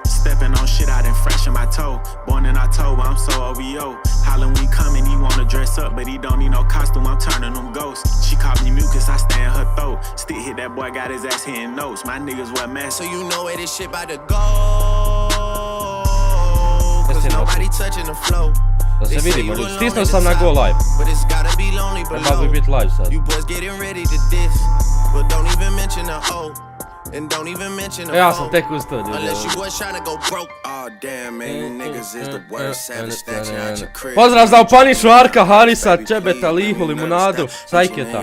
Stepping on shit I done fresh in my toe. Born in October, I'm so OVO. Halloween coming, he wanna dress up, but he don't need no costume, I'm turning them ghosts. She called me mucus, I stay in her throat. Stick hit that boy, got his ass hitting notes. My niggas wear masks, so you know where this shit about to go. Cause nobody touching the flow. Da se vidimo, ljudi, stisnuo sam na go live. Trebalo bi biti live sad. Ja sam tek ustao, ljudi. Pozdrav za Opanišu, Arka, Harisa, Čebeta, Lihu, Limunadu, Sajketa.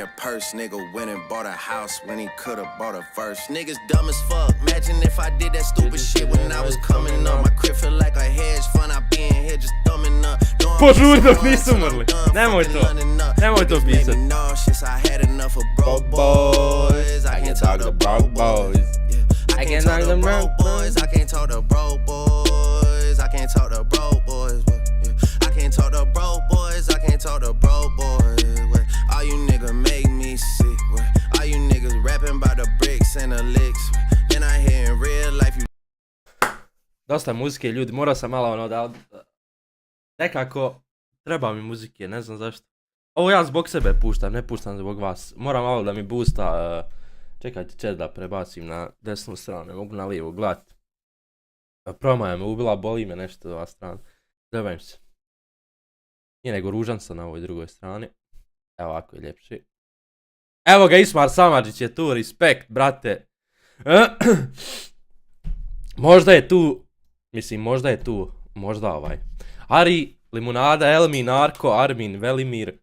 Požuri dok nisu umrli. Nemoj to pisat. Broke boys, I can't talk to broke boys. I can't talk to broke boys, I can't talk to broke boys. I can't talk to broke boys. I can't talk to broke boys, I can't talk to broke boys. All you niggas make me sick. All you niggas rapping about the bricks and the licks. Then I hear in real life you... Dosta muzike, ljudi, morao sam malo ono da... Nekako, treba mi muzike, ne znam zašto. Ovo ja zbog sebe puštam, ne puštam zbog vas. Moram malo da mi boosta, čekajte chat da prebacim na desnu stranu, ne mogu na lijevu gledat. Promaja me ubila, boli me nešto ova strana. Zabavam se. Nije nego ružan sam na ovoj drugoj strani. Evo ovako je ljepši. Evo ga, Ismar Samadžić je tu, respekt, brate. Možda je tu, mislim možda je tu, možda ovaj. Ari, Limunada, Elmi, Narko, Armin, Velimir,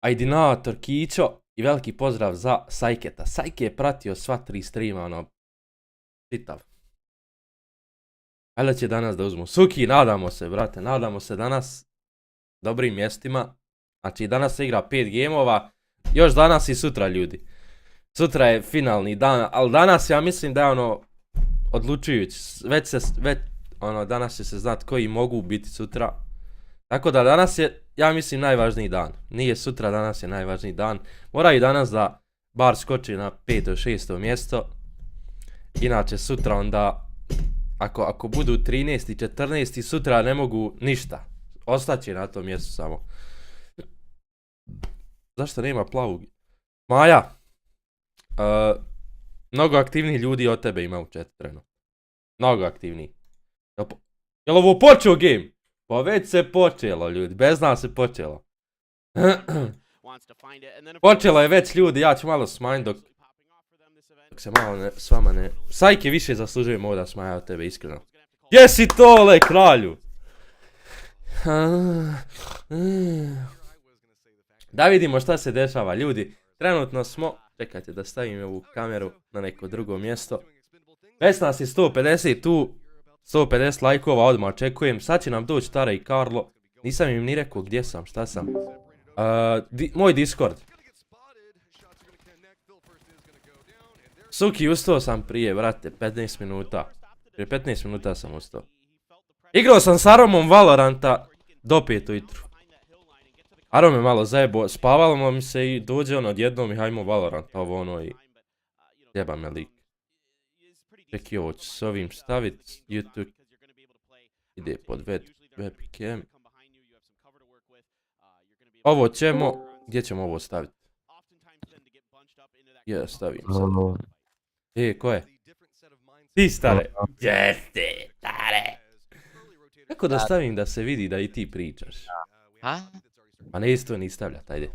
Ajdinator, Kićo i veliki pozdrav za Sajketa. Sajke je pratio sva 3 streama, ono, čitav. Valjda će danas da uzmu Suki, nadamo se, brate, nadamo se danas dobrim mjestima. Znači, danas se igra 5 gemova, još danas i sutra, ljudi. Sutra je finalni dan, ali danas ja mislim da je ono odlučujući, ono, danas će se znat koji mogu biti sutra. Tako da danas je, ja mislim, najvažniji dan. Nije sutra, danas je najvažniji dan. Moraju danas da bar skoči na 5. 6. mjesto. Inače sutra onda, ako budu 13. i 14. sutra ne mogu ništa. Ostaće na tom mjestu samo. Zašto nema plavog? Maja, mnogo aktivnih ljudi od tebe ima u chatu trenutno. Mnogo aktivniji. Jel ovo počeo game? Pa već se počelo, ljudi, bez nas se počelo. Počelo je već, ljudi, ja ću malo smanjiti dok se malo s vama ne... Sajke više zaslužujem ovo da smaja od tebe, iskreno. Jesi tole, kralju! Da vidimo šta se dešava, ljudi. Trenutno smo... Čekajte da stavim ovu kameru na neko drugo mjesto. Već nas je 150 tu. 150 lajkova odmah očekujem. Sad će nam doći Tara i Karlo. Nisam im ni rekao gdje sam, šta sam. Moj Discord. Suki, ustao sam prije, brate, 15 minuta. Prije 15 minuta sam ustao. Igrao sam s Aromom Valoranta do 5 ujutru. Arom je malo zajebo, spavalo mi se i dođe on odjednom i hajmo Valorant, ovo ono i... Jeba me lik. Čekaj, ovo ću s ovim stavit, YouTube. Ide pod webcam. Ovo ćemo, gdje ćemo ovo staviti? Ja stavim sad. Ko je? Ti, stare. Jeste, stare. Kako da stavim da se vidi da i ti pričaš? Pa ne isto ni stavljat, ajde.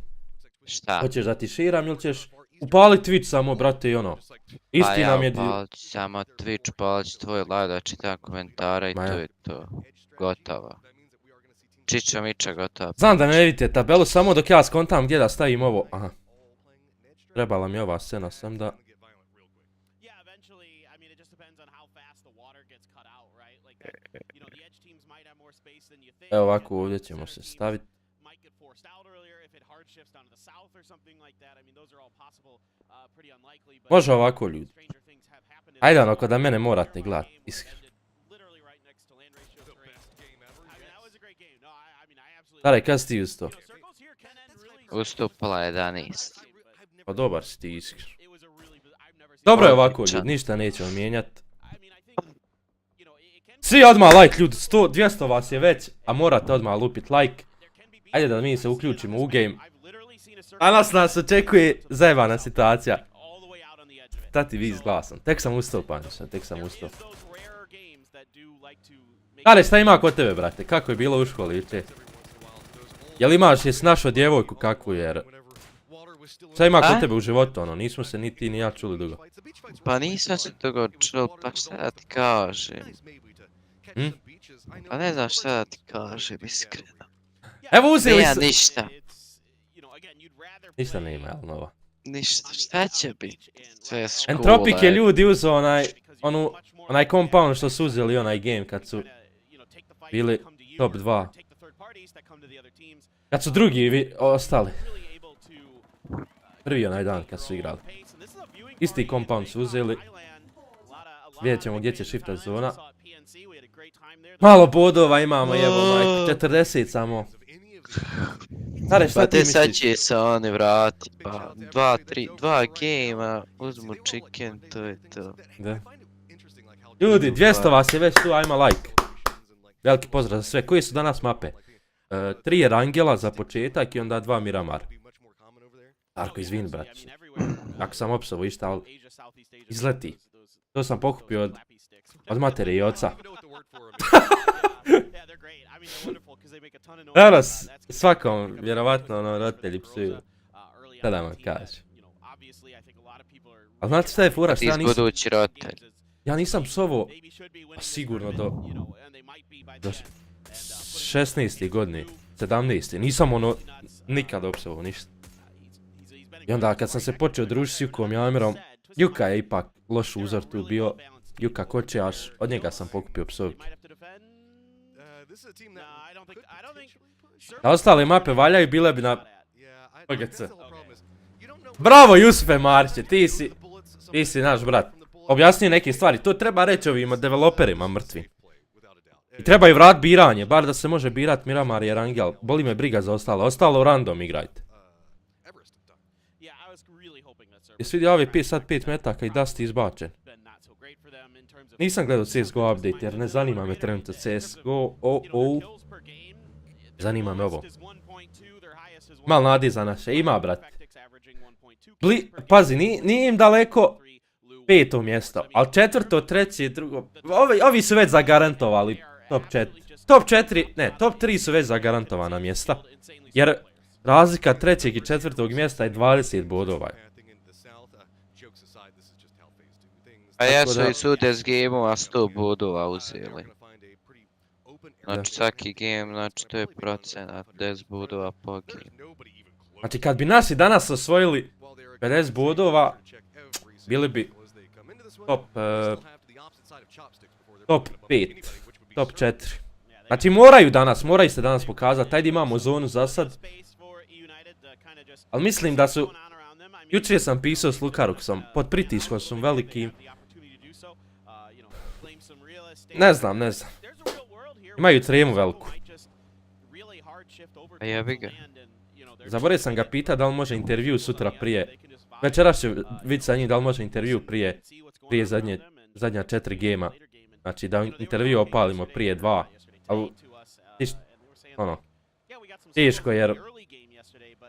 Šta? Hoćeš da ti širam ili ćeš upaliti Twitch samo, brate, i ono. Isti nam je... Pa ja upalit ću samo Twitch, upalit ću tvoj live, da čitam komentara i to je to. Gotovo. Čiča miča, gotovo. Znam da ne vidite tabelu, samo dok ja skontam gdje da stavim ovo. Aha. Trebala mi ova scena sam da... Evo ovako, ovdje ćemo se staviti. Može ovako, ljudi. Ajde ono, ko da mene morate gledati, iskreno. Stare, kad si ti ustao? Ustupala 11. Pa dobar si ti, iskreno. Dobro je ovako, ljudi, ništa nećemo mijenjat. Svi odmah like, ljudi, 100, 200 vas je već, a morate odmah lupit like. Ajde da mi se uključimo u game. Danas nas očekuje zajebana situacija. Tati vi izglasan, tek sam ustao, Panjiša, tek sam ustao. Ale, šta ima kod tebe, brate, kako je bilo u školi juče? Jel imaš, jesi našao djevojku kakvu, jer... Šta ima kod tebe u životu, ono, nismo se ni ti ni ja čuli dugo. Pa nisam se dugo čuli, pa šta da ti kažem? Pa ne znam šta da ti kažem, iskreno. Evo uzeli Nema su... ništa. Ništa ne ima, jel nova? Ništa, šta će biti? Sve je škola. Entropik je ljudi uzeo onaj compound što su uzeli onaj game kad su bili top 2. Kad su drugi ostali. Prvi onaj dan kad su igrali. Isti compound su uzeli. Vidjet ćemo gdje će shiftat zona. Malo bodova imamo, evo, 40 samo. Stare, šta Pa ti te sad misliš? će se oni vrati, pa 2 gejma, uzmu chicken, to je to. Da. Ljudi, 200 vas je već tu, ajmo like. Veliki pozdrav za sve. Koje su danas mape? 3 je Rangela za početak i onda 2 Miramar. Arko, izvini, brać. Ako sam opsovo išta, ali izleti. To sam pokupio od matere i oca. Evo, svakom, vjerovatno, roditelji psuju. Šta da vam kažem. Ali znate šta je fura, šta ja nisam... budući roditelj. Ja nisam psovo sigurno do 16. godine, 17. Nisam ono nikad opsovo ništa. I onda kad sam se počeo družiti s Jukom i Amirom, Juka je ipak loš uzor tu bio. Juka kočejaš, od njega sam pokupio psovke. Da ostale mape valjaju, bile bi na PGC. Bravo Jusufe Marće, ti si naš brat. Objasnio neke stvari, to treba reći ovima developerima mrtvi. I treba i vrat biranje, bar da se može birat Miramar i Rangel. Boli me briga za ostalo random igrajte. Jesi vidio ovi sad 5 metaka i Dusty izbačen? Nisam gledao CSGO update jer ne zanima me trenutno CSGO. Zanima me ovo. Mal nadi za naše, ima brate. Pazi, nije im daleko 5. mjesto, ali 4., 3., 2. Ovi su već zagarantovali top 4. Top 3 su već zagarantovana mjesta. Jer razlika 3. i 4. mjesta je 20 bodova. A ja su i su 10 gameova 100 bodova uzeli. Znači svaki game, znači to je procenat, 10 bodova po game. Znači kad bi nasi danas osvojili 50 bodova, bili bi top 5, top 4. Znači moraju se danas pokazati, ajde imamo zonu za sad. Ali mislim da su, jučer sam pisao s Lukaruksom, pod pritiskom su veliki. Ne znam. Imaju tremu veliku. A jebi ga. Zaboravio sam ga pitati da li može intervju sutra prije. Večeras će vidjeti sa njim da li može intervju prije zadnja 4 gema. Znači da intervju opalimo prije 2. Ali, teško jer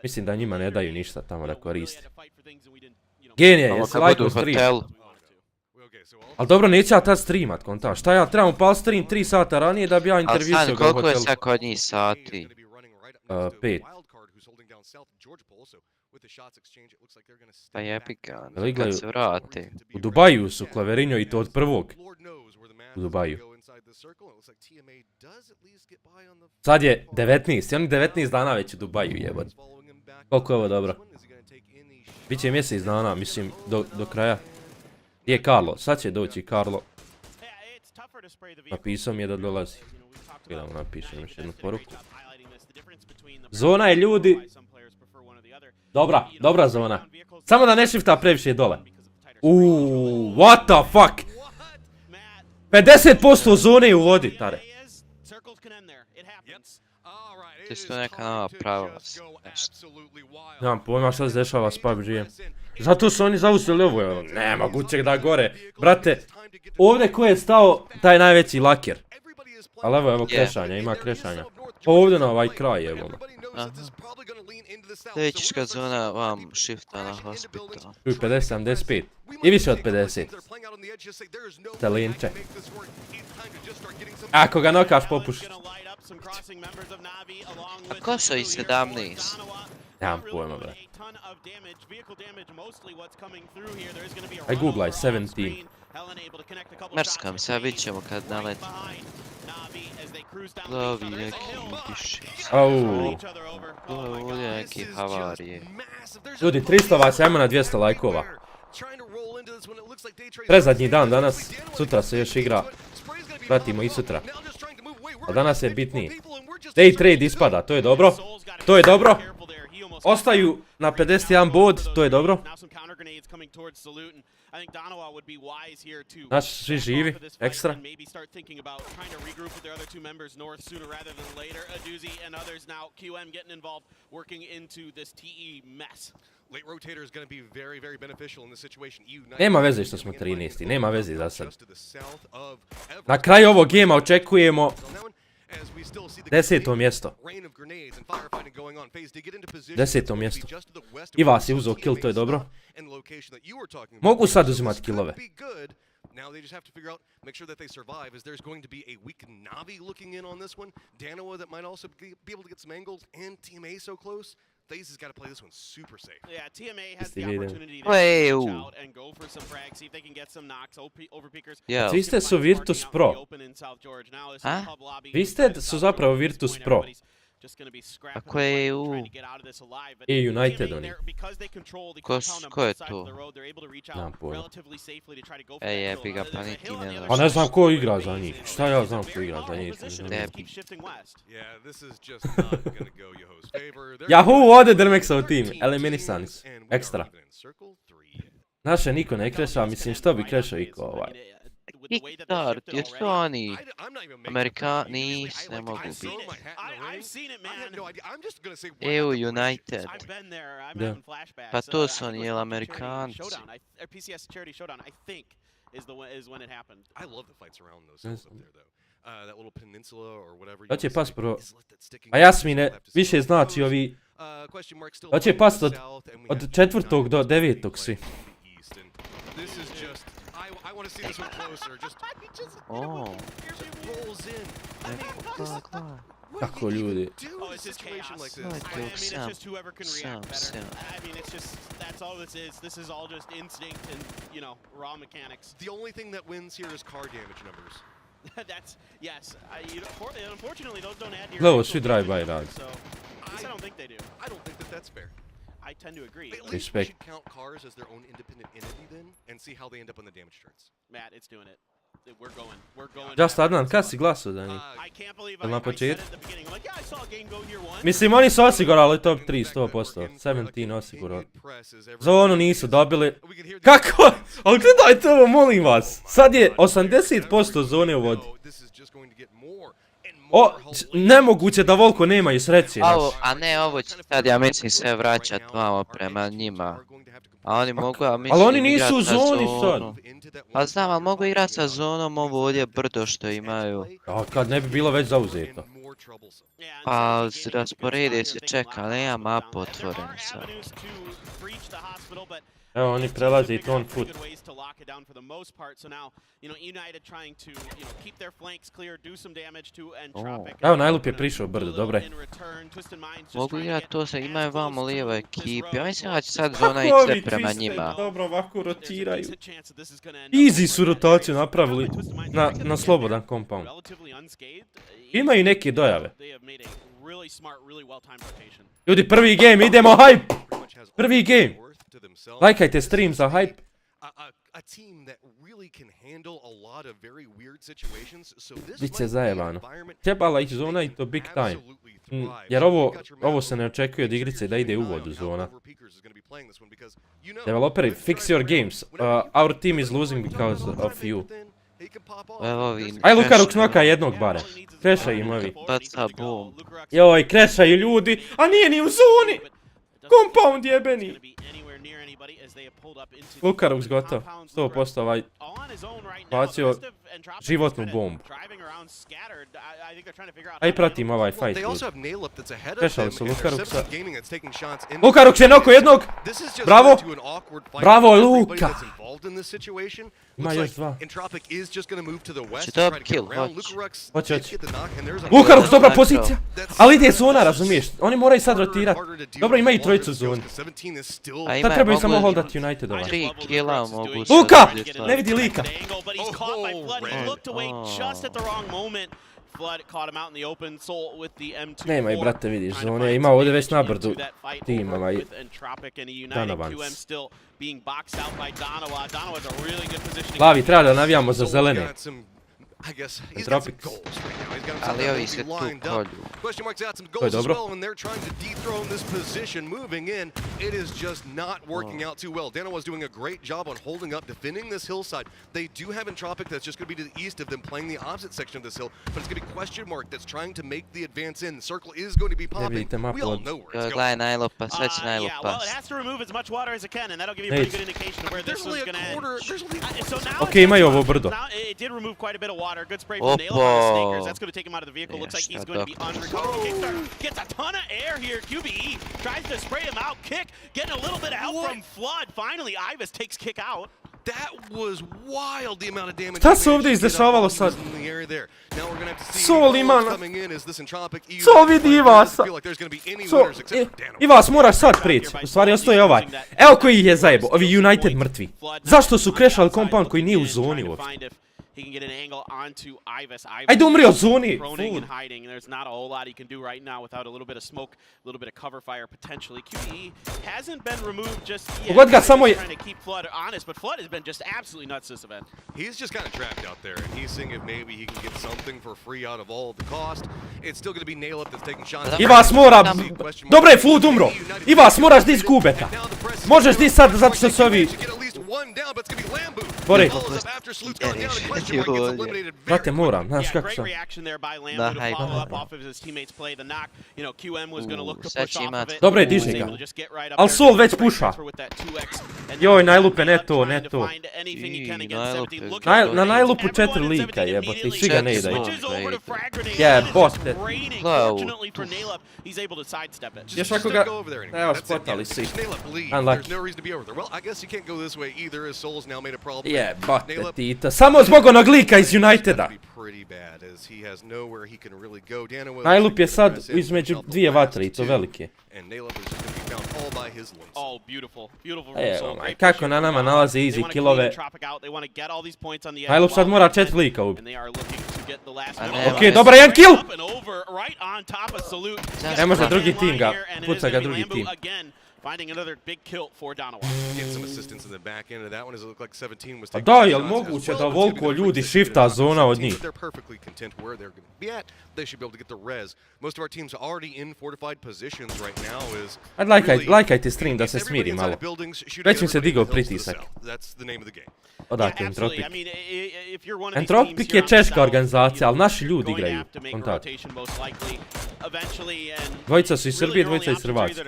mislim da njima ne daju ništa tamo da koriste. Genije, jesi lajko stream? Ali dobro, neće ja tad streamat, konta. Šta ja trebam upal stream 3 sata ranije da bi ja intervjuisao ga u hotelu? Koliko je sad kod njih sati? 5. Pa jebi ga, kad se vrate. U Dubaju su Klaverinjo i to od prvog. U Dubaju. Sad je 19, i oni 19 dana već u Dubaju jebot. Koliko je ovo dobro? Biće mjesec dana, mislim, do kraja. Gdje je Karlo? Sad će doći Karlo. Napisao mi je da dolazi. Gledamo, napišem još jednu poruku. Zona je ljudi. Dobra zona. Samo da ne shifta previše dole. What the fuck? 50% zone je u vodi, Tare. To su neka nova pravila. Nemam pojma šta se dešava s PUBG-em. Zato su oni zauzeli ovo, nema gućeg da gore. Brate, ovdje ko je stao, taj najveći laker. Ali evo krešanja, ima krešanja. Ovdje na ovaj kraj, evo. Sljedeća zona vam shifta na hospital. 50, 75. I više od 50. Talenče. Ako ga nokaš popušiš. A ko su i 17? Nemam pojma, bre. Aj googlaj, 17. Mrskam se, a vidit ćemo kad naleti. Lovi neki udiši. Auuu. Ovdje neki havarije. Ljudi, 300 vas, ajmo na 200 lajkova. Prezadnji dan danas, sutra se još igra. Pratimo i sutra. A danas je bitniji. Day trade ispada, to je dobro. To je dobro. Ostaju na 51 bod, to je dobro. Naši svi živi, ekstra. Nema veze što smo 13. Nema veze za sad. Na kraju ovog gema očekujemo 10. mjesto. 10. mjesto. I vas je uzeo kill, to je dobro. Mogu sad uzimati killove. Now they just have to figure out, make sure that they survive, as there's going to be a weak Navi looking in on this one. Danoa that might also be able to get some angles, and Team A so close. FaZe has got to play this one super safe. Yeah, TMA has the opportunity to Wow. reach out and go for some frags, see if they can get some knocks, overpeakers. Ja, Vi ste su Virtus Pro. A? Vi ste su zapravo Virtus Pro. a ko je EU? I United oni. Ko je to? Nemam pojma. Ej, jebi ga, pa niti ne znam. Pa ne znam ko igra za njih. Šta ja znam ko igra za njih? Debi. Yahoo ode Drmexov tim. Eliminisani su. Ekstra. Naše niko ne kreša, mislim što bi krešao iko ovaj. Kickstart, jesu oni Amerikani, ne mogu biti. EU United. Da. Pa to su oni, jel Amerikanci? Hoće pas pro... A Jasmine, više znači ovi... Hoće pas od 4. do 9. svi. O. Kako ljudi. The only thing that wins here is car damage numbers. That's yes. Unfortunately, those don't add to your. Gledao svi drive-by radi. So, at least I don't think they do. I don't think that that's fair. I tend to agree. At least we Respect. should count cars as their own independent entity then, and see how they end up on the damage charts. Matt, it's doing it. We're going. We're going. Just Adnan, kad si glasao za njih? I can't believe Jel na I said početku? at the beginning. I'm like, yeah, I saw a game go here once. Mislim, oni su osigurali top 3, 100%. 17 osigurali. Zonu nisu dobili. Kako? Ali gledajte ovo, molim vas. Sad je 80% zone u vodi. O, nemoguće da Volko nemaju sreće. A ne, ovo će sad, ja mislim, sve vraćat vamo prema njima. A oni mogu, a mislim, ali oni nisu u zoni sad. Pa znam, ali mogu igrat sa zonom ovo ovdje brdo što imaju. A kad ne bi bilo već zauzeto. Pa rasporede se, čeka, nema mapa otvorena sad. Evo oni prelaze i ton foot. Evo najlup je prišao brdo, dobro je. Mogu igrat to sa, imaju vamo lijeva ekipa. Ja mislim da će sad zona ići sve prema njima. Dobro, ovako rotiraju. Easy su rotaciju napravili na slobodan compound. Imaju neke dojave. Ljudi, prvi game, idemo, hype! Prvi game! Lajkajte stream za hype. Biće zajebano. Trebala ići zona i to big time. Jer ovo se ne očekuje od igrice da ide u vodu zona. Developeri, fix your games. Our team is losing because of you. Aj Lukaruk knoka jednog bare. Krešaju im ovi. Baca boom. Joj, krešaju ljudi, a nije ni u zoni! Compound jebeni! Lukarux gotov, 100% ovaj bacio životnu bombu. Aj pratim ovaj fight. Prešali su Lukaruxa. Lukarux je noko jednog! Bravo! Bravo Luka! Ima još dva. Će to kill, hoće. Hoće. Lukarux, dobra pozicija! Ali ide zona, razumiješ? Oni moraju sad rotirati. Dobro, ima i trojicu zoni. Sad trebaju samo holdati United ovaj. 3 killa mogu... Luka! Ne vidi lika! Nema i brate, vidiš zone, ima ovdje već nabrdu tim ovaj Donovans. Lavi, treba da navijamo za zelene. Tropics. Ali ovi se tu kolju. To je dobro. Ne vidite mapu od... Gledaj najlupa, sve će najlupa. Ok, imaju ovo brdo. Good spray from Nailed on the Snakers. That's going to take him out of the vehicle. Yeah, Looks like he's going to be unrecovered. Kickstarter gets a ton of air here. QBE tries to spray him out. Kick getting a little bit of help from Flood. Finally, Ivis takes Kick out. That was wild, the amount of damage. Šta se ovdje izdešavalo sad? Sol ima na... Sol vidi Ivasa. Ivas moraš sad prići. U stvari ostoje ovaj. Evo koji ih je zajebo. Ovi United mrtvi. Zašto su crashali compound koji nije u zoni uopšte? He can get an angle onto Ivis. Ajde umri od zoni! Proning and hiding. There's not a whole lot he can do right now without a little bit of smoke, a little bit of cover fire potentially. QBE hasn't been removed just yet. Pogod ga samo je... Trying to keep Flood honest, but Flood has been just absolutely nuts this event. He's just kind of trapped out there, and he's seeing if maybe he can get something for free out of all of the cost. It's still going to be Nail Up that's taking shots. Ivas mora... Dobro je, Flood umro! Ivas moraš dis kubeta! Možeš dis sad zato što su ovi... Bori! Brate, moram, znaš kako sam. Dobro je, diži ga. Al Sol već puša. Joj, najlupe, ne to. Na najlupu 4 lika jebote, i svi ga ne idaju. Jebote. Još ako ga... Evo, spotali si. Unlucky. Jebote, Tito. Samo zbog onog lika iz Uniteda. Najlup je sad između dvije vatre i to velike. Evo, kako na nama nalaze easy killove. Najlup sad mora 4 lika ubiti. Ok, dobar, jedan kill! Ne može drugi tim ga, puca ga drugi tim. Finding another big kill for Donawa. Get some assistance in the back end of that one as it looked like 17 was taking. Da, jel moguće da volko ljudi shifta zona od njih? They're perfectly content where they're going to be at. They should be able to get the res. Most of our teams already in fortified positions right now is. I'd lajkajte stream da se smiri malo. Već mi se digao pritisak. That's the name of the game. Odakle Entropik? Entropik je češka organizacija, ali naši ljudi igraju kontakt. Dvojica su iz Srbije, dvojica iz Hrvatske.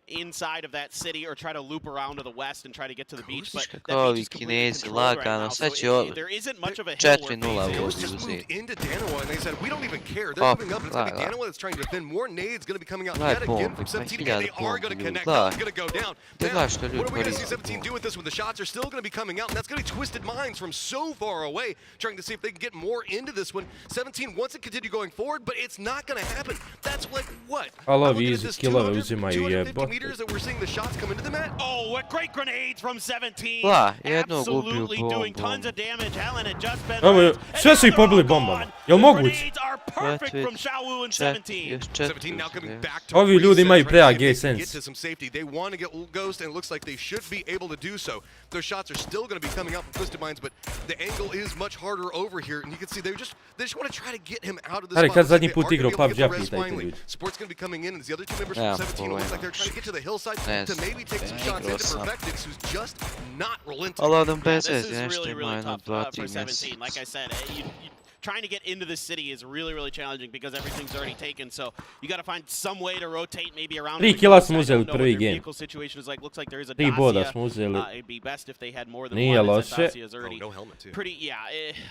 Inside of that city or try to loop around to the west and try to get to the beach, but that beach is completely controlled right now, so there isn't much of a hill where things just moved into Danawa and they said, we don't even care, they're moving up, it's going to be Danawa that's trying to defend, more nades going to be coming out yet again from 17, and they are going to connect, it's going to go down. Now, what are we going to see 17 do with this when the shots are still going to be coming out, and that's going to be Twisted Minds from so far away, trying to see if they can get more into this one. 17 wants to continue going forward, but it's not going to happen. That's like, what? I love easy killove uzimaju jebot. That we're seeing the shots come into the mat. Oh, what great grenades from 17. Absolutely doing tons of damage. Helen had just been. Evo, sve su ih pobili bombama. Jel moguće? Ovi ljudi imaju pre-AG sense. They want to get Ghost and it looks like they should be able to do so. Those shots are still going to be coming out from Twisted Minds, but the angle is much harder over here, and you can see they just want to try to get him out of this spot. Kad zadnji put igrao PUBG, pitajte ljudi. Sport's going to be coming in, and the other two members from 17 look like they're trying to get to the hillside to maybe take some shots into Perfectix, who's just not relenting. All of them This is really tough for 17. Like I said, trying to get into this city is really, really challenging because everything's already taken. So you got to find some way to rotate maybe around. 3 kila smo uzeli prvi game. 3 boda smo uzeli. Nije loše.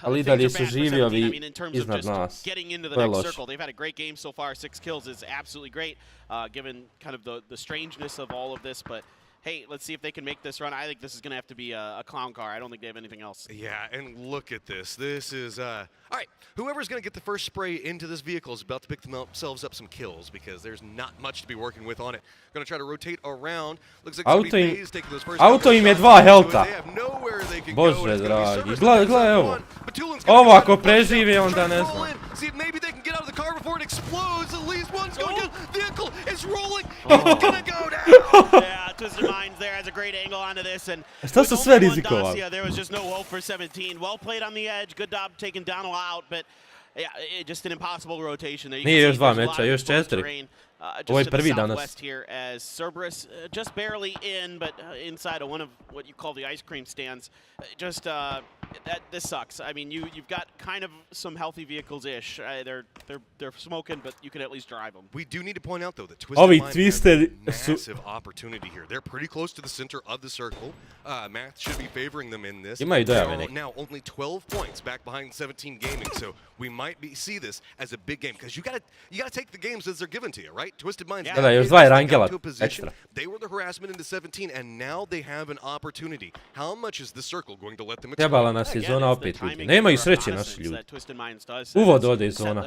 Ali i dalje su živi ovi iznad nas. To je loše. They've had a great game so far. 6 kills is absolutely great, given kind of the strangeness of all of this. But hey, let's see if they can make this run. I think this is going to have to be a clown car. I don't think they have anything else. Yeah, and look at this. This is, all right, whoever's going to get the first spray into this vehicle is about to pick themselves up some kills because there's not much to be working with on it. Going to try to rotate around. Looks like it's going to be FaZe taking those first auto im je 2 helta. Bože dragi. Gledaj ovo. Ovo ako preživi onda ne znam. See if maybe they can get out of the car before it explodes. At least one's going down. Vehicle is rolling. It's going to go down. Yeah, Twisted Minds there has a great angle onto this. And šta su sve rizikovali? There was just no hope for 17. Well played on the edge. Good job taking down out, but yeah, just an impossible rotation there. Nije još 2 meča, još 4. Ovo je prvi danas. Here as Cerberus just barely in, but inside of one of what you call the ice cream stands. Just this sucks. I mean, you've got kind of some healthy vehicles-ish. They're smoking, but you can at least drive them. We do need to point out though that Twisted Minds has a massive opportunity here. They're pretty close to the center of the circle. Math should be favoring them in this. Imaju dojave neki. Now only 12 points back behind 17 Gaming, so we might see this as a big game because you gotta take the games as they're given to you, right? Twisted Minds. Da, još 2 rangela ekstra. They were the harassment into 17, and now they have an opportunity. How much is the circle going to let them? Trebala nas je zona opet ljudi. Nemaju sreće naši ljudi. Uvod ode iz zona.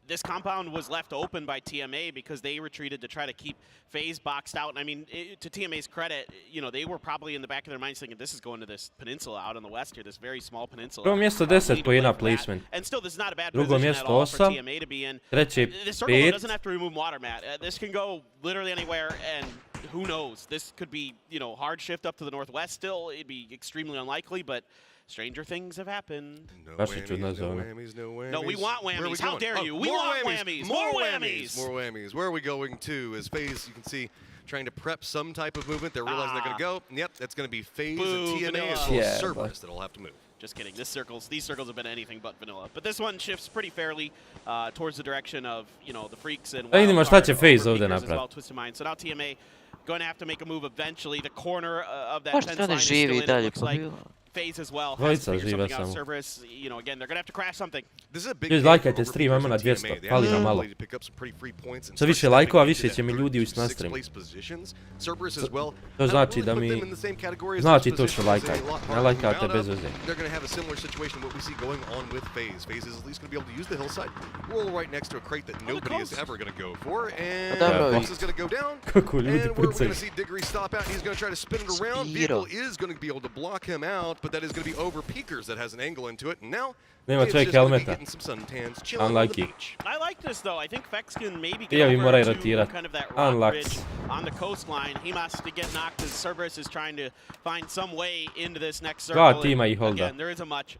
This compound was left open by TMA because they retreated to try to keep FaZe boxed out. And I mean, to TMA's credit, you know, they were probably in the back of their minds thinking this is going to this peninsula out on the west here, this very small peninsula. Prvo mjesto 10 poena placement. And still, this is not a bad Drugo position at all for 8, TMA to be in. Treće This circle 5. doesn't have to remove water, Matt. This can go literally anywhere, and who knows? This could be, you know, hard shift up to the northwest still. It'd be extremely unlikely, but stranger things have happened. No whammies, no whammies. No, we want whammies. How dare you? We want whammies. More whammies. More whammies. Where are we going to? As FaZe, you can see, trying to prep some type of movement. They're realizing they're going to go. Yep, that's going to be FaZe and TMA as well as Cerberus that'll have to move. Just kidding. These circles have been anything but vanilla. But this one shifts pretty fairly towards the direction of, you know, the Freaks and vidimo šta će FaZe ovdje napraviti. So now TMA going to have to make a move eventually. The corner of that fence line is still in, it looks like. FaZe as well. Has to figure something out. Cerberus, you know, again, they're going to have to crash something. This is a big Ljudi, lajkajte stream, ajmo na 200, fali nam malo. Što više lajkova, više će mi ljudi ući na stream. To znači da mi... Znači to što lajkajte. Ne lajkate bez veze. They're going to have a similar situation what we see going on with FaZe. FaZe is at least going to be able to use the hillside, roll right next to a crate that nobody is ever going to go for, and Boss is going to go down. Kako ljudi And we're going pucaju. to see Diggory stop out. He's going to try to spin it around. Vehicle is going to be able to block him out, but that is going to be over Peekers that has an angle into it, and now Nema it's čovjek just gonna be helmeta. getting some suntans, chilling on the Unlucky. beach. I like this though. I think Fex can maybe Prije get bi over moraju to rotirat. kind of that rock Unlucky. bridge on the coastline. He must get knocked as Cerberus is trying to find some way into this next circle. Dva tima ih holda. Again, there isn't much.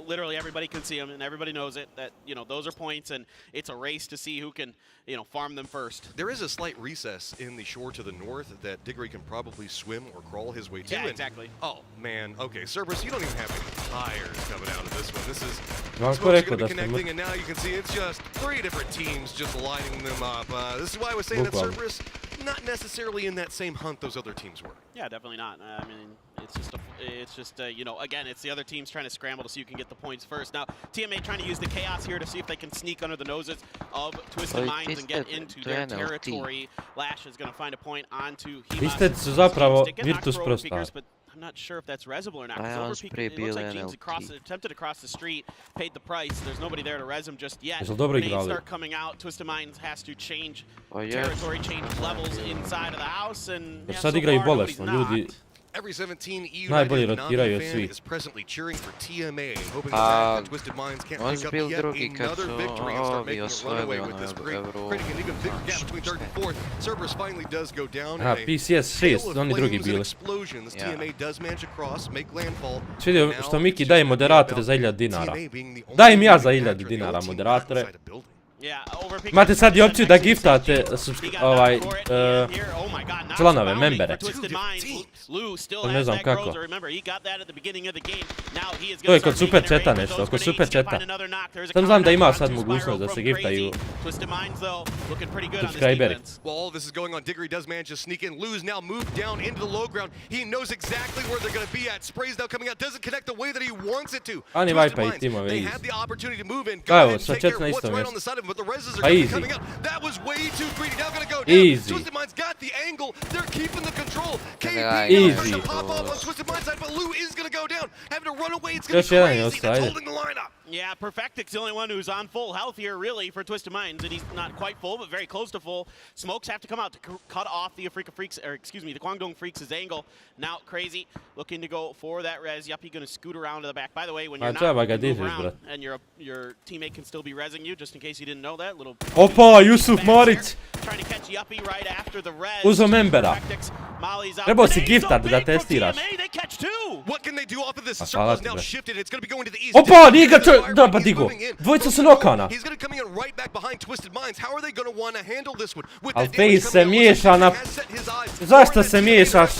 Literally everybody can see them and everybody knows it that, you know, those are points and it's a race to see who can, you know, farm them first. There is a slight recess in the shore to the north that Diggory can probably swim or crawl his way to. Yeah, and- exactly. Oh man, okay, Cerberus, you don't even have any tires coming out of this one. This is Vam supposed ko to rekao be da smo connecting, and now you can see it's just 3 different teams just lining them up. This is why I was saying that Bukvalno. Cerberus not necessarily in that same hunt those other teams were. Yeah, definitely not. I mean, it's just you know, again, it's the other teams trying to scramble to see who can get the points first. Now, TMA trying to use the chaos here to see if they can sneak under the noses of Twisted Minds and get into their territory. Lash is going to find a point onto Himas. Twisted su zapravo Stick and knock Virtus for Pro Overpeakers, Star. but I'm not sure if that's Reservoir or not. I 'cause was Overpeak- pretty it looks like BLN Jeans attempted to cross the street, paid the price. There's nobody there to res him just yet. Jesu dobro Grenades igrali. start coming out. Twisted Minds has to change Oh, yes. territory, change levels inside of the house, and Jer yeah, sad so igraju far, bolesno, nobody's ljudi. knocked. Every 17 Najbolje United rotiraju Navi fan svi. is presently cheering for TMA, hoping that Twisted Minds can't on pick up zbil yet drugi kad another su victory and start ovi making a runaway osvojili with this ono great, Euro. creating an even bigger gap between third and fourth. Cerberus finally does go down. Aha, in a PCS hail 6, of oni drugi flames and bili. explosions. Ja. TMA does manage to cross, make landfall. Vidio Now što Miki it's daje just gonna be moderatore about za 1000 dinara. TMA being the only Dajem ja team za that 1000 can dinara actually moderatore. inside a building. Imate sad i opciju da giftate članove, membere. Ne znam kako. To je kod super chata nešto, kod super chata. Sam znam da ima sad mogućnost da se giftaju subscriberi. Well, this is going on. Diggory does manage to sneak in. Lou's now moved down into the low ground. He knows exactly where they're going to be at. Spray's now coming out. Doesn't connect the way that he wants it to. Ani Vipa i timove They easy. had the opportunity to move in. Go ahead and take care of what's isto right on mjesto. the side of him, but the reses are Easy. coming out. That was way too greedy. Now going to go down. Easy. Twisted Mind's got the angle. They're keeping the control. KB Easy. trying to pop off on Twisted Mind's side, but Lou is going to go down. Having to run away. It's going Još to be jedan je crazy. That's ostao, holding the lineup. Yeah, Perfectic's the only one who's on full health here, really, for Twisted Minds, and he's not quite full, but very close to full. Smokes have to come out to cut off the Afrika Freaks, or excuse me, the Guangdong Freaks' angle. Now Crazy looking to go for that res. Yuppie going to scoot around to the back. By the way, when you're not moving around and your teammate can still be resing you, just in case you didn't know that, little. Opa, Jusuf Marić! Trying to catch Yuppie right after the res. Uzo membera. Trebao si giftat da testiraš. What can they do off of this? Circle is now shifted. It's going to be going to the east. Opa, nije ga da pa digo. Dvojica su nokana. He's going to come in right back behind Twisted Minds. How are they going to want to handle this one? Al Face se miješa na... Zašto se miješaš?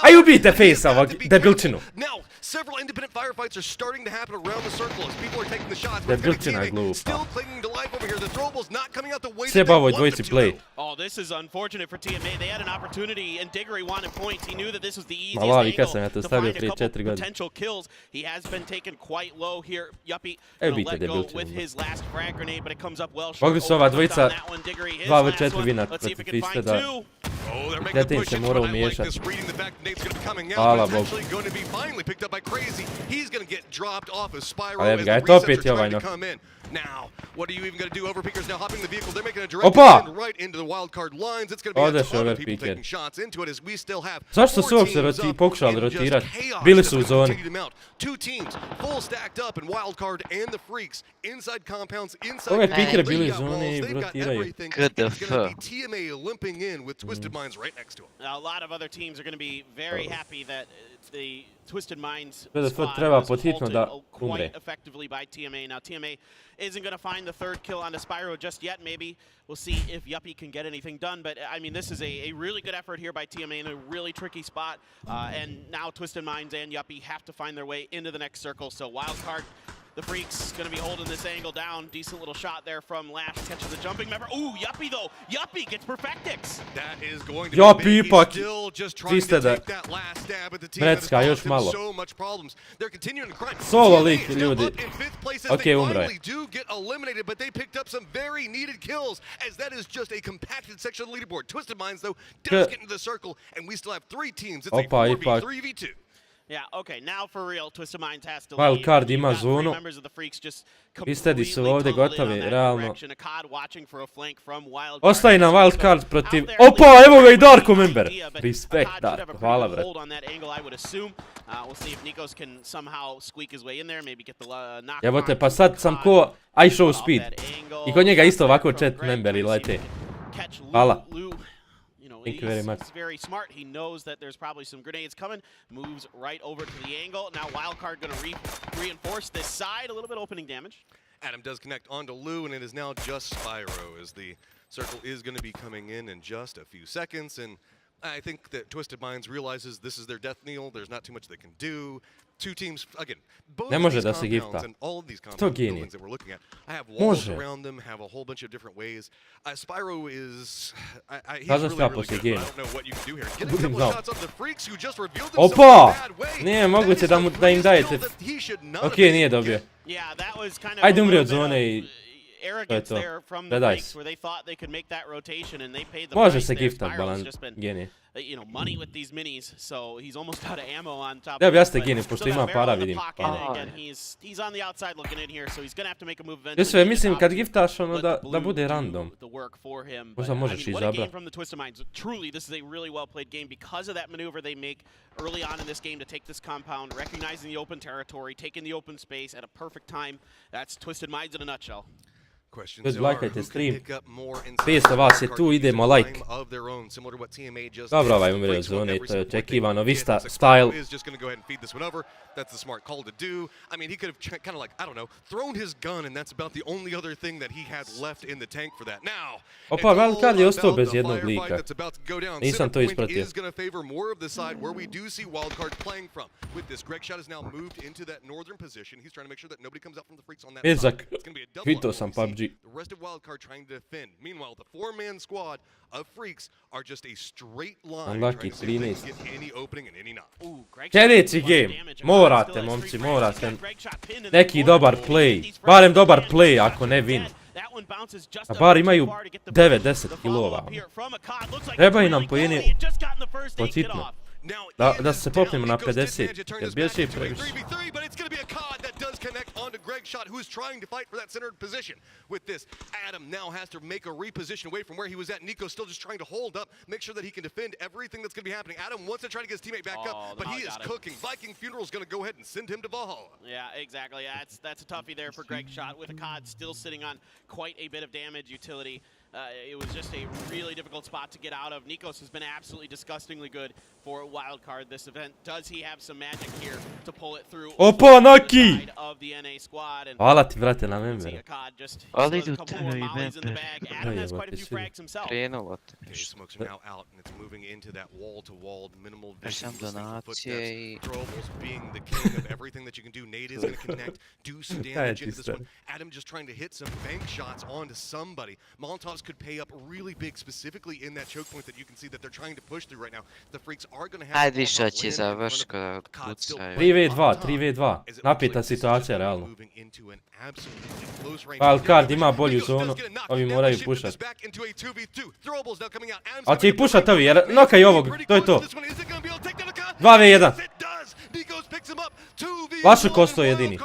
Aj ubijte Face ovog debilčinu. Now, several independent firefights are starting to happen around the circle as people are taking the shots. Debilčina je glupa. Still clinging to life over here. The throwable's not coming out the way Sjeba ovoj dvojici play. Oh, this is unfortunate for TMA. They had an opportunity, and Diggory wanted points. He knew that this was the easiest Malavi, kad angle sam ja to to stavio find a prije couple 4 godine. potential kills. He has been taken quite low here. Yuppie Evo gonna bite let go debilčinu. with his last frag grenade, but it comes up well short. Mogli su ova Overcooked dvojica on that one. Diggory, his 2v4 last one. vinat Let's see if he protiv can Fiste find da... two. Oh, they're making Kretin the push se in, morao but I like umiješati. this, reading the fact Nate's going to be coming out. Hvala Bogu. Potentially going to be finally picked up by Crazy. He's going to get dropped off as Spyro Ali as ga, the eto resets opet are je ovaj trying to nok. come in. Now, what are you even going to do? Overpeaker's now hopping the vehicle. They're making a direct Opa! descent right into the wild card lines. It's going to be a Odeš ton of people Overpeaker. taking shots into it as we still have Zašto su four uopće teams up pokušali and just rotirati? chaos Bili that's su u gonna zoni. continue to mount. Two teams full stacked up in wild card and the Freaks inside compounds, inside Ove compounds. pikre They've bili u got zoni i walls, they've got rotiraju. everything. Good the It's going to be fuck. TMA limping in with Twisted Minds right next to him. A lot of other teams are going to be very happy that the Twisted Minds Sve squad treba was pod hitno halted da quite umre. effectively by TMA. Now TMA isn't going to find the third kill onto Spyro just yet. Maybe we'll see if Yuppie can get anything done. But I mean, this is a really good effort here by TMA in a really tricky spot. And now Twisted Minds and Yuppie have to find their way into the next circle. So Wildcard, the Freaks going to be holding this angle down. Decent little shot there from Lash, catches the jumping member. Ooh, Yuppie though. Yuppie gets Perfectix. That is going to Yuppie be big. He's ipak still just trying to take that last stab at the team that has Mrecka još caused him malo. so much problems. They're continuing to grind. Solo TMA lik, is now ljudi. up in fifth place as Ok, they umro je. finally do get eliminated, but they picked up some very needed kills as that is just a compacted section of the leaderboard. Twisted Minds though does get into the circle and we still have 3 teams. It's Opa, a ipak. 4v3v2. Yeah, okay, now for real, Twisted Minds has to Wild leave. card You've ima got three zonu. members of the Freaks just Istedi su completely ovdje tunneled in gotovi, on that realno. direction. A COD watching for a flank from Wild Ostaje Card. nam Out wildcard protiv... there, Opa, at least evo ga i pretty Darko good member. idea, but Respekt, COD should have a Darko, pretty hvala good brat. hold on that angle, I would assume. We'll see if Nikos can somehow squeak his way in there, maybe get the knock. Jebote, pa sad sam ko I show speed. I kod njega isto ovako chat memberi lete. Hvala. Thank you very much. He's very smart. He knows that there's probably some grenades coming. Moves right over to the angle. Now Wildcard going to reinforce this side. A little bit opening damage. Adam does connect onto Lou, and it is now just Spyro as the circle is going to be coming in just a few seconds. And I think that Twisted Minds realizes this is their death knell. There's not too much they can do. Two teams, again, both Ne of može these da se compounds gifta. and all of these To compound geni. buildings that we're looking at, I have walls Može. around them, have a whole bunch of different ways. Spyro is, he's Kaza really, slapo really se good, but geni. I don't know what you can do here. Get a Budem couple znao. of shots on the Freaks who just revealed themselves Opa! in a bad way. Nije That moguće is da, the da im first dajete. kill that he should not Ok, have nije been dobio. Yeah, that was kind of Ajde a umri little od bit zone of i... arrogance to. there from the Predaj Freaks se. where they thought they could make that rotation and they paid the Može price se there. giftat Spyro's balan just been, genije. you know, money with these minis, so he's almost out of ammo on top Ne of objasnite it, geni, but pošto still ima got para, barrel in the vidim. pocket, and again, he's on the outside looking in here, so he's gonna have to make a move eventually. Sve, mislim, kad to giftaš ono let da, the da blue bude do random. the work for him. Možda But, I možeš mean, what a game izabrat. from the Twisted Minds. Truly, this is a really well played game because of that maneuver they make early on in this game to take this compound, recognizing the open territory, taking the open space at a perfect time. That's Twisted Minds in a nutshell. Ljudi, lajkajte stream. 500 vas je tu, idemo like. Dobro, ovaj umire od zone, to je očekivano. Vista style. That's the smart call to do. I mean, he could have kind of like, I don't know, thrown his gun, and that's about the only other thing that he had left in the tank for that. Now, opa, Wildcard je ostao bez jednog lika. Nisam to ispratio. is going to favor more of the side where we do see Wildcard playing from. With this, Greg Shot has now moved into that northern position. He's trying to make sure that nobody comes out from the Freaks on that side. Ezak, It's going to be a double Tito up. sam We see PUBG. the rest of Wildcard trying to defend. Meanwhile, the four-man squad of Freaks are just a straight line Unlucky, trying to see if they 13. can get any opening and any not. Sljedeći game. Morate, momci, morate. Neki dobar play. Barem dobar play, ako ne win. A bar imaju 9-10 kilova. Trebaju nam pojeni pod hitno. Da se popnemo na 50. Jer bježi previše. But it's going to be a COD that does connect onto Greg Shot, who's trying to fight for that centered position. With this, Adam now has to make a reposition away from where he was at. Nico's still just trying to hold up, make sure that he can defend everything that's going to be happening. Adam wants to try to get his teammate back up, but he is cooking. Viking Funeral's going to go ahead and send him to Valhalla. Yeah, exactly. That's a toughie there for Greg Shot, with a COD still sitting on quite a bit of damage utility. It was just a really difficult spot to get out of. Nikos has been absolutely disgustingly good for a wild card this event. Does he have some magic here to pull it through? Opa, Naki! Of the NA squad, and Hvala ti, brate, na member. Ali idu tebi member. Adam has quite a few frags himself. Krenulo te. Okay, smokes are now out, and it's moving into that wall-to-wall minimal vision. Sam donacije i... Throwables being the king of everything that you can do. Nate is going to connect, do some damage into this one. Adam just trying to hit some bank shots onto somebody. Molotovs could pay up really big, specifically in that choke point that you can see that they're trying to push through right now. The Freaks are going to have... Ajde, šta će završi kada kucaju. 3v2, 3v2. Napita situacija, realno. Wildcard ima bolju zonu, ovi moraju pušat. Ali će ih pušat ovi, jer nokaj ovog, to je to. 2v1. Vašu kosto jedini.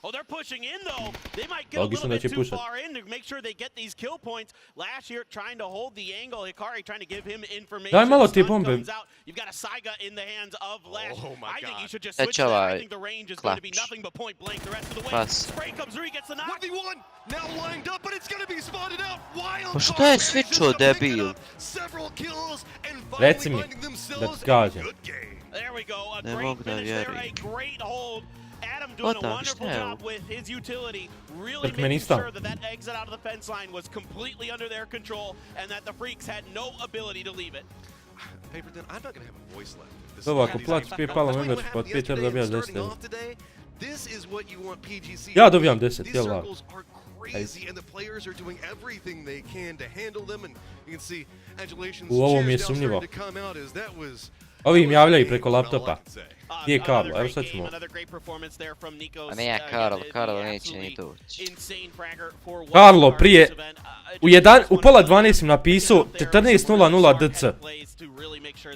Oh, they're pushing in though. They might get Logično a da little će bit too pušat. far in to make sure they get these kill points. Last year trying to hold the angle. Hikari trying to give him information. Daj malo ti Stun bombe. comes out. You've got a Saiga in the hands of Lash. Oh my I think you God. should just That's switch that. I alright. think the range is going to be Clutch. nothing but point blank the rest of the way. Pas. Spray comes through, he gets the knock. 1v1 now lined up, but it's going to be spotted out. Wild Pa što je switcho, debil? Several kills and Reci finally mi, finding da themselves ti kažem. a good game. There we go. A Ne great mogu da finish there, a vjerujem. great hold. Adam doing a What the- wonderful šta je job ovo? with his utility, really making Turkmenistan. sure that that exit out of the fence line was completely under their control and that the Freaks had no ability to leave it. Paperton, I'm not going to have a voice left. This Dobro, is ako what platiš happening. PayPal That's what membership od happened 5 euro yesterday dobijaš and 10 starting euro. off today, this is what you want PGC. Ja dobijam 10, These jel da? circles are crazy and the players are doing everything they can to handle them, and you can see Angelation's U, ovo mi je cheers now sumnjivo. starting to come out as that was... Ovi im javljaju preko All I laptopa. can say. Gdje je Karlo? Another Evo great sad game, ćemo. another great performance there from Nikos. A ne ja, Karlo neće ni doći. Insane fragger for one Karlo, card prije- this event. U pola 12 sam napisao 14:00 DC.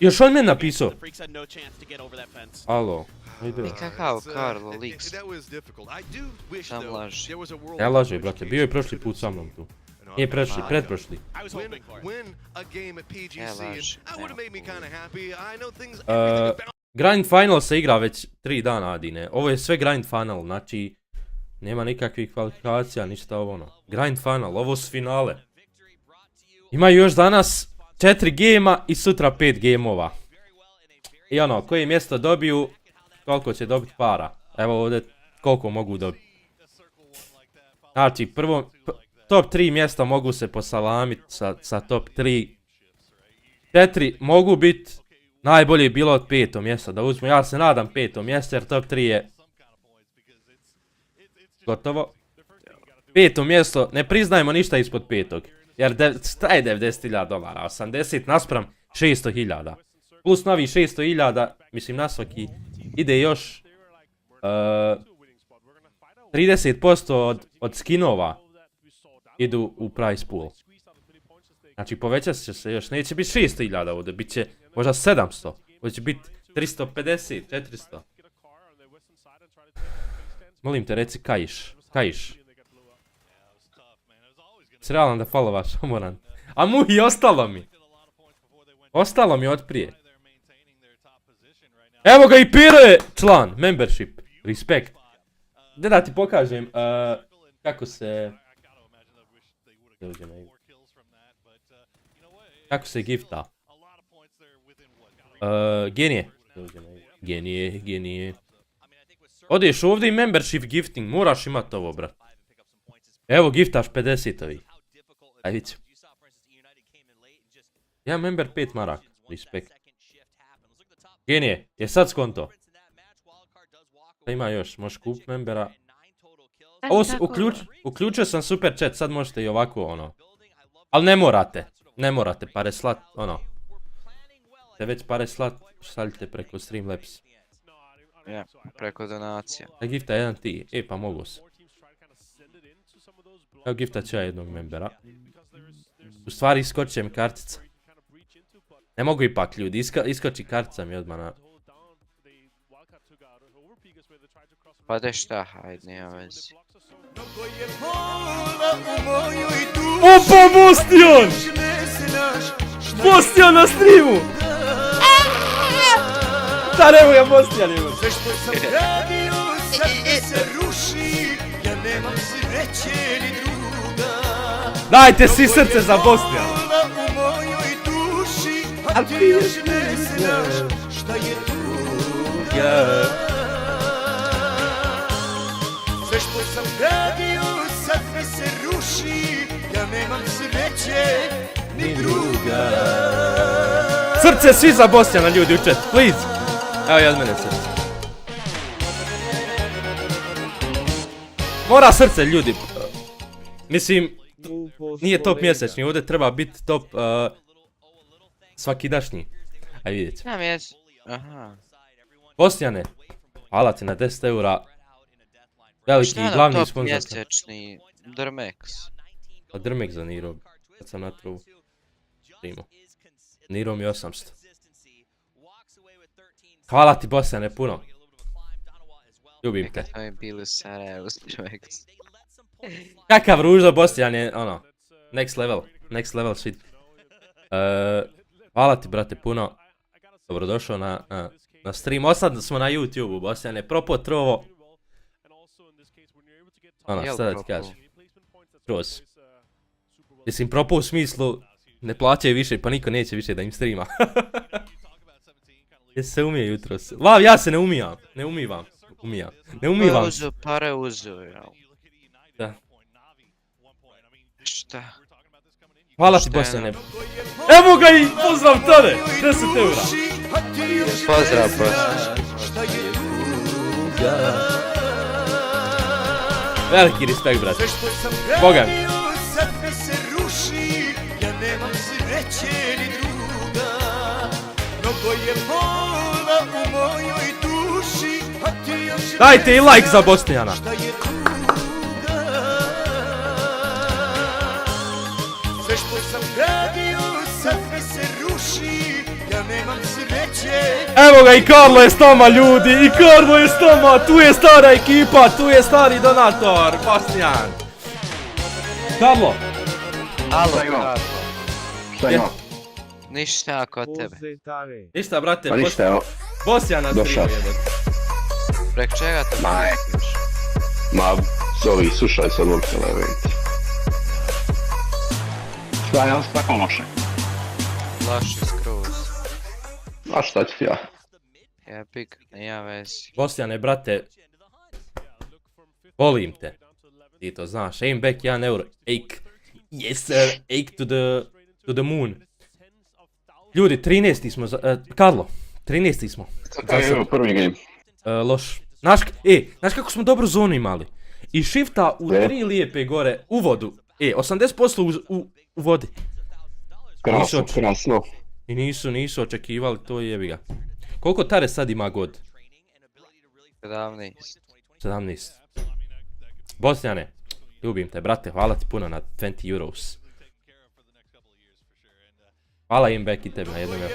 Još on meni napisao. The Freaks had no chance to get over that fence. Alo, ajde. I kakav It's, Karlo, liks. That was difficult. I do wish, Sam though, laže. there was a world Ja in laže, which brate, PGC bio je prošli could put have sa mnom tu. an Nije offensive prošli, Ah, pretprošli. I was hoping for it. win a game at PGC, Yeah, and laž. that would have made me kind of happy. I know things. Uh, everything about Grind Final se igra već 3 dana, Adine. Ovo je sve Grind Final, znači nema nikakvih kvalifikacija, ništa ovo ono. Grind Final, ovo su finale. Imaju još danas 4 gema i sutra 5 gemova. I ono, koje mjesto dobiju, koliko će dobiti para. Evo ovdje koliko mogu dobiti. Znači, prvo, top 3 mjesta mogu se posalamiti sa top 3. 4 mogu biti najbolje bilo od 5. mjesta da uzmu. Ja se nadam 5. mjesto jer top 3 je gotovo. 5. mjesto, ne priznajemo ništa ispod 5. Jer šta je $90,000? 80 naspram 600,000. Plus novi 600,000, mislim na svaki, ide još 30% od skinova idu u price pool. Znači povećat će se još, neće biti 600,000 ovdje, bit će možda 700, ovdje će biti 350, 400. Molim te, reci kajiš. Srealan da falovaš, omoran. A mu i ostalo mi od prije. Evo ga i Pire, član, membership, respect. Da ti pokažem kako se Kako se gifta? Genije. Genije. Odeš ovdje i membership gifting, moraš imat ovo, brat. Evo, giftaš 50-ovi. Aj viću. Ja member 5 marak. Respekt. Genije, je sad skonto. Ima još, možeš kupit membera. Uključio sam super chat, sad možete i ovako, ono. Ali ne morate. Ne morate pare slat, ono. Te već pare slat, šaljite preko Streamlabs. Ja, preko donacija. Gifta jedan ti, pa mogu se. Evo giftat ću ja jednog membera. U stvari iskočit će mi kartica. Ne mogu ipak ljudi, iskoči kartica mi odmah na... Pa de šta, hajde, nema vezi. Opa, Bostijan! Bostijan na streamu! Dar evo ja Bostijan evo! Sve što sam radio sad mi se ruši, ja nemam sreće ni druga. Dajte svi srce za Bostijan! U mojoj duši, a ti još ne znaš šta je tuga. Sve što sam radio sad mi se ruši, ja nemam sreće ni druga. Srce svi za Bostijana ljudi u chat, please! Evo i od mene srce. Mora srce ljudi. Mislim, nije top mjesečni, ovdje treba biti top svakidašnji. Aj vidjet ću. Ja mjesec. Aha. Bostijane, hvala ti na 10 eura. Veliki i glavni sponsor. Šta je top mjesečni? Drmex. Pa Drmex za Niro. Kad sam natruo. Primo. Niro mi 800. Hvala ti Bostijane puno. Ljubim te. To je bilo Sarajevo s Drmex. Kakav ružno Bostijan je, ono, next level shit. Hvala ti brate puno. Dobrodošao na stream, osad smo na YouTube-u, Bostijan je propao trovo. Ono, šta da ti kažem. Kroz. Mislim, propao u smislu, ne plaćaju više, pa niko neće više da im streama. Jesi se umije jutros? Lav, ja se ne umijam, ne umivam. Ne umivam. Pare uzeo, jel? Da. Šta? Hvala ti Bostijane. Evo ga i pozdrav tebe, 10 eura. Pozdrav Bostijane. Veliki respekt brate. Boga mi. Dajte i like za Bostijana. Sve što sam radio sad mi se ruši, ja nemam sreće. Evo ga i Karlo je s nama ljudi, i Karlo je s nama, tu je stara ekipa, tu je stari donator, Bostijan. Karlo. Alo, Karlo. Šta ima? Ništa kod tebe. Ništa brate, Pa ništa, evo. Bostijan na streamu jebate. Prek čega te prijetiš? Ma, zovi, slušaj sad mobitela, evo vidite. Šta je tako loše? Loše skroz. A šta ću ja? Jebik, nema vezi. Bostijane brate, volim te. Ti to znaš, aim back 1 euro, ache. Yes sir, ache to the moon. Ljudi, 13. smo, Karlo, 13. smo. Evo, prvi game. Loš. Znaš kako smo dobru zonu imali? I shifta u 3 lijepe gore, u vodu. 80% u vodi. Krasno. I nisu očekivali, to jebi ga. Koliko Tare sad ima god? 17. Bostijane, ljubim te brate, hvala ti puno na 20 euros. Hvala im back i tebi na jednom euro.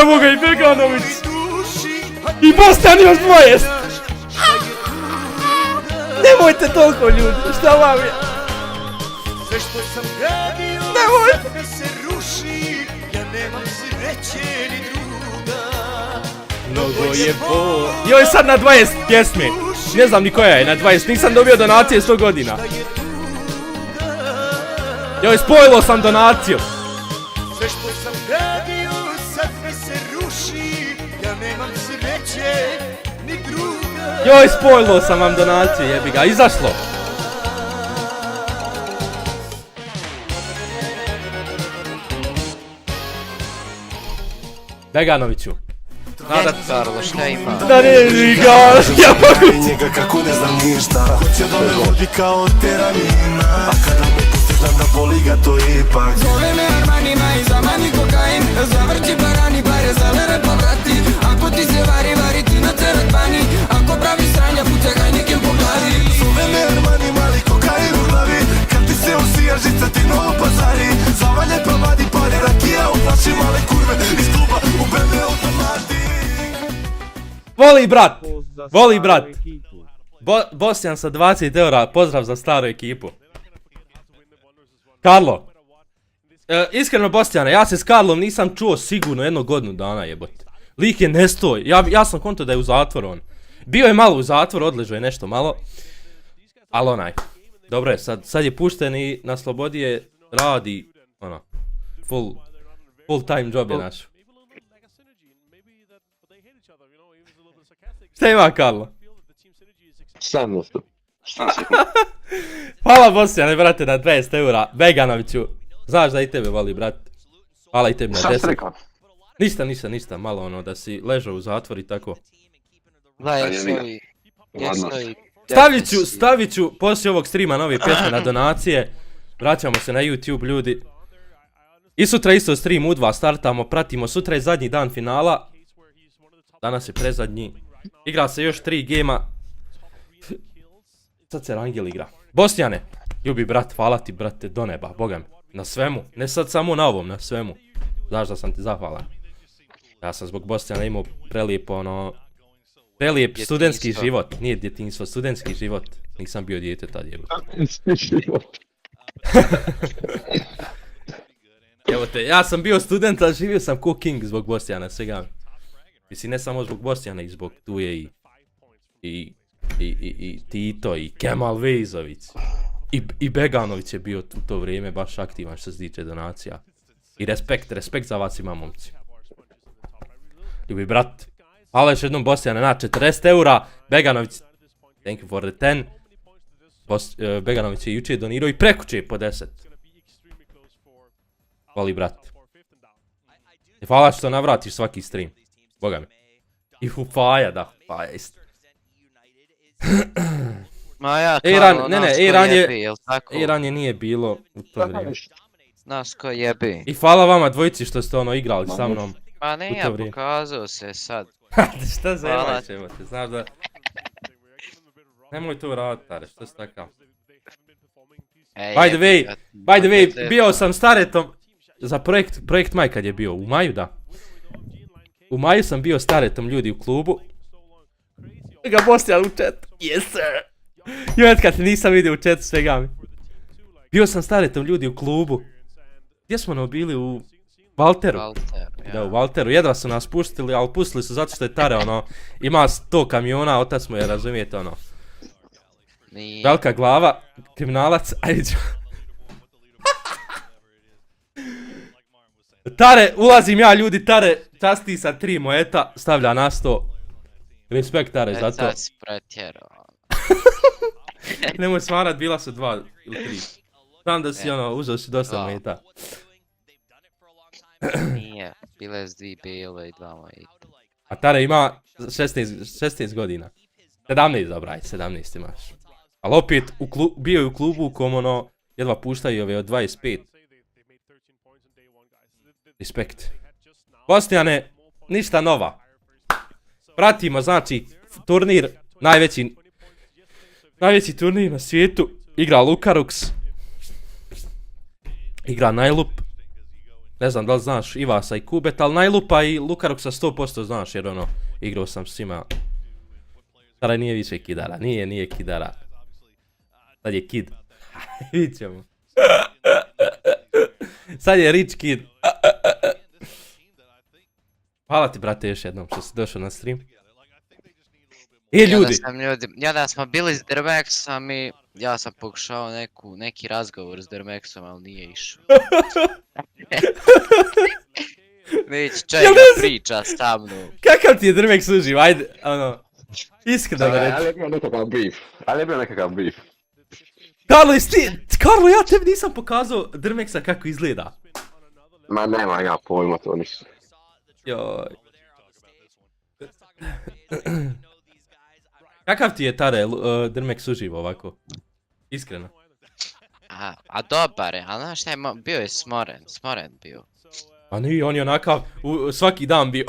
Evo ga i Beganović! I Bostijan još 20! Nemojte toliko ljudi, šta vam je? Sve što sam radio sad mi se ruši, ja nemam sreće ni druga. Mnogo je bol. Joj sad na 20 pjesme. Ne znam ni koja je na 20, nisam dobio donacije 100 godina. Joj, spojilo sam donaciju. Sve što sam gradio sad mi se ruši. Ja nemam sreće, ni druga. Joj, spojilo sam vam donaciju, jebi ga, izašlo. Beganoviću. Karlo, šta ima? Da ne žiga, ja mogu. Njega kako ne znam ništa. Hoće da me vodi kao teranina. A kada me pusti znam da boli ga to ipak. Zove me Armanima i zamani kokain. Zavrći barani bare zalere povrati. Ako ti se vari ti na teret bani. Ako pravi sranja pucegaj nekim po glavi. Zove me Armani mali kokain u glavi. Kad ti se usija žica ti novo pazari. Zavalje pa vadi pare rakija u flaši male kurve. Iz kluba u bebe automati. Voli brat. Bosjan sa 20 eura, pozdrav za staru ekipu. Karlo. Iskreno Bosjane, ja se s Karlom nisam čuo sigurno 1 godinu dana jebote. Lik je nestoj, ja sam konto da je u zatvoru on. Bio je malo u zatvoru, odležao je nešto malo. Ali onaj, dobro je, sad je pušten i na slobodi je, radi, ono, full time job je naš. Šta ima Karlo? Sam nešto. Hvala Bosjane, brate, na 20 eura. Beganoviću, znaš da i tebe voli, brate. Hvala i tebi na 10. Šta si rekao? Ništa, malo ono, da si ležao u zatvor i tako. Stavit ću poslije ovog streama nove pjesme na donacije. Vraćamo se na YouTube, ljudi. I sutra isto stream u 2 startamo, pratimo. Sutra je zadnji dan finala. Danas je predzadnji. Igra se još 3 gema. Sad se Rangel igra. Bosjane, ljubi brat, hvala ti brate, do neba, boga mi. Na svemu, ne sad samo na ovom, na svemu. Znaš da sam ti zahvalan. Ja sam zbog Bosjana imao prelijep studentski život. Nije djetinjstvo, studentski život. Nisam bio dijete tad jebo. Evo te, ja sam bio student, a živio sam ko king zbog Bosjana, svega. Mislim, ne samo zbog Bosjana, i zbog tu je i Tito, i KemalVejzovic. I Beganović je bio u to vrijeme baš aktivan što se tiče donacija. I respekt za vas ima momci. Ljubi brat. Hvala još jednom Bosjana na 40 eura. Beganović, thank you for the 10. Beganović je jučer donirao i prekuće po 10. Voli brat. I hvala što navratiš svaki stream. Boga mi. I Hufaja, da, Hufaja isto. Airan je nije bilo u to vrijeme. Znaš ko jebi. I hvala vama dvojici što ste ono igrali sa mnom. Pa ne, ja pokazao se sad. Šta zemaš evo te, znaš da... Nemoj to raditi, Tare, što si takav. By the way, bio sam s Taretom za projekt Maj kad je bio, u maju da. U maju sam bio s Taretom ljudi u klubu. Ga Bosjan u chatu, yes sir. Joj, kad nisam vidio u chatu svega mi. Bio sam s Taretom ljudi u klubu. Gdje smo ono bili u Valteru? Da, u Valteru, jedva su nas pustili, ali pustili su zato što je Tare ono, ima 100 kamiona, otac mu je, razumijete ono. Velika glava, kriminalac, ajde. Tare, ulazim ja ljudi, Tare časti sa 3 moeta, stavlja na 100. Respekt Tare za to. Sad si pretjerao. Nemoj smarat, bila su 2 ili 3. Znam da si ono, uzeo si dosta moeta. Nije, bile je 2 bijele i 2 mojeta. A Tare ima 16 godina. 17 zabraj, 17 imaš. Ali opet, bio je u klubu u kom ono, jedva puštaju ove od 25. Respekt. Bosjane, ništa nova. Pratimo, znači, turnir, najveći turnir na svijetu. Igra Lukarux. Igra Najlup. Ne znam da li znaš Ivasa i Kubet, ali Najlupa i Lukaruxa 100% znaš jer ono, igrao sam s njima. Sada nije više kidara, nije kidara. Sad je kid. Vidit ćemo. Sad je rich kid. Hvala ti brate još jednom što si došao na stream. Ljudi. Ja da smo bili s Drvexom i Ja sam pokušao neki razgovor s Dermexom, ali nije išao. Već čovjek da priča sa mnom. Kakav ti je Dermex uživ, ajde, ono, iskreno da reći. Ali je bio nekakav beef. Karlo, ja tebi nisam pokazao Dermexa kako izgleda. Ma nema ja pojma to ništa. Joj. Kakav ti je Tare, Dermex uživo ovako? Iskreno. A dobar je, ali znaš šta je, bio je smoren bio. A nije, on je onakav, svaki dan bio.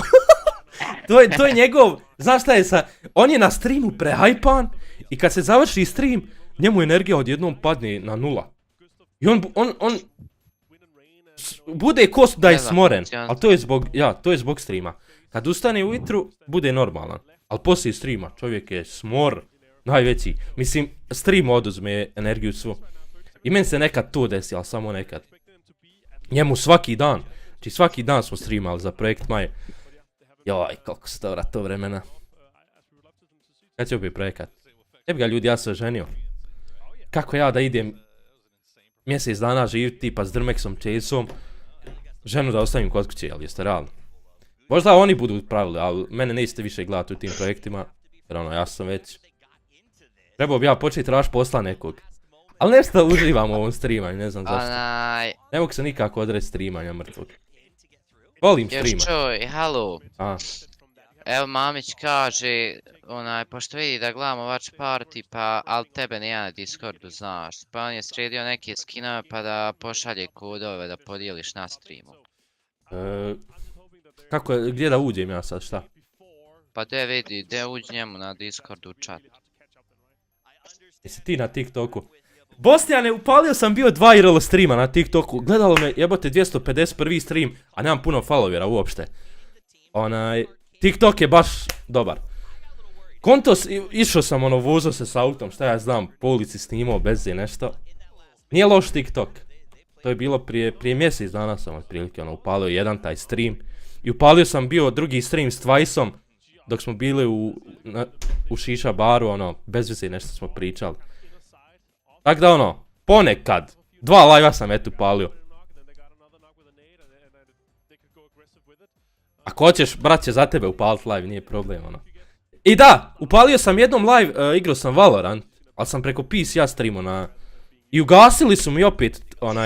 To je njegov, znaš šta je on je na streamu prehajpan i kad se završi stream, njemu energija odjednom padne na 0. I on bude kost da je smoren, ali to je zbog streama. Kad ustane ujutru, bude normalan, ali poslije streama čovjek je smor, najveći. Mislim, stream oduzme energiju svu. I meni se nekad to desi, ali samo nekad. Njemu svaki dan, znači svaki dan smo streamali za projekt Maje. Joj, koliko se dobra to vremena. Kad će opet projekat? Ne bi ga ljudi, ja se oženio. Kako ja da idem mjesec dana živiti tipa s Dermexom, Chaseom, ženu da ostavim kod kuće, ali jeste realno. Možda oni budu pravili, ali mene nećete više gledati u tim projektima, jer ono, ja sam već... Trebao bi ja početi tražiti posla nekog. Ali nešto uživam u ovom streamanju, ne znam zašto. Ne mogu se nikako odreći streamanja mrtvog. Volim streama. Još čuj, halo. Evo Mamić kaže, pošto vidi da gledamo watch party, ali tebe nije na Discordu, znaš. Pa on je sredio neke skinove pa da pošalje kodove da podijeliš na streamu. Gdje da uđem ja sad, šta? Pa gdje uđi njemu na Discordu chat. Jesi ti na TikToku? Bosnijane, upalio sam bio 2 IRL streama na TikToku, gledalo me jebote 251. stream, a nemam puno followera uopšte. TikTok je baš dobar. Kontos, išao sam vozao se s autom, šta ja znam, po ulici snimao bez nešto. Nije loš TikTok. To je bilo prije mjesec dana sam otprilike upalio jedan taj stream. I upalio sam bio drugi stream s Twiceom, dok smo bili u šiša baru, bez veze nešto smo pričali. Tako da ponekad, 2 live-a sam upalio. Ako hoćeš, brat će za tebe upalit live, nije problem, I da, upalio sam jednom live, igrao sam Valorant, ali sam preko PC-a streamao I ugasili su mi opet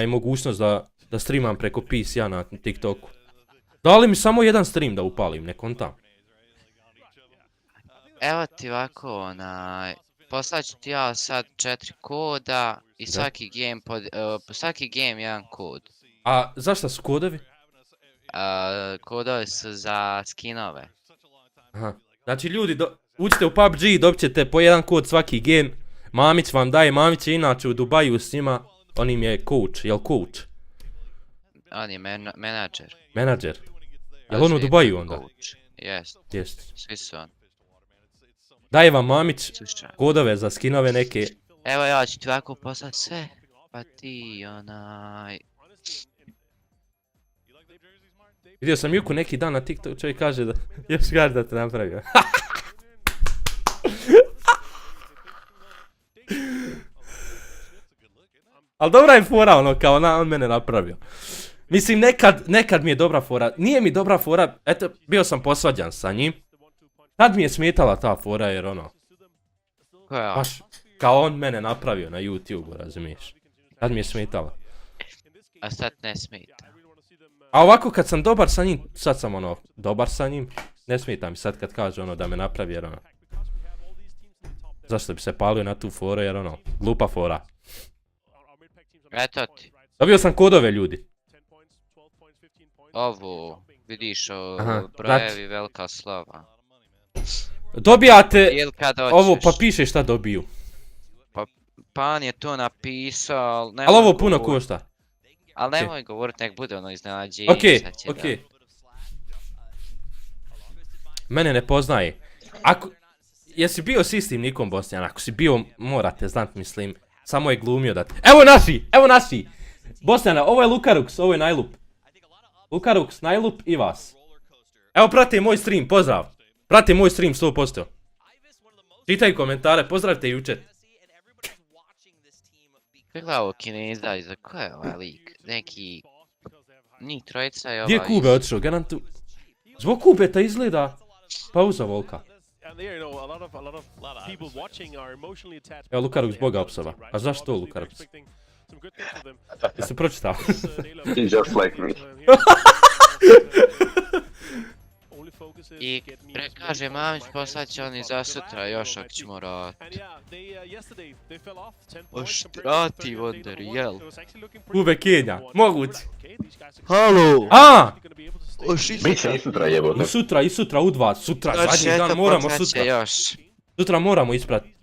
mogućnost da streamam preko PC-a na TikToku. Dali mi samo jedan stream da upalim, ne kontam. Evo ti ovako, poslaću ti ja sad 4 koda i svaki game jedan kod. A zašto su kodovi? Kodovi su za skinove. Aha. Znači ljudi, uđite u PUBG i dobit ćete po jedan kod svaki game. Mamić vam daje, Mamić je inače u Dubaju s njima, on im je coach, jel coach? On je menadžer. Menadžer? Jel on u Dubaju onda? Jest. Svi su on. Daje vam Mamić kodove za skinove neke. Evo ja ću ti ovako poslati sve, pa ti Vidio sam Juku neki dan na TikTok, čovjek kaže da još gaš da te napravio. Ali dobra je fora kao on mene napravio. Mislim nekad mi je dobra fora, nije mi dobra fora, eto bio sam posvađan sa njim. Tad mi je smetala ta fora jer baš kao on mene napravio na YouTube, razumiješ. Tad mi je smetala. A sad ne smeta. A ovako kad sam dobar sa njim, sad sam dobar sa njim, ne smeta mi sad kad kaže da me napravi jer zašto bi se palio na tu foru jer glupa fora. Eto ti. Dobio sam kodove ljudi. Ovo, vidiš brojevi velika slova. Dobijate ovo pa piše šta dobiju. Pa on je to napisao, ali ovo puno košta. Ali nemoj govorit, nek bude iznenađenje. Okej. Mene ne poznaje. Jesi bio s istim nikom Bosnjan? Ako si bio, morate znat, mislim. Samo je glumio da... Evo naši! Bosnjana, ovo je Lukarux, ovo je Najlup. Lukarux, Najlup i vas. Evo prate moj stream, pozdrav. Prate moj stream 100%. Čitaj komentare, pozdravite jučer. pogledao Kineza i za ko je ovaj lik? Neki... Njih trojica je ovaj... Gdje je Kube otišao? Garantu... Zbog Kubeta izgleda pauza volka. Evo Lukarux boga opsova. A zašto Lukarux? Jeste pročitao? Just like me. I prekaže Mamić poslat će oni za sutra još ako ćemo raditi. Oštrati Wonder, jel? Kube Kenja, moguće. Halo! A! Biće i sutra jebote. I sutra u 2, sutra, zadnji dan moramo sutra. Sutra moramo ispratiti.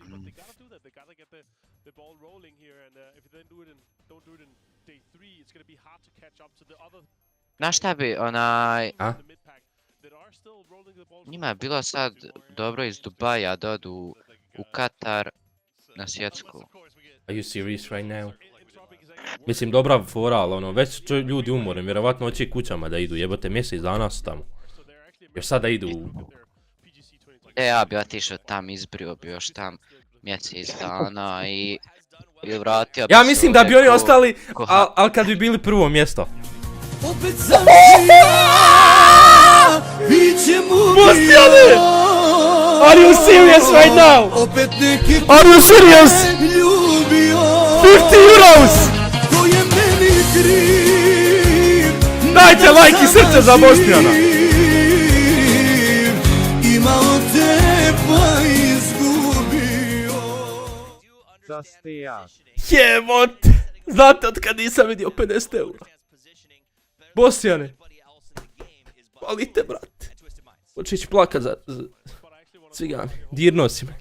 Znaš šta bi onaj... A? Njima je bilo sad dobro iz Dubaja da odu u Katar na svjetsku. Are you serious right now? Mislim dobra fora, ali ono, već su ljudi umorni, vjerovatno hoće kućama da idu, jebote mjesec dana su tamo. Još sada idu u... Ja bi otišao tam, izbrio bi još tam mjesec dana i vratio bi se. Ja mislim da bi oni ostali, ali kad bi bili prvo mjesto. Opet sam ja, biće Bostjane! Are you serious right now? Opet neki Are you serious? ljubio 50 euros! To je meni kriv. Dajte like i srce za Bostjana! Imao te pa izgubio. Jebote! Znate od kad nisam vidio 50 eura? Bostjane! Palite, brate. Počet ću plakat za cigani. Dirno si me.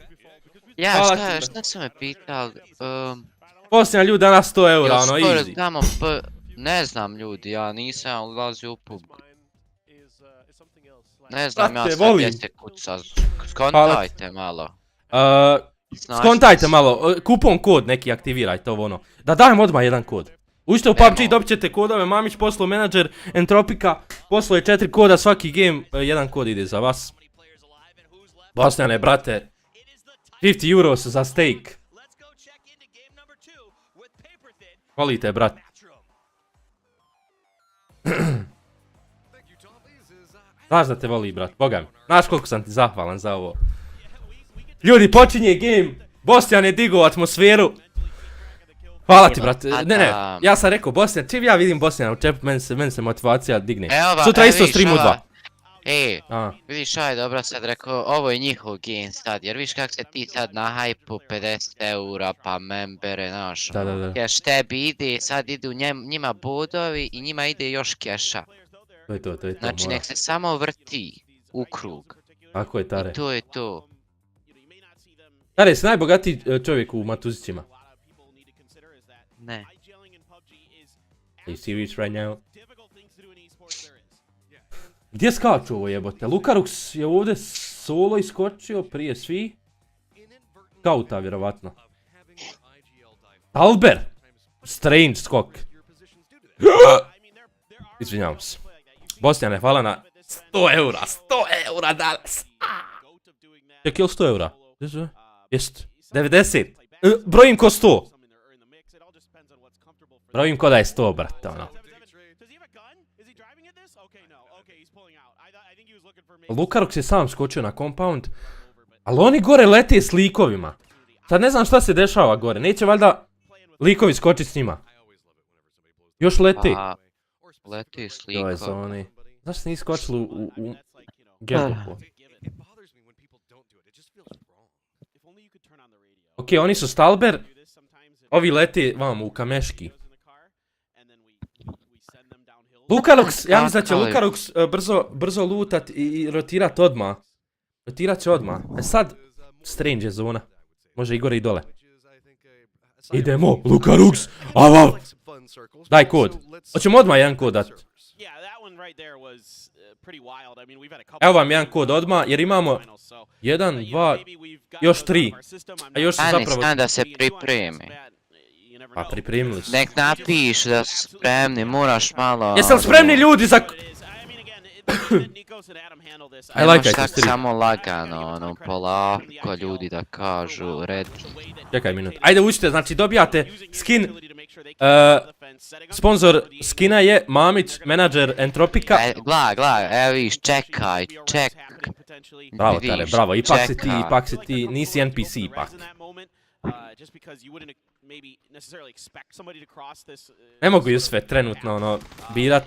Ja, šta su me pitali? Bostjana ljudi danas 100 eura, ono easy. Ne znam ljudi, ja nisam ulazio u pub. Ne znam ja sad gdje se kuca, skontajte malo. Skontajte malo, kupon kod neki aktivirajte ovo ono. Da dajem odmah jedan kod. Uđite u PUBG, dobit ćete kodove, Mamić poslao menadžer, Entropika, poslao je 4 koda, svaki game, jedan kod ide za vas. Bostjane, brate, 50 euros za steak. Volite, brate. Znaš da te voli, brat, boga mi. Znaš koliko sam ti zahvalan za ovo. Ljudi, počinje game, Bostjane digo atmosferu. Hvala ti, brate. Ne, ja sam rekao Bostjan, čim ja vidim Bostjana u čepu, meni se motivacija digne. Sutra isto stream u 2. Vidiš aj dobro sad rekao, ovo je njihov game sad, jer viš kak se ti sad na hajpu 50 eura pa membere, znaš. Keš tebi ide, sad idu njima bodovi i njima ide još keša. To je to. Znači nek se samo vrti u krug. Tako je, Tare. I to je to. Tare, si najbogatiji čovjek u Matuzićima. Ne. Are you serious right now? Gdje skaču ovo jebote? Lukarux je ovdje solo iskočio prije svi. Kauta vjerovatno. Alber! Strange skok. Izvinjavam se. Bostjane, hvala na 100 eura. 100 eura danas. Ček, je li 100 eura? Jest. 90. Brojim ko 100. Brojim ko da je 100, brate, ono. Lukarux je sam skočio na compound, ali oni gore lete s likovima. Sad ne znam šta se dešava gore, neće valjda likovi skočiti s njima. Još leti. Leti s likovima. To je za oni. Zašto se nisi skočili u Geldopu? Ok, oni su Stalber, ovi leti vam u Kameški. Lukarux, ja mislim da će Lukarux brzo lutat i rotirat odmah. Rotirat će odmah. E sad, Strange je zona. Može i gore i dole. Idemo, Lukarux! Avav! Daj kod. Hoćemo odmah jedan kod dat. Evo vam jedan kod odmah, jer imamo 1, 2, još 3. A još su zapravo... Znam da se pripremi. Pa pripremili su. Nek napišu da su spremni, moraš malo... Jesam spremni ljudi za... I like it. Samo lagano, polako ljudi da kažu, ready. Čekaj minut. Ajde učite, znači dobijate skin. Sponzor skina je Mamić, menadžer Entropika. Gla, evo viš, čekaj. Bravo Tare, bravo, ipak si ti, nisi NPC ipak. Ne mogu ju sve trenutno birat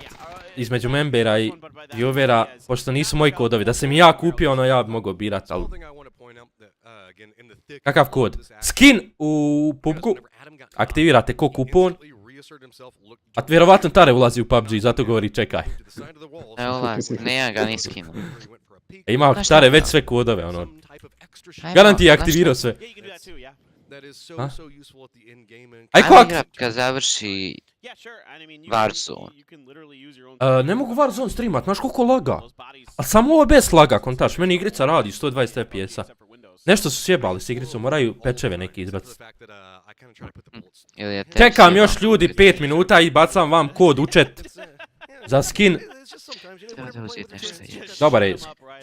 između membera i viewera, pošto nisu moji kodovi. Da sam i ja kupio, ja bi mogao birat, ali... Kakav kod? Skin u PUBG-u aktivirate ko kupon, a vjerovatno Tare ulazi u PUBG, zato govori čekaj. Ne ulazi, nema ga ni skinu. Ima Tare već sve kodove, Garant je aktivirao sve. Ajmo igrat kad završi Warzone. Ne mogu Warzone streamat, znaš koliko laga? A samo ovo je bez laga, kontaš, meni igrica radi 120 FPS-a. Nešto su sjebali s igricom, moraju pečeve neki izbaciti. Čekam još ljudi 5 minuta i bacam vam kod u chat za skin. Dobar je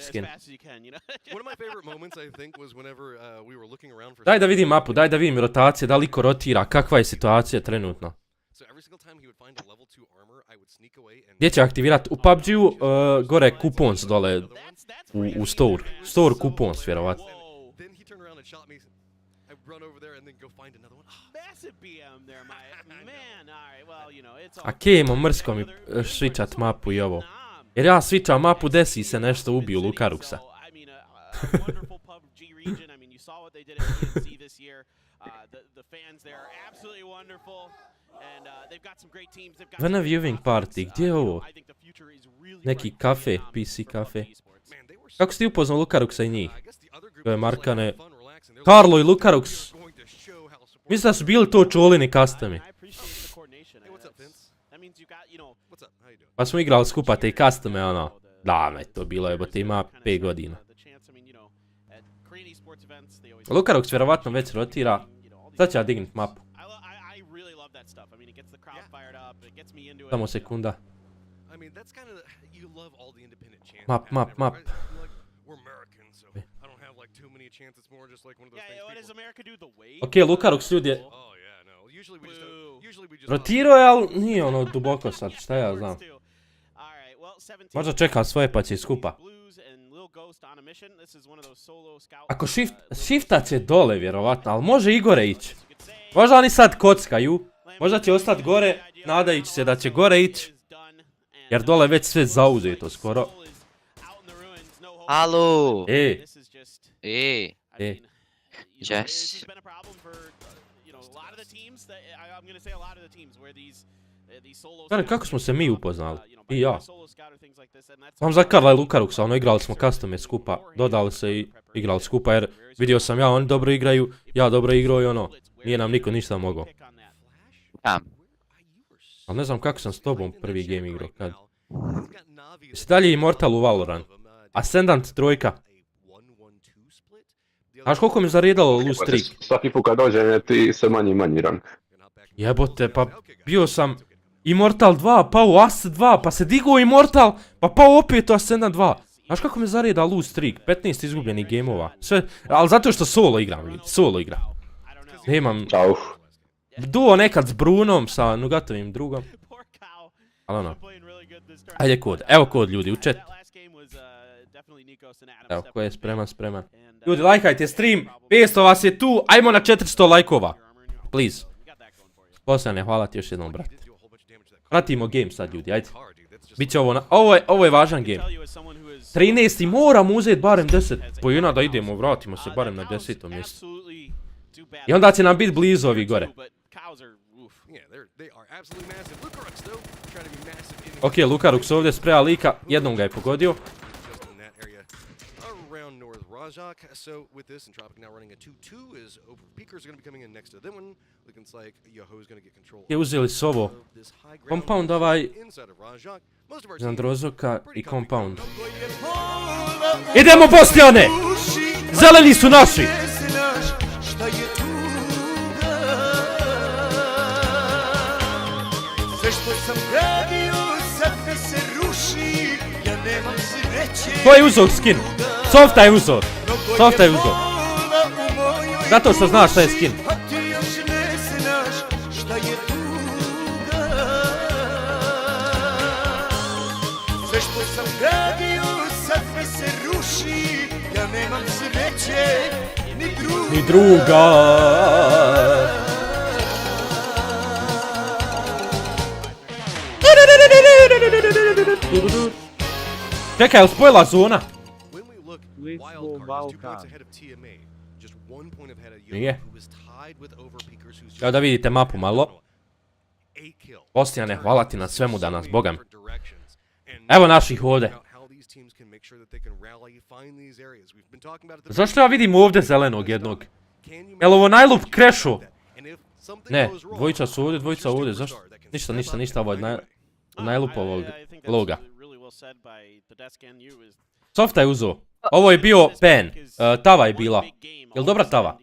skin. Daj da vidim mapu, daj da vidim rotacije, da li ko rotira, kakva je situacija trenutno. Gdje će aktivirati? U PUBG-u gore kupons dole u store. Store kupons vjerovatno. A kemo mrsko mi switchat mapu i ovo. Jer ja switcham mapu, desi se nešto, ubiju Lukaruksa. Vena viewing party, gdje je ovo? Neki kafe, PC kafe. Kako si ti upoznao Lukaruksa i njih? To je Markane. Karlo i Lukaruks. Mislim da su bili to čolini custome. Pa smo igrali skupa te custome, davno je to bilo, jebote, ima 5 godina. Lukaruks vjerovatno već rotira. Sad će ja dignut mapu. Samo sekunda. Map. Ok, Lukaruks ljudi je... Rotirao je, ali nije duboko sad, šta ja znam. Možda čeka svoje pa će i skupa. Ako shiftat će dole vjerovatno, ali može i gore ići. Možda oni sad kockaju, možda će ostati gore, nadajući se da će gore ići. Jer dole već sve zauzeto skoro. Halo! Yes. Kare, kako smo se mi upoznali? I ja. Sam za Karla i Lukaruksa, igrali smo custome skupa, dodali se i igrali skupa jer vidio sam oni dobro igraju, ja dobro igrao i nije nam niko ništa mogao. Ali ne znam kako sam s tobom prvi game igrao, kad? Jesi dalje Immortal u Valorant? Ascendant trojka. Znaš koliko mi zaredalo loose streak? Svaki put kad dođe ti se manji rank. Jebote, pa bio sam Immortal 2, pa u As 2, pa se digao Immortal, pa opet u Ascendant 2. Znaš kako mi zareda loose streak? 15 izgubljenih gameova. Sve, ali zato što solo igram, ljudi, solo igram. Nemam... Duo nekad s Brunom, sa Nugatovim drugom. Ali ajde kod, evo kod ljudi, u chat. Evo, ko je spreman. Ljudi, lajkajte stream, 500 vas je tu, ajmo na 400 lajkova. Please. Poslane, hvala ti još jednom, brate. Pratimo game sad, ljudi, ajde. Biće ovo je važan game. 13. moramo uzeti barem 10 pojena da idemo, vratimo se barem na 10. mjestu. I onda će nam biti blizu ovi gore. Ok, Lukaruks ovdje spreja lika, jednom ga je pogodio. So with this and Tropic now running a 2-2 is Peakers are going to be coming in next to them one. Looks like Yoho is going to get control. Je uzeli s ovo. Compound Zandrozoka i Compound. Idemo Bostione! Zeleni su naši! Sve što sam gradio sad me se ruši, ja nemam Ko je uzao skin? Softa je uzao. Softa je uzao. Zato što znaš šta je skin. A ti još ne znaš šta je tuga. Sve što sam gradio sad mi se ruši. Ja nemam sreće ni druga. Čekaj, je li spojila zona? Nije. Evo da vidite mapu malo. Bosnijane, hvala ti na svemu danas, bogam. Evo naših ovdje. Zašto ja vidim ovdje zelenog jednog? Jel ovo najlup krešo? Ne, dvojica su ovdje, dvojica ovdje, zašto? Ništa, ovo je najlup ovog loga. Softa je uzeo. Ovo je bio pen. Tava je bila. Jel dobra tava?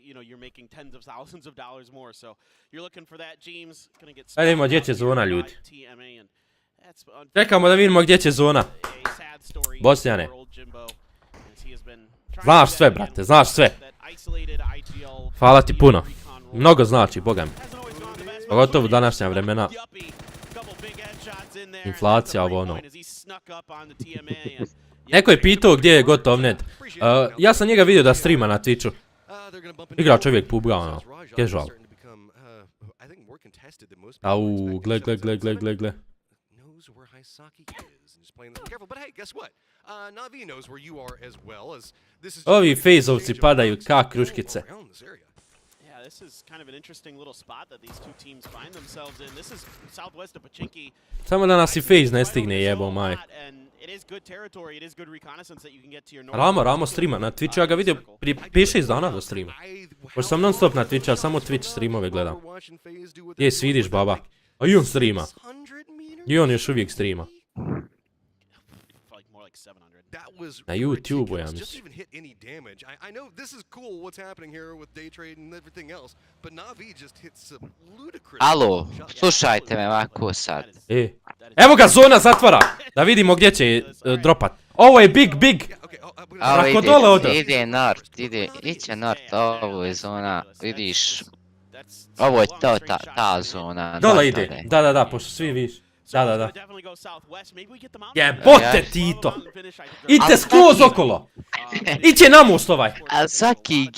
Ajde vidimo gdje će zona, ljudi. Čekamo da vidimo gdje će zona. Bosnijane. Znaš sve, brate, znaš sve. Hvala ti puno. Mnogo znači, boga mi. Pogotovo u današnja vremena. Inflacija, ovo ono. Neko je pitao gdje je Gotovnet. Ja sam njega vidio da streama na Twitchu. Igra čovjek PUBG, ono. Casual. Au, gle. Ovi fejzovci padaju ka kruškice. This is kind of an interesting little spot that these two teams find themselves in. This is southwest of Pachinki. Samo da nas i fejz ne stigne, jebo maj. Ramo streama na Twitchu, ja ga vidio prije 5-6 dana do streama. Pošto sam non stop na Twitchu, ja samo Twitch streamove gledam. Gdje svidiš, baba? A i on streama. I on još uvijek streama. Na YouTube-u, ja mislim. Alo, slušajte me ovako sad. Evo ga, zona zatvara! Da vidimo gdje će dropat. Ovo je big! Rako dole odo. Ide nort, iće nort, ovo je zona, vidiš. Ovo je to, ta zona. Dole ide, da, pošto svi viš. Da. Jebote Tito! Idite skroz okolo! Iće na most ovaj! A svaki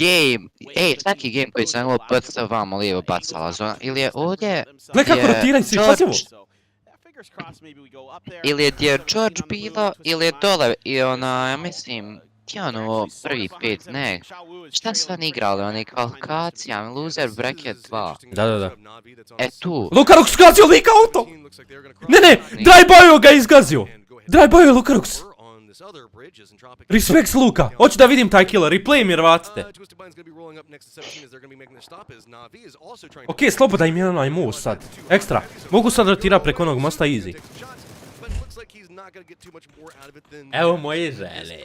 game koji sam ovo prsta vamo lijevo bacala zona, ili je ovdje... Gle kako rotiraj svi, pazi ovo! Ili je gdje George bilo, ili je dole, i ona, ja mislim... Ti ono, prvi 5, ne. Šta su oni igrali, oni kvalifikacija, loser bracket 2. Da. E tu. Lukarux zgazio lika auto! Ne, Drive-Boyo ga izgazio! Drive-Boyo je Lukarux! Respects Luka! Hoću da vidim taj killer, replay mi vratite. Okej, sloboda im je onaj most sad. Ekstra. Mogu sad rotirat preko onog mosta easy. Evo moje žene.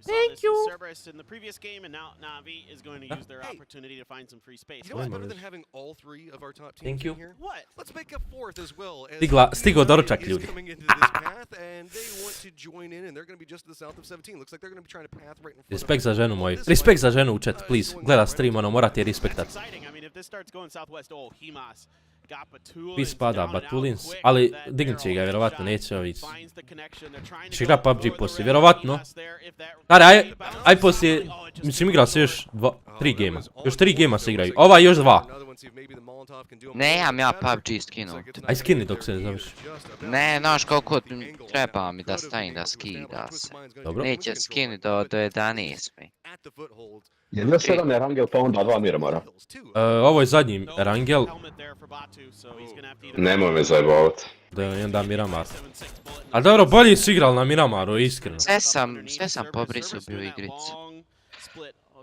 Thank you. Cerberus in the previous game, and now Navi is going to use their opportunity to find some free space. You know what's better than having all three of our top teams Thank you. here? What? Let's make a fourth as well. Stigo doručak, ljudi. Respekt za ženu moj. Respekt za ženu u chat, please. Gleda stream, ono, morate je respektat. Vi spada Batulins, ali dignut će ga, vjerovatno neće ovi. Će igra PUBG poslije, vjerovatno. Stari, aj poslije, mislim igra se još 3 gema. Još 3 gema se igraju, ova još 2. Nemam ja PUBG skinu. Aj skini dok se ne završi. Ne, znaš koliko treba mi da stavim da skida se. Dobro. Neće skini do 11. Je li još jedan Erangel pa onda 2 Miramara? Ovo je zadnji Erangel. Nemoj me zajebavati. Da je onda Miramar. A dobro, bolje su igrali na Miramaru, iskreno. Sve sam pobrisao bio igricu.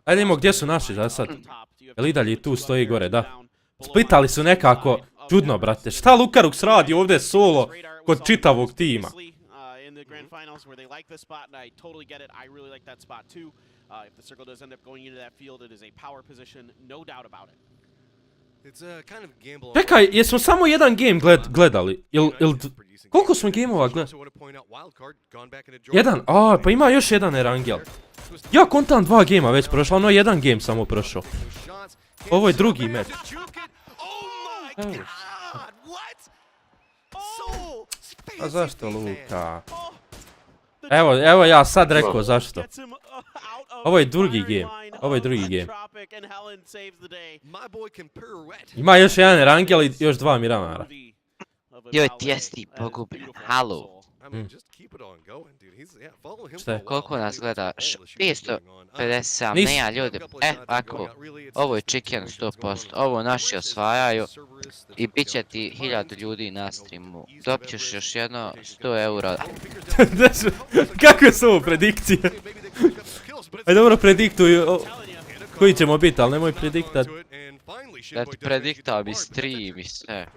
Ajde imamo gdje su naši za sad. Jel i dalje tu stoji gore, da. Splitali su nekako čudno, brate. Šta Lukarux radi ovdje solo kod čitavog tima? Čekaj, jesmo samo jedan game gledali? Koliko smo gameova gledali? Jedan? Pa ima još jedan Erangel. Ja kontam 2 gamea već prošla, ono jedan game samo prošao. Ovo je drugi meč. A zašto Luka? Evo ja sad rekao zašto. Ovo je drugi game. Ima još jedan Erangel i još 2 Miramara. Joj, tijesti pogubljen. Halo. Šta je? Koliko nas gleda? 557, ne ja ljudi. Ako, ovo je chicken 100%, ovo naši osvajaju i bit će ti 1000 ljudi na streamu. Dobit ćeš još jedno 100 eura. Kako su ovo predikcije? Aj dobro, prediktuj koji ćemo biti, ali nemoj prediktat. Da ti prediktao bi stream i sve.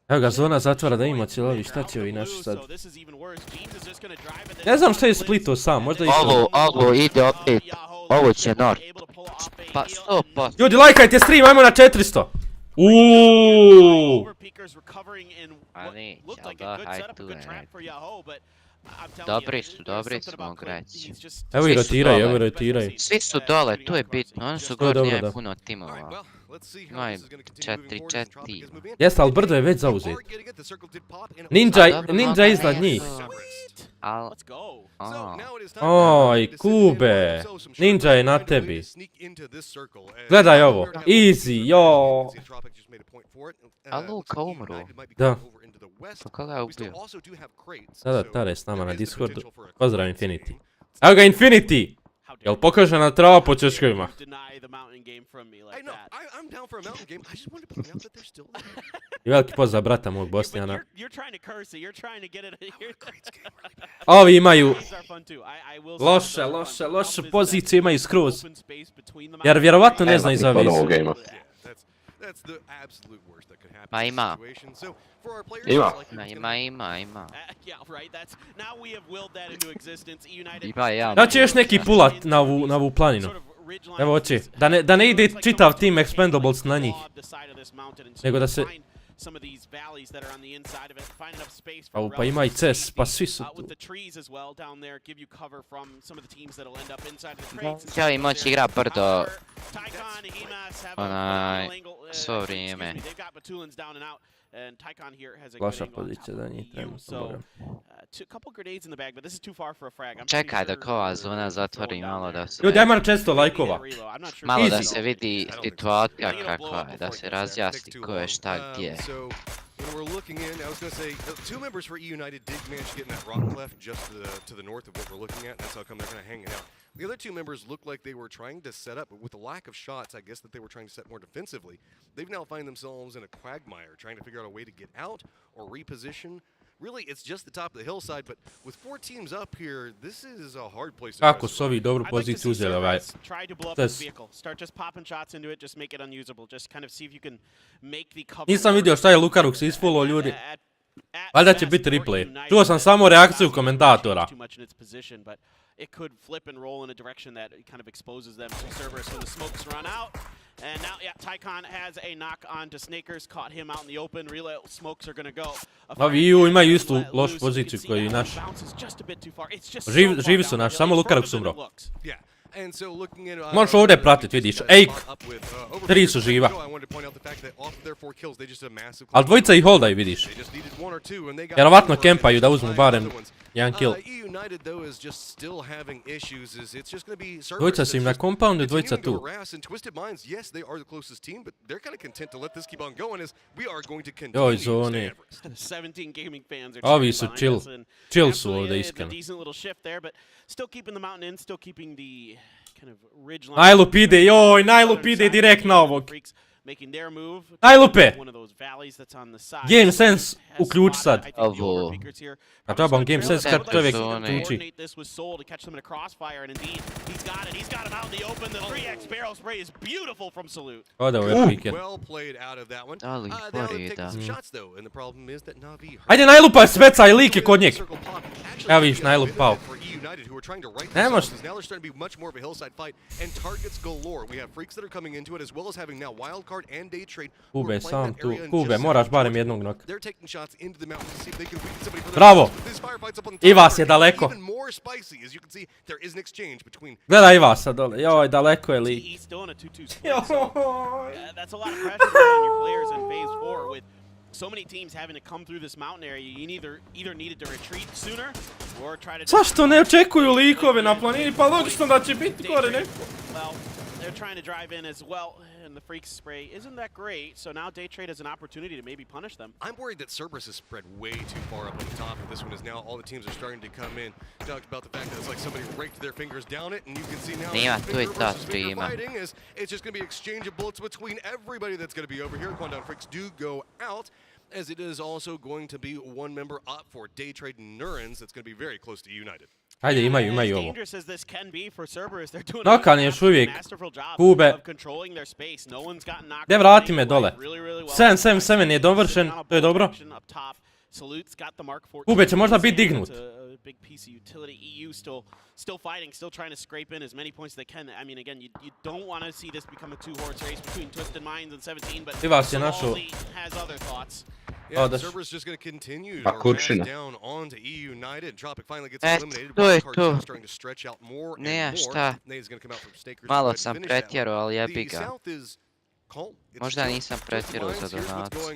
Evo ga, zona zatvara da ima cijelovi, šta će ovi naši sad? Ne znam šta je splito sam, možda i to. Ovo ide opet, ovo će Nord. Pa 100%. Ljudi, lajkajte stream, ajmo na 400! Uuuu! A neće, ali da, hajde tu ne. Dobri smo greći. Evo i rotiraju. Svi su dole, to je bitno, oni su gornji, nemaju puno timova. Imaju 4 Jeste, ali brdo je već zauzet. Ninja iznad njih. Oj, Kube. Ninja je na tebi. Gledaj ovo. Easy, jo. A Luka umru. Da. Pa koga je ubio? Sada Tare s nama na Discordu. Pozdrav Infinity. Evo ga Infinity! Jel pokaže na trava po češkovima? I veliki pozdrav brata mog Bosnijana. Ovi imaju loše pozicije imaju skroz. Jer vjerovatno ne znaju za vise. Ma ima. Ima ja. Da će još neki pulat na ovu planinu. Evo oči, da ne ide čitav team Expendables na njih. Nego da se... Pa ima i CES, pa svi su tu. Htio i moći igra brdo. Onaj... svo vrijeme. Loša pozicija da njih trenutno. Čekaj dok ova zona zatvori malo da se... Ljudi, ajmo na 400 lajkova. Malo da se vidi situacija kakva je, da se razjasni ko je šta gdje. When we're looking in, I was going to say, 2 members for E United did manage to get in that rock cleft just to the north of what we're looking at. That's how come they're kind of hanging out. The other 2 members looked like they were trying to set up, but with the lack of shots, I guess that they were trying to set more defensively. They've now find themselves in a quagmire, trying to figure out a way to get out or reposition. Really, it's just the top of the hillside, but with 4 teams up here, this is a hard place to... Kako su ovi dobru poziciju uzeli ovaj... Nisam vidio šta je Lukaruk se isfulo ljudi. Valjda će biti replay. Čuo sam samo reakciju komentatora. It could flip and roll in a direction that kind of exposes them to Cerberus when the smokes run out. And now, yeah, Tycon has a knock on to Snakers, caught him out in the open. Relay smokes are going to go. Ovi imaju istu lošu poziciju koji i naš. Živi su naš, samo Lukaruk su umro. Možeš ovdje pratit, vidiš. Ejk! 3 su živa. Ali dvojica ih holdaju, vidiš. Vjerovatno kempaju da uzmu barem 1 kill. Dvojica su im na compoundu, dvojica tu. Joj, zoni. Ovi su chill. Chill su ovdje, iskreno. Najlup ide, joj, najlup ide direkt na ovog. Najlupe! Game sense uključi sad. Ovo. A trebam game sense kad čovjek uključi. Ode ovo je piker. Ali Florida. Ajde najlupa svecaj like kod njeg. Evo vidiš, najlup pao. United, who are trying to right Ne themselves, može. is now they're starting to be much more of a hillside fight and targets galore. We have freaks that are coming into it, as well as having now Wildcard and Day Trade. Kube sam tu. Kube, moraš barem jednog knoka. They're taking shots into the mountains to see if they can weaken somebody from Bravo. This firefights up on the I top vas je corner. daleko. Even more spicy, as you can see, there is an exchange between Gledaj Ivasa dole. Joj, daleko je lik. He's still in a 2-2 split, so that's a lot of pressure on your players in phase 4 with so many teams having to come through this mountain area. You either needed to retreat sooner or try to... Zašto ne očekuju likove na planini? Pa logično da će biti gore neko. Well, they're trying to drive in as well, and the Freaks spray isn't that great, so now Day Trade has an opportunity to maybe punish them. I'm worried that Cerberus is spread way too far up on the top of this one, as now all the teams are starting to come in. Talked about the fact that it's like somebody raked their fingers down it, and you can see now finger versus finger fighting is it's just going to be exchange of bullets between everybody that's going to be over here. Quandown Freaks do go out, as it is also going to be one member up for Day Trade Neurons that's going to be very close to United. Ajde, imaju ovo. Nokan je još uvijek. Kube. Gdje vrati me dole. 7-7-7 je dovršen, to je dobro. Kube će možda biti dignut. Big piece of utility. EU still fighting, still trying to scrape in as many points as they can. I mean, again, you don't want to see this become a two-horse race between Twisted Minds and 17, but Somali has other thoughts. Yeah, the Cerberus just going to continue to pass down onto EU United. Tropic finally gets eliminated. Wildcard starting to stretch out more and more. Nate's going to come out from Stakers. Malo sam pretjerao, ali jebi ga. South is calm. Možda nisam pretjerao za donaciju.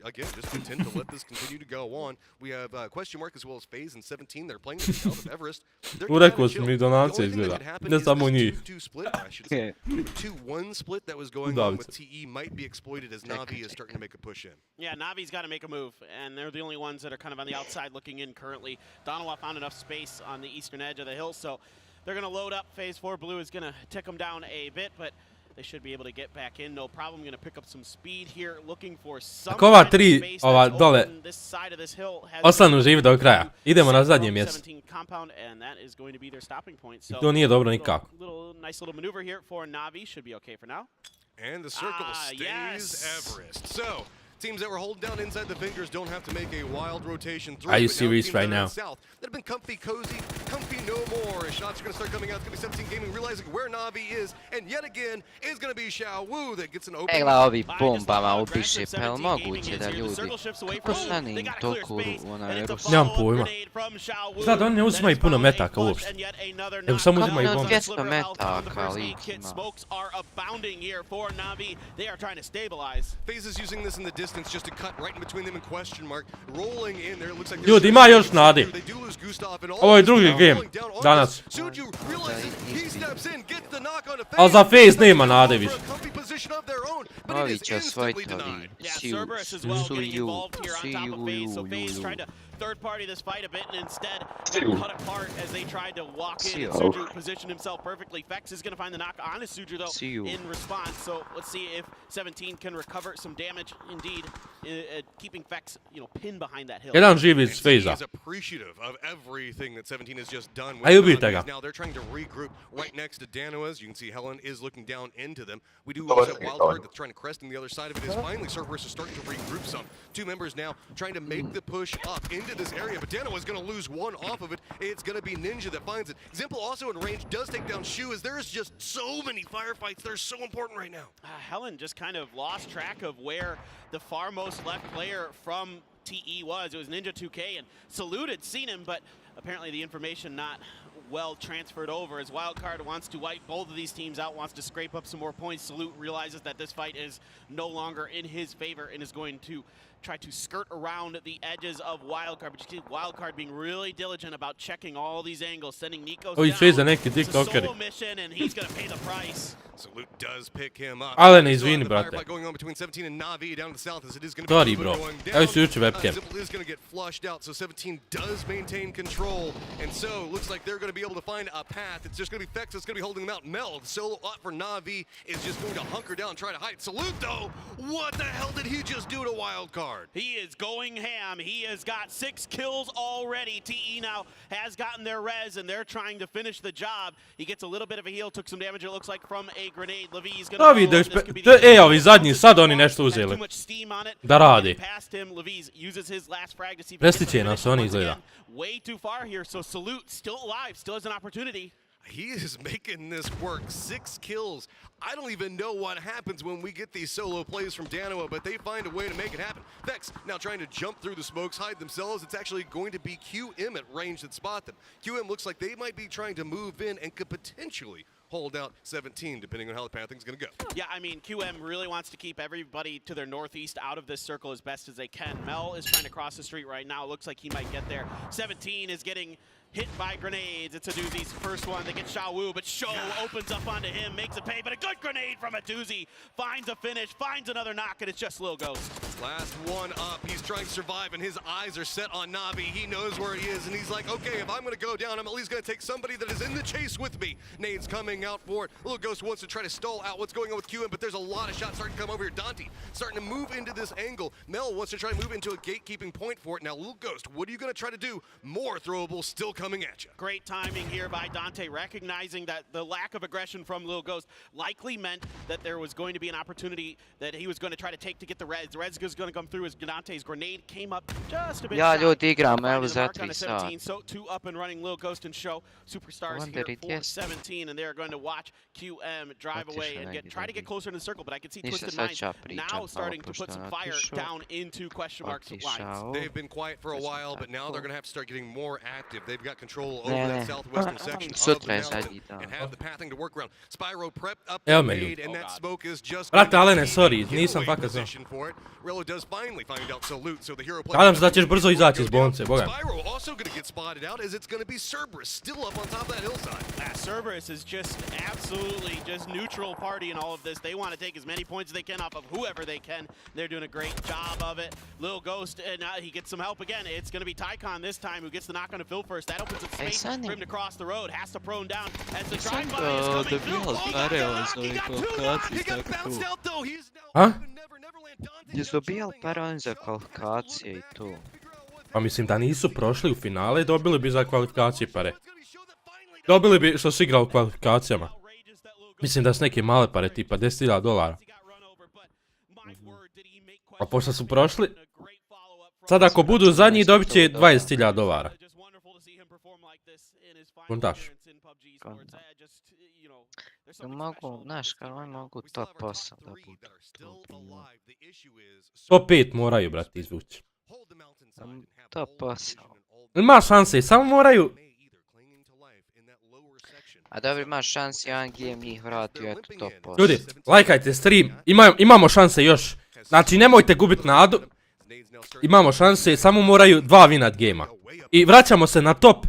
Again, just intend to let this continue to go on. We have question mark as well as FaZe and 17. They're playing the south of Everest. Rekao sam mi donacija izgleda. Ne samo njih. 2-1 split that was going on with TE might be exploited as Navi is starting to make a push in. Yeah, Navi's got to make a move, and they're the only ones that are kind of on the outside looking in currently. Donawa found enough space on the eastern edge of the hill, so they're going to load up. Phase 4 Blue is going to tick them down a bit, but they should be able to get back in, no problem. Going to pick up some speed here, looking for some kind of space that's open this side of this hill. Ostanu živi do kraja. Idemo na zadnje mjesto. I to nije dobro nikako. Nice little maneuver here for Navi, should be okay for now. And the circle stays Everest. So teams that were holding down inside the fingers don't have to make a wild rotation through. Are you serious right now? South that have been comfy, cozy, comfy no more. Shots are going to start coming out. It's going to be 17 Gaming realizing where Navi is, and yet again is going to be Xiao Wu that gets an open. Egla ovi bombama ubiše, pa je li moguće da ljudi kako stane im toliko nemam pojma. Sad oni ne uzimaju puno metaka uopšte. Nego samo uzimaju bombe. 200 metaka lik ima. FaZe is using this in the distance just to cut right in between them and question mark. Rolling in there, it looks like ljudi, ima još nade. Ovo je drugi game danas. Ali za FaZe nema nade više. Ovi će osvojiti ovi. Third party this fight a bit and instead cut apart as they tried to walk in and Suju positioned himself perfectly. Vex is going to find the knock on his Suju though in response. So let's see if 17 can recover some damage indeed, keeping Vex, you know, pinned behind that hill. Jedan živi iz FaZe-a. He's appreciative of everything that 17 has just done. A ubijte ga. Now they're trying to regroup right next to Danoas. You can see Helen is looking down into them. We do also have Wildcard that's trying to crest on the other side of it. Is finally Cerberus is starting to regroup some. Two members now trying to make the push up into this area, but Dano is going to lose one off of it. It's going to be Ninja that finds it. Zimple also in range does take down Shu, as there's just so many firefights that are so important right now. Helen just kind of lost track of where the far most left player from TE was. It was Ninja 2K, and Salute had seen him, but apparently the information not well transferred over, as Wildcard wants to wipe both of these teams out, wants to scrape up some more points. Salute realizes that this fight is no longer in his favor and is going to try to skirt around the edges of Wildcard, but you see Wildcard being really diligent about checking all these angles, sending Nikos down. It's a solo mission, and he's going to pay the price. Salute does pick him up. Ale ne izvini, brate. Going on between 17 and Navi down to the south, as it is going to Sorry, bro. Evo si juče webcam. Zimple is going to get flushed out, so 17 does maintain control, and so looks like they're going to be able to find a path. It's just going to be Vex that's going to be holding them out. Mel, solo up for Navi, is just going to hunker down and try to hide. Salute, though, what the hell did he just do to Wildcard? card. He is going ham. He has got 6 kills already. TE now has gotten their res, and they're trying to finish the job. He gets a little bit of a heal, took some damage, it looks like, from a grenade. Levi's gonna vidiš, ovi zadnji, sad oni nešto uzeli. Da radi. Prestiće nas, oni izgleda. Way too far here, so Salute still alive, still has an opportunity. He is making this work. 6 kills. I don't even know what happens when we get these solo plays from Danoa, but they find a way to make it happen. Vex now trying to jump through the smokes, hide themselves. It's actually going to be QM at range that spot them. QM looks like they might be trying to move in and could potentially hold out 17, depending on how the pathing's going to go. Yeah, I mean, QM really wants to keep everybody to their northeast out of this circle as best as they can. Mel is trying to cross the street right now. Looks like he might get there. 17 is getting hit by grenades. It's a Doozy's first one. They get Shawu, but Show opens up onto him, makes a pay, but a good grenade from a Doozy. Finds a finish, finds another knock, and it's just Lil Ghost. Last one up. He's trying to survive, and his eyes are set on Navi. He knows where he is, and he's like, okay, if I'm going to go down, I'm at least going to take somebody that is in the chase with me. Nade's coming out for it. Lil Ghost wants to try to stall out what's going on with QM, but there's a lot of shots starting to come over here. Dante starting to move into this angle. Mel wants to try to move into a gatekeeping point for it. Now, Lil Ghost, what are you going to try to do? More throwables still coming at you. Great timing here by Dante, recognizing that the lack of aggression from Lil Ghost likely meant that there was going to be an opportunity that he was going to try to take to get the res. The res is going to come through as Dante's grenade came up just a bit Ja, shy. ljudi igramo, evo za 3 17, sata. so 2 up and running, Lil Ghost and Show. Superstars here for 17, and they are going to watch QM drive away and try to get closer to the circle, but I can see Twisted Minds now starting to put some fire down into question marks lines. They've been quiet for a while, but now they're going to have to start getting more active. They've got control over that southwestern section of the mountain and have the pathing to work around. Spyro prepped up the grenade, and that smoke is just nisam for it. Relo does finally find out Salute, so the hero Nadam se da ćeš brzo izaći iz bonce, boga. Spyro also going to get spotted out as it's going to be Cerberus still up on top of that hillside. Cerberus is just absolutely just neutral party in all of this. They want to take as many points as they can off of whoever they can. They're doing a great job of it. Lil Ghost, and he gets some help again. It's going to be Tycon this time who gets the knock on to Phil first. That opens up space for him to cross the road. Has to prone down as the drive-by is coming through. He got bounced out though. He's now Jesu dobijali paralel za kvalifikacije i to. Pa mislim da nisu prošli u finale, dobili bi za kvalifikacije pare. Dobili bi što su igrali u kvalifikacijama. Mislim da su neke male pare, tipa $10,000. A pošto su prošli, sad ako budu zadnji dobit će $20,000. Kontaš. Mogu, znaš, kao mogu top 8 da budu. Top 5 moraju, brati, izvući. Top 8. Ima šanse, samo moraju... A dobro, imaš šansi, IvanGG njih vratio, eto top 8. Ljudi, lajkajte stream, imamo šanse još. Znači, nemojte gubiti nadu. Imamo šanse, samo moraju 2 wina od gejma. I vraćamo se na top.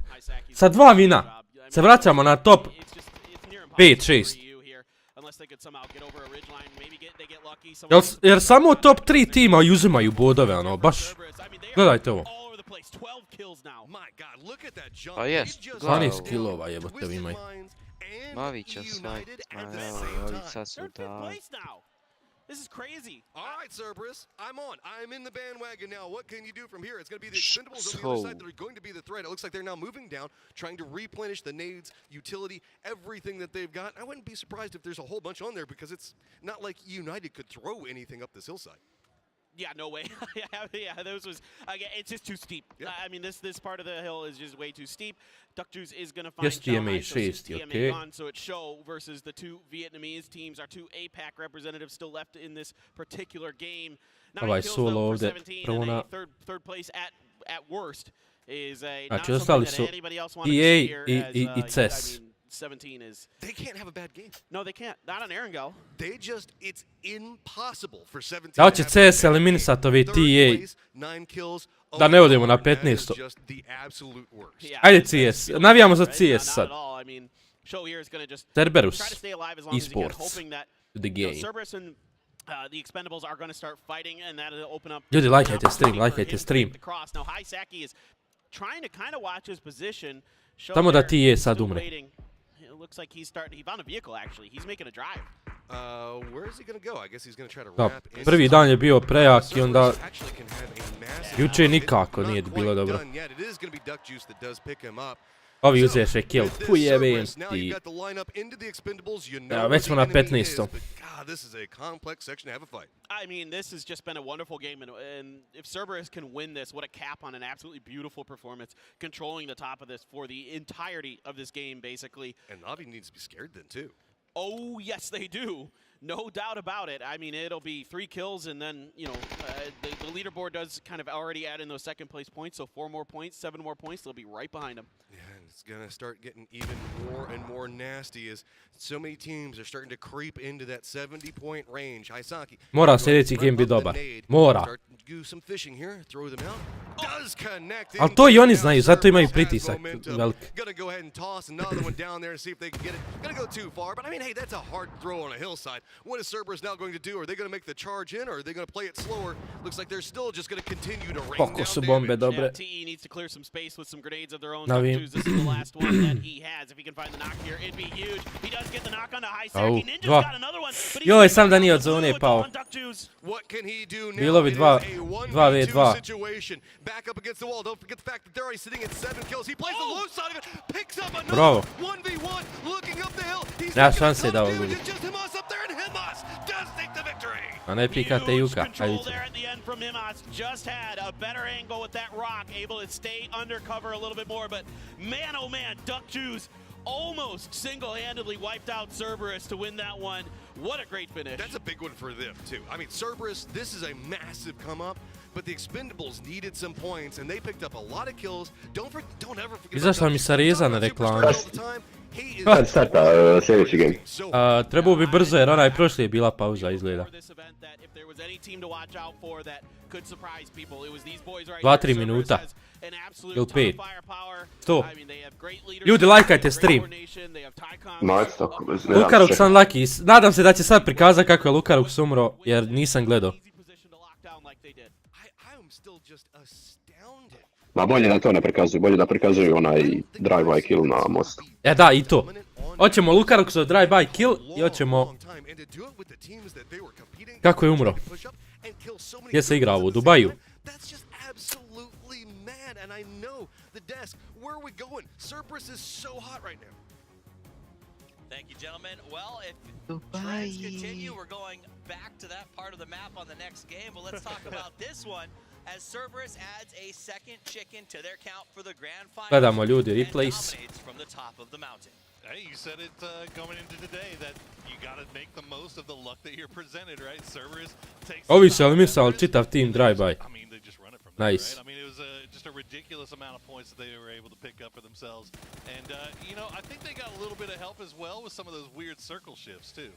Sa 2 wina se vraćamo na top 5-6. Jer samo top 3 tima uzimaju bodove, ono, baš. Gledajte ovo. Pa jest, 12 killova jebote vi imaju. Ovi će svaki, evo, ovi sad su dali. This is crazy. All right, Cerberus, I'm on. I'm in the bandwagon now. What can you do from here? It's going to be the expendables on the other side that are going to be the threat. It looks like they're now moving down, trying to replenish the nades, utility, everything that they've got. I wouldn't be surprised if there's a whole bunch on there because it's not like United could throw anything up this hillside. Yeah, no way. Yeah, those was again. It's just too steep. Yeah. I mean, this part of the hill is just way too steep. Duckjuice is going to find TMA 6, okay. So it's Show versus the 2 Vietnamese teams. Our 2 APAC representatives still left in this particular game. 9 kills though for 17, and third place at worst is a not something that anybody else wanted to see here as, I mean, 17 is... They can't have a bad game. No, they can't. Not on Erangel. They just... It's impossible for 17 Da će CS eliminisat ovi TA. Da ne odemo na 15. Ajde CS. Navijamo za CS sad. Cerberus. Esports. To the game. The expendables are going to start fighting and that'll open up... Ljudi, lajkajte stream, lajkajte stream. Now, Saki is trying to kind of watch his position. Samo da TA sad umre. It looks like he's found a vehicle actually. He's making a drive. Da, prvi dan je bio prejak i onda juče nikako nije bilo dobro. Ovi uzeše kill, pujebem ti. Evo, već smo na 15. I mean, this has just been a wonderful game, and if Cerberus can win this, what a cap on an absolutely beautiful performance, controlling the top of this for the entirety of this game, basically. And Navi needs to be scared then, too. Oh, yes, they do. No doubt about it. I mean, it'll be 3 kills, and then, you know, the leaderboard does kind of already add in those second place points, so 4 more points, 7 more points, they'll be right behind them. Yeah, and it's going to start getting even more and more nasty as so many teams are starting to creep into that 70-point range. Saki. Mora sljedeći game biti dobar. Mora. Ali to i oni znaju, zato imaju pritisak velik. What is Cerberus now going to do? Are they going to make the charge in, or are they going to play it slower? Looks like they're still just going to continue to rain Kako su bombe dobre. Yeah, TE needs to clear some space with some grenades of their own. This is the last one that he has. If he can find the knock here, it'd be huge. He does get the knock on the high Saki. Ninja's got another one. Joj, sam da nije od zone pao. What can he do now? Bilo bi 2v2. Back up against the wall. Don't forget the fact that they're already sitting at 7 kills. He plays the low side of it. Picks up another 1v1. Looking up the hill. Nema šanse da ovo gubi. A ne pikate Juka, ajde. Just had a better angle with that rock, able to stay undercover a little bit more, but man, oh man, Duck Juice almost single-handedly wiped out Cerberus to win that one. What a great finish. That's a big one for them, too. I mean, Cerberus, this is a massive come-up, but the Expendables needed some points, and they picked up a lot of kills. Don't ever forget Izašla mi Sareza na reklamu. Kad starta sljedeći game? Trebao bi brzo jer onaj prošli je bila pauza izgleda. 2-3 minuta. Ili 5. 100. Ljudi, lajkajte stream. Lukarux unlucky. Nadam se da će sad prikazati kako je Lukarux umro jer nisam gledao. Ma bolje da to ne prikazuju, bolje da prikazuju onaj drive-by kill na most. E da, i to. Hoćemo Lukaruxov drive-by kill i hoćemo... Kako je umro? Gdje se igra ovo? U Dubaju? Thank you, gentlemen. Well, if trends continue, we're going back to that part of the map on the next game. But let's talk about this one as Cerberus adds a second chicken to their count for the grand final. Gledamo ljudi, replays. From the top of the mountain. Hey, you said it going into today that you got to make the most of the luck that you're presented, right? Cerberus takes. Ovi su eliminisali čitav team drive-by. I mean, they just run it from there, Nice. right? I mean, it was just a ridiculous amount of points that they were able to pick up for themselves. And, you know, I think they got a little bit of help as well with some of those weird circle shifts, too.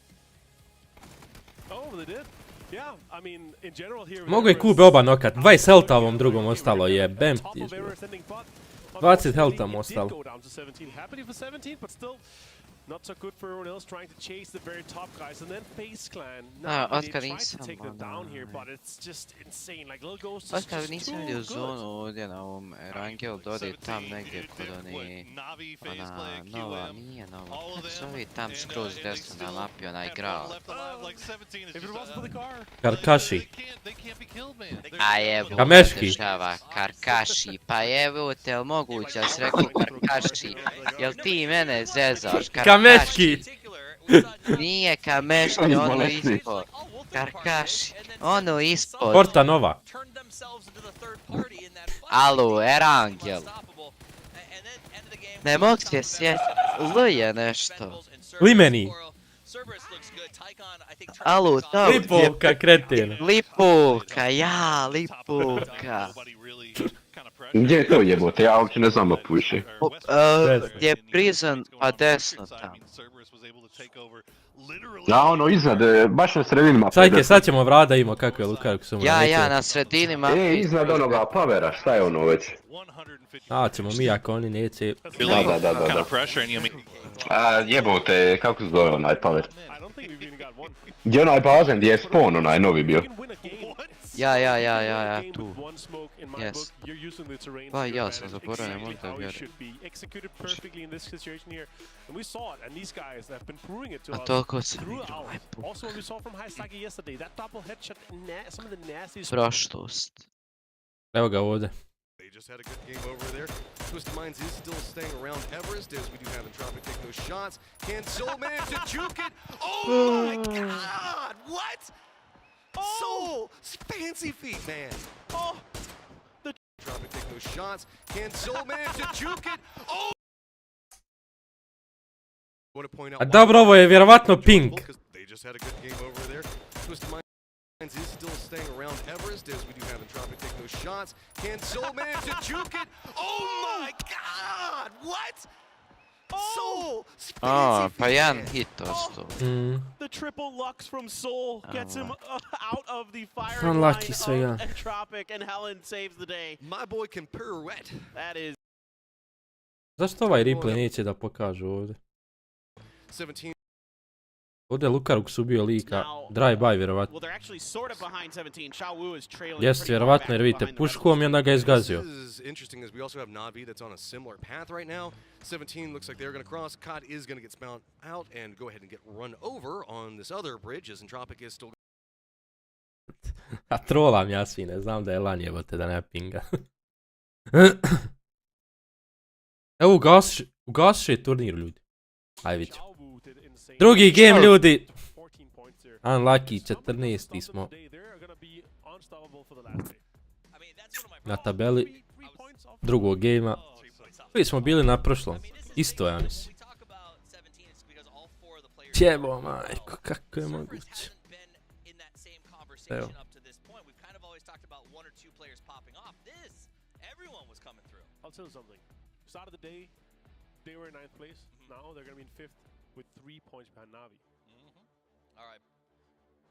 Oh, they did? Yeah, I mean, in general here... Mogu je Kube oba nokat. 20 helta ovom drugom ostalo je. Bam ti. 20 helta mu ostalo. Not so good for everyone else trying to chase the very top guys, and then Face Clan. Now they try to take them down here, but it's just insane. Like little Ghost is just nisam vidio zonu ovdje na ovom Rangel dode tam negdje kod oni ona nova, nije nova. Kako se ovi tam skroz desno na mapi ona igrao? Karkaši. A evo, Kameški. Karkaši, pa evo te, jel moguće, ja si rekao Karkaši, jel ti mene zezaš? Kameški! Nije Kameški, ono ispod. Karkaši, ono ispod. Porta Nova. Alo, Erangel. Ne mogu se sjetiti, L je nešto. Limeni. Alo, to je... Lipovka, kretin. Lipovka, ja, Lipovka. Gdje je to jebote? Ja uopće ne znam mapu više. Gdje je prison, pa desno tamo. Ja, ono iznad, baš na sredini mape. Čajke, sad ćemo vrada imamo kako je Lukarux umro. Ja, na sredini mape. Iznad onoga pavera, šta je ono već? A, ćemo mi ako oni neće. Da. Jebote, kako se zove onaj paver? Gdje je onaj bazen, gdje je spawn onaj novi bio? Ja, tu. tu. Yes. Pa ja sam zaboravio, možda vjerujem. A toliko sam igrao ovaj puk. Prošlost. Evo ga ovdje. They just had a good game over there. Twisted Minds is still staying around Everest as we do have Entropic take those shots. Can Soul manage to juke it? Oh my god! What? Soul! Fancy feet, man. Oh! The Entropic take those shots. Can Soul manage to juke it? Oh! A dobro, ovo je vjerovatno ping. They just had a good game over there. Twisted Minds is still staying around Everest as we do have Entropic take those shots. Can Soul manage to juke it? Oh my god! What? Soul! Pa jedan hit ostao. The triple Lux from Soul gets him out of the firing Unlucky line svega. of Entropic, and Helen saves the day. My boy can pirouette. That is. Zašto ovaj replay neće da pokažu ovdje? 17. Ovdje je Lukarux ubio lika, drive-by vjerovatno. Jest, vjerovatno jer vidite puškom i onda ga je izgazio. A trolam ja svi, ne znam da je lan jebote da nema pinga. Evo ugasiš je turnir ljudi. Aj vidite. Drugi game ljudi. Unlucky, 14. smo. Na tabeli drugog gamea. Koji smo bili na prošlom. Isto ja mislim. Jebo majko, kako je moguće. Evo. with 3 points behind Navi. All right.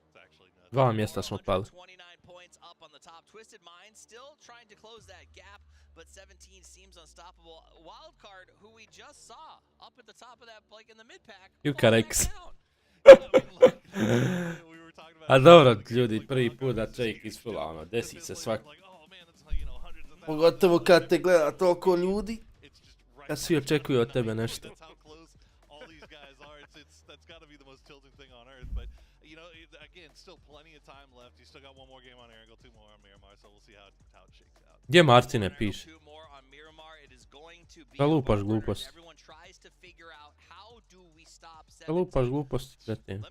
It's actually nuts. Dva mjesta smo pali. 29 points up on the top. Twisted Mind still trying to close that gap, but 17 seems unstoppable. Wildcard, who we just saw up at the top of that, like in the mid pack. Juka Rex. A dobro, ljudi, prvi put da čovjek isfula, ono, desi se svak. Pogotovo kad te gleda toliko ljudi, kad svi očekuju od tebe nešto. Gdje Martine piše? Da lupaš gluposti. Da lupaš gluposti, kretin.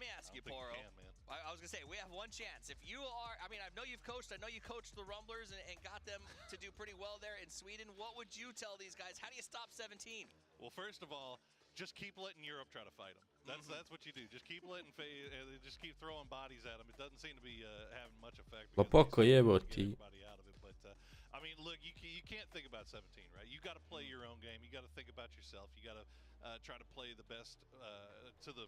Say we have one chance. If you are, I mean, I know you've coached. I know you coached the Rumblers and got them to do pretty well there in Sweden. What would you tell these guys? How do you stop 17? Well, first of all, just keep letting Europe try to fight them. That's what you do. Just keep letting, just keep throwing bodies at them. It doesn't seem to be having much effect. Lopoko jeboti. I mean, look, you can't think about 17, right? You got to play your own game. You got to think about yourself. You got to try to play the best to the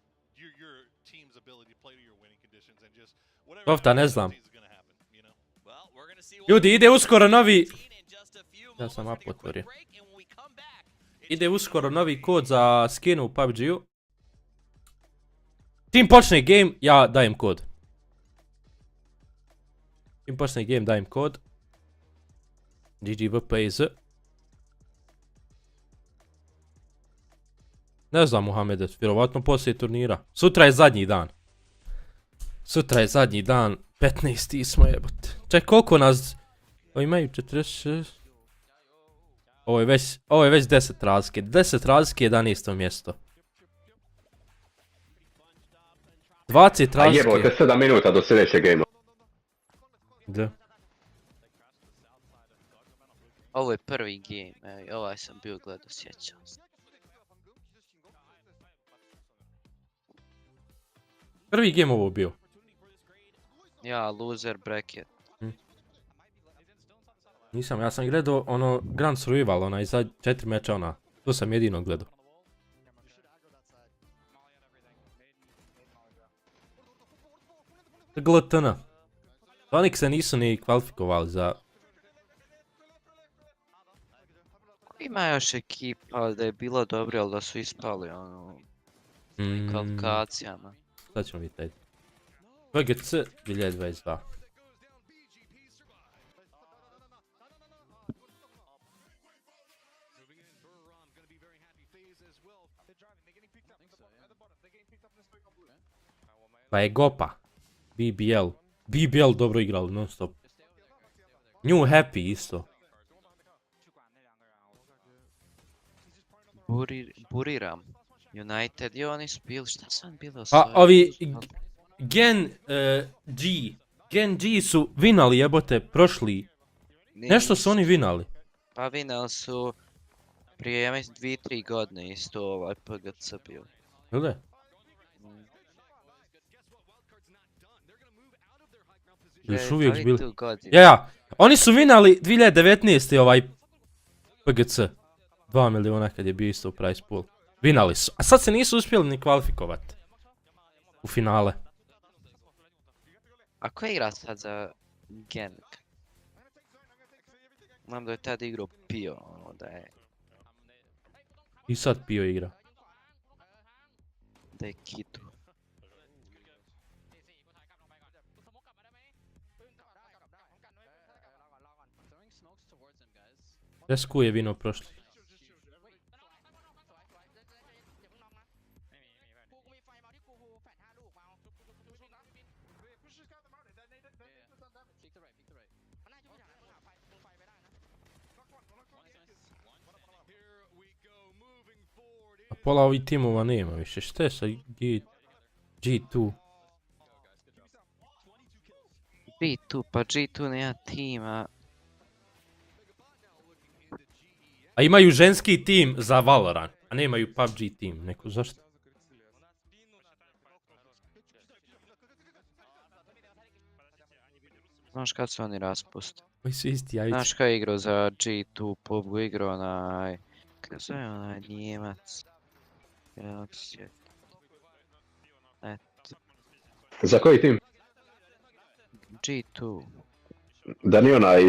your team's ability to play to your winning conditions and just whatever ne znam. is going to happen, you know. Well, we're going to see Ljudi, ide uskoro novi. Ja sam app otvorio. Ide uskoro novi kod za skin u PUBG-u. Čim počne game, ja dajem kod. Čim počne game, dajem kod. GG Ne znam, Muhamede, vjerovatno poslije turnira. Sutra je zadnji dan. Sutra je zadnji dan. 15. smo jebote. Ček, koliko nas... O, imaju 46... Ovo je već 10 razlike. 10 razlike, 11. mjesto. 20 razlike. A jebote, 7 minuta do sljedećeg gamea. Da. Ovo je prvi game, evo, ovaj sam bio gledao, sjećam se. Prvi game ovo bio. Ja, loser bracket. Nisam, ja sam gledao ono Grand Survival, onaj za 4 meča ona. To sam jedino gledao. GLTN. Onik se nisu ni kvalifikovali za... Ima još ekipa da je bilo dobro, ali da su ispali ono... kvalifikacijama. Sad ćemo vidjeti. PGC 2022. Pa je Gopa. BBL. BBL dobro igrali non stop. New Happy isto. Buriram. United i oni su bili, šta su oni bili A ovi Gen G. Gen G su vinali jebote prošli. Nešto su oni vinali. Pa vinali su prije, ja mislim, 2-3 godine isto ovaj PGC bio. Jel da? Još uvijek bili. Ja, oni su vinali 2019. ovaj PGC. 2 miliona kad je bio isto u price pool. Vinali su, a sad se nisu uspjeli ni kvalifikovati. U finale. A ko igra sad za Genk? Znam da je tada igrao Pio, ono da je... I sad Pio igra. Da je Kitu. Resku je vino prošli. A pola ovih timova nema više. Šta je sa G2? G2, pa G2 nema tima. A imaju ženski tim za Valorant, a nemaju PUBG tim. Neko, zašto? Znaš kad su oni raspusti? Ovi su isti jajići. Znaš kad je igrao za G2, PUBG igrao onaj... Kada zove onaj Njemac? Eto. Za koji tim? G2. Da nije onaj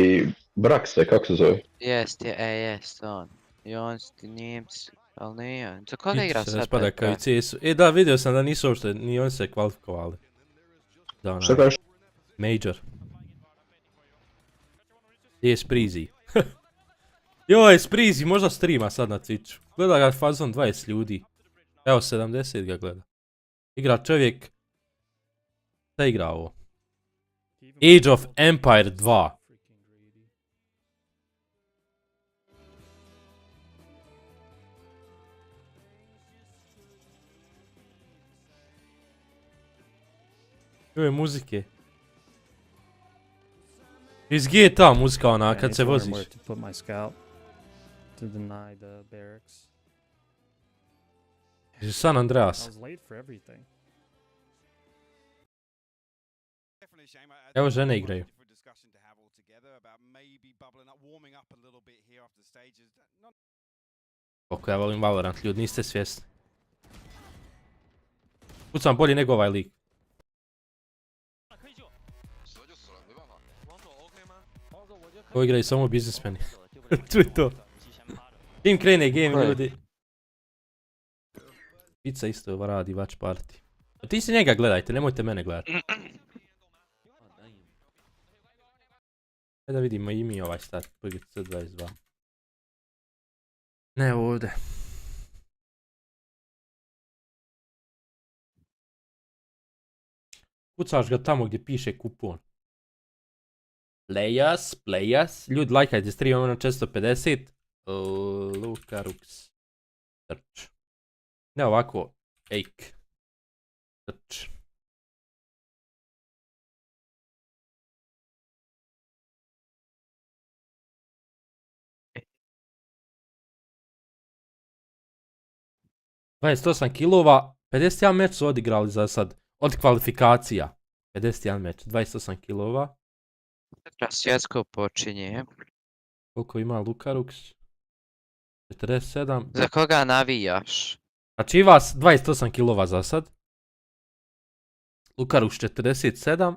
Brakse, kako se zove? Jest, jest on. I on su ti Njemci, ali nije. Za koga igra sad? Raspada kao i CS-u. E da, vidio sam da nisu uopšte, ni oni se kvalifikovali. Da, onaj. Šta kažeš? Major. Gdje je Sprizi? Joj, Sprizi, možda streama sad na Twitchu. Gleda ga fazon 20 ljudi. Evo, 70 ga gleda. Igra čovjek... Šta igra ovo? Age of Empire 2. Joj, muzike. Iz GTA muzika ona, kad se voziš. Iz San Andreas. Evo žene igraju. Koliko ja volim Valorant, ljudi, niste svjesni. Pucam bolje nego ovaj lik. Ovo igraju samo biznismeni. Tu je to. Tim krene game, ljudi. Pizza isto radi watch party. A ti si njega gledajte, nemojte mene gledati. Ajde da vidimo i mi ovaj start, PGC 22. Ne ovdje. Kucaš ga tamo gdje piše kupon. Playas. Ljudi, lajkajte stream, imamo na 450. Lukarux. Search. Ne ovako. Ake. Search. ...28 kilova, 51 meč su odigrali za sad, od kvalifikacija. 51 meč, 28 kilova. Svjetsko počinje. Koliko ima Lukarux? 47. Za koga navijaš? Znači vas 28 kilova za sad. Lukarux 47.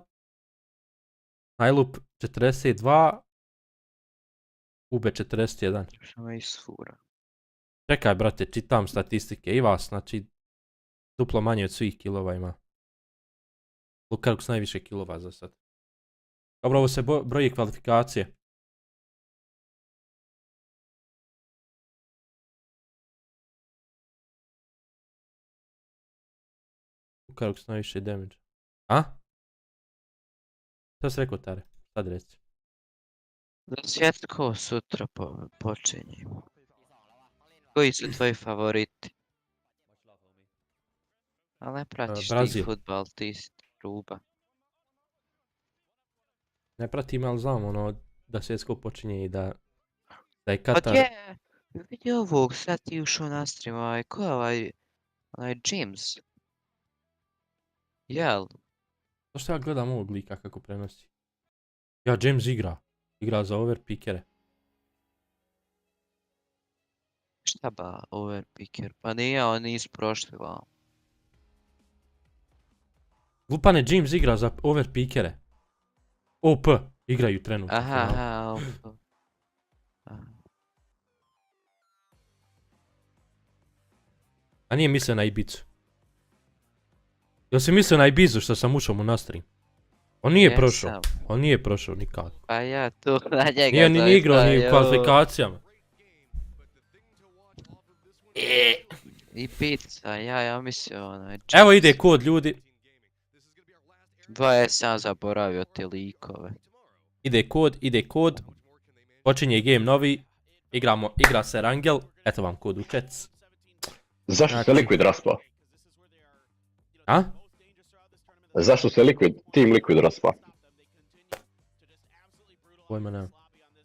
Najlup 42. Ube 41. Što me isfura. Čekaj brate, čitam statistike i vas, znači duplo manje od svih kilova ima. Lukarux najviše kilova za sad. Dobro, ovo se broji kvalifikacije. Karlom najviše damage. A? Šta si rekao, Tare? Sad reci. Da svjetko sutra počinje. Koji su tvoji favoriti? Ali ne pratiš ti futbal, ti si truba. Ne pratim, ali znam ono da svjetsko počinje i da je Katar... je, vidi ovog, sad ti ušao na stream, ko je onaj James? Jel? Zašto ja gledam ovog lika kako prenosi? Ja, James igra za overpickere. Šta ba, overpicker? Pa nije, on nisu prošli vam. Glupane, James igra za overpickere. OP igraju trenutno. Aha, OP. A nije mislio na Ibicu. Jel si mislio na Ibizu što sam ušao mu na stream? On nije prošao. On nije prošao nikako. Pa ja tu na njega nije igrao ni u kvalifikacijama. I pizza, ja mislio onaj... Evo ide kod, ljudi. 2 sam zaboravio te likove. Ide kod. Počinje game novi. Igra se Rangel. Eto vam kod u chats. Zašto se Liquid raspao? A? Zašto se Team Liquid raspao? Pojma nema.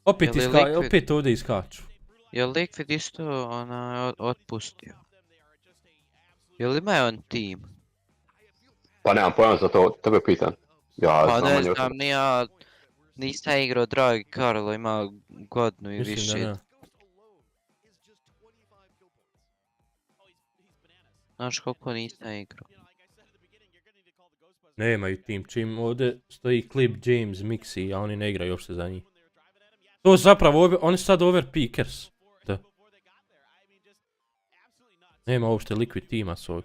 Opet ovdje iskaču. Je li Liquid isto otpustio? Je li imaju on team? Pa nemam pojma za to, tebe pitan. Pa ne znam, nisam igrao, dragi Karlo, ima godinu i više. Mislim da ne. Znaš koliko nisam igrao? Nemaju tim, čim ovdje stoji klip James, Mixi, a oni ne igraju uopšte za njih. To zapravo, oni su sad overpickers. Da. Nema uopšte Liquid tima svog.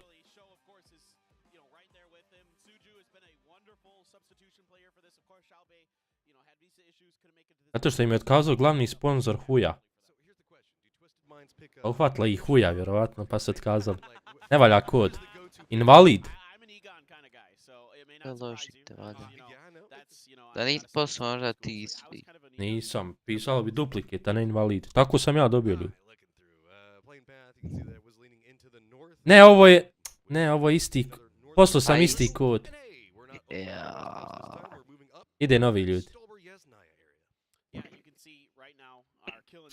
Zato što im je otkazao glavni sponsor Huja. Uhvatila ih Huja vjerovatno pa se otkazali. Ne valja kod. Invalid. Ložite, valjda. Da nisi poslao možda ti isti. Nisam, pisalo bi duplikat, a ne invalid. Tako sam ja dobio ljudi. Ne, ovo je isti. Poslao sam isti kod. Ide novi ljudi.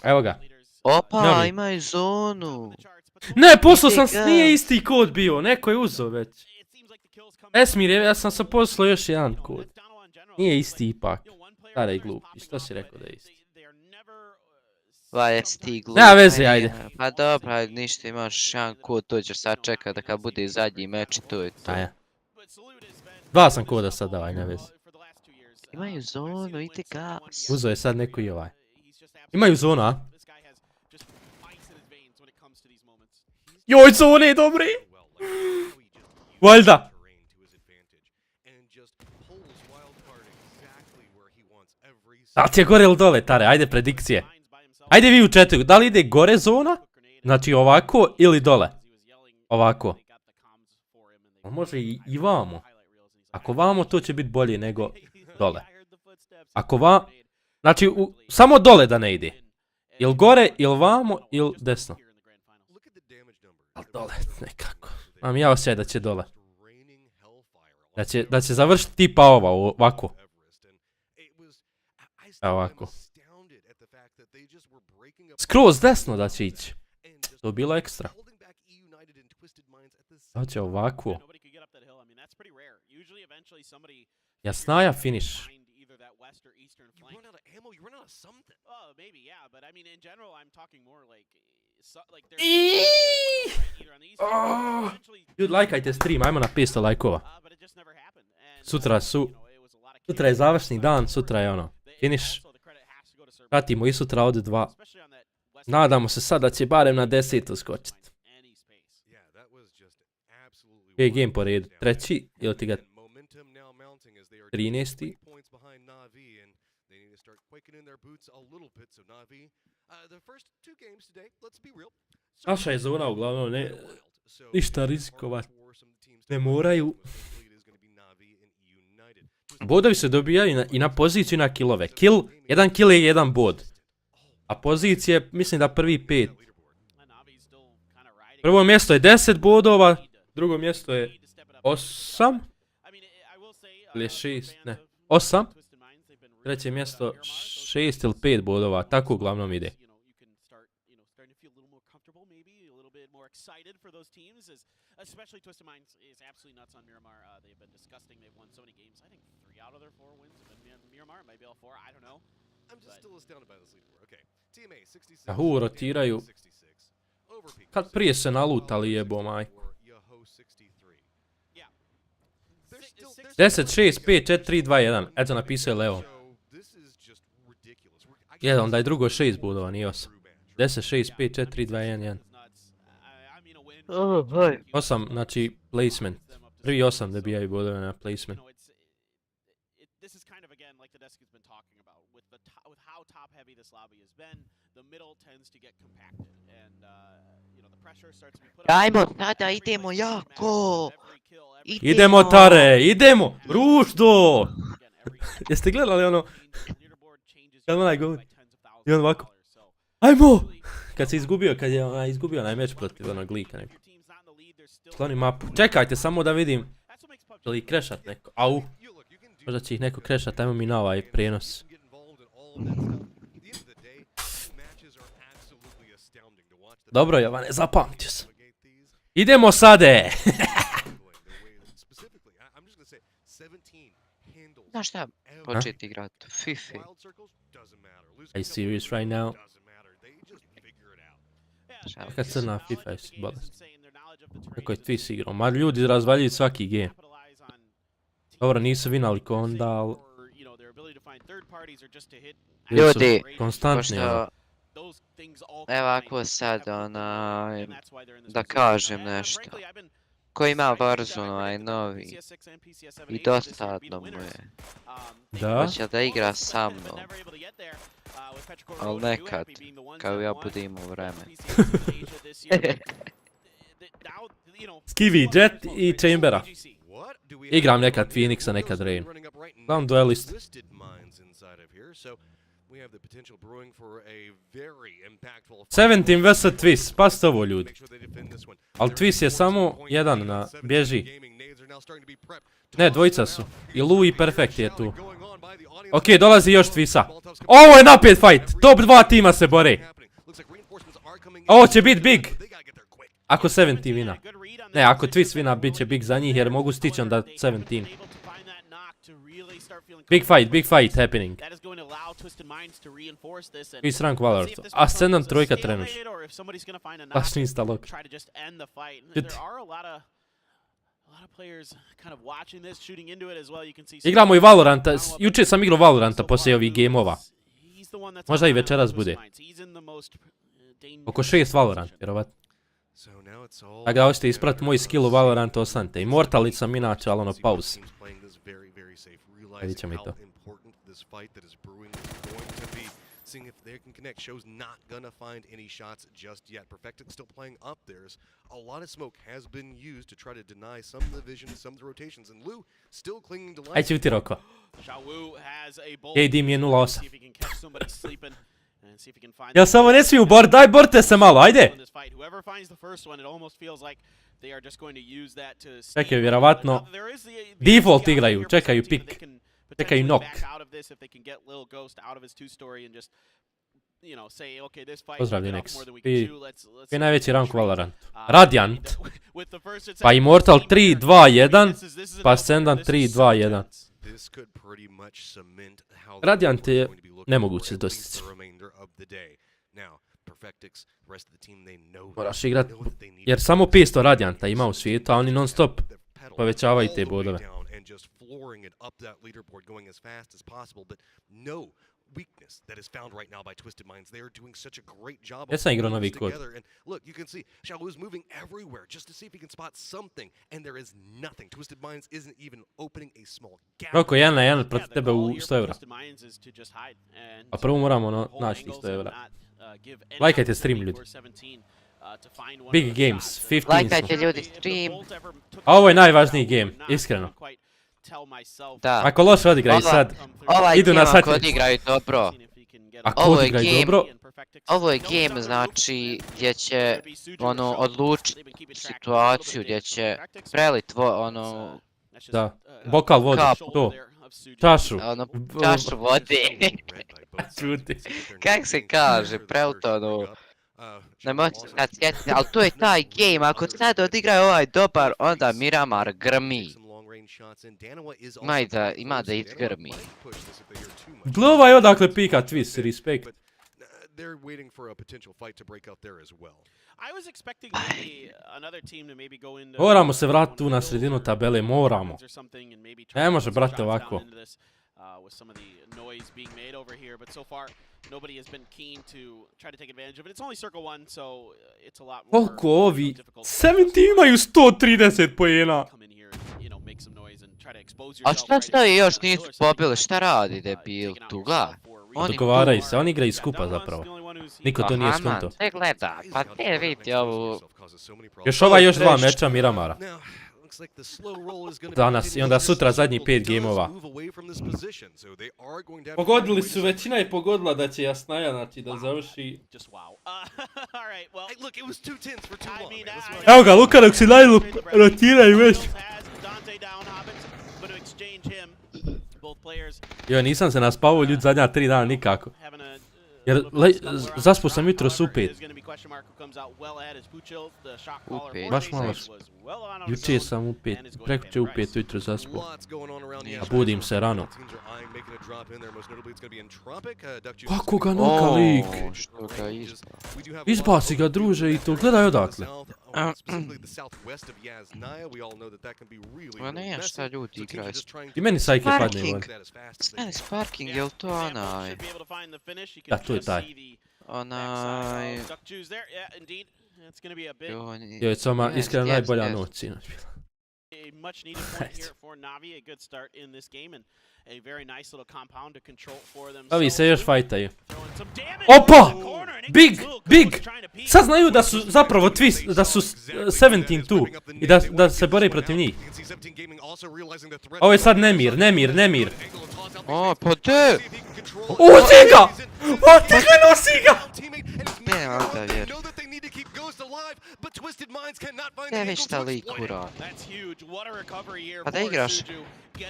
Evo ga. Opa, imaju zonu. Ne, poslao sam, nije isti kod bio, neko je uzeo već. Esmir, ja sam se poslao još jedan kod. Nije isti ipak. Stara i glupi, što si rekao da je isti? Va, jesi ti glupi. Nema veze, ajde. Pa dobro, ništa, imaš jedan kod, to ćeš sad čekat da kad bude zadnji meč i to je to. Aja. Dva sam koda sad davaj, ne veze. Imaju zonu, ide gas. Uzeo je sad neko i ovaj. Imaju zonu, a? Joj, zone, dobri! Valjda! Da li ti je gore ili dole, Tare? Ajde, predikcije. Ajde vi u četiri, da li ide gore zona? Znači ovako ili dole? Ovako. Može i vamo. Ako vamo, to će biti bolje nego dole. Ako vamo... Znači, samo dole da ne ide. Ili gore, ili vamo, ili desno. Ali dole, nekako. Mam ja osjećaj da će dole. Da će završiti tipa ovako. Evo ovako. Skroz desno da će ići. To je bilo ekstra. Da će ovako. Jasnaja finish. Ljudi, lajkajte stream, ajmo na 500 lajkova. Sutra je završni dan, sutra je ono, finish. Pratimo i sutra od 2. Nadamo se sad da će barem na 10 skočiti. Je game po redu, treći, ili ti ga 13. Naša je zona uglavnom ništa rizikovati. Ne moraju. Bodovi se dobijaju i na poziciju i na killove. Jedan kill je jedan bod. A pozicije, mislim da prvi 5. Prvo mjesto je 10 bodova, drugo mjesto je 8. Ili je 6, ne, 8. Treće mjesto 6 ili 5 bodova, tako uglavnom ide. Especially Twisted Minds is absolutely nuts on Miramar. They've been disgusting. They've won so many games. I think 3 out of their 4 wins have been Miramar. Maybe all 4. I don't know. I'm just still astounded by this leaderboard. Okay. TMA 66. Ahu, rotiraju. Kad prije se nalutali jebo majku. 10, 6, 5, 4, 3, 2, 1. Eto napisao je Leo. Onda je drugo 6 bodova, nije 8. 10, 6, 5, 4, 3, 2, 1, 1. 8, znači placement. Prvi 8 dobijaju bodove na placement. Ajmo, sada idemo jako! Idemo Tare, idemo! Ruždo! Jeste gledali ono? Kad onaj govori? I on ovako. Ajmo! Kad se izgubio, kad je izgubio onaj meč protiv onog lika neko. Sloni mapu. Čekajte samo da vidim. Želi ih krešat neko. Au. Možda će ih neko krešat, ajmo mi na ovaj prijenos. Dobro Jovane, zapamtio sam. Idemo sade! Znaš šta? Početi igrat FIFA. Are you serious right now? Kad crna FIFA jesi bolest. Kako je Twist igrao? Ma ljudi razvaljuju svaki game. Dobro, nisu vinali ko onda, ali... Ljudi, konstantni, evo ako sad da kažem nešto. Ko ima Warzone ovaj novi i dosadno mu je. Da? Hoće da igra sa mnom. Ali nekad, kao ja budem imao vreme. Skivi, Jet i Chambera. Igram nekad Phoenixa, nekad Rain. Gledam duelist. 17 vs Twist, pazite ovo ljudi. Ali Twist je samo jedan na bježi. Ne, dvojica su. I Lu i Perfect je tu. Ok, dolazi još Twista. Ovo je naprijed fight. Top 2 tima se bore. Ovo će bit big. Ako 17 vina. Ne, ako Twist vina, bit će big za njih jer mogu stići onda 17. Big fight happening. Twist rank Valorant. Ascendant trojka trenuš. Baš nista lok. Igramo i Valoranta. Juče sam igrao Valoranta poslije ovih gameova. Možda i večeras bude. Oko 6 Valorant, vjerovatno. Da ga hoćete isprati moj skill u Valorantu, ostanite. Immortalit sam inače, ali ono pause. Vidit ćemo i to. Seeing if they can connect, show's not gonna find any shots just yet. Perfected still playing up theirs. A lot of smoke has been used to try to deny some of the vision, some of the rotations, and Lu still clinging to life. Ajde ti roko. KD mi je 0-8. Ja samo ne smiju bor, daj borte se malo, ajde! Čekaj, vjerovatno default igraju, čekaju pick. Čekaju knock. Pozdrav Dinex. Koji je najveći rank Valorant? Radiant. Pa Immortal 3-2-1. Pa Ascendant 3-2-1. Radiant je nemoguće dostići. Moraš igrat, jer samo 500 Radianta ima u svijetu, a oni non stop povećavaju te bodove. Ja sam igrao novi kod. Roko, 1 na 1 protiv tebe u 100 eura. A prvo moramo naći 100 eura. Lajkajte stream ljudi. Big games, 15 smo. Lajkajte ljudi stream. A ovo je najvažniji game, iskreno. Da. Ako loše odigraju sad, idu na Ako satnicu. odigraju dobro. Ako odigraju dobro... Ovo je game, znači, gdje će, ono, odlučiti situaciju, gdje će prelit, ono... Da, bokal vode, to. Čašu. Ono, čašu vode. Čuti. Kak se kaže, prelit, ono... Ne moći sad sjetiti, ali to je taj game, ako sad odigraju ovaj dobar, onda Miramar grmi. Ima da izgrmi. Gle ovaj odakle pika twist, respekt. They're waiting for a potential fight to break out there as well. I was expecting maybe another team to maybe go into... Moramo se vratiti tu na sredinu tabele, moramo. Ne može, brate, ovako. With some of the noise being made over here, but so far nobody has been keen to try to take advantage of it. It's only circle 1, so it's a lot more Koliko ovi? 17 imaju 130 poena. A šta je još nisu pobili, šta radi debil tu, ga? Dogovaraju se, oni igraju skupa zapravo. Niko to nije skonto. Aha, te gleda, pa te vidi ovu... Još ova još 2 meča Miramara. Danas i onda sutra zadnji 5 gameova. Pogodili su, većina je pogodila da će Jasnaja, znači da završi... Evo ga, Luka dok si najlu rotiraju već. Joj, nisam se naspavao ljud zadnja 3 dana nikako. Jer zaspao sam jutros u 5. Baš malo. Juče sam u 5, prekuće u 5 ujutro zaspao. A budim se rano. Kako ga noka lik? Izbaci ga druže i to, gledaj odakle. Ma ne, šta ljudi igraju. I meni sajke padne vode. Stanis parking, jel to onaj? Da, to je taj. Onaj... Joj, sama iskreno najbolja noć sinoć bila. Much needed point here for Navi, a good start in this game and a very nice little compound to control for them. Ovi se još fajtaju. Opa! Big! Sad znaju da su zapravo twist, da su 17 tu i da se bore protiv njih. Ovo je sad nemir. O, pa te! Uzi ga! Otegli nosi ga! Ne, onda vjerujem. Ne već šta lik uradi. Pa da igraš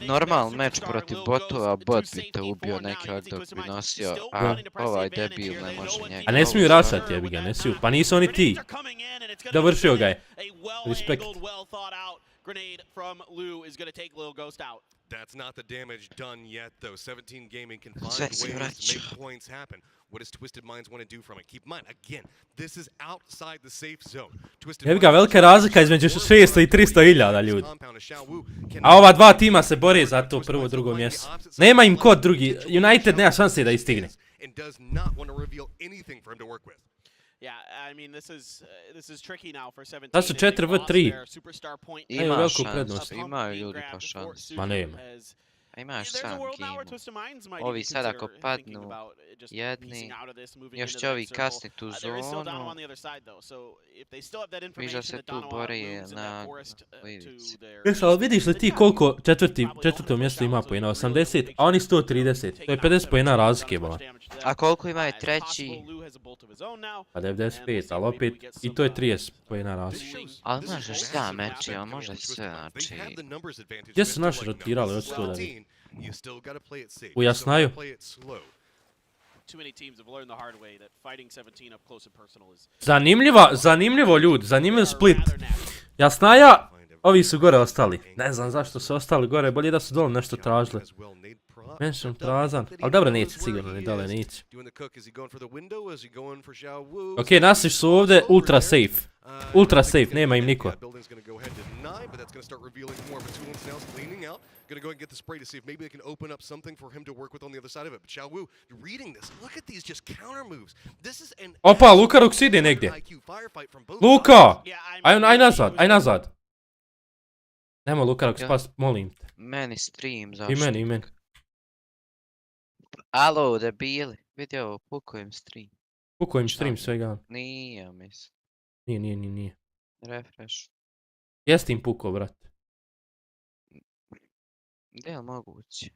normalan meč protiv botova, bot bi te ubio neki od dok bi nosio, a ovaj debil ne može njega. A ne smiju rašati, jebi ga, ne smiju, pa nisu oni ti. Dovršio ga je. Respekt. That's not the damage done yet, though. 17 Gaming can find ways to make points happen. What does Twisted Minds want to do from it? Keep in mind, again, this is outside the safe zone. Evo ga, velika razlika između 600 i 300.000 ljudi. A ova dva tima se bore za to prvo, drugo mjesto. Nema im kod drugi. United nema šanse da istigne. Yeah, I mean this is tricky now for 17. Da su 4v3. Ima šans, imaju ljudi pa šans. Ma nema. Imaš sam game. Ovi sad ako padnu jedni, još će ovi kasniti tu zonu. Viš da se tu bori na Livici. Jes, ali vidiš li ti koliko četvrto mjesto ima pojena? 80, a oni 130. To je 50 pojena razlike, bola. A koliko imaju treći? Pa 95, ali opet i to je 30 pojena razlike. Ali možeš sve meči, ali može sve, znači... Gdje su naši rotirali, hoću to da vidim. U Jasnaju. Zanimljivo ljudi, zanimljiv split. Jasnaja, ovi su gore ostali. Ne znam zašto su ostali gore, bolje da su dole nešto tražili. Menšom prazan, ali dobro neće sigurno, ni dole neće. Ok, nasiš su ovdje ultra safe. Ultra safe, nema im niko. Gonna go and get the spray to see if maybe they can open up something for him to work with on the other side of it. But Xiao Wu, reading this, look at these just counter moves. This is an Opa, Luka Rux ide negdje. Luka! Aj nazad. Nemo Luka Rux, pas, molim te. Meni stream, zašto? I meni. Alo, debili, vidi ovo, pukujem stream. Pukujem stream svega. Nije, mislim. Nije. Refresh. Jest im puko, brate. Gdje je moguće?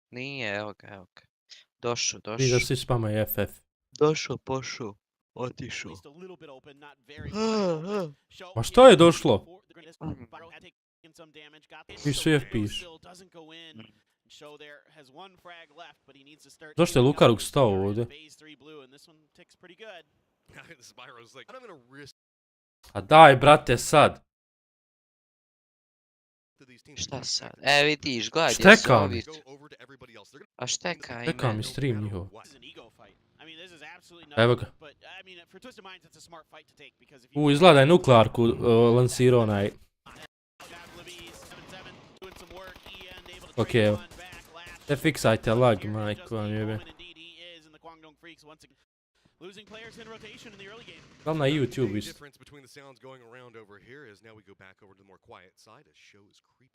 Nije, evo ga. Došao. Vidio svi spamaju FF. Došao, pošao. Otišao. Ma što je došlo? I svi FPS. Zašto je Lukaruk stao ovdje? A daj, brate, sad. Šta sad? Vidiš, gledaj. Štekam. A šteka Štekam mi stream njihov. Evo ga. Izgleda je nuklearku lansirao onaj. Ok, evo. Ne fiksajte lag, majko vam jebe. Da li na YouTube isto?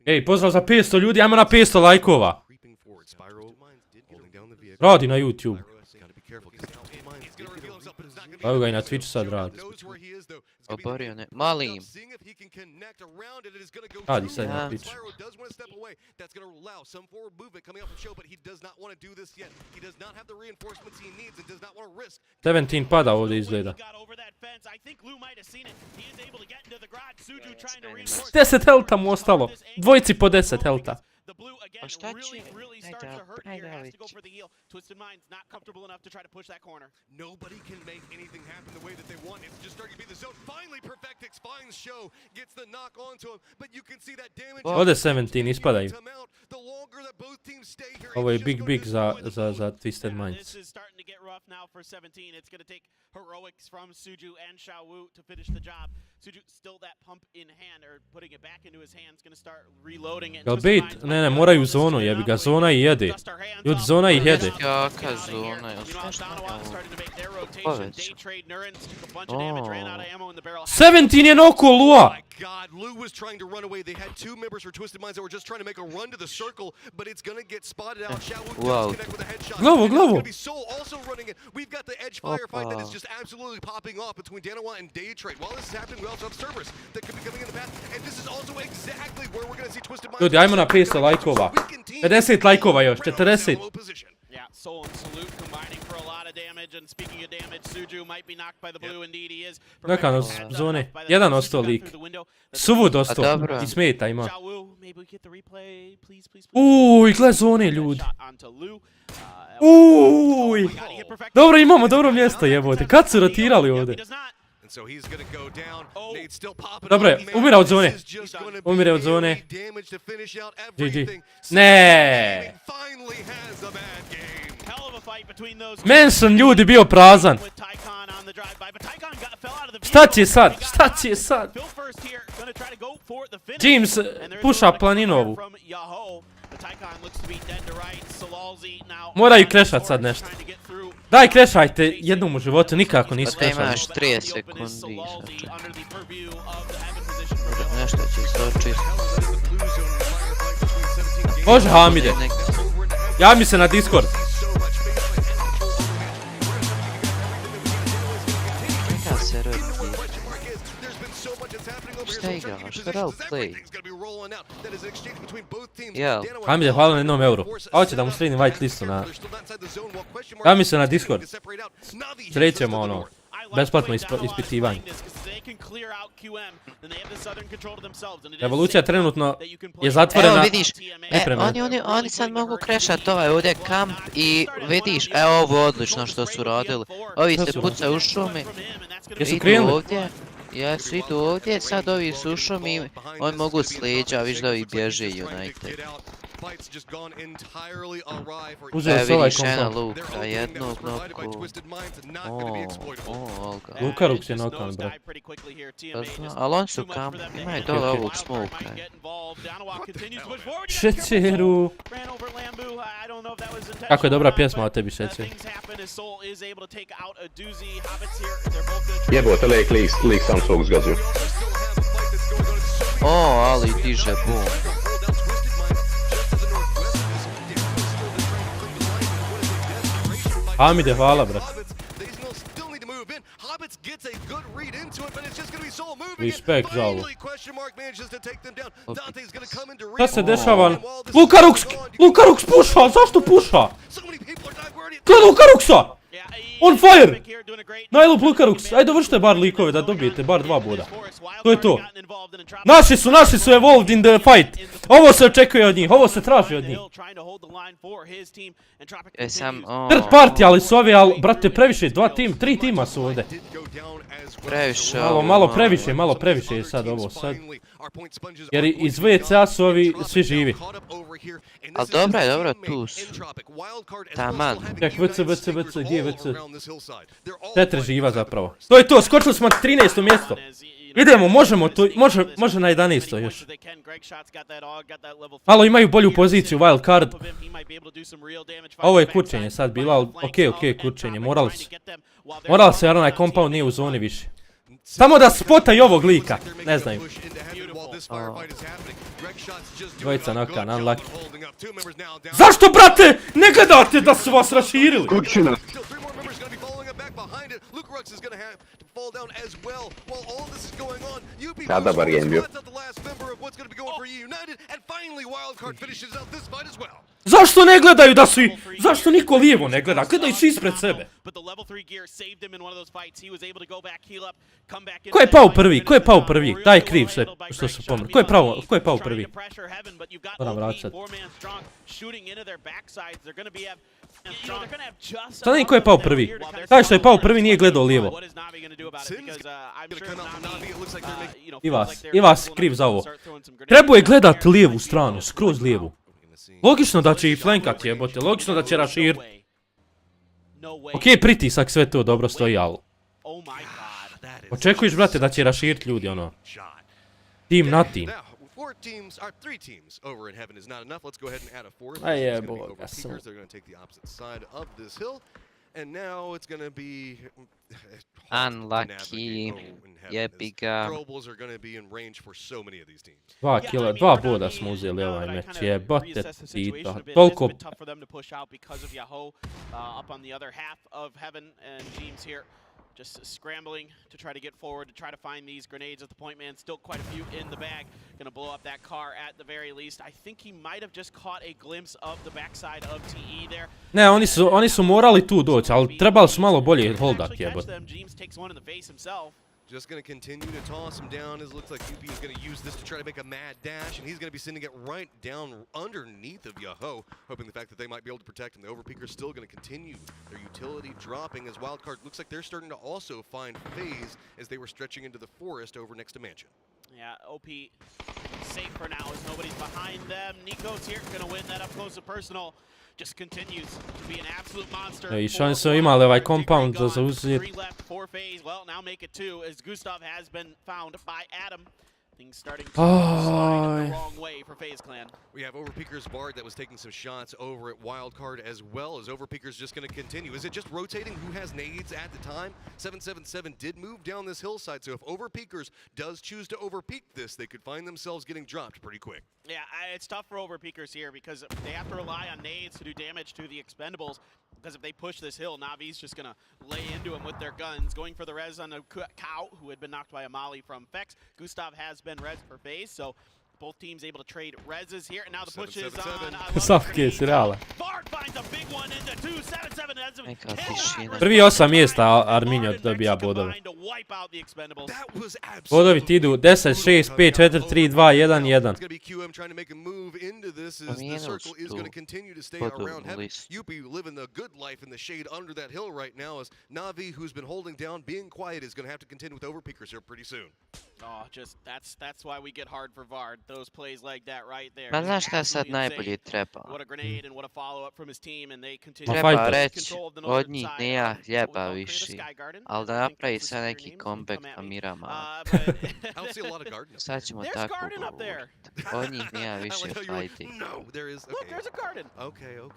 Ej, pozdrav za 500 ljudi, ajmo na 500 lajkova. Radi na YouTube. Evo ga i na Twitch sad radi. Oborio ne, malim. Radi sad na Twitch. 17 pada ovdje izgleda. 10 helta mu ostalo. Dvojici po 10 helta. A šta će? Ajde, Twisted Mind's not comfortable enough to try to push that corner. Nobody can make anything happen the way that they want. It's just starting to be the zone. Finally, Perfectix finds Show, gets the knock onto him, but you can see that damage. Ovdje 17 ispadaju. Ovo je big za Twisted Minds. This is starting to get rough now for 17. It's going to take heroics from Suju and Xiaowu to finish the job. Suju still that pump in hand, or putting it back into his hands, going to start reloading it. Jel bit? Ne, moraju zonu, jebi ga, zona i jede. Ljudi, zona i jede. Jaka zona, jel šta poveć? 17 je noko, Lua! God, Lou was trying to run away. They had two members for Twisted Minds that were just trying to make a run to the circle, but it's going to get spotted out. Xiaowu does connect with a headshot. Glovo. It's going to be Soul also running it. We've got the edge firefight that is just absolutely popping off between Danawa and Daytrade. While this is happening, we also have Cerberus that could be coming in the path, and this is also exactly where we're going to see Twisted Minds. Ljudi, ajmo na 500 lajkova. 50 lajkova još, 40. Yeah, Soul and Salute combining for a lot of damage, and speaking of damage, Suju might be knocked by the blue, indeed he is. Neka nas zone, jedan ostao lik. Suvud ostao, i smeta ima. Gle zone, ljudi. Dobro, imamo dobro mjesto, jebote. Kad su rotirali ovdje? Dobre, umire od zone. GG. Ne. Manson, ljudi, bio prazan. Šta će sad? James puša planinovu. Moraju krešat sad nešto. Daj, krešajte jednom u životu, nikako nisu krešali. Imaš 30 sekundi. Nešto će istočiti. Može, Hamide. Javi mi se na Discord. Neka se rodi. Šta igramo? Šta roleplay? Jel? Hamide, hvala na 1 euro. A hoće da mu sredim white listu na... Javi mi se na Discord. Srećemo ono. Besplatno ispitivanje. Revolucija trenutno je zatvorena. Evo vidiš, oni sad mogu krešat ovaj ovdje kamp i vidiš, evo ovo odlično što su radili. Ovi se pucaju u šumi. Jesu krenuli? Jesu, idu ovdje, sad ovi su u šumi, oni mogu s leđa, viš da ovi bježe United. Uzeo se ovaj kompa. kompa. Jednog noku. Lukaruk je nokan, bro. Ali oni su kamp, imaju dole ovog smoka. Šećeru. Kako je dobra pjesma o tebi, Šećer. Jebote, lik sam svog zgazio. Ali diže bum. Hamide, hvala, brat. Hobbits gets a good read into it, but it's just going to be Soul moving. Respekt za ovo. Finally, question mark manages to take them down. Dante's going to come into Šta se dešava? Lukarux puša, zašto puša? Gle Lukaruxa! On fire! Najlup Lukarux, ajde dovršite bar likove da dobijete bar 2 boda. To je to. Naši su evolved in the fight. Ovo se očekuje od njih, ovo se traži od njih. Third party, ali su ovi, ali brate previše, 3 tima su ovdje. Previše. Malo previše je sad ovo sad. Jer iz VCA su ovi svi živi. Ali dobro, tu su. Taman. Ček, VC, gdje je VC? 4 živa zapravo. To je to, skočili smo na 13. mjesto. Idemo, možemo, može na 11. još. Malo imaju bolju poziciju, wild card. Ovo je kurčenje sad bilo, ali okej, kurčenje, morali se jer onaj compound nije u zoni više. Samo da spotaju ovog lika, ne znaju. Dvojica nakan, unlucky. Zašto, brate, ne gledate da su vas raširili? Kurčina. Ja, dobar game bio. Zašto ne gledaju da su i... Zašto niko lijevo ne gleda? Gledaju svi ispred sebe. Ko je pao prvi? Daj kriv sve što su pomrli. Ko je pao prvi? Moram vraćat. Šta ne ko je pao prvi? Taj što je pao prvi nije gledao lijevo. I vas kriv za ovo. Trebao je gledat lijevu stranu, skroz lijevu. Logično da će i flankat jebote, logično da će rašir. Okej, pritisak, sve to dobro stoji, ali... Očekuješ, brate, da će raširit ljudi, ono. Tim na tim. Aj jeboga sam. Unlucky. Jebiga. 2 kila, 2 boda smo uzeli ovaj meč, jebate Tito. Toliko... Just scrambling to try to get forward, to try to find these grenades at the point man. Still quite a few in the bag. Gonna blow up that car at the very least. I think he might have just caught a glimpse of the backside of TE there. Ne, oni su morali tu doći, ali trebali su malo bolje holdat jebote. Just going to continue to toss him down. It looks like UP is going to use this to try to make a mad dash, and he's going to be sending it right down underneath of Yahoo, hoping the fact that they might be able to protect him. The Overpeaker's still going to continue their utility dropping as Wildcard looks like they're starting to also find phase as they were stretching into the forest over next to Mansion. Yeah, OP safe for now as nobody's behind them. Nico's here, going to win that up close and personal. Just continues to be an absolute monster. I šanse imali ovaj compound za zauzeti. 3 left, 4 phase. Well, now make it 2 as Gustav has been found by Adam. Things starting to slide in the wrong way for FaZe Clan. We have Overpeaker's Bard that was taking some shots over at Wildcard as well as Overpeaker's just going to continue. Is it just rotating who has nades at the time? 777 did move down this hillside, so if Overpeakers does choose to overpeak this, they could find themselves getting dropped pretty quick. Yeah, it's tough for Overpeakers here because they have to rely on nades to do damage to the expendables. Because if they push this hill, Navi's just going to lay into him with their guns. Going for the res on a cow who had been knocked by a molly from Fex. Gustav has been res for FaZe, so both teams able to trade reses here. And now the push is on. Safke, sirala. Bard finds a big one into 277. Prvi 8 mjesta Arminio dobija bodove. Bodovi ti idu 10, 6, 5, 4, 3, 2, 1, 1. Yupi living the good life in the shade under that hill right now as Navi, who's been holding down, being quiet, is going to have to contend with Overpeakers here pretty soon. Oh, just that's why we get hard for Vard. Those plays like that right there. Ma znaš šta sad najbolje treba? What a grenade and what a follow up from his team and they continue. Treba reći od njih ne ja jeba više, ali da napravi sad neki comeback pa mira malo. Sad ćemo tako od njih ne ja više fajti. Look, there's a garden. Okay.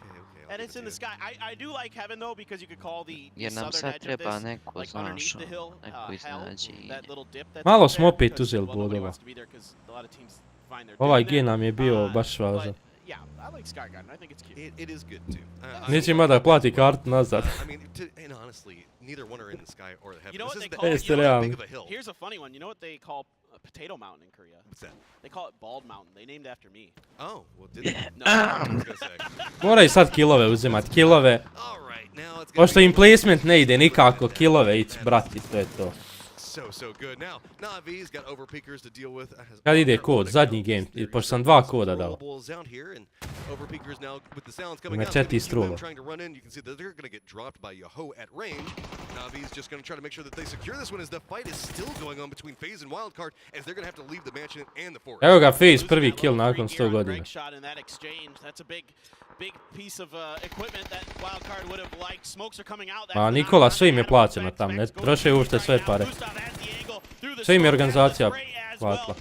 And it's in the sky. I do like Heaven though because you could call the southern edge of this like underneath the hill, hell, that little dip. Malo smo opet uzeli bodova. Ovaj gen nam je bio baš važan. Yeah, I like Skygun. I think it's cute. It is good too. Neće ima da plati kartu nazad. I mean, and honestly, neither one are in the sky or the heavens. You know what they This call is Jeste that realni. big of a hill. Here's a funny one. You know what they call a potato mountain in Korea? What's that? They call it Bald Mountain. They named after me. Oh, well, did they? No. I was gonna say. Moraju sad killove uzimat, killove. All right, now it's gonna Pošto be im placement ne ide nikako, killove ići, brati, to je to. so good. Now, Navi's got overpeakers to deal with. Kad ide kod, zadnji game, pošto sam 2 koda dao. Overpeakers now with the sounds coming Ima out. 4 strula. Trying to run in, you can see that they're going to get dropped by Yoho at range. Navi's just going to try to make sure that they secure this one as the fight is still going on between FaZe and Wildcard as they're going to have to leave the mansion and the forest. Evo ga FaZe, prvi kill nakon 100 godina. Big piece of equipment that Wildcard would have liked. Smokes are coming out. A Nikola, sve im je plaćeno tam, ne troše uopšte sve pare. Sve im je organizacija platila.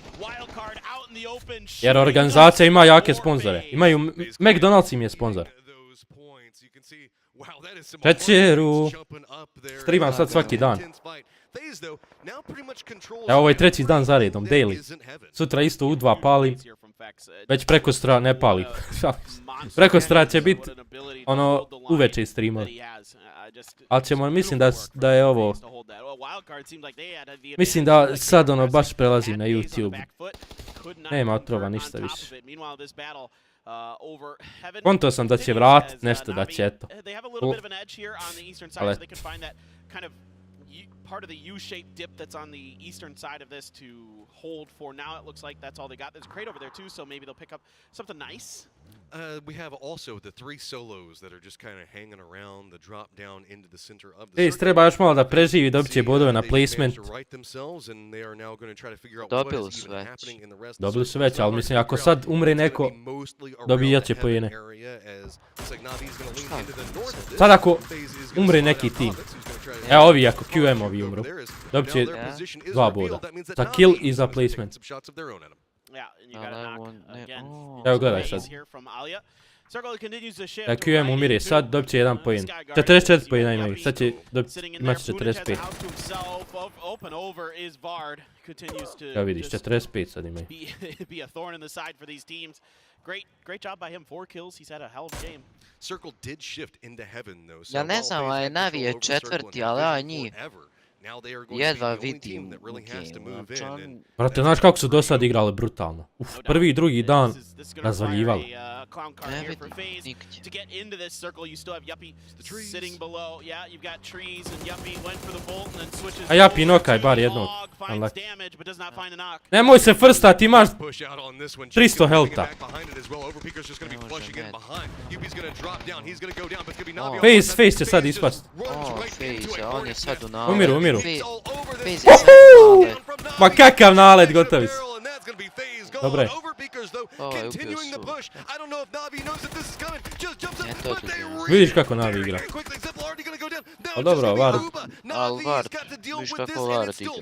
Jer organizacija ima jake sponzore. Imaju, McDonald's im je sponzor. Šećeru. Streamam sad svaki dan. Evo ovo je 3. dan za redom, daily. Sutra isto u 2 palim. Već preko stra ne palim. Preko stra će biti ono uveče streamovi. Ali ćemo, mislim da je ovo... Mislim da sad ono baš prelazim na YouTube. Nema otrova ništa više. Konto sam da će vratit nešto, da će eto. Ali part of the U-shaped dip that's on the eastern side of this to hold for now. It looks like that's all they got. There's a crate over there too, so maybe they'll pick up something nice. We have also the 3 solos that are just kind of hanging around the drop down into the center of the circle. Treba još malo da preživi, dobit će bodove na placement. Dobili su već, ali mislim ako sad umre neko, dobijat će poene. Sad ako umre neki tim, evo ovi ako QM-ovi umru, dobit će 2 boda. Za kill i za placement. Evo gledaj sad. Da QM umire sad, dobit će 1 poen. 44 poena imaju, sad će imat 45. Evo vidiš, 45 sad imaju. Great job by him, 4 kills. He's had a hell of a game. Circle did shift into heaven though. Ja ne znam, ovaj Navi je 4. ali ja njih jedva vidim u game. Brate, znaš kako su do sad igrali brutalno. Prvi i drugi dan razvaljivali. Ne vidim nikdje. A Japi nokaj bar jednog. Nemoj se firstat, imaš 300 helta. FaZe će sad ispast. FaZe, on je sad u naletu. Umiru. FaZe je sad u naletu. Ma kakav nalet, gotovi su. Dobro je. Vidiš kako Navi igra. O dobro, Vard. Al Vard, vidiš kako Vard igra.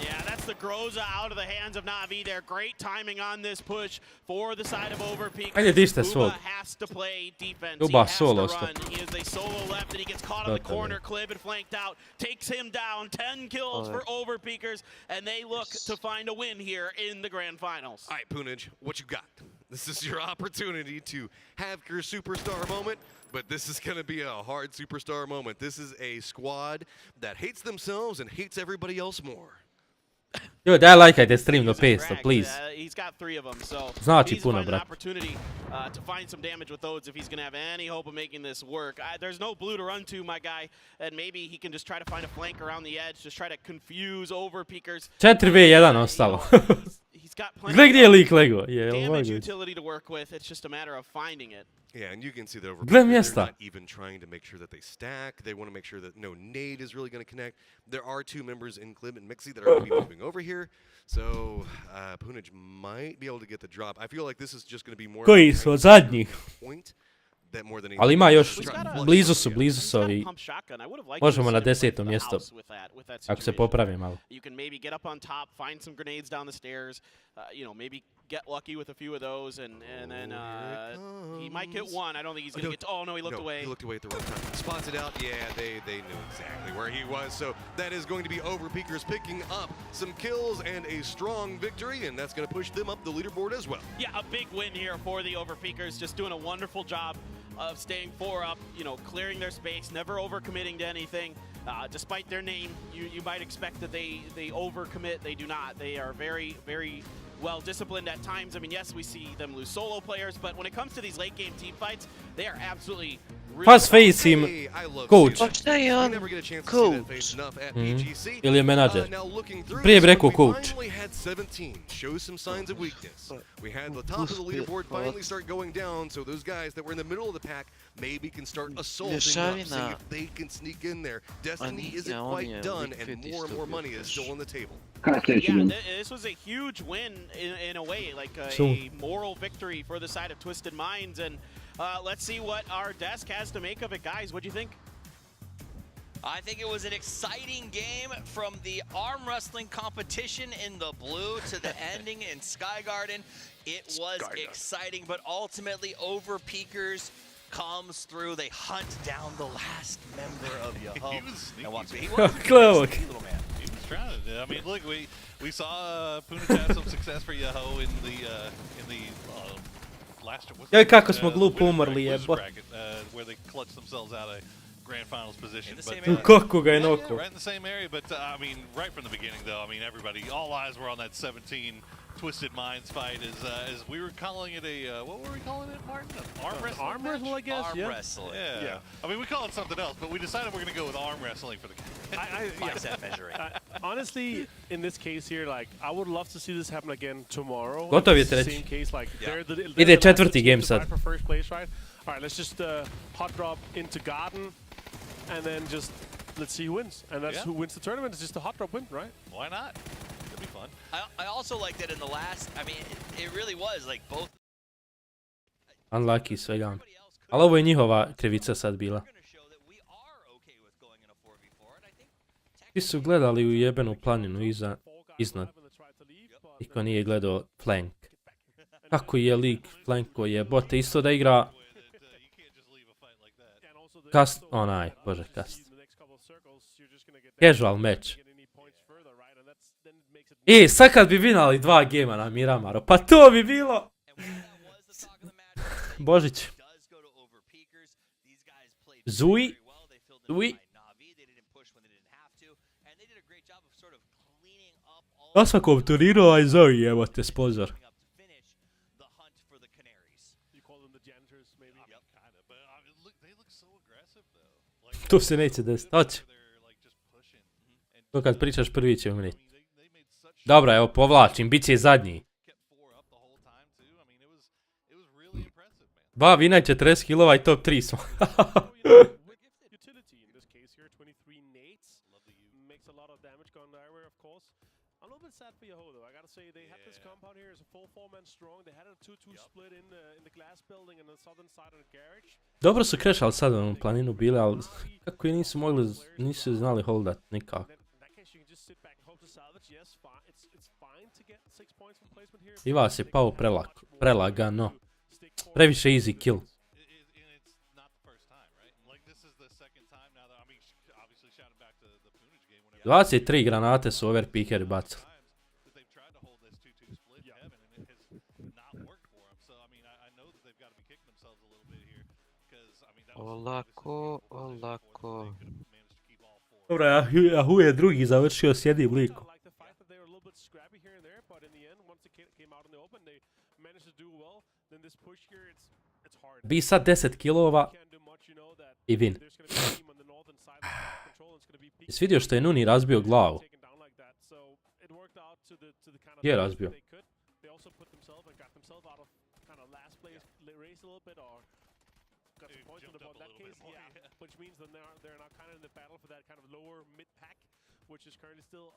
Yeah, that's the Groza out of the hands of Navi there. Great timing on this push for the side of Overpeak. Ajde dište svog. Has to play defense. Uba solo osta. He is a solo left and he gets caught on the corner. Clib and flanked out. Takes him down. 10 kills for Overpeakers and they look to find a win here in the grand finals. All right, Punaj, what you got? This is your opportunity to have your superstar moment, but this is going to be a hard superstar moment. This is a squad that hates themselves and hates everybody else more. Yo, daj lajkajte stream do 500, please. He's got 3 of them, so znači puno, brat. Opportunity to find some damage with those if he's going to have any hope of making this work. There's no blue to run to, my guy, and maybe he can just try to find a flank around the edge, just try to confuse Overpeakers. 4v1 ostalo. Gle gdje je lik lego. Damage utility to work with, it's just a matter of finding it. Yeah, and you can see that they're not even trying to make sure that they stack. They want to make sure that no nade is really going to connect. There are 2 members in Clib and Mixie that are going to be moving over here. So, Punaj might be able to get the drop. I feel like this is just going to be more koji su zadnji. Point. Ali ima još, blizu su ovi. Možemo na 10. mjesto. Ako se popravi malo. You can maybe get up on top, find some grenades down the stairs. you know, maybe get lucky with a few of those, and then he might get one. I don't think he's going to get. Oh no, he looked away. He looked away at the wrong time. Spots it out. Yeah, they knew exactly where he was. So that is going to be Overpeakers picking up some kills and a strong victory, and that's going to push them up the leaderboard as well. Yeah, a big win here for the Overpeakers. Just doing a wonderful job of staying 4 up. You know, clearing their space, never overcommitting to anything. Despite their name, you might expect that they overcommit. They do not. They are very, very well disciplined at times. I mean, yes, we see them lose solo players, but when it comes to these late game team fights, they are absolutely Pas face him, coach. Coach. Ili je menadžer. Prije bi rekao coach. Show some signs of weakness. We had the top of the leaderboard finally start going down, so those guys that were in the middle of the pack maybe can start assaulting up, seeing if they can sneak in there. Destiny isn't quite done, and more money is still on the table. Yeah, this was a huge win in a way, like a moral victory for the side of Twisted Minds, and let's see what our desk has to make of it, guys. What do you think? I think it was an exciting game from the arm wrestling competition in the blue to the ending in Sky Garden. It was exciting, but ultimately Overpeakers comes through. They hunt down the last member of Yahoo. He was sneaky. He was Cloak. little man. He was trying to. I mean, look, we saw Punich have some success for Yahoo in the last. Joj, kako smo glupo umrli, jebote. Where they clutched themselves out of grand finals position. Kako ga je noko. Right in the same area, but I mean, right from the beginning, though. I mean, all eyes were on that 17 Twisted Minds fight. As we were calling it a, what were we calling it, Martin? An arm wrestling? Arm wrestle, I guess. Arm wrestling. Yeah. I mean, we call it something else, but we decided we're going to go with arm wrestling for the game. Bicep measuring. Honestly, in this case here, like, I would love to see this happen again tomorrow. Gotov je treći. Same case, like, Ide četvrti game sad. For first place, right? All right, let's just hot drop into Garden, and then just let's see who wins. And that's who wins the tournament. It's just a hot drop win, right? Why not? It'd be fun. I also like that in the last, I mean, it really was like both. Unlucky svega. Ali ovo je njihova krivica sad bila. Svi su gledali u jebenu planinu iznad. Niko nije gledao flank. Kako je lik flanko jebote, isto da igra cast, bože cast. Casual match. Sad kad bi vinali 2 gema na Miramaru, pa to bi bilo! Božić. Zui. Na svakom turniru ovaj Zui, evo te sponsor. To se neće desiti, hoće. To kad pričaš prvi će umriti. Dobro, evo povlačim, bit će i zadnji. 2 vina, 40 kilova i top 3 smo. Dobro su crashali sad u planinu bile, ali kako i nisu znali holdat nikako. I vas je pao prelagano. Previše easy kill. 23 granate su Overpeakeri bacili. Olako. Dobro, Yahoo je drugi završio s jednim likom. Bi sad 10 kilova i win. Jesi vidio što je Nuni razbio glavu? Gdje je razbio? Which is currently still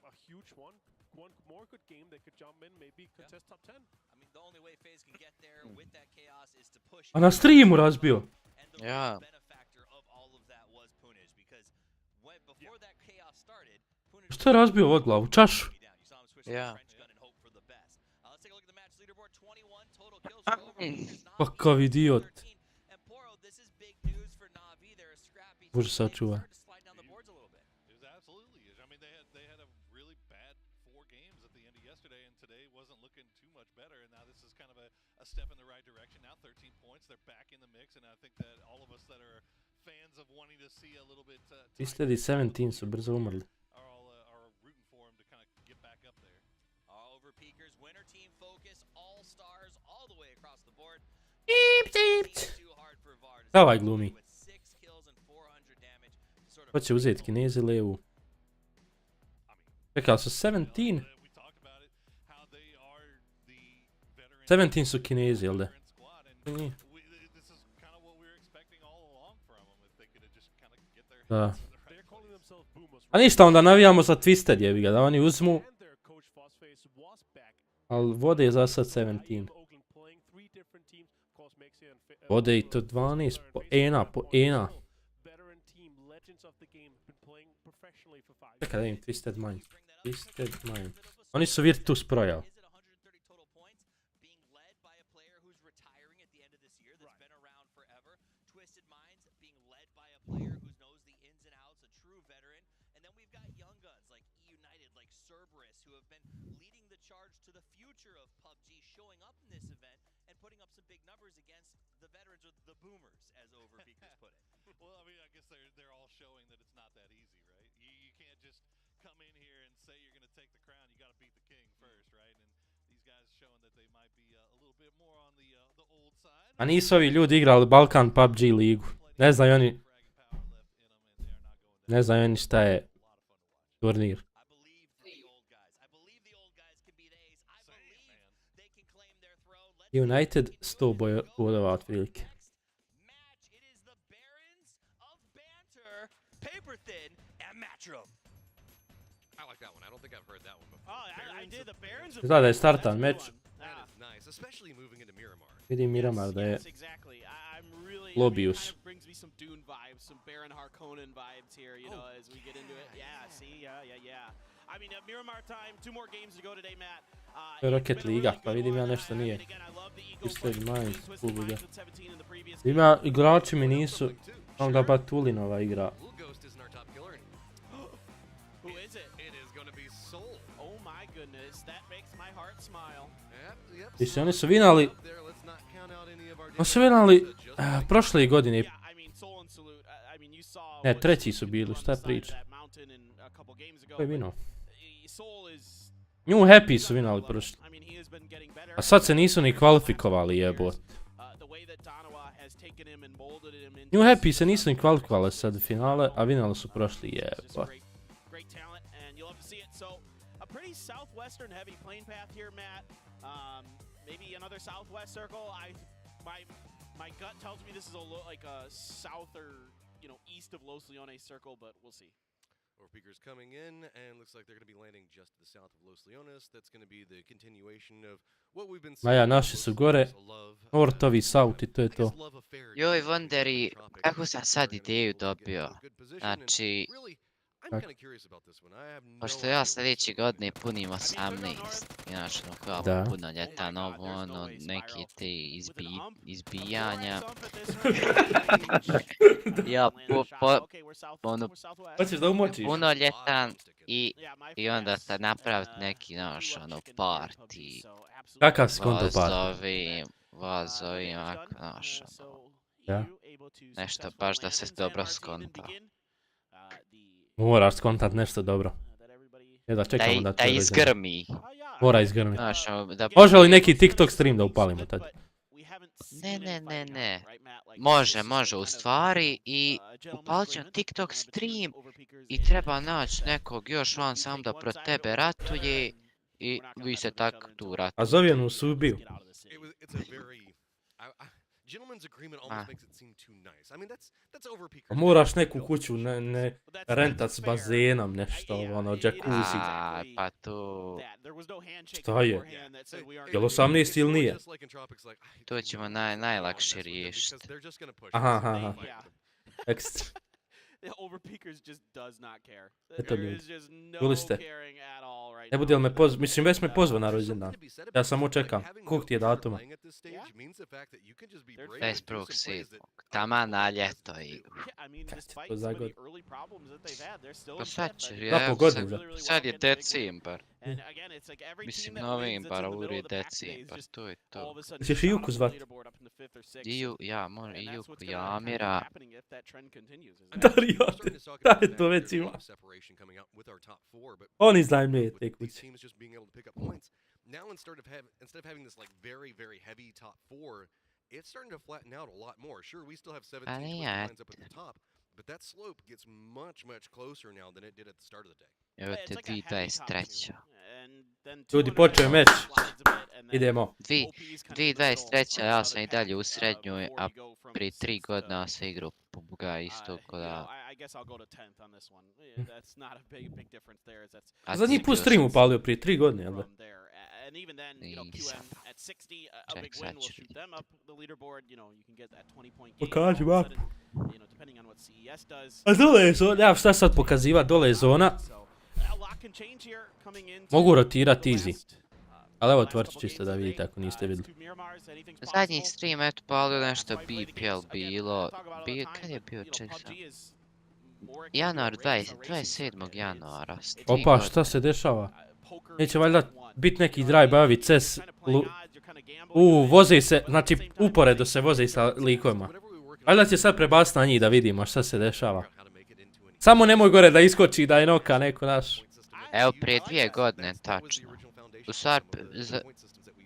a huge one. One more good game, they could jump in, maybe contest top 10. I mean, the only way FaZe can get there with that chaos is to push. A na streamu razbio. Ja. Što je razbio ovog glavu? Čašu? Ja. Kakav idiot. Bože sačuva. Twisted i 17 su brzo umrli. Šta ovaj glumi? Ko će uzeti Kinezi levu? Čekaj, su 17? 17 su Kinezi, jel da? Nije. Da. A ništa, onda navijamo za Twisted jebiga, da oni uzmu. Ali vode je za sad 17. Vode i to 12 po ena. Čekaj da vidim, Twisted Mind. Oni su Virtus projal. A nisu ovi ljudi igrali Balkan PUBG ligu. Ne znaju oni šta je turnir. United 100 bodova otprilike. Zna da je startan meč. Vidim Miramar da je Lobius. To je Rocket Liga, pa vidim ja nešto nije. Twisted Mind, kubuga. Ima igrači mi nisu, onda Batulinova igra. Mislim, oni su vinali prošle godine. Ne, treći su bili, šta je priča? Ko je vinao? New Happy su vinali prošle. A sad se nisu ni kvalifikovali, jebot. New Happy se nisu ni kvalifikovali sad u finale, a vinali su prošli, jebot. Maybe another southwest circle. My gut tells me this is like a south or east of Los Leones circle, but we'll see. Overpeakers coming in, and looks like they're going to be landing just to the south of Los Leones. That's going to be the continuation of what we've been seeing. Maja, naši su gore, Nortovi, South i to je to. Joj, Wonderi, kako sam sad ideju dobio? Znači, pošto ja sljedeći godine punim 18, inače koja punoljetan, neki te izbijanja. Ja punoljetan i onda sad napraviti neki party. Kakav si konto party? Vazovi, nešto baš da se dobro skonta. Moraš skontat nešto dobro. Da čekamo da to izgrmi. Mora izgrmi. Može li neki TikTok stream da upalimo tad? Ne. Može u stvari i upalit ćemo TikTok stream i treba naći nekog još van sam da pro tebe ratuje i vi se tak tu ratuje. A zovjenu su ubiju. Moraš neku kuću ne rentat s bazenom, nešto, jacuzzi. Pa to... Šta je? Je li 18 ili nije? To ćemo najlakše riješiti. Aha. Ekstra. Overpeakers just does not care. Eto There ljudi, is just no čuli ste. caring at all right Ne now. budi li me pozvao, mislim već me pozvao na rođendan. Ja samo čekam, kog ti je datuma? 21.7. Taman na ljeto igru. Yeah, I mean, Kad despite to some of zagodi? the early problems that they've had, they're still Pa in sad fifth. će, I Da, ja, po godini, sad, da. really, really sad well je in the big decembar. And again, it's like every Mislim team that wins that's in novembar, the a middle uri of the pack today is decembar, just to je all of to. a sudden Ćeš i shot Juku up the zvat? leaderboard up in the fifth or sixth. Ja, može And i that's Juku, what's gonna kind of be Jamira. happening if that trend continues. Is that Dario, Taretom već ima. On iznajmljuje te kuće. Now instead of having this like very heavy top four, it's starting to flatten out a lot more. Sure, we still have 17 twisted ja, lines up at the top, but that slope gets much closer now than it did at the start of the day. Evo te 2023. Ljudi, počeo je meč. Idemo. 2023. Ja sam i dalje u srednjoj, a prije 3 godina sam igrao po Buga isto ko da... I guess I'll go to 10th on this one. That's not a big difference there. A Zadnji ti put bio stream sam- upalio prije 3 godine, jel da? From there. And even then, you know, Nisam. QM at 60, a Ček, big sad win will ću shoot vidjeti. them up the leaderboard. You know, you can get that 20-point game. Pokaži all of a map. sudden, you know, depending on what CES does. A dole je zona, ja šta sad pokaziva, dole je zona. So, a lot can change here coming into Mogu rotirati the easy. last, Ali evo last otvorit couple čisto games da of vidite the day. ako niste vidjeli. Two Miramars, anything's Zadnji possible. stream, eto, palio nešto That's why I play the BPL games. Again, bilo, talk about all the time, kad je but, bio you know, ček PUBG sad? is more akin to Januar a race, 20, a racing 27. circuit. januara. s tri Opa, godine. šta se dešava? Poker Neće becomes valjda one. bit neki drive-by CES. Kind of playing odds, you're kind of gambling. Voze se, znači uporedo se voze i sa likovima. Valjda će sad prebaciti na njih da vidimo šta se dešava. Samo nemoj gore da iskoči da je noka neko naš. Evo, prije 2 godine, tačno. U stvari,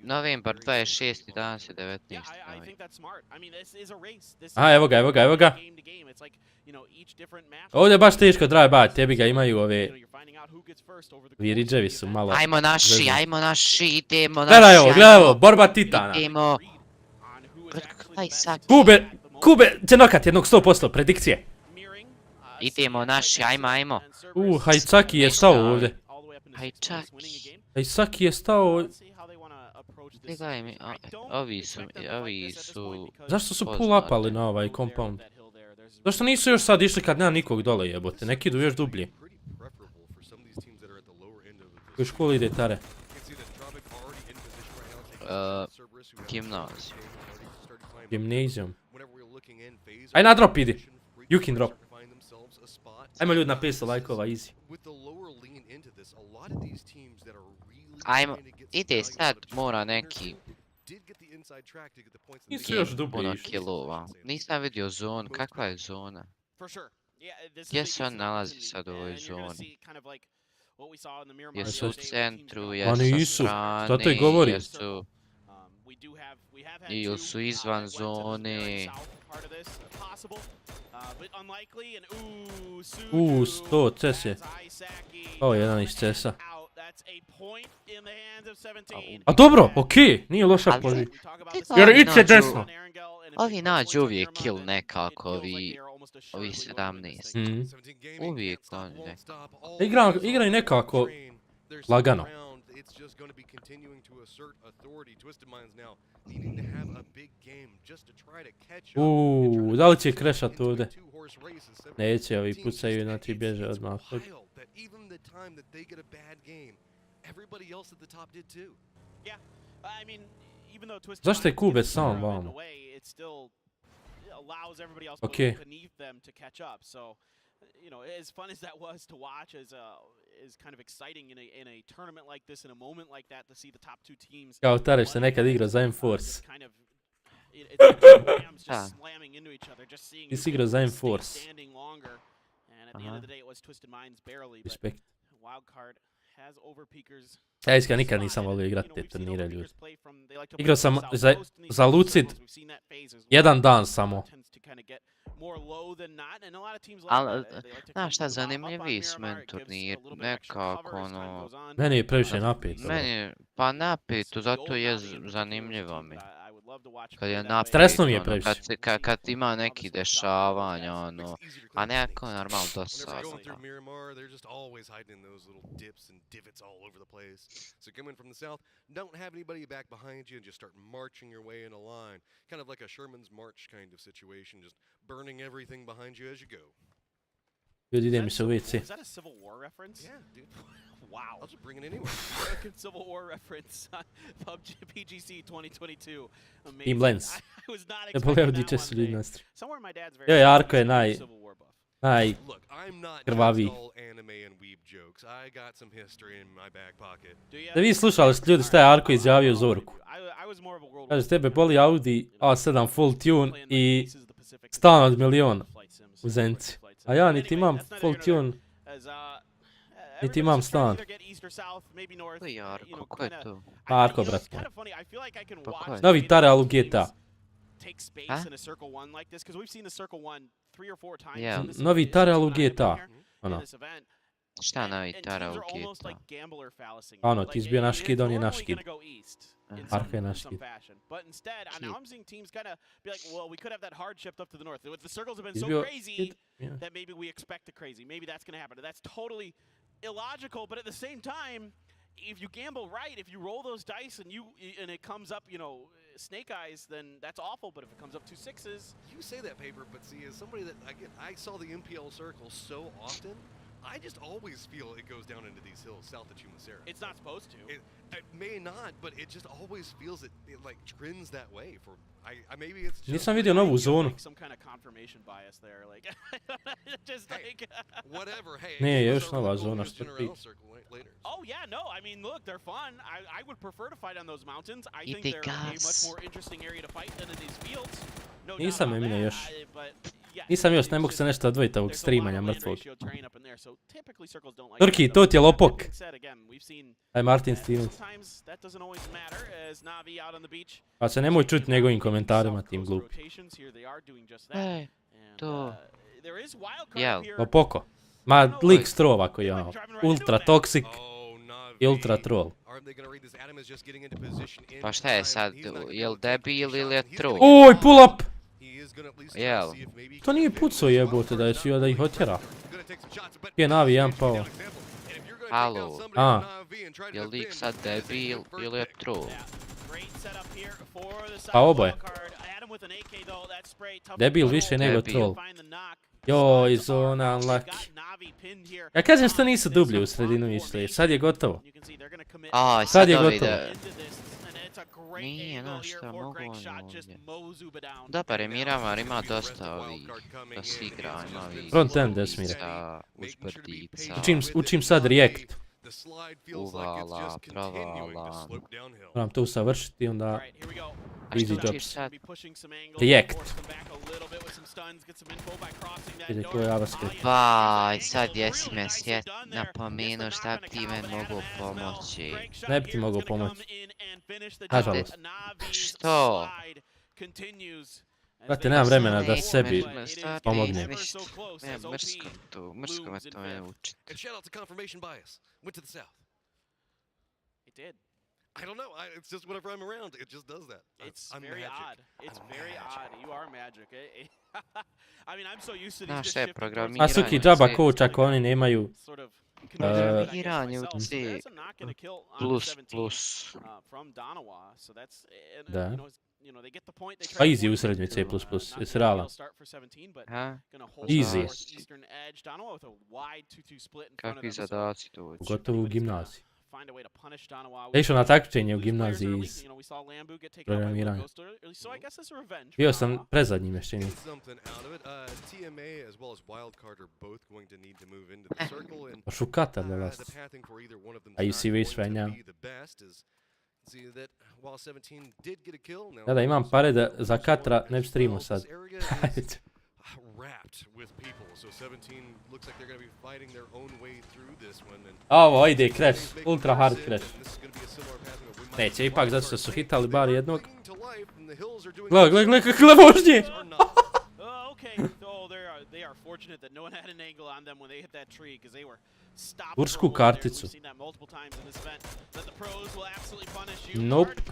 novembar 26. danas je 19. Yeah, I novembar. think that's smart. I mean, this is a race. This A, is evo ga. game to game. It's like, you know, each different match. Ovdje je baš teško drive-by, tebi ga imaju ove... You know, you're finding out who gets first over the course of Viridževi the su event. malo... Ajmo naši, vezani. ajmo naši, idemo naši. Gledaj ovo, gledaj ovo, borba titana. Idemo. On who is Kod actually kaj the best sad? Kube će nokat jednog 100%, predikcije. mirroring, Idemo naši, ajmo. Hajcaki je stao ovdje. all the way up into Haj, 6 points, čak. winning a game. Hajcaki je stao... Let's see how they wanna approach this. Gledaj mi, I don't ovi su, expect them to ovi fight this at this su... point because Zašto su Poznate. pull-upali na ovaj there compound? with that hill there, there's Zašto nisu još sad išli kad nema nikog dole jebote, neki idu još dublje. U školu ide Tare. Gimnaziju. Gimnazijum. Aj na drop idi. Jukin drop. Ajmo ljudi na 500 lajkova, easy. Ajmo, ide sad, mora neki Nisu još dublje puno išli. kilova. Nisam vidio zonu, kakva je zona? for sure. Yeah, this is Gdje a se on decent nalazi opportunity, sad u ovoj and you're gonna zoni? see kind of like what we saw in the Miramar Jesu Jesu u the other day with teams centru, going jesu Pa sa nisu, strane, zato i govorim. jesu... We have had Ili two, su izvan that went to this zone. very south part of this, possible, but unlikely, and Uuu, 100, CES je. Ovo je jedan iz CES-a. out. That's a point in the hands of 17. A dobro, okej, nije loša Ali- pozicija. We talk about Ti the to Jer ovi iće nađu- desno. Ovi nađu uvijek kill nekako, ovi 17. Uvijek oni nekako. Igraju nekako lagano. Da li će krešat ovdje? Neće, ovi pucaju, znači bježe odmah. Zašto je Kube sam vamo? Okej. You know, as fun as that was to watch, is kind of exciting in a tournament like this, in a moment like that, to see the top two teams. Kao Tareš se nekad igrao za M-Force. Kind of, it's rams just slamming into each other, just seeing Ti si igrao za M-Force. standing longer. And at the end of the day, it was Twisted Minds barely, but Respekt. Wildcard has overpeakers. Ja iskreno nikad nisam volio igrati te turnire, ljudi. Igrao sam za Lucid jedan dan samo. Ali, znaš šta, zanimljiviji su meni turnir, nekako ono... Meni je previše napet. Meni, pa napeto, zato je zanimljivo mi. Kad je napeto, Stresno mi je ono, previše. kad ima neki dešavanja, ono, a nekako normalno dosadno. So coming from the south, don't have anybody back behind you and just start marching your way in a line. Kind of like a Sherman's March kind of situation, just burning everything behind you as you go. Ljudi, ide mi se u WC. Is that a Civil War reference? Yeah, dude. Wow. I'll just bring it anywhere. American Civil War reference on PUBG PGC 2022. Amazing. Team Lens. I was not Ne pogledao expecting di that će se one ljudi day. nastri. Somewhere my dad's very Joj, Arko je Civil War buff. Look, I'm not Krvavi. just all anime and weeb jokes. I got some history in my back pocket. Da vi slušali ste ljudi šta je Arko izjavio Zorku. I was more of a World War Kaže, tebe boli Audi A7 full tune i stan od milion u Zenci. A ja niti imam full tune, niti imam stan. Ko je Arko? Ko je to? Arko, brat. Kind of funny. I feel like I can watch Novi Taretom u GTA. take space Huh? in a circle one like this because we've seen the circle one 3 or 4 times. Yeah. in this Novi event. Taretom u This is GTA. here in Ono. this event. Šta And novi teams Taretom are u almost GTA? like gambler fallacy. Ono, Like, ti izbio naš it's kid, on je naš normally kid. gonna go east in Arko some- je naš in some kid. fashion. But instead, Kid. now I'm seeing teams kind of be like, well, we could have that hard shift up to the north. The circles have been so Izbio crazy kid. Yeah. that maybe we expect the crazy. Maybe that's going to happen. That's totally illogical, but at the same time, if you gamble right, if you roll those dice and it comes up, snake eyes, then that's awful. But if it comes up 2 6s, You say that, Paper, but see, as somebody that, again, I saw the MPL circle so often, I just always feel it goes down into these hills south of Chumacera. it's not supposed to. It may not, but it just always feels it like trends that way. For maybe it's just Nisam vidio novu zonu. Like some kind of confirmation bias there, like just Hey, like. whatever. Hey, Nije, it još goes nova over zona, the što General ti. circle later. Oh yeah, no, I mean, look, they're fun. I would prefer to fight on those mountains. I think Ide they're a much gas. more interesting area to fight than in these fields. No doubt Nisam about Emine that, još. but yeah, Nisam još, it's ne mogu just- se nešto odvojiti ovog there's a lot streamanja of land mrtvog. ratio terrain up in there, so typically circles don't like Turki, that to stuff. ti je lopok. That being said, again, we've seen Aj Martin that Stevens. sometimes that doesn't always matter as Navi out on the beach. Pa se nemoj čuti njegovim komentarima tim glupi. Rotations here, they are doing just that. Ej, And, to. there is wild card Jel. up here. Lopoko. Ma, lik strova koji je ono. Ultra toxic Oh, Navi. i ultra troll. Are they gonna read this? Adam is just getting into position in Pa šta je time. sad, He's not gonna jel be able to take debil the ili je shots, and he's troll? gonna- Oj, pull up! He is gonna at least Jel. try to see if maybe he To can nije fit pucao in this jebote wild da je card. svi da ih otjera. Gonna take some shots, but Je Navi jedan he's pao. down example. And if you're gonna take Halo. down somebody A. like Navi and try to Je lik defend, sad that's a debil good first ili je pick. troll? Yeah, great setup here for the side Pa oboje. wild card. Adam with an AK though, that spray tough. Debil to više control. nego Debil. troll. Find the knock. Joj, Slides zona up. unlucky. Got Navi pinned here. Ja kažem što nisu There's dublji some u sredinu bomb išli, sad je gotovo. You can see they're gonna commit Aj, Sad sad je ovi gotovo. da... into this, and it's a great Nije, angle znaš here šta, for mogu Greg oni shot, just ovdje. mows Zuba down. Dobar je Miramar, ima dosta ovih, da se igra, ima ovih... Front end Desmire. Sa uzbrdica. Učim sad React. The slide feels like it's Uvala, just continuing to pravala. slope downhill. Moram to usavršiti, onda All right, here we go. A što easy učiš jobs. sad? Be pushing some angles, React. force them back a little bit with some stuns, get some info by crossing that Ide door. ko JavaScript. Vaj, sad jesi me napomenuo šta bi ti meni mogu pomoći. Ne bi ti mogao pomoći. Nažalost. Nažalost. Brate, nemam vremena da sebi pomognem. Ne, mrsko me to mene učiti. And shout out to confirmation bias. Went to the south. It did. I don't know. It's just whenever I'm around, it just does that. It's I'm very magic. odd. It's I'm very magic. odd. You are magic. I mean, I'm so used to these Znaš just šta je shifting towards programiranje? A Suki džaba coach ako oni nemaju sort of Programiranje u myself. So C++. that's a knock and a kill on Plus, 17, plus. from Donawa. So that's Da. you know, they get the point. They try Pa to easy force u it srednjoj to, C++, not jesi an realan. ideal start for 17, but Ha? gonna hold Easy. towards eastern edge. Donawa with a wide 2-2 split in front of Kakvi them. So zadaci dođu? Pogotovo u gimnaziji. find a way to punish Donawa. Ja išao na takmičenje u gimnaziji iz You know, we saw Lambu get taken out by programiranja. Ghost early, so I guess it's a revenge. Bio for sam Donawa. predzadnji mešćini. Something out of it. TMA as well as Wildcard are both going to need to move into the circle, and Pošu Katar da the vas. pathing for either one of them A you is not serious going right to now? be the best. Is see that while 17 did get a kill, now Da, imam also pare da also za Katra ne bi as streamao well. sad. This area is wrapped with people, so 17 looks like they're going to be fighting their own way through this one. And Ovo ide crash, ultra hard crash. this is going to be a similar pathing of we might Neće see ipak zato što su hitali bar jednog. bringing to life, and the hills are doing Gle kakve vožnje! Oh, okay. Oh, they are fortunate that no one had an angle on them when they hit that tree because they were stopped. Tursku karticu. We've seen that multiple times in this event. That the pros will absolutely punish you. Nope. hard.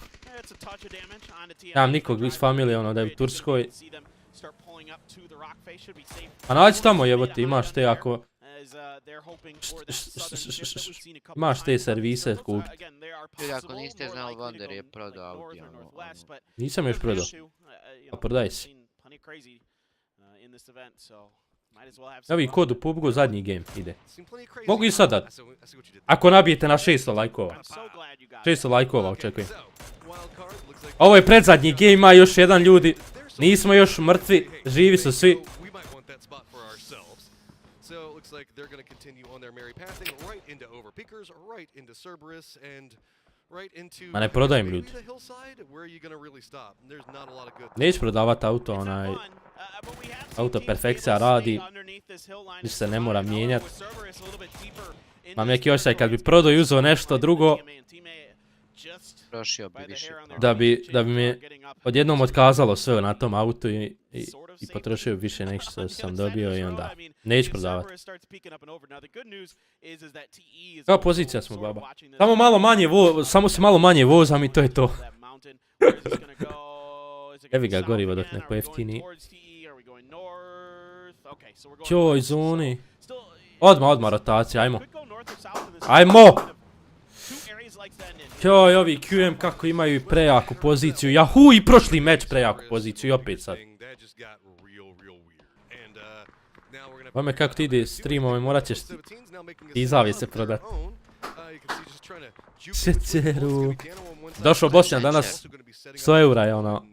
It's a touch of damage on the TMA. Nemam nikog iz familije ono da je u Turskoj. See them start pulling up to the rock face, should be safe. A nađi tamo jebote, imaš te ako... As they're hoping for that southern shift that we've seen a couple Imaš te times. servise kupit. Again, they are Ljudi, ako possible, niste more znali, likely to Wonder go, je like, prodao north Audi, or ono, northwest, but Nisam još prodao. you A know, prodaj we've si. seen plenty of crazy in this event, so Ovi kod u PUBG-u zadnji game ide. Mogu i sad dat. Ako nabijete na 600 lajkova. 600 lajkova očekujem. Ovo je predzadnji game, ima još jedan ljudi. Nismo još mrtvi, živi su svi. Ma ne prodajem ljudi. Neću prodavat auto, onaj... Auto perfekcija radi. Ništa se ne mora mijenjat. Mam neki osjećaj kad bi prodao i uzeo nešto drugo. Da bi mi odjednom otkazalo sve na tom autu i potrošio više nek što sam dobio i onda neću prodavati. Kao pozicija smo, baba. Samo se malo manje vozam i to je to. Evi ga gorivo dok ne pojeftini. Ćoj, zoni. Odmah rotacija, ajmo. Ajmo! Ćoj, ovi QM kako imaju i prejaku poziciju. Jahu, i prošli meč prejaku poziciju i opet sad. Ome kako ti ide streamove, morat ćeš i zavijese prodat. Šećeru. Došao Bosnjan danas 100 eura je ono.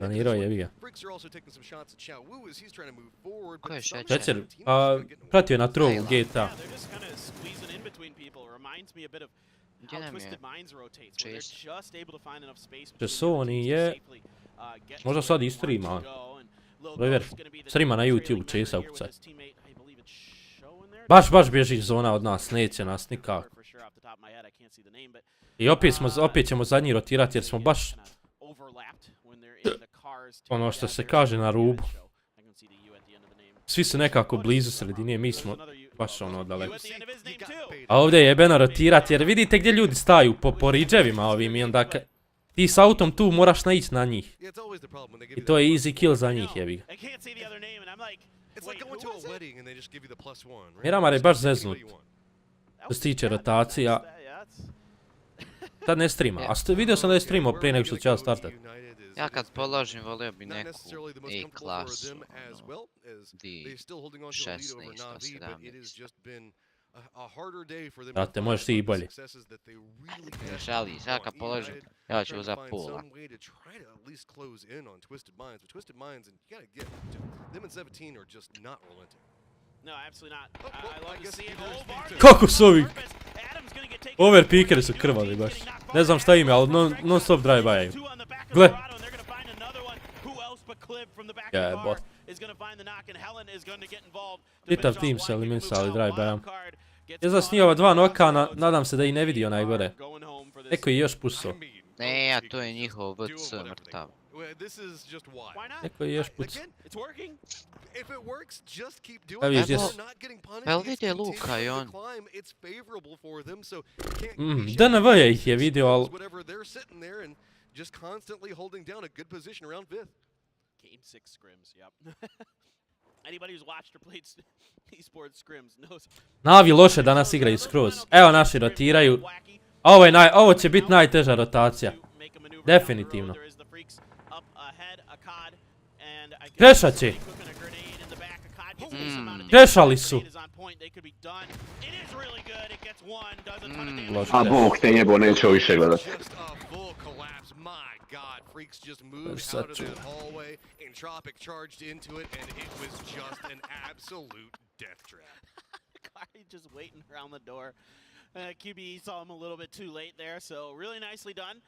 Donirao je, jebi ga. Ko je Šećer? Šećer, pratio je na trovu GTA. Gdje nam je Chase? Česoni je... Možda sad i streama. Provjer, streama na YouTube, Chase ukucaj. Baš bježi zona od nas, neće nas nikako. I opet ćemo zadnji rotirati jer smo baš... Ono što se kaže na rubu. Svi su nekako blizu sredine, mi smo baš ono daleko. A ovdje je jebeno rotirati jer vidite gdje ljudi staju po riđevima ovim i onda ti s autom tu moraš naići na njih. I to je easy kill za njih, jebi ga. Miramar je baš zeznut. Što se tiče rotacija. Tad ne streama, a vidio sam da je streamao prije nego što će ja startati. Ja kad položim volio bi neku E-klasu, D16, 17. Brate, možeš ti i bolje. Ne žališ, ja kad položim, ja ću uzeti pola. Kako su ovi? Overpickeri su krvavi baš. Ne znam šta ime, ali non stop drive-by-aju. Gle! Jebot. Čitav tim se eliminisali drive-by-am. Ja znam snije ova dva nokana, nadam se da i ne vidi onaj gore. Neko je još puso. Ne, a to je njihov VC mrtav. Neko je još puso. Pa jel vidi Luka i on? DNV je ih je vidio, ali... Navi loše danas igraju skroz. Evo naši rotiraju. Ovo će biti najteža rotacija. Definitivno. Krešat će. Krešali su. A bog te jebo, neće više gledat. Sad ću. QBE saw him a little bit too late there, so really nicely done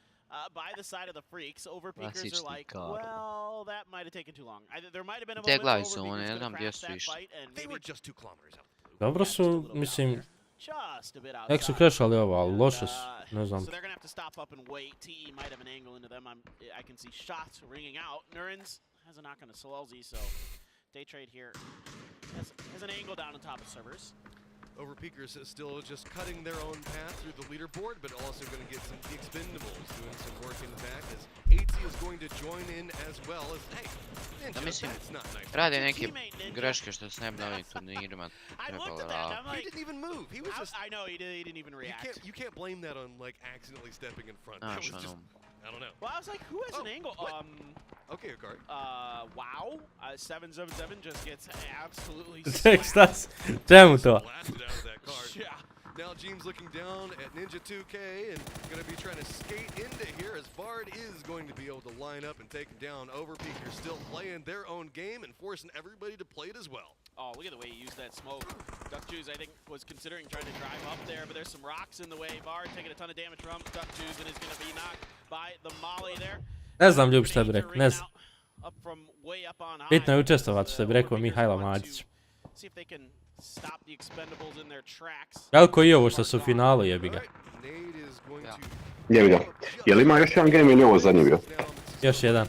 by the side of the Freaks. Overpeakers are like, well, that might have taken too long. There might have been a moment where Overpeakers could have crashed that fight, and they were just 2 kilometers out. Dobro su, mislim, nek su krešali ovo, ali loše su, ne znam. So they're gonna have to stop up and wait. TE might have an angle into them. I can see shots ringing out. Nurins has a knock on a Solelzi, so Day Trade here has an angle down on top of servers. Overpeakers still just cutting their own path through the leaderboard, but also going to get some the expendables doing some work in the back as Ezee is going to join in as well as hey. Da mislim, radi neke greške što se ne bi na ovim turnirima trebalo raditi. He didn't even move. He was just I know he didn't even react. You can't blame that on like accidentally stepping in front. That was just I don't know. Well, I was like, who has an angle? Wow. 777 just gets absolutely Ček, šta si? Čemu to? Yeah. Now James looking down at Ninja 2K and going to be trying to skate into here as Bard is going to be able to line up and take him down. Overpeakers still playing their own game and forcing everybody to play it as well. Oh, look at the way he used that smoke. Duck Juice, I think, was considering trying to drive up there, but there's some rocks in the way. Bard taking a ton of damage from Duck Juice and is going to be knocked by the molly there. Ne znam ljub šta bi rekao, ne znam. Bitno je učestovati što bi rekao Mihajla Madić. Veliko i ovo što su u finalu, jebi ga. Jebi ga. Je li ima još jedan game ili ovo zadnji bio? Još jedan.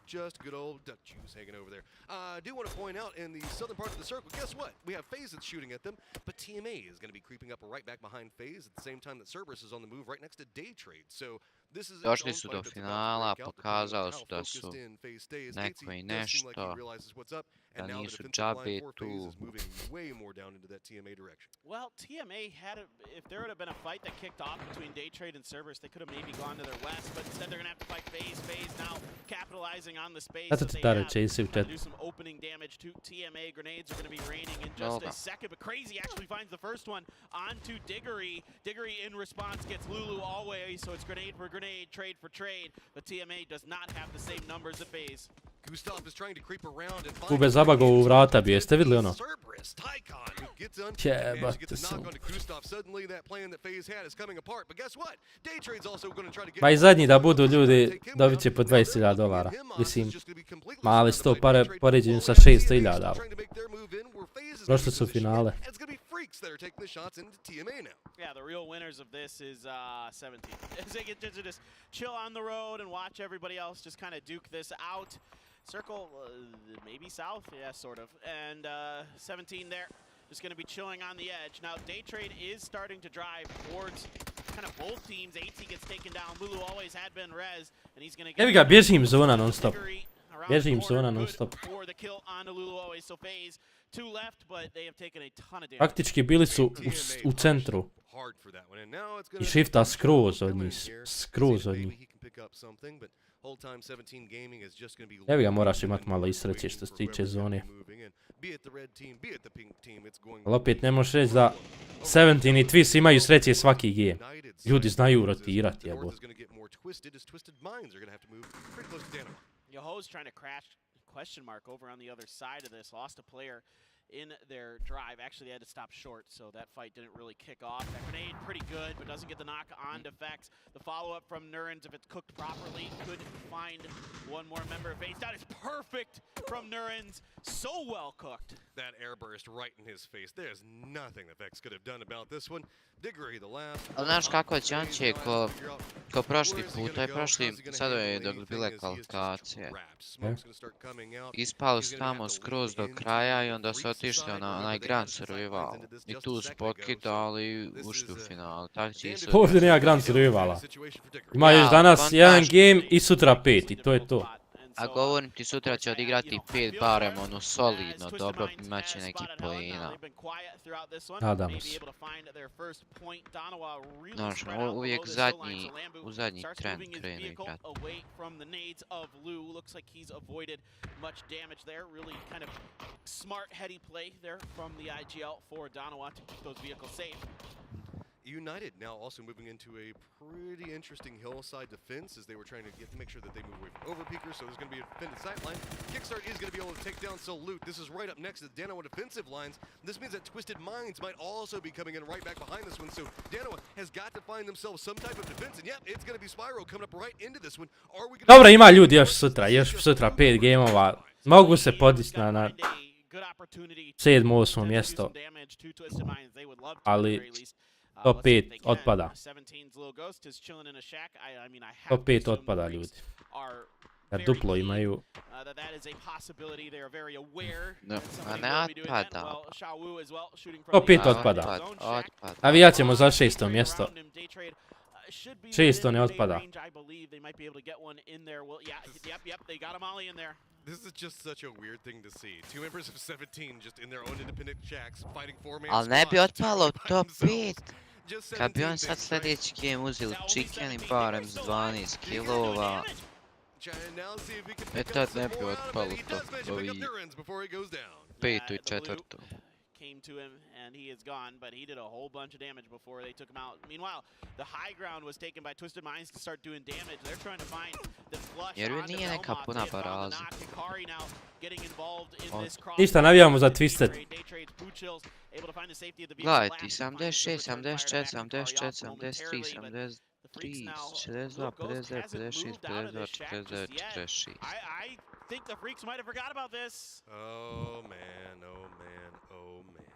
Just good old Duck Juice hanging over there. I do want to point out in the southern part of the circle, guess what? We have FaZe that's shooting at them, but TMA is going to be creeping up right back behind FaZe at the same time that Cerberus is on the move right next to Daytrade. So this is došli su do finala, pokazali su da su neko i nešto, da nisu džabe tu. Well, TMA had if there would have been a fight that kicked off between Daytrade and Cerberus, they could have maybe gone to their west, but instead they're going to have to fight FaZe. FaZe now capitalizing on the space that they have. Do some opening damage to TMA. Grenades are going to be raining in just a second, but Crazy actually finds the first one onto Diggory. Diggory in response gets Lulu always, so it's grenade for grenade, trade for trade, but TMA does not have the same numbers as FaZe. Kube zabago u vrata bi, jeste vidjeli ono? Jebate sam. Ma i zadnji da budu ljudi, dobit će po $20,000. Mislim, mali 100 poređenju sa 600,000. Prošli su finale. Yeah, the real winners of this is 17. They get to just chill on the road and watch everybody else just kind of duke this out. Circle, maybe south, yeah, sort of. And 17 there, just going to be chilling on the edge. Now, Daytrade is starting to drive towards kind of both teams. AT gets taken down. Lulu always had been res, and he's going to get... Evi ga, bježim zona non-stop. Bježim zona non-stop. Faktički bili su u centru. I shifta skroz od njih. Skroz od njih. Evi ga, moraš imat malo i sreće što se tiče zone. Ali opet ne možeš reći da 17 i Twist imaju sreće svaki game. Ljudi znaju rotirati, jebo. Yoho's trying to crash question mark over on the other side of this. Lost a player in their drive. Actually, they had to stop short, so that fight didn't really kick off. That grenade, pretty good, but doesn't get the knock on defects. The follow-up from Nurens, if it's cooked properly, could find one more member of FaZe. That is perfect from Nurens. So well cooked. That air burst right in his face. There's nothing that Vex could have done about this one. Diggory, the last. Ali znaš kako je Djanče ko prošli put, to je prošli, sad je dok bile kvalifikacije. Ispali su tamo skroz do kraja i onda su otišli na onaj Grand Survival. I tu su pokidali i ušli u final. Ovdje nema Grand Survivala. Ima još danas jedan game i sutra 5 i to je to. A govorim ti, sutra će odigrati 5 barem, ono solidno, dobro imaće neki poena. Nadamo se. Znaš, uvijek u zadnji trend krenu igrati. United now also moving into a pretty interesting hillside defense as they were trying to make sure that they move away from overpeakers, so there's going to be a defended sightline. Kickstart is going to be able to take down Salute. This is right up next to the Danoa defensive lines. This means that Twisted Minds might also be coming in right back behind this one, so Danoa has got to find themselves some type of defense, and yep, it's going to be Spyro coming up right into this one. Are we Dobro, ima ljudi još sutra 5 gameova. Mogu se podići na 7. 8. mjesto. Ali top 5 otpada. Top 5 otpada, ljudi. Jer duplo imaju. A ne otpada. Top 5 otpada. A vi ja ćemo za 6. mjesto. 6 ne otpada. This is just such a weird thing to see. 2 members of 17 just in their own independent shacks fighting 4-man. Ali ne bi otpalo top 5. Kad bi on sad sljedeći game uzeli chicken i barem s 12 kilova. E tad ne bi otpalo to ovi 5. i 4. Came to him and he is gone, but he did a whole bunch of damage before they took him out. Meanwhile, the high ground was taken by Twisted Minds to start doing damage. They're trying to find the flush onto Belmont. Kari now getting involved in this cross. Ništa, navijamo za Twisted. Gledajte, 76, 74, 74, 73, 73, 62, 59, 56, 52, 49, 46. I think the Freaks might have forgot about this. Oh man, oh man, oh man.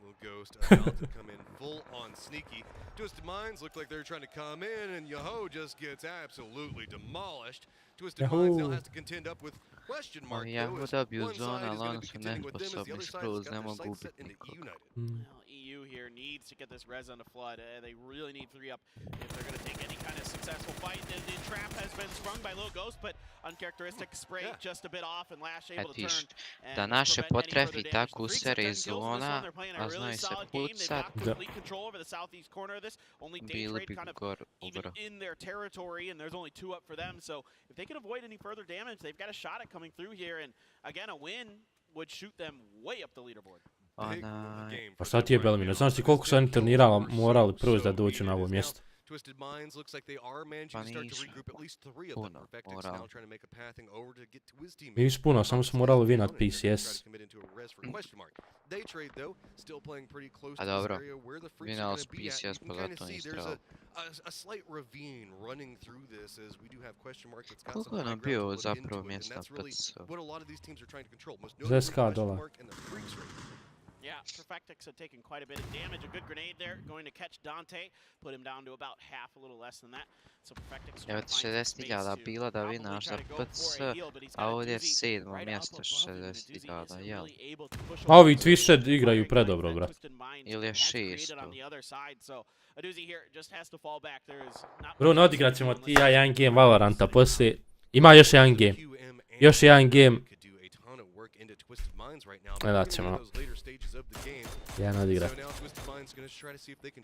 Little Ghost about to come in full on sneaky. Twisted Minds look like they're trying to come in, and Yahoo just gets absolutely demolished. Twisted Minds now has to contend up with question mark. Yahoo dobiju zonu, ali oni su nesposobni, skroz ne mogu ubiti nikoga. EU here needs to get this res on the flood. They really need 3 up if they're going to take any kind of successful fight. The trap has been sprung by Little Ghost, but uncharacteristic spray just a bit off and Lash able to turn. Da naše potrefi tako usere zona, a znaju se pucat, bili bi gore. In their territory, and there's only 2 up for them. So if they can avoid any further damage, they've got a shot at coming through here. And again, a win would shoot them way up the leaderboard. Pa šta ti je Belmino? Znaš ti koliko su oni turnirala morali proći da dođu na ovo mjesto? Twisted Minds looks like they are managing to start to regroup at least 3 of them. Perfectix now trying to make a pathing over to get to his teammates. Nisu puno, samo su morali vinat PCS. They trade though, still playing pretty close to this area where the Freaks are going to be at. You can kind of see there's a slight ravine running through this as we do have question mark that's got some high ground to put into it, and that's really what a lot of these teams are trying to control. Most notably question mark and the Freaks right now. Yeah, Perfectix had taken quite a bit of damage. A good grenade there, going to catch Dante, put him down to about half, a little less than that. So Perfectix trying to find some space to bila da vinaš za PC, a ovdje je 7. mjesto 60.000, jel? A ovi Twisted igraju predobro, brat. Ili je 6. Bro, ne odigrat ćemo ti ja jedan game Valoranta poslije. Ima još jedan game. Još jedan game. Gledat ćemo. Jedan odigrat.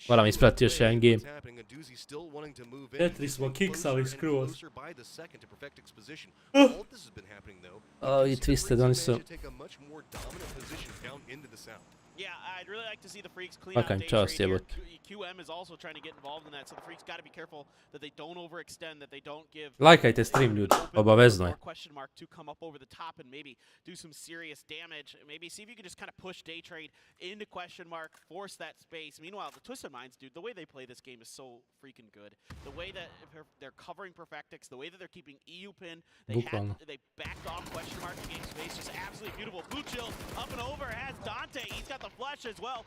Moram isprati još jedan game. 4 smo kiksali skroz. Ovi Twisted, oni su... Yeah, I'd really like to see the Freaks clean out day trade here. QM is also trying to get involved in that, so the Freaks got to be careful that they don't overextend, that they don't give... Lajkajte stream, ljudi, obavezno je. ...question mark to come up over the top and maybe do some serious damage. Maybe see if you can just kind of push day trade into question mark, force that space. Meanwhile, the Twisted Minds, dude, the way they play this game is so freaking good. The way that they're covering Perfectix, the way that they're keeping EU pin, they backed off question mark and gave space, just absolutely beautiful. Blue Chill up and over, has Dante, he's got the flash as well.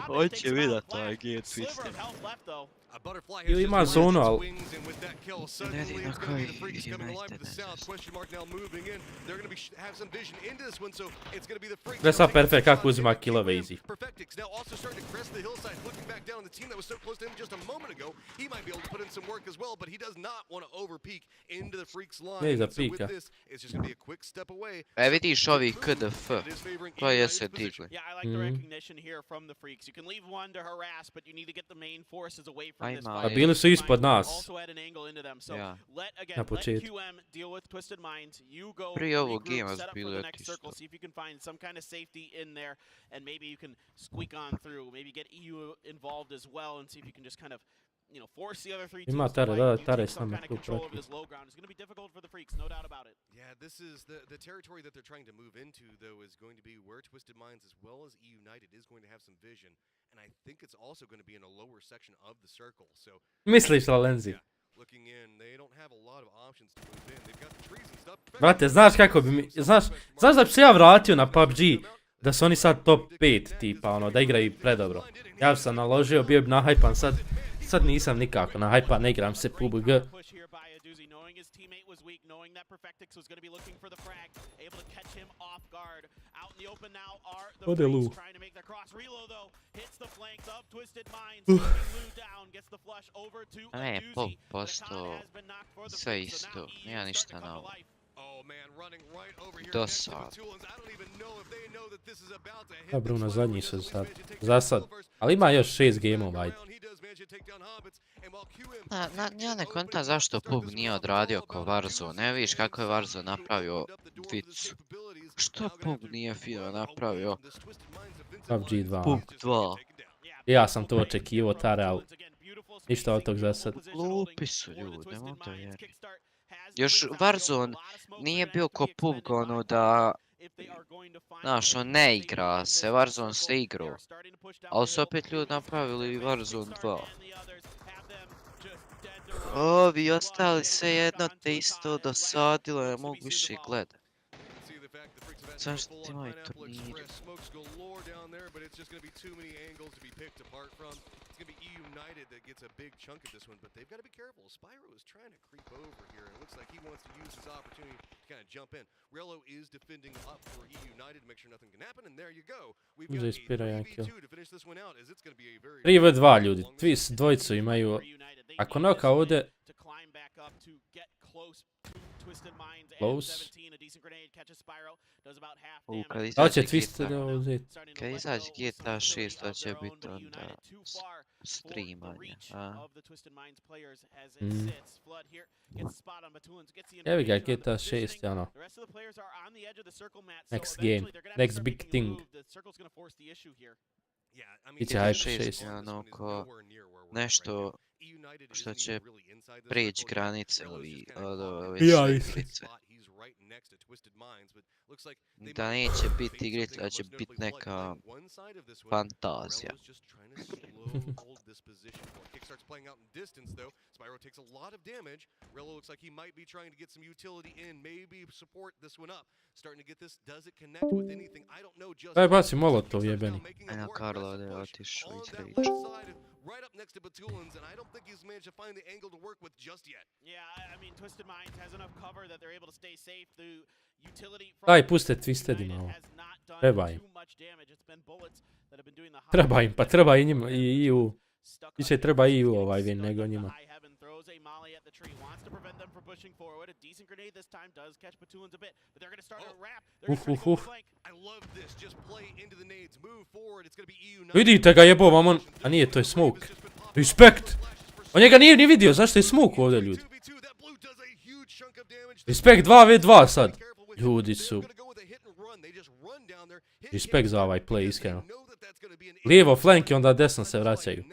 Hoće vidat taj game Twisted. Ili ima zonu, ali... Ne di na koji Gle sad Perfect kako uzima killove easy. Ne za pika. E vidiš ovi KDF, to je se digli. A bili su ispod nas. Na početku. Prije ovog gema su bili otišli. And maybe you can squeak on through, maybe get EU involved as well and see if you can just kind of, you know, force the other 3 teams to fight, using some kind of control of this low ground. It's going to be difficult for the Freaks, no doubt about it. Yeah, this is the territory that they're trying to move into, though, is going to be where Twisted Minds as well as EU United is going to have some vision, and I think it's also going to be in a lower section of the circle, so... Misliš, Lenzi? Looking in, they don't have a lot of options to move in. They've got the trees and stuff. Brate, znaš kako bi mi... Znaš da bi se ja vratio na PUBG? Da su oni sad top 5 tipa, ono, da igraju predobro. Ja sam naložio, bio bi nahajpan, sad nisam nikako nahajpan, ne igram se PUBG. Ode Lu. Ne, pol posto, sve isto, nema ništa novo. Dosad. Dobro, na zadnji su sad. Za sad. Ali ima još 6 gameova, ajde. Ja ne kontam zašto PUB nije odradio ko Warzone. Ne vidiš kako je Warzone napravio dvicu. Što PUB nije fino napravio? PUBG 2. PUB 2. Ja sam to očekivao, Tare, ali ništa od tog za sad. Glupi su ljudi, ne mogu da vjerujem. Još Warzone nije bio ko PUBG, ono da... Znaš, on ne igra se, Warzone se igrao. Ali su opet ljudi napravili Warzone 2. Ovi ostali sve jedno te isto dosadilo, ne mogu više gledat. Zašto ti imaju turnire? It's going to be EU United that gets a big chunk of this one, but they've got to be careful. Spyro is trying to creep over here. It looks like he wants to use his opportunity to kind of jump in. Rello is defending up for EU United to make sure nothing can happen, and there you go. We've got a 3v2 to finish this one out, as it's going to be a very... 3v2 ljudi, dvojicu imaju. Ako noka ovdje... Close. Da će Twisted uzeti? Kad izađe GTA 6, to će biti onda streamanje. Evi ga GTA 6, ono. Next game, next big thing. Iće Hype 6. Ono ko nešto što će prijeći granice ili ove igrice. Da neće biti igrica, da će biti neka fantazija. Daj baci molotov jebeni. Eno Karlo ovdje je otišao iz riča. Right up next to Batulins, and I don't think he's managed to find the angle to work with just yet. Yeah, I mean, Twisted Minds has enough cover that they're able to stay safe. The utility from Daj, puste Twisted ima ovo. Treba im. Treba im, pa treba i njima, i u... Više treba i u ovaj vin nego njima. Vidite ga jebo vam on, a nije, to je smoke. Respekt! On njega nije ni vidio, zašto je smoke ovdje ljudi? Respekt 2v2 sad. Ljudi su... Respekt za ovaj play, iskreno. Lijevo flank i onda desno se vraćaju.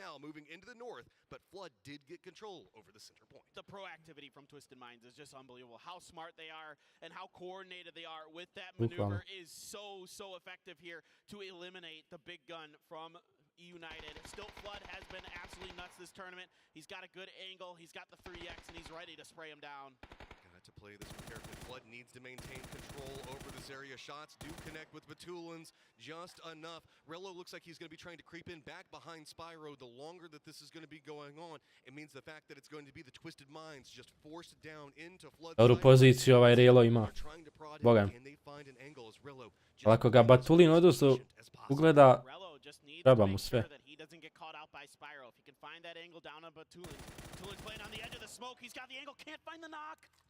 The proactivity from Twisted Minds is just unbelievable. How smart they are and how coordinated they are with that maneuver is so effective here to eliminate the big gun from United. Still, Flood has been absolutely nuts this tournament. He's got a good angle, he's got the 3x, and he's ready to spray him down. Got to play this one carefully. Flood needs to maintain control over this area. Shots do connect with Batulins just enough. Rello looks like he's going to be trying to creep in back behind Spyro. The longer that this is going to be going on, it means the fact that it's going to be the Twisted Minds just forced down into Flood's Dobru poziciju ovaj Rello ima. Boga. Ali ako ga Batulin odnosno ugleda, treba mu sve.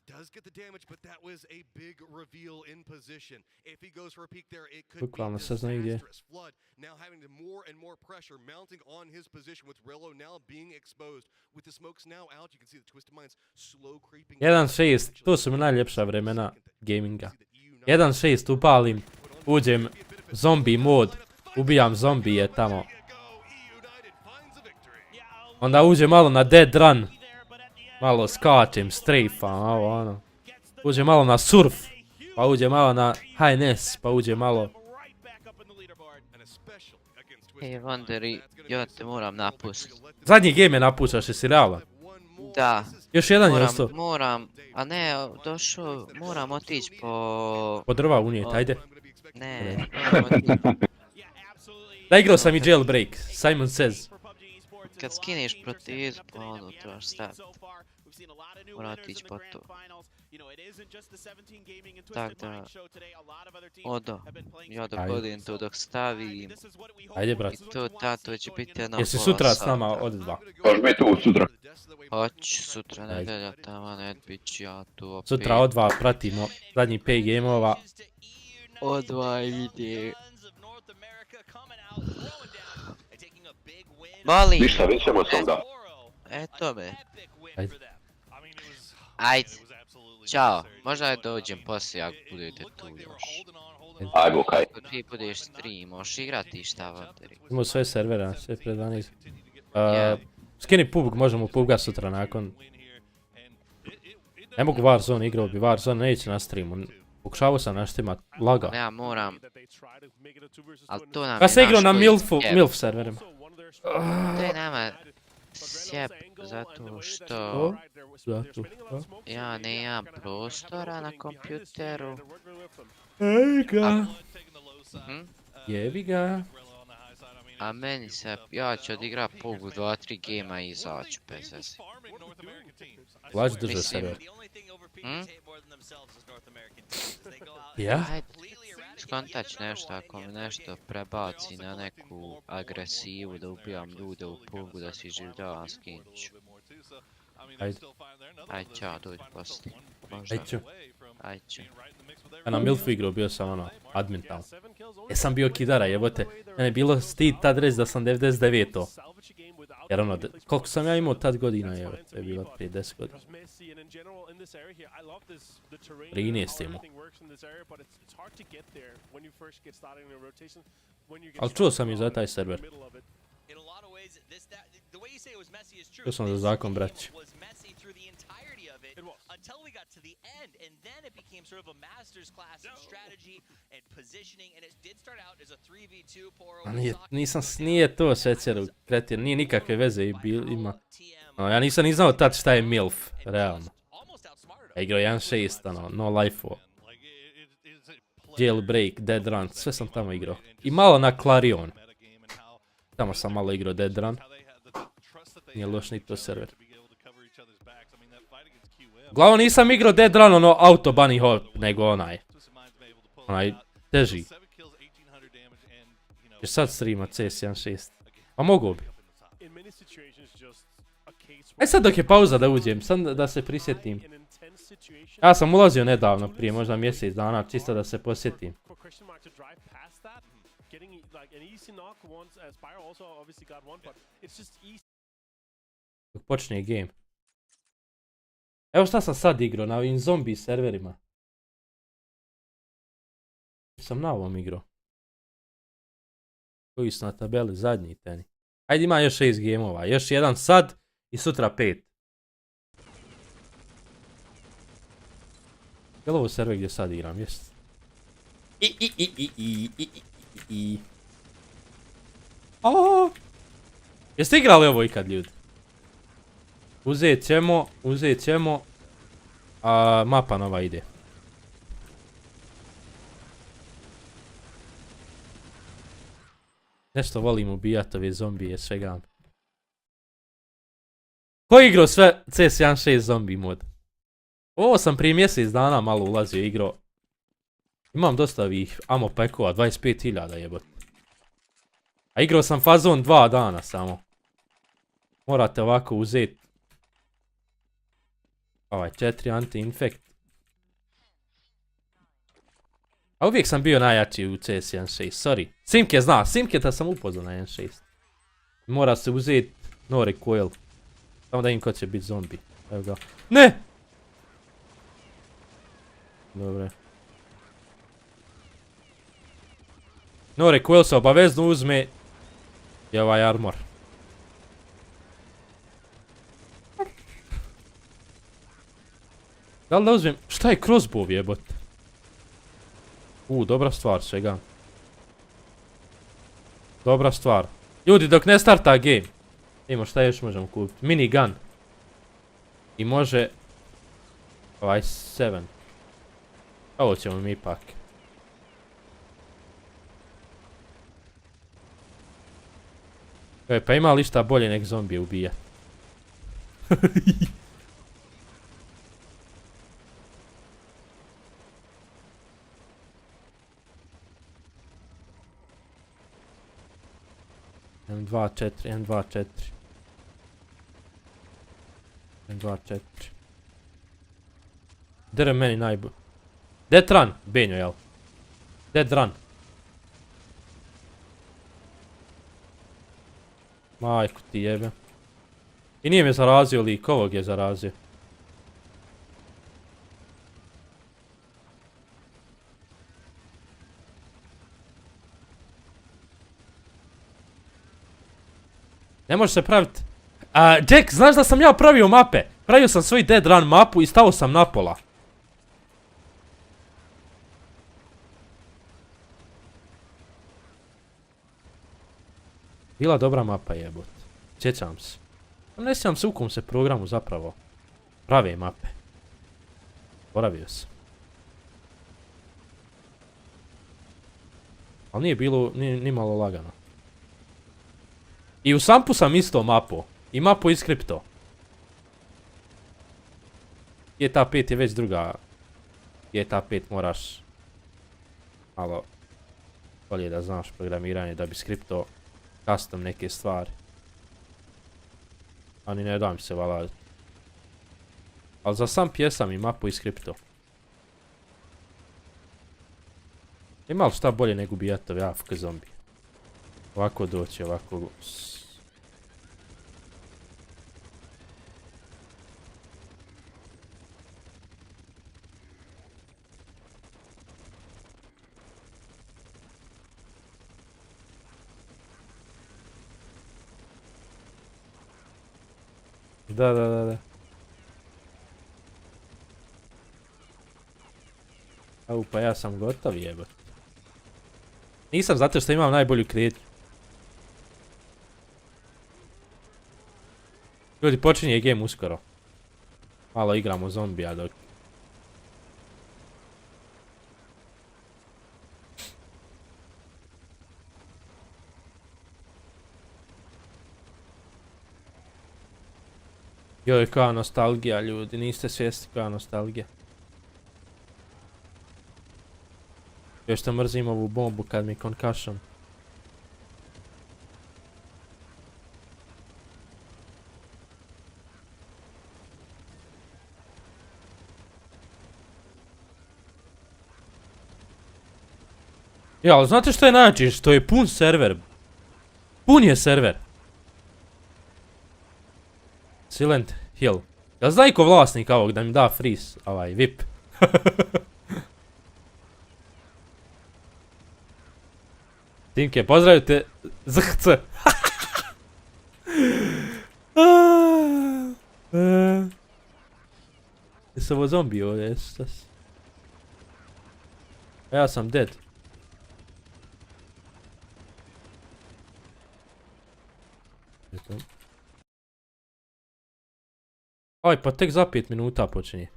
Does get the damage, but that was a big reveal in position. If he goes for a peek there, it could Bukvalno be se zna gdje. Flood now having more and more pressure mounting on his position with Rello now being exposed. With the smokes now out, you can see the Twisted Minds slow creeping. 1.6, to su mi najljepša vremena gaminga. 1.6 upalim, uđem zombie mod, ubijam zombije tamo. Onda uđem malo na dead run. Malo skačem, strafam, ovo ono. Uđem malo na surf, pa uđem malo na HNS, pa uđem malo... Ej, Wonderi, ja te moram napustiti. Zadnji game je napuštaš, jesi realan? Da. Još jedan je ostao. Moram, a ne, došao, moram otići po... Po drva unijet, ajde. Ne, moram otići. Da, igrao sam i jailbreak, Simon says. Kad skineš protezu, pa ono trebaš staviti. Moram otići po to. Tak da, odo, ja dok godim to dok stavim. Ajde, brat. I to tato će biti jedno Jesi sutra s nama od 2? Hoćeš biti tu sutra? Hoću sutra, nedelja tamo, ne bit ću ja tu opet. Sutra od 2 pratimo zadnjih 5 gameova. Od 2 vidi. Molim. Ništa, vidjet ćemo se onda. Eto me. Ajde. Ajde. Ćao. Možda ja dođem poslije ako budete tu još. Ajmo, kaj. Ako ti budeš stream, možeš igrati šta Vanteri. Imamo sve servera, sve pred 12. Skini PUBG, možemo PUBG-a sutra nakon. Ne mogu Warzone, igrao bi Warzone, neće na streamu. Pokušavao sam naštimat, laga. Ja moram. Al to nam Ja sam igrao na MILF serverima. To je nama sjeb, zato što ja nemam prostora na kompjuteru. Ej ga. Jebi ga. A meni se, ja ću odigrat PUBG 2-3 gema i izaću bez veze. Lađi drža server. Ja? Skontać nešto ako mi nešto prebaci na neku agresivu da ubijam ljude u PUBG-u da si življavam skinću. Ajde. Ajde ćao, dođi poslije. Ajde. Ajde. Ja na MILF-u igrao, bio sam ono, admin tamo. Sam bio kidara, jebote. Mene je bilo stid tad reći da sam 99-o. Jer ono, koliko sam ja imao tad godina, jebote, to je bilo prije 10 godina. 13 imao. Ali čuo sam i za taj server. Čuo sam za zakon, braći. Until we got to the end, and then it became sort of a master's class in strategy and positioning, and it did start out as a 3v2 Poro. Nije to šećeru, kretir, nije nikakve veze ima. No, ja nisam ni znao tad šta je MILF, realno. Ja igrao 1.6, ono, no life-o. Jailbreak, Dead Run, sve sam tamo igrao. I malo na Clarion. Tamo sam malo igrao Dead Run. Nije loš ni to server. Uglavnom nisam igrao Dead Run, ono auto bunny hop, nego onaj teži. Jer sad streama CS1.6. A mogu bi. Aj sad dok je pauza da uđem, sad da se prisjetim. Ja sam ulazio nedavno, prije možda mjesec dana, čisto da se posjetim. Dok počne game. Evo šta sam sad igrao na ovim zombi serverima. Sam na ovom igrao. Koji su na tabeli zadnji teni. Ajde ima još 6 gameova. Još jedan sad i sutra 5. Je li ovo server gdje sad igram? Jest. Jeste igrali ovo ikad, ljudi? Uzet ćemo, a mapa nova ide. Nešto volim ubijati ove zombije, svega. Ko je igrao sve CS1.6 zombi mod? Ovo sam prije mjesec dana malo ulazio i igrao. Imam dosta ovih ammo packova, 25.000 jebote. A igrao sam fazon 2 dana samo. Morate ovako uzeti. Ovaj 4 anti-infect. A uvijek sam bio najjači u CS1.6, sorry. Simke zna, Simke da sam upoznao na 1.6. Mora se uzeti no recoil. Samo da im ko će biti zombi. Evo ga. Ne! Dobre. No recoil se obavezno uzme. I ovaj armor. Da li da uzmem? Šta je crossbow jebot? Dobra stvar svega. Dobra stvar. Ljudi dok ne starta game. Imamo šta još možemo kupiti. Minigun. I može... Ovaj 7. Ovo ćemo mi ipak. Pa ima li šta bolje nek zombije ubija? M2-4, M2-4. M2-4. Dere meni najbolj. Dead run, Benjo, jel? Dead run. Majku ti jebe. I nije me zarazio lik, ovog je zarazio. Ne može se praviti. Jack, znaš da sam ja pravio mape? Pravio sam svoj dead run mapu i stao sam napola. Bila dobra mapa jebot. Sjećam se. Ne sjećam se u kom se programu zapravo prave mape. Boravio sam. Ali nije bilo ni malo lagano. I u Sampu sam isto mapu. I mapu iz Kripto. GTA 5 je već druga. GTA 5 moraš malo bolje da znaš programiranje da bi skripto custom neke stvari. Ani ne dam se valaditi. Ali za sam pjesam i mapu iz Kripto. Ima li šta bolje nego ubijatovi AFK zombi? Ovako doći, ovako... Da. Au, pa ja sam gotov jebot. Nisam zato što imam najbolju kretnju. Ljudi, počinje game uskoro. Malo igramo zombija dok... Joj, koja nostalgija ljudi, niste svjesni koja nostalgija. Još što mrzim ovu bombu kad mi concussion. Ja, ali znate što je najjače? Što je pun server. Pun je server. Silent Hill. Ja znam ko vlasnik ovog da mi da freeze, ovaj, VIP. Simke, pozdravim te, ZHC. Jesu ovo zombi ovdje, jesu. Ja sam dead. Aj, pa tek za 5 minuta počinje.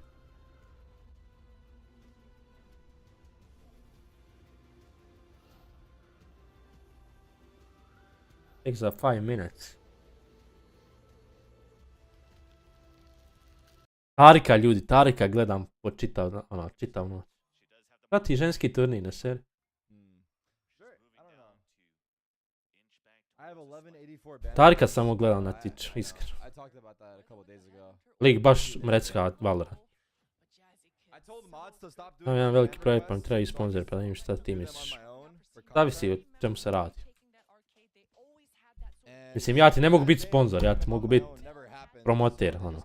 Tek za 5 minutes. Tarika ljudi, Tarika gledam po čitav noć. Prati ženski turnir na seri. Tarika samo gledam na Twitch, iskreno. Lik baš mrecka Valorant. Imam jedan veliki projekt pa mi treba i sponzor pa da vidim šta ti misliš. Zavisi o čemu se radi. Mislim, ja ti ne mogu biti sponzor, ja ti mogu biti promoter, ono.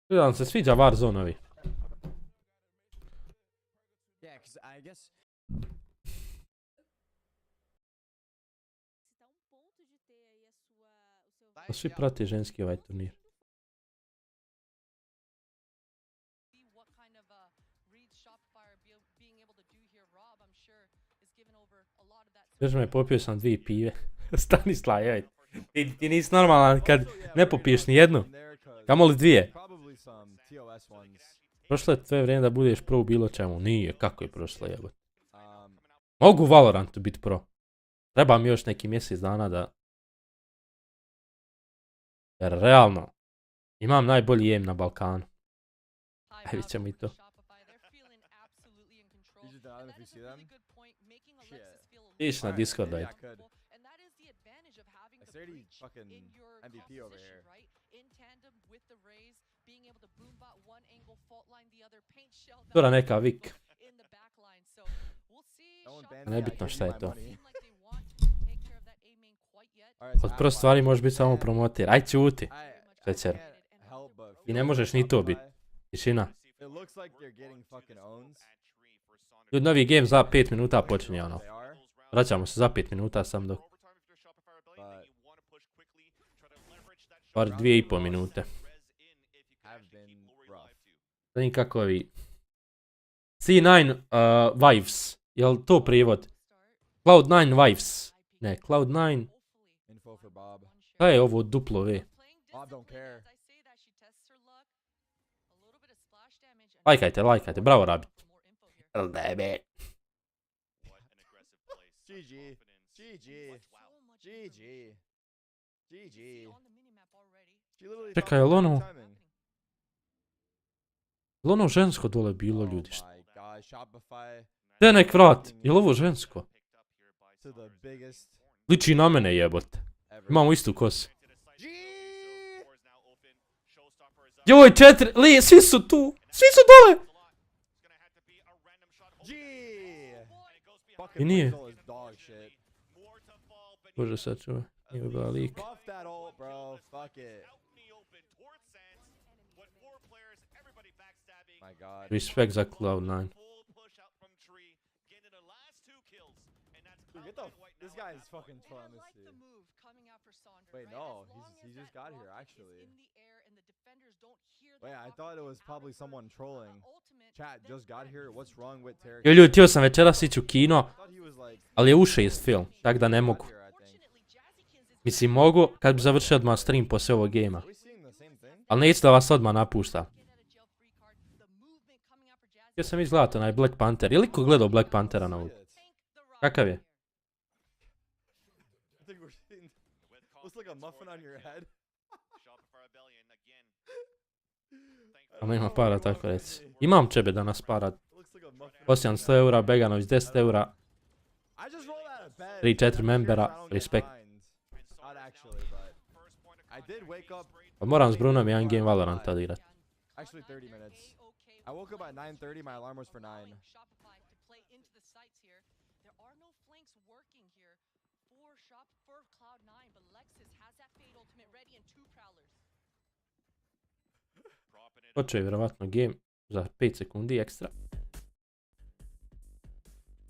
Gledam se sviđa Warzone-ovi. Svi prati ženski ovaj turnir. Još me popio sam 2 pive. Stanislav, joj. Ti nisi normalan kad ne popiješ ni jednu. Kamoli 2. Prošlo je tvoje vrijeme da budeš pro u bilo čemu. Nije, kako je prošlo jebot. Mogu u Valorantu biti pro. Treba mi još neki mjesec dana da... Jer realno, imam najbolji aim na Balkanu. Ajde ćemo i to. Iš na Discord, ajde. Tura neka Vic. Nebitno šta je to. Od prvo stvari može biti samo promotir. Aj ćuti. Šećer. I ne možeš ni to biti. Tišina. Ljudi, novi game za 5 minuta počinje ono. Vraćamo se za 5 minuta sam dok. Bar 2,5 minute. Zanim kako ovi. C9 Wives. Jel to prijevod? Cloud9 Wives. Ne, Cloud9. Šta je ovo duplo V? Lajkajte, lajkajte. Bravo, Rabbit. LDB. GG. GG. GG. GG. Čekaj, jel ono? Jel ono žensko dole bilo, ljudi? Gdje nek vrat? Jel ovo žensko? Liči na mene, jebote. Imamo istu kosu. Joj, 4, li, svi su tu! Svi su dole! I nije. Bože, sad čuva. Nije bila lik. Respect za Cloud9. This guy is fucking trolling this dude. Wait, no, he just got here actually. Wait, I thought it was probably someone trolling. Chat just got here. What's wrong with Tarek? Jo, ljudi, htio sam večeras ići u kino, ali je u 6 film, tak da ne mogu. Mislim, mogu kad bi završio odmah stream poslije ovog gejma. Ali neću da vas odmah napušta. Htio sam izgledati onaj Black Panther. Je li ko gledao Black Panthera na ovu? Kakav je? Ama ima para, tako reci. Imam čebe danas para. Osijan 100 eura, Beganović 10 eura. 3-4 membera, respekt. Pa moram s Brunom jedan game Valorant odigrat. I woke up at 9:30, my alarm was for 9. Počeo je vjerovatno game za 5 sekundi ekstra.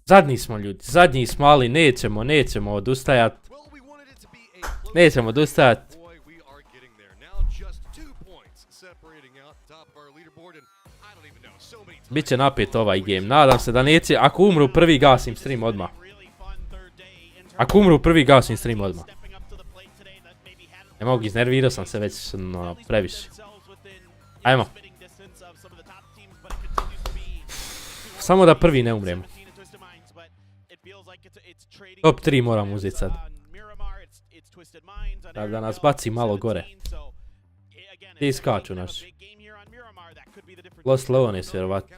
Zadnji smo, ljudi, zadnji smo, ali nećemo odustajat. Nećemo odustajat. Biće napet ovaj game, nadam se da neće. Ako umru prvi, gasim stream odmah. Ako umru prvi, gasim stream odmah. Ne mogu, iznervirao sam se već previše. Ajmo. Samo da prvi ne umremo. Top 3 moram uzeti sad. Da nas baci malo gore. Gdje iskaču naši? Lost Leones vjerovatno.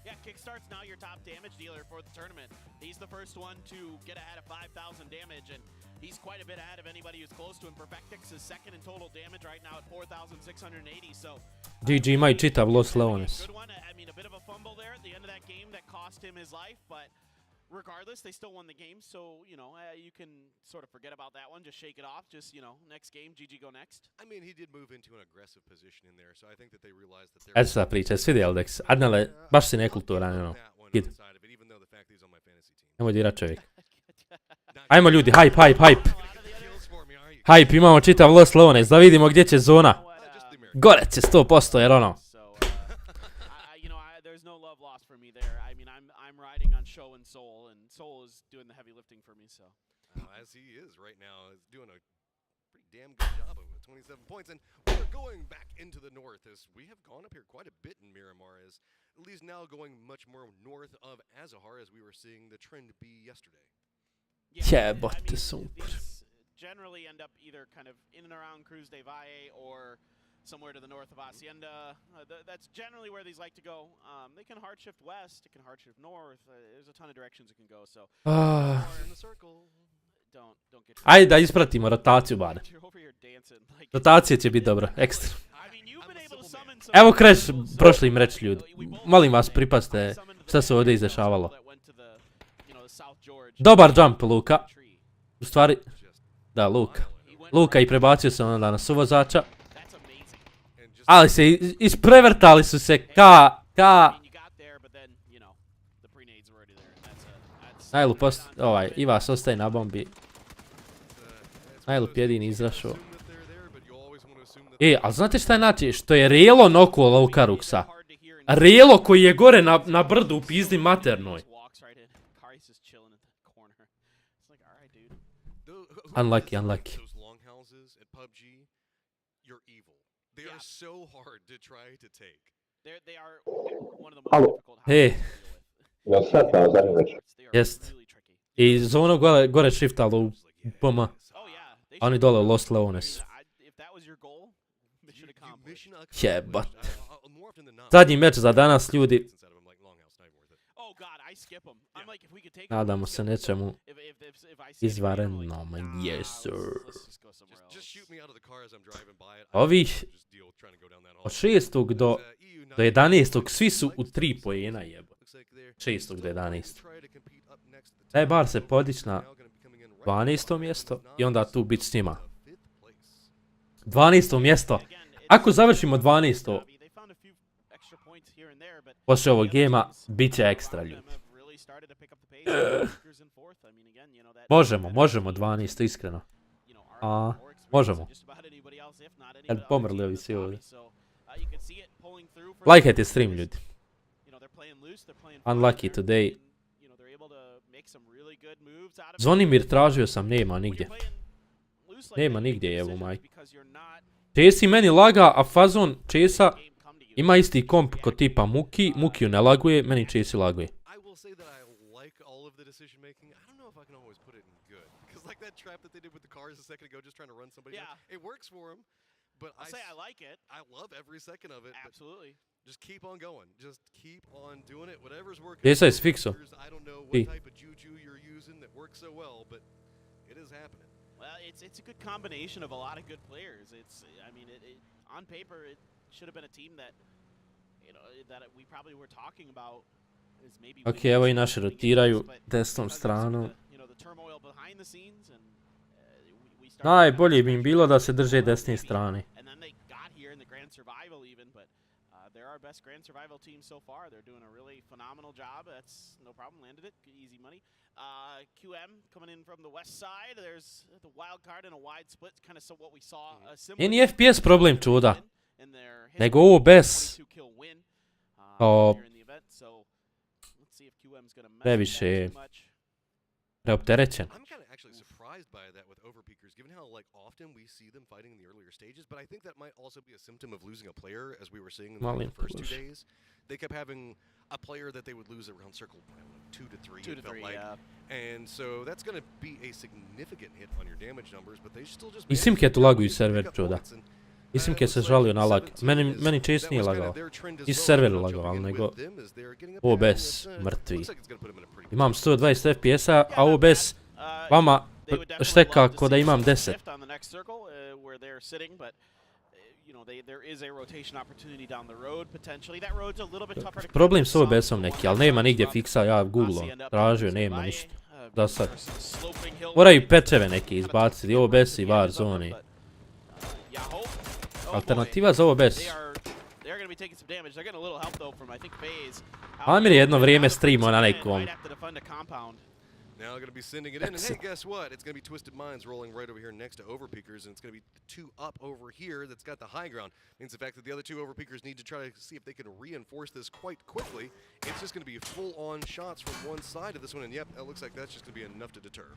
Yeah, Kickstart's now your top damage dealer for the tournament. He's the first one to get ahead of 5,000 damage, and he's quite a bit ahead of anybody who's close to him. Perfectix is second in total damage right now at 4,680, so... GG imaju čitav Lost Leones. Good one. I mean, a bit of a fumble there at the end of that game that cost him his life, but regardless, they still won the game, so, you know, you can sort of forget about that one, just shake it off, just, you know, next game, GG go next. I mean, he did move into an aggressive position in there, so I think that they realized that they're... Eto šta priča, svidi Eldex. Adnale, baš si nekulturan, ono. Gid. Nemoj dirat čovjek. Ajmo ljudi, hype. Hype, imamo čitav Lost Leones, da vidimo gdje će zona. Gore će 100% jer ono. Show and Soul is doing the heavy lifting for me, so. As he is right now, is doing a pretty damn good job of it, 27 points. And we're going back into the north as we have gone up here quite a bit in Miramar, as at least now going much more north of Azahar as we were seeing the trend be yesterday. Yeah, but the super. Generally end up either kind of in and around Cruz de Valle or somewhere to the north of Hacienda. That's generally where these like to go. They can hard shift west, it can hard shift north. There's a ton of directions it can go, so. In the circle. Don't get. Ajde da ispratimo rotaciju bar. Rotacije će biti dobro, ekstra. Evo Crash, prošli im reći ljudi. Molim vas, pripazite šta se ovdje izdešavalo. Dobar jump Luka. U stvari, da, Luka. Luka i prebacio se onda na suvozača. Ali se isprevrtali su se Najlup Ivas ostaje na bombi. Najlup jedini izrašao. Ali znate šta je znači? Što je Relo nokuo Laukaruksa. Relo koji je gore na brdu u pizdi maternoj. Unlucky. Hej. Jest. I zonu gore shiftalo u PM. Oni dole u Lost Leones. Jebat. Zadnji meč za danas, ljudi. Nadamo se nečemu izvarenom. Yes, sir. Ovih od 6. do 11. svi su u 3 poena, jebo. 6. do 11. Taj bar se podići na 12. mjesto i onda tu biti s njima. 12. mjesto. Ako završimo 12. poslije ovog gema, bit će ekstra, ljudi. Možemo 12. iskreno. Možemo. Kad pomrli ovi svi ovdje. Lajkajte stream, ljudi. Unlucky today. Zvonimir tražio sam, nema nigdje. Nema nigdje, evo majko. Česi meni laga, a fazon Česa ima isti komp kod tipa Muki. Mukiju ne laguje, meni Česi laguje. But I'll say I like it. I love every second of it. Absolutely. Just keep on going. Just keep on doing it. Whatever's working. Esa es fixo. I don't know what type of juju you're using that works so well, but it is happening. Well, it's a good combination of a lot of good players. On paper it should have been a team that that we probably were talking about is maybe. Okay, evo i naši rotiraju desnom stranom. Najbolje bi im bilo da se drže desne strane. They're our best grand survival team so far. They're doing a really phenomenal job. That's no problem. Landed it. Easy money. QM coming in from the west side. There's the wild card and a wide split. Kind of what we saw. Nije FPS problem čuda. Nego ovo bez. Previše preopterećen. Given how often we see them fighting in the earlier stages, but I think that might also be a symptom of losing a player, as we were seeing in the first 2 days. They kept having a player that they would lose around circle 2 to 3. 2 to 3, yeah. And so that's going to be a significant hit on your damage numbers, but they still just. I Simke tu laguju server čuda. I Simke se žalio na lag. Meni Chase nije lagao. I server lagao, ali nego OBS mrtvi. Imam 120 FPS-a, a OBS vama šteka ko da imam 10. Problem s OBS-om neki, ali nema nigdje fiksa, ja googlom tražio, nema ništa. Da sad. Moraju pečeve neki izbaciti, OBS i var zoni. Alternativa za OBS. Amir je jedno vrijeme streamao na nekom. Now they're going to be sending it in, and hey, guess what? It's going to be Twisted Minds rolling right over here next to Overpeakers, and it's going to be 2 up over here that's got the high ground. Means the fact that the other 2 Overpeakers need to try to see if they can reinforce this quite quickly. It's just going to be full-on shots from one side of this one, and yep, it looks like that's just going to be enough to deter.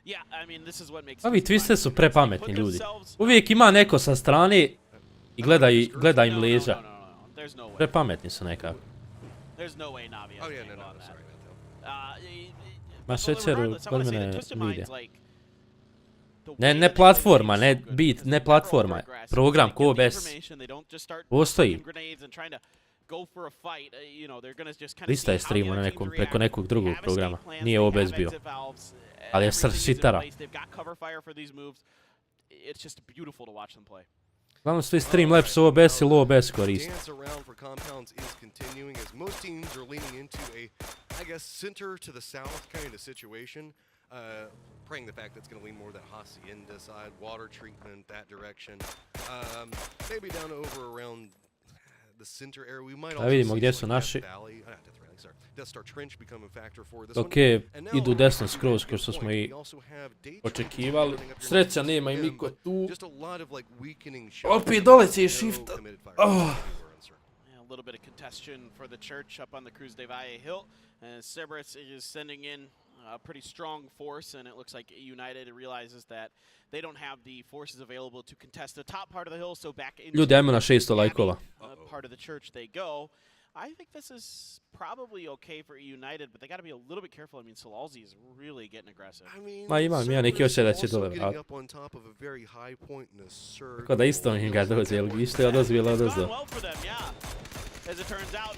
Yeah, I mean, this is what makes. Ovi Twisted su prepametni ljudi. Uvijek ima neko sa strane i gleda im leđa. Prepametni su nekako. There's no way Navi. Oh yeah, no, sorry. Ma šećeru kod mene vide. Ne platforma, ne bit, ne platforma. Program ko OBS. Postoji. Lista je streamu na nekom, preko nekog drugog programa. Nije OBS bio. Ali je šitara. it's just beautiful to watch them play. Glavno svi Streamlabs OBS i low OBS koriste. Dance around for compounds is continuing as most teams are leaning into a, I guess, center to the south kind of situation. Praying the fact that's going to lean more that Hacienda side, water treatment, that direction. Maybe down over around the center area. We might also vidimo gdje see su like naši. Death Valley, not Death Valley, sorry. Death Star Trench become a factor for this Ok, one. And now idu on desno the skroz kao što smo i we also have Daytona očekivali. running up here Sreća next nema i to Miko him, tu. just a lot of like weakening shots. Opet doleci je No shifta. committed fire. Oh. Yeah, a little bit of congestion for the church up on the Cruz de Valle hill. And Cerberus is sending in a pretty strong force, and it looks like United realizes that they don't have the forces available to contest the top part of the hill, so back into Ljudi, ajmo na 600 lajkova. part of the church they go. I think this is probably okay for United, but they got to be a little bit careful. I mean, Salalzi is really getting aggressive. Ma imam ja neki osjećaj da će dole vratiti. Tako da isto im ga dođe, jel vi što je odozvijelo odozdo. As it turns out,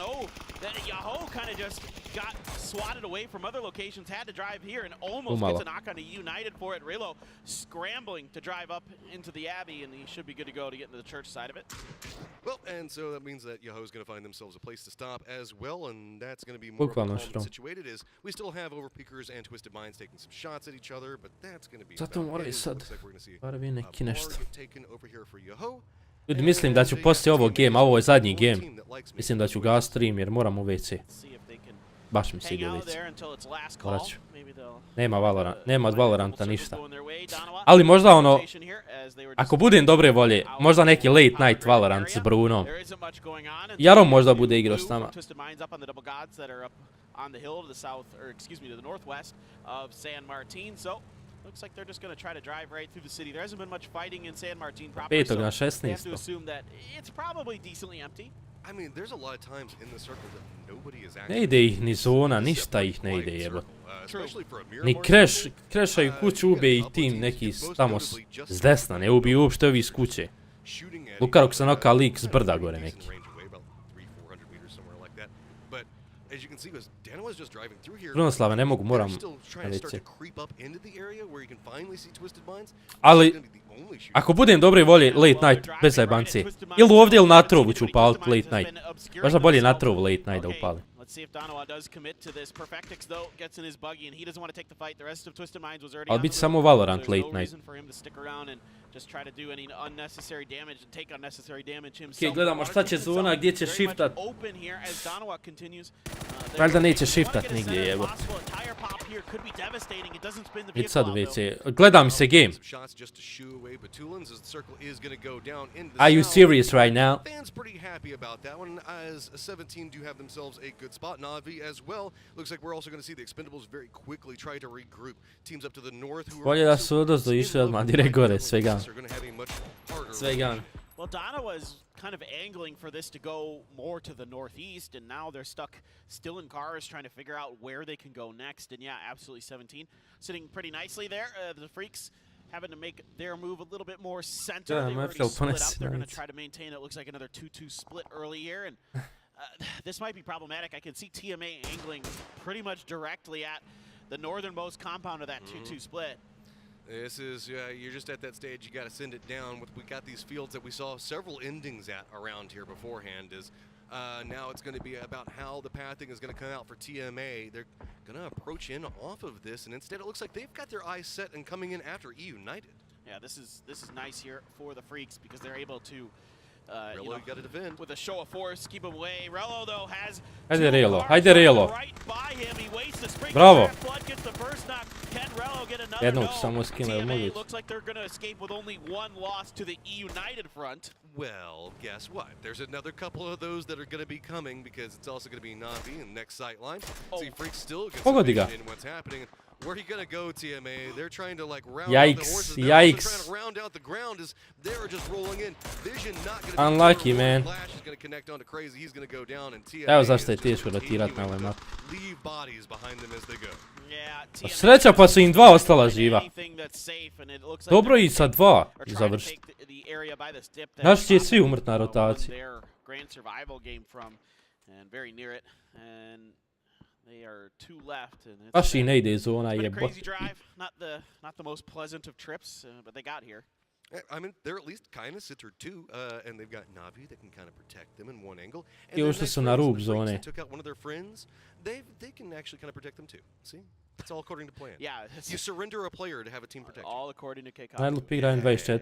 that Yahoo kind of just got swatted away from other locations, had to drive here and almost gets a knock on a United for it. Relo scrambling to drive up into the Abbey, and he should be good to go to get into the church side of it. Well, and so that means that Yahoo's going to find themselves a place to stop as well, and that's going to be more situated as we still have Overpeakers and Twisted Minds taking some shots at each other, but that's going to be Zato moraju sad barvi neki nešto. taken over here for Yahoo. Ljudi, mislim da ću poslije ovog game, a ovo je zadnji game, mislim da ću gas stream jer moram u WC. Baš mi se ide u WC. Morat ću. Nema od Valoranta ništa. Ali možda ono, ako budem dobre volje, možda neki late night Valorant s Brunom. Jarom možda bude igrao s nama. Looks like they're just going to try to drive right through the city. There hasn't been much fighting in San Martin proper, 5. so na we have 16. to assume that it's probably decently empty. I mean, there's a lot of times in the circle that nobody is Ne actually ide ih ni zona, ništa ih ne ide jebo. Ni krešaju kuću, ube ih tim neki tamo s desna, ne ubiju uopšte ovi s kuće. Lukarok se noka lik s brda gore neki. Krunoslave, ne mogu, moram na WC. Ali, ako budem dobre volje, late night, bez zajebancije. Ili ovdje ili na trovu ću upalit late night. Možda bolje na trovu late night da upalim. Let's see if Donawa does commit to this. Perfectix, though, gets in his buggy, and he doesn't want to take the fight. The rest of Twisted Minds was already I'll beat samo Valorant late night. for him to stick around and just try to do any unnecessary damage and take unnecessary damage himself. Ok, gledamo šta će zona, gdje će shiftat. Open here as Donawa continues. Valjda neće shiftat nigdje, jebo. Idь sad u WC. Gleda mi se game. Are you serious right now? Fans pretty happy about that one, as 17 do have themselves a good spot. Navi as well. Looks like we're also going to see the Expendables very quickly try to regroup. Teams up to the north who Bolje da su odozdo išli odmah direkt gore, svegan. Svegan. Well, Donawa is kind of angling for this to go more to the northeast, and now they're stuck still in cars trying to figure out where they can go next. And yeah, absolutely 17 sitting pretty nicely there. The Freaks having to make their move a little bit more center. Yeah, they already feel split up. nice. They're going to try to maintain it. Looks like another 2-2 split early here, and this might be problematic. I can see TMA angling pretty much directly at the northernmost compound of that 2-2 split. This is, you're just at that stage, you got to send it down. We got these fields that we saw several endings at around here beforehand. Now it's going to be about how the pathing is going to come out for TMA. They're going to approach in off of this, and instead it looks like they've got their eyes set and coming in after United. Yeah, this is nice here for the Freaks because they're able to Relo got to defend. With a show of force, keep him away. Relo, though, has Hajde Relo, hajde Relo. right by him. He waits the spring. Bravo. Flood gets the first knock. Can Relo get another? Jednog No. samo skinuli TMA moguć. looks like they're going to escape with only one loss to the United front. Well, guess what? There's another couple of those that are going to be coming because it's also going to be Navi in the next sight line. See, Freak still gets in what's happening. Where are you going to go, TMA? They're trying to like round out the horses. They're also trying to round out the ground as they're just rolling in. Vision not going to be unlucky, man. Flash is going to connect onto Crazy. He's going to go down and TMA Evo zašto je teško rotirat na ovoj mapi. leave bodies behind them as they go. Sreća pa su im dva ostala živa. Dobro i sa dva završiti. Naši će svi umrt na rotaciji. Baš i ne ide zona jebo. Not the most pleasant of trips, but they got here. I mean, they're at least kind of center too, and they've got Navi that can kind of protect them in one angle. And I ušli su na rub zone. Took out one of their friends. They can actually kind of protect them too. See, it's all according to plan. Yeah, you surrender a player to have a team protect. All according to KemalVejzovic. Najlup igra M24.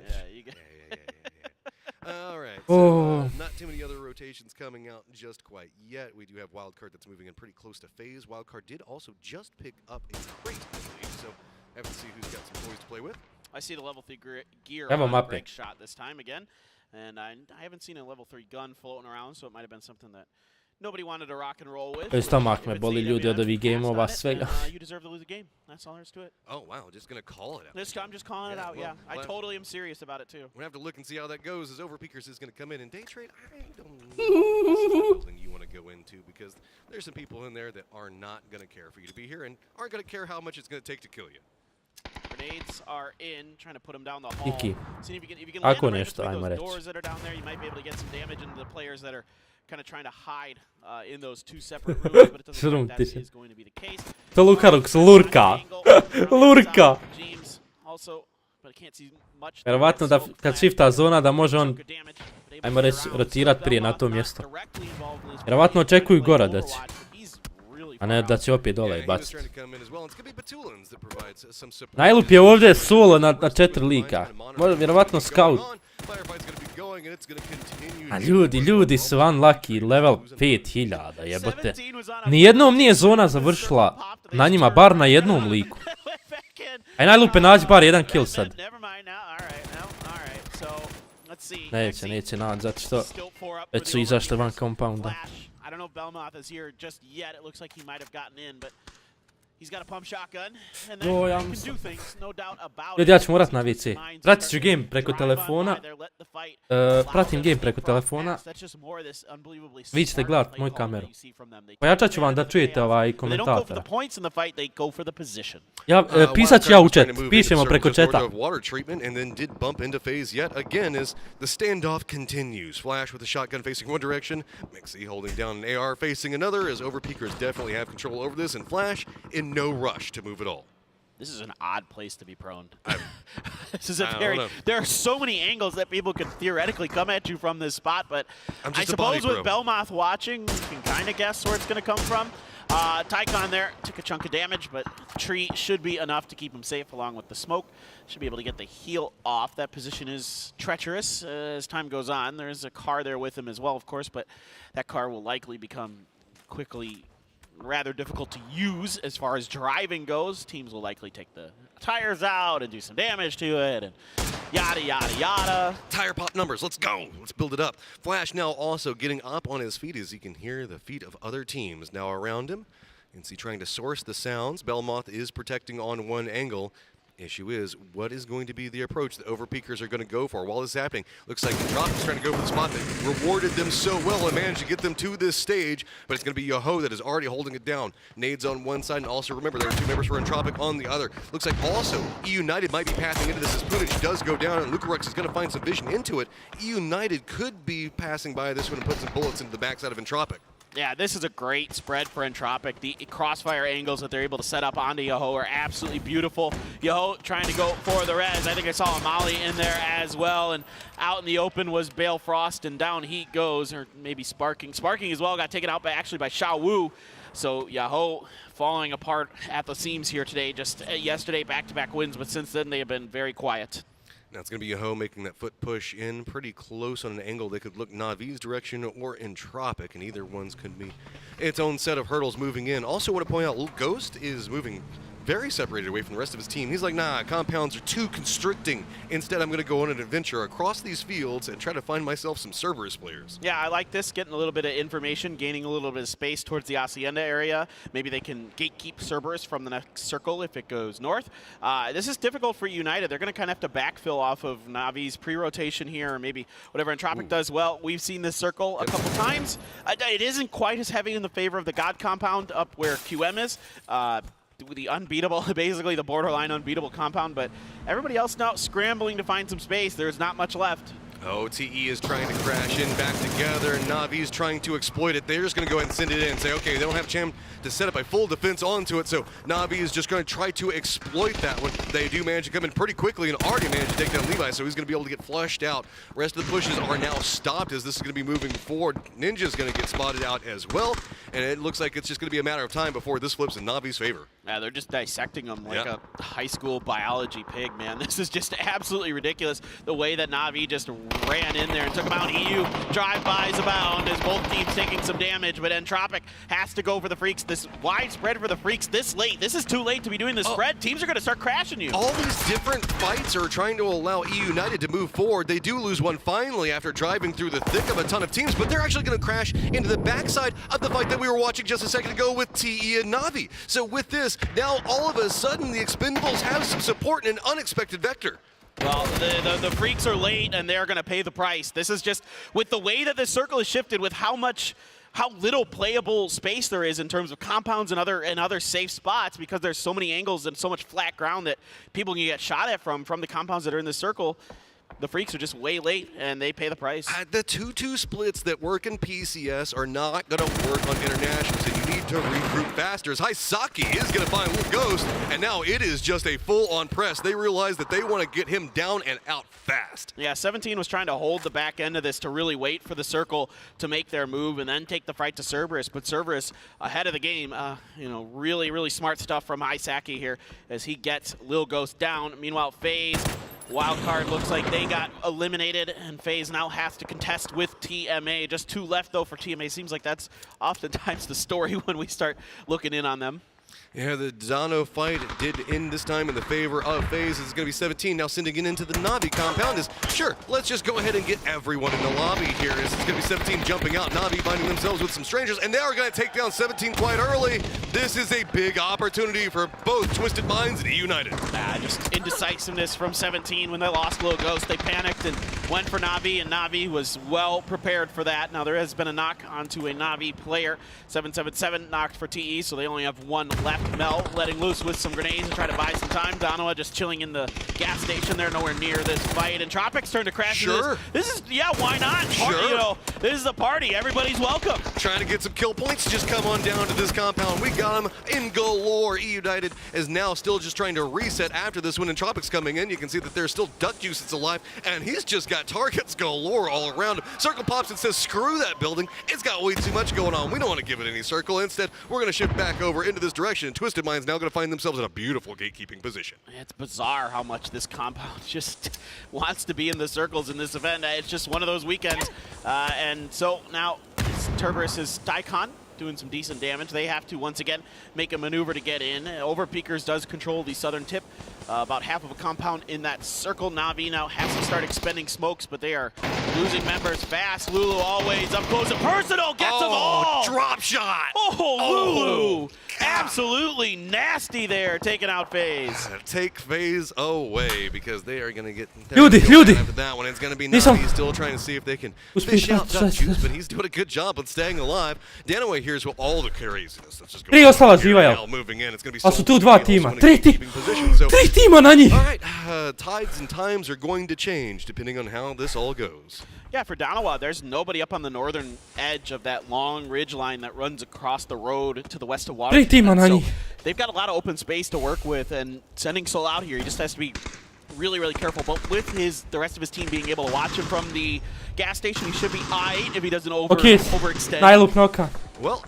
All right. Oh. So, not too many other rotations coming out just quite yet. We do have Wildcard that's moving in pretty close to phase. Wildcard did also just pick up a crate, I believe. So, have to see who's got some toys to play with. I see the level 3 gear Evo on mape. break shot this time again. And I haven't seen a level 3 gun floating around, so it might have been something that nobody wanted to rock and roll with. Stomak me boli ljudi od ovih gameova svega. You deserve to lose a game. That's all there is to it. Oh, wow. Just going to call it out. I'm just calling it out, well, I totally am serious about it, too. We'll have to look and see how that goes as Overpeakers is going to come in. And day trade, I don't know building you want to go into because there's some people in there that are not going to care for you to be here and aren't going to care how much it's going to take to kill you. Grenades are in, trying to put them down the hall. Iki. See if you can land Ako right nešto, between ajmo those reći. doors that are down there. You might be able to get some damage into the players that are kind of trying to hide in those two separate rooms, but it doesn't look like that is going to be the case. To Lukarux lurka. Lurka. James also, but I can't see much. Vjerovatno da kad shifta zona da može on, ajmo reći, rotirat prije na to mjesto. Vjerovatno očekuju gore da će. A ne da će opet dole baciti. Najlup je ovdje solo na 4 lika. Možda vjerovatno scout. A ljudi su unlucky, level 5000 jebote. Nijednom nije zona završila na njima, bar na jednom liku. Aj najlupe naći bar jedan kill sad. Neće naći, zato što već su izašli van compounda. I don't know if Belmoth is here just yet. It looks like he might have gotten in, but he's got a pump shotgun, and then he can do things, no doubt about it. Ja ću morat na VC. Pratit ću game preko telefona. Pratim game preko telefona. Vi ćete gledat moju kameru. Pojačat ću vam da čujete ovaj komentatora. Ja, pisat ću ja u chat. Pišemo preko chata. And then did bump into phase yet again as the standoff continues. Flash with a shotgun facing one direction. Mixie holding down an AR facing another as Overpeakers definitely have control over this, and Flash in no rush to move at all. This is an odd place to be prone. This is a there are so many angles that people could theoretically come at you from this spot, but I suppose with Belmoth watching, you can kind of guess where it's going to come from. Tycon there took a chunk of damage, but tree should be enough to keep him safe along with the smoke. Should be able to get the heal off. That position is treacherous as time goes on. There's a car there with him as well, of course, but that car will likely become quickly rather difficult to use as far as driving goes. Teams will likely take the tires out and do some damage to it and yada, yada, yada. Tire pop numbers, let's go. Let's build it up. Flash now also getting up on his feet as he can hear the feet of other teams now around him. And see trying to source the sounds. Belmoth is protecting on one angle. Issue is, what is going to be the approach that Overpeakers are going to go for while this is happening? Looks like Drop is trying to go for the spot that rewarded them so well and managed to get them to this stage, but it's going to be Yoho that is already holding it down. Nades on one side, and also remember there are two members for Entropic on the other. Looks like also E-United might be passing into this as Punich does go down, and Lucarux is going to find some vision into it. E-United could be passing by this one and put some bullets into the backside of Entropic. Yeah, this is a great spread for Entropic. The crossfire angles that they're able to set up onto Yoho are absolutely beautiful. Yoho trying to go for the res. I think I saw a Molly in there as well. And out in the open was Bale Frost, and down he goes, or maybe Sparking. Sparking as well got taken out actually by Xiao Wu. So Yoho falling apart at the seams here today. Just yesterday, back-to-back wins, but since then they have been very quiet. Now it's going to be Yoho making that foot push in pretty close on an angle. They could look Navi's direction or Entropic, and either one's could be its own set of hurdles moving in. Also want to point out, Ghost is moving very separated away from the rest of his team. He's like, nah, compounds are too constricting. Instead, I'm going to go on an adventure across these fields and try to find myself some Cerberus players. Yeah, I like this, getting a little bit of information, gaining a little bit of space towards the Hacienda area. Maybe they can gatekeep Cerberus from the next circle if it goes north. This is difficult for United. They're going to kind of have to backfill off of Navi's pre-rotation here, or maybe whatever Entropic does well. We've seen this circle a couple times. It isn't quite as heavy in the favor of the God compound up where QM is. The unbeatable, basically the borderline unbeatable compound, but everybody else now scrambling to find some space. There's not much left. OTE is trying to crash in back together, and Navi's trying to exploit it. They're just going to go ahead and send it in and say, okay, they don't have Cham to set up a full defense onto it, so Navi is just going to try to exploit that one. They do manage to come in pretty quickly and already managed to take down Levi, so he's going to be able to get flushed out. Rest of the pushes are now stopped as this is going to be moving forward. Ninja's going to get spotted out as well, and it looks like it's just going to be a matter of time before this flips in Navi's favor. Yeah, they're just dissecting him like a high school biology pig, man. This is just absolutely ridiculous, the way that Navi just ran in there and took him out. EU drive-bys abound as both teams taking some damage, but Entropic has to go for the Freaks. This wide spread for the Freaks this late. This is too late to be doing this spread. Teams are going to start crashing you. All these different fights are trying to allow EU United to move forward. They do lose one finally after driving through the thick of a ton of teams, but they're actually going to crash into the backside of the fight that we were watching just a second ago with TE and Navi. So with this, now all of a sudden the Expendables have some support in an unexpected vector. Well, the Freaks are late, and they're going to pay the price. This is just, with the way that this circle is shifted, with how little playable space there is in terms of compounds and other safe spots, because there's so many angles and so much flat ground that people can get shot at from the compounds that are in this circle. The Freaks are just way late, and they pay the price. The 2-2 splits that work in PCS are not going to work on International, so you need to regroup faster. As Saki is going to find Little Ghost, and now it is just a full-on press. They realize that they want to get him down and out fast. Yeah, 17 was trying to hold the back end of this to really wait for the circle to make their move and then take the fight to Cerberus. But Cerberus ahead of the game, really, really smart stuff from Saki here as he gets Lil Ghost down. Meanwhile, FaZe, wildcard, looks like they got eliminated, and FaZe now has to contest with TMA. Just 2 left, though, for TMA. Seems like that's oftentimes the story when we start looking in on them. Yeah, the Dono fight did end this time in the favor of FaZe. It's going to be 17 now sending it into the Navi compound. Sure, let's just go ahead and get everyone in the lobby here. It's going to be 17 jumping out. Navi finding themselves with some strangers, and they are going to take down 17 quite early. This is a big opportunity for both Twisted Minds and United. Just indecisiveness from 17 when they lost Lil Ghost. They panicked and went for Navi, and Navi was well prepared for that. Now there has been a knock onto a Navi player. 777 knocked for TE, so they only have 1 left. Mel letting loose with some grenades to try to buy some time. Donoa just chilling in the gas station. They're nowhere near this fight. And Tropic's turn to crash. Sure. This is, yeah, why not? Sure. This is a party. Everybody's welcome. Trying to get some kill points. Just come on down to this compound. We got him in galore. United is now still just trying to reset after this one. And Tropic's coming in. You can see that there's still Duck Juice that's alive. And he's just got targets galore all around him. Circle pops and says, screw that building. It's got way too much going on. We don't want to give it any circle. Instead, we're going to shift back over into this direction. Twisted Minds now going to find themselves in a beautiful gatekeeping position. It's bizarre how much this compound just wants to be in the circles in this event. It's just one of those weekends. And so now Cerberus' Daikon doing some decent damage. They have to once again make a maneuver to get in. Overpeakers does control the southern tip. About half of a compound in that circle. Navi now has to start expending smokes, but they are losing members fast. Lulu always up close and personal, gets them all! Drop shot! Lulu! Absolutely nasty there, taking out FaZe. Take FaZe away because they are going to get Ljudi! after that one. It's going to be Navi still trying to see if they can fish out Duck Juice, but he's doing a good job on staying alive. Danaway here's what all the craziness. Let's just go. 3 ostala živaju. A su tu 2 tima. 3 tima na njih. All right, tides and times are going to change depending on how this all goes. Yeah, for Donawa, there's nobody up on the northern edge of that long ridge line that runs across the road to the west of Washington. So they've got a lot of open space to work with, and sending Sol out here, he just has to be really, really careful. But with the rest of his team being able to watch him from the gas station, he should be aight if he doesn't overextend. Najlup noka. Well,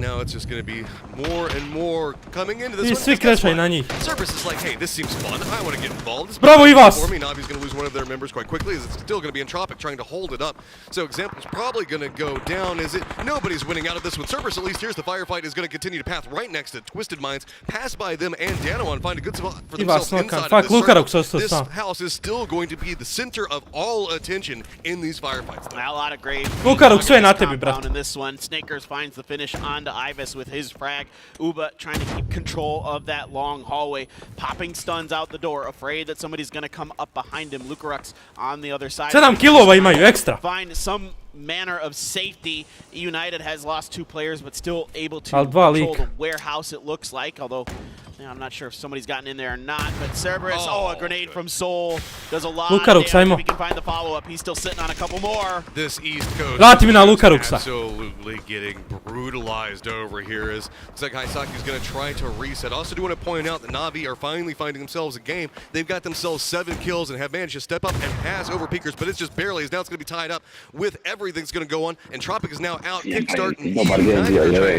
now it's just going to be more and more coming into this one. Svi krešaju na njih. Cerberus is like, hey, this seems fun. I want to get involved. Bravo i vas! For me, Navi's going to lose one of their members quite quickly. It's still going to be Entropic trying to hold it up. So Example's probably going to go down. Nobody's winning out of this one. Cerberus, at least here's the firefight, is going to continue to path right next to Twisted Minds, pass by them and Dano and find a good spot for themselves inside of this circle. This house is still going to be the center of all attention in these firefights. A lot of great Lukaruk, sve na tebi, brate. In this one, Snakers finds the finish onto Ivis with his frag. Uba trying to keep control of that long hallway, popping stuns out the door, afraid that somebody's going to come up behind him. Lukaruk on the other side. 7 kilova imaju ekstra. Find some manner of safety. United has lost 2 players, but still able to control the warehouse, it looks like, although Yeah, I'm not sure if somebody's gotten in there or not, but Cerberus, a grenade from Soul does a lot Lukarux, of damage. ajmo. If he can find the follow-up, he's still sitting on a couple more. This East Coast Vrati mi na is Lukaruxa. absolutely getting brutalized over here. As looks like Hisaki's going to try to reset. Also do want to point out that Navi are finally finding themselves a game. They've got themselves 7 kills and have managed to step up and pass over Peakers, but it's just barely, as now it's going to be tied up with everything that's going to go on. And Tropic is now out, kickstart, and trying to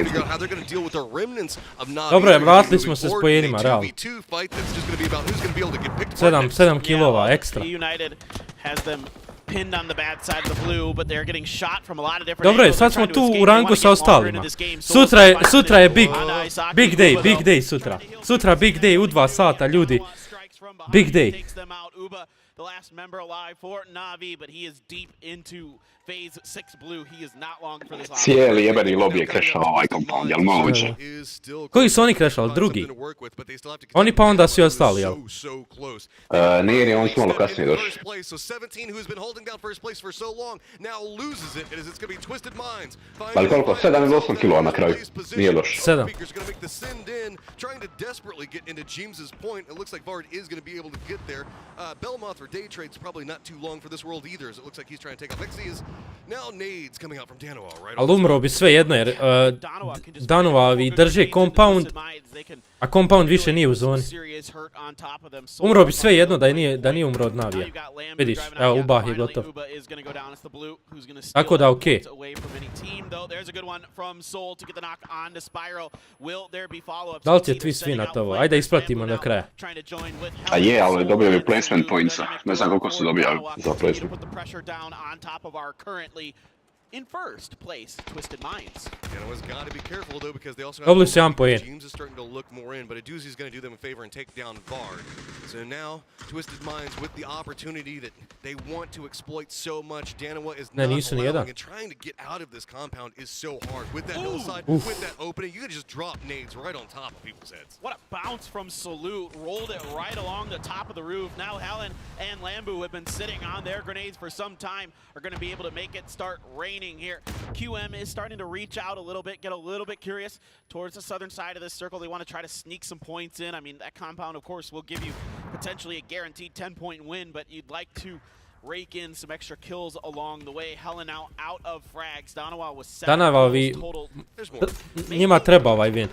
figure out how they're going to deal with the remnants of Navi. Dobro je, vratili smo se s pojenima, realno. 7 kilova ekstra. United has them pinned on the bad side of the blue, but they're getting shot from a lot of different Dobro je, angles. sad smo tu u rangu sa ostalima. Sutra je big day sutra. Sutra big day u 2 sata, ljudi. Big day. The last member alive for Navi, but he is deep into phase 6 blue. He is not long for this. Cijeli jebeni lobby je crashao ovaj compound, jel moguće? Koji su oni crashali? Drugi? Oni pa onda svi ostali, jel? Nije, oni su malo kasnije došli. Ali koliko? 7 ili 8 kilova na kraju. Nije loš. 7. Belmoth for day trade's probably not too long for this world either, as it looks like he's trying to take off Ezee. Is now nades coming out from Danoa, right? Ali umro bi sve jedno jer Danovavi drže compound, a compound više nije u zoni. Umro bi sve jedno da nije umro od Navija. Vidiš, evo Ubah je gotov. Tako da okej. Da li će twist winat ovo? Ajde isplatimo do kraja. A je, ali dobio bi placement pointsa. Ne znam koliko su dobijali za placement. In first place, Twisted Minds. Danoa's got to be careful though, because they also have Dobili su jedan poen. James is starting to look more in, but Aduzi's going to do them a favor and take down Vard. So now Twisted Minds with the opportunity that they want to exploit so much. Danoa is not allowing, and trying to get out of this compound is so hard. With that hillside, with that opening, you can just drop nades right on top of people's heads. What a bounce from Salute, rolled it right along the top of the roof. Now Helen and Lambu have been sitting on their grenades for some time, are going to be able to make it start raining here. QM is starting to reach out a little bit, get a little bit curious towards the southern side of this circle. They want to try to sneak some points in. I mean, that compound, of course, will give you potentially a guaranteed 10-point win, but you'd like to rake in some extra kills along the way. Helen now out of frags. Danoa was 7 total. Njima treba ovaj win.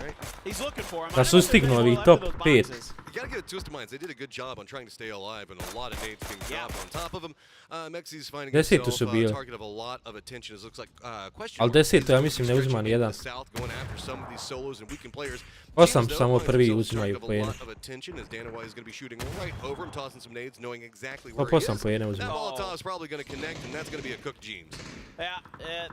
Da su stignu ovi top 5. You gotta give it to Twisted Minds. They did a good job on trying to stay alive, and a lot of nades being dropped on top of them. Mexi's finding himself target of a lot of attention. It looks like question. Ali 10, ja mislim ne uzima ni jedan. South going after some of these solos and weakened players. 8 samo prvi uzimaju poene. Danoa is going to be shooting right over him, tossing some nades, knowing exactly where Pa he is. 8 poene uzima. That Molotov is probably going to connect, and that's going to be a cooked James. Yeah,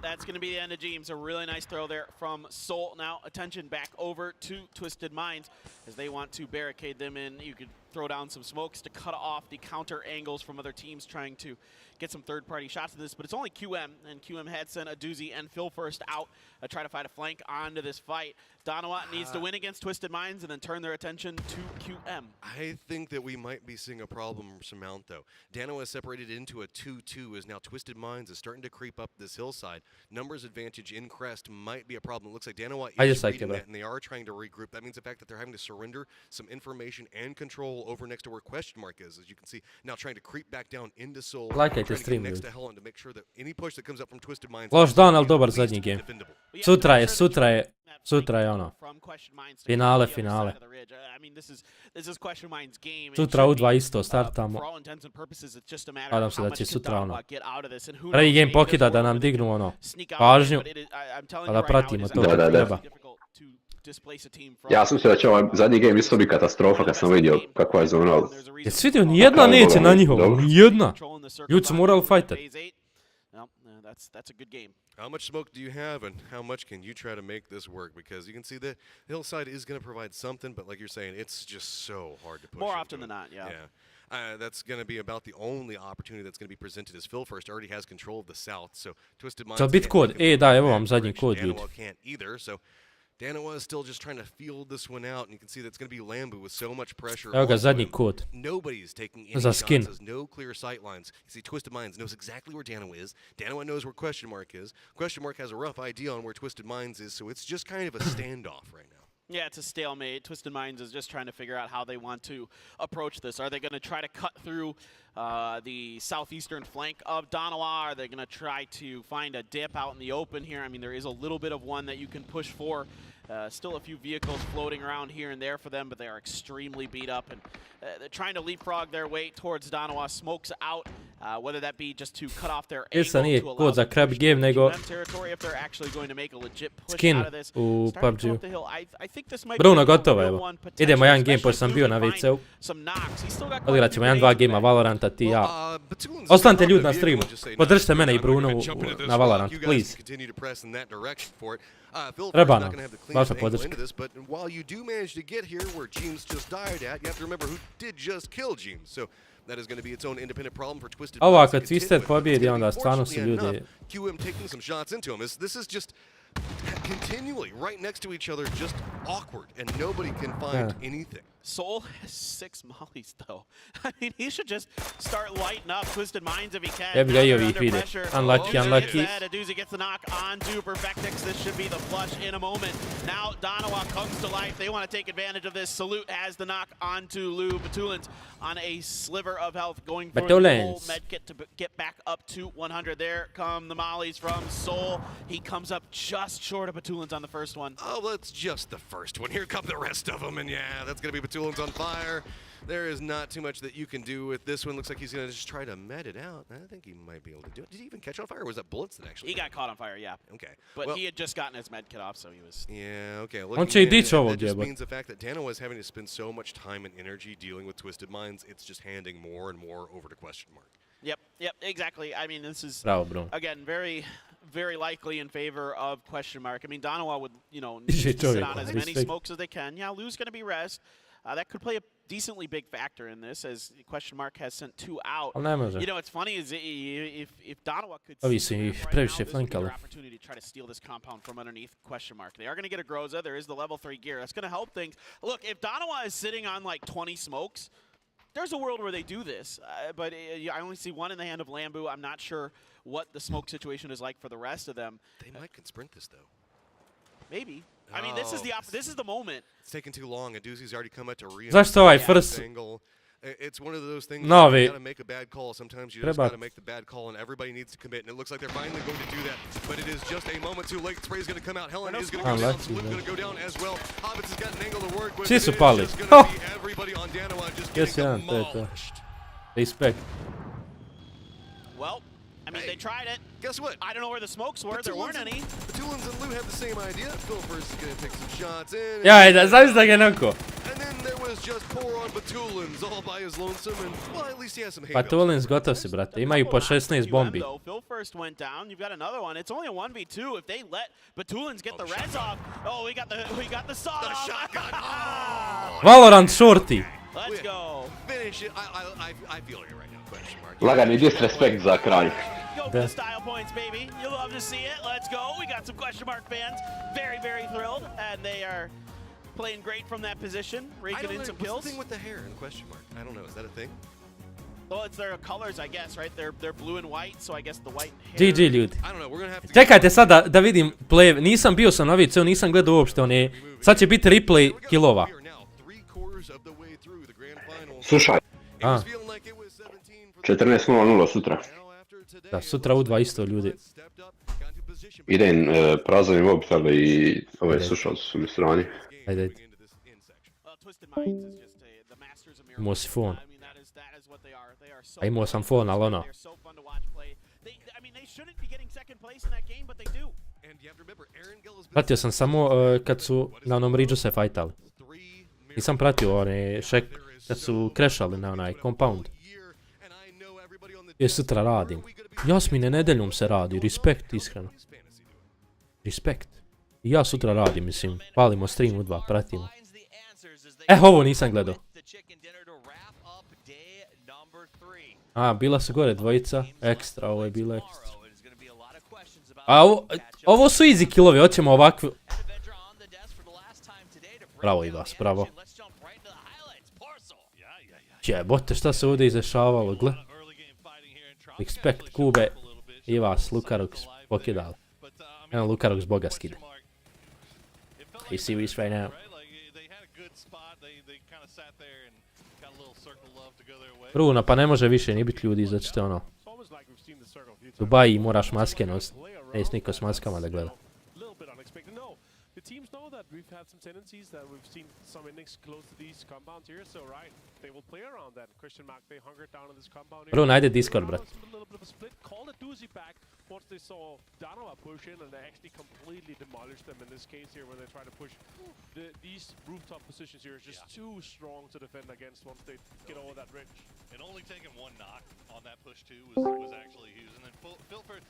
that's going to be the end of James. A really nice throw there from Soul. Now attention back over to Twisted Minds as they want to barricade them in. You could throw down some smokes to cut off the counter angles from other teams trying to get some third-party shots in this, but it's only QM, and QM had sent Aduzi and Phil first out to try to find a flank onto this fight. Danoa needs to win against Twisted Minds and then turn their attention to QM. I think that we might be seeing a problem surmount, though. Danoa is separated into a 2-2 as now Twisted Minds is starting to creep up this hillside. Numbers advantage in crest might be a problem. It looks like Danoa is reading that, and they are trying to regroup. That means the fact that they're having to surrender some information and control over next to where question mark is, as you can see, now trying to creep back down into Soul. Lajkajte stream, next to Helen to make sure that any push that comes up from Twisted Minds. Loš dan, ali dobar zadnji game. Sutra je ono. Finale. Sutra u 2 isto startamo. Nadam se da će sutra ono. Prvi game pokida da nam dignu ono pažnju, pa da pratimo to kako treba. Ja sam mislio da će ovaj zadnji game isto biti katastrofa kad sam vidio kakva je zona. Jesi vidio, nijedna neće na njihovom, nijedna. Ljudi su morali fajtat. That's a good game. How much smoke do you have, and how much can you try to make this work? Because you can see the hillside is going to provide something, but like you're saying, it's just so hard to push. More often than not, yeah. That's going to be about the only opportunity that's going to be presented as Phil first already has control of the south, so Twisted Minds. Zal bit kod? Da, evo vam zadnji kod, ljudi. Danoa can't either, so Danoa is still just trying to field this one out, and you can see that's going to be Lambu with so much pressure. Evo ga zadnji kod. Nobody's taking any za shots. skin. There's no clear sight lines. You see, Twisted Minds knows exactly where Danoa is. Danoa knows where Question Mark is. Question Mark has a rough idea on where Twisted Minds is, so it's just kind of a standoff right now. Yeah, it's a stalemate. Twisted Minds is just trying to figure out how they want to approach this. Are they going to try to cut through the southeastern flank of Donawa? Are they going to try to find a dip out in the open here? I mean, there is a little bit of one that you can push for. Still a few vehicles floating around here and there for them, but they are extremely beat up. And they're trying to leapfrog their way towards Donawa. Smokes out, whether that be just to cut off their Esa nije kod za Crab Game, nego skin u PUBG-u. Bruno, gotovo, evo. Idemo jedan game, pošto sam bio na VC-u. Odigrat ćemo 1-2 game-a Valoranta, ti i ja. Ostanite ljudi na streamu. Podržite mene i Bruno na Valorantu, please. Treba nam, vaša podrška. Ovo ako Twisted pobjedi, onda stvarno su ljudi... Continually right next to each other, just awkward, and nobody can find anything. Soul has 6 mollies, though. I mean, he should just start lighting up Twisted Minds if he can. Evo ga i ovih vide. Unlucky, unlucky. Ezee gets the knock onto Perfectix. This should be the flush in a moment. Now Donawa comes to life. They want to take advantage of this. Salute has the knock onto Lou. Batulins on a sliver of health, going for the whole med kit to get back up to 100. There come the mollies from Soul. He comes up just short of Batulins on the first one. Oh, that's just the first one. Here come the rest of them, and yeah, that's going to be Batulins on fire. There is not too much that you can do with this one. Looks like he's going to just try to med it out. I think he might be able to do it. Did he even catch on fire, or was that bullets that actually... He got caught on fire, yeah. Okay. But well, he had just gotten his med kit off, so he was... Yeah, okay. On će i dići ovo, that just means the fact that Dano is having to spend so much time and energy dealing with Twisted Minds, it's just handing more and more over to question mark. Yep, exactly. I mean, this is, bravo, bro. Again, very likely in favor of question mark. I mean, Donawa would, need to sit on as many smokes as they can. Yeah, Lou's going to be rest. That could play a decently big factor in this, as question mark has sent 2 out. What's funny is if Donawa could opportunity to try to steal this compound from underneath question mark. They are going to get a Groza. There is the level 3 gear. That's going to help things. Look, if Donawa is sitting on like 20 smokes, there's a world where they do this, but I only see one in the hand of Lambu. I'm not sure what the smoke situation is like for the rest of them. They might can sprint this though. Maybe. I mean, this is the moment. It's taking too long. Aduzi's already come out to Zašto ovaj first... It's one of those things you got to make a bad call. Sometimes you just got to make the bad call, and everybody needs to commit. And it looks like they're finally going to do that. But it is just a moment too late. Spray is going to come out. Helen is going to go down. Salute going to go down as well. Hobbits has got an angle to work with. Svi su pali. Everybody on Danoa just getting demolished. Respect. Well, I mean, they tried it. Guess what? I don't know where the smokes were. There weren't any. Batulins and Lou have the same idea. Philfers is going to take some shots in. Ja, znaš da ga neko. And then there was just pour on Batulins all by his lonesome, and well, at least he has some hate. Batulins gotov si, brate. Imaju po 16 bombi. Phil first went down. You've got another one. It's only a 1v2. If they let Batulins get the res off, we got the saw off. Shotgun. Valorant shorty. Let's go. Finish it. I feel it right now. Question mark. Lagani disrespekt za kraj. Go for the style points, baby. You'll love to see it. Let's go. We got some question mark fans. Very thrilled, and they are playing great from that position, raking in some kills. What's the thing with the hair in question mark? I don't know. Is that a thing? Well, it's their colors, I guess, right? They're blue and white, so I guess the white hair. GG ljudi. I don't know. We're gonna have to. Čekajte sad da vidim play. Nisam bio sa novice, nisam gledao uopšte one. Sad će biti replay killova. Slušaj. 14:00 sutra. Da, sutra u 2 isto ljudi. Idem prazovim mobitele i ove slušalce su mi strani. Ajde. Imao si fon. A imao sam fon, ali ono. Pratio sam samo kad su na onom ridžu se fajtali. Nisam pratio one kad su crashali na onaj compound. Jer sutra radim. Jasmine, nedeljom se radi. Respekt, iskreno. Respekt. I ja sutra radim, mislim. Palimo stream u 2, pratimo. Ovo nisam gledao. Bila su gore dvojica. Ekstra, ovo je bilo ekstra. Ovo su easy killovi, hoćemo ovakve. Bravo i vas, bravo. Jebote, šta se ovdje izrešavalo, gle. Respekt, Kube i vas, Lukarox, pokidali. Evo Lukarox boga skide. Are you serious right now? Runa, pa ne može više ni biti ljudi, zato što ono... Dubaji moraš maske nositi. Nis niko s maskama da gleda. The teams know that we've had some tendencies that we've seen some index close to these compounds here, so right, they will play around that. Christian Mark, they hungered down in this compound here. Runa, ajde Discord, brat. A little bit of a split, called a doozy back once they saw Danova push in, and they actually completely demolished them in this case here when they try to push. These rooftop positions here are just too strong to defend against once they get over that ridge. And only taking one knock on that push too was actually huge. And then Filford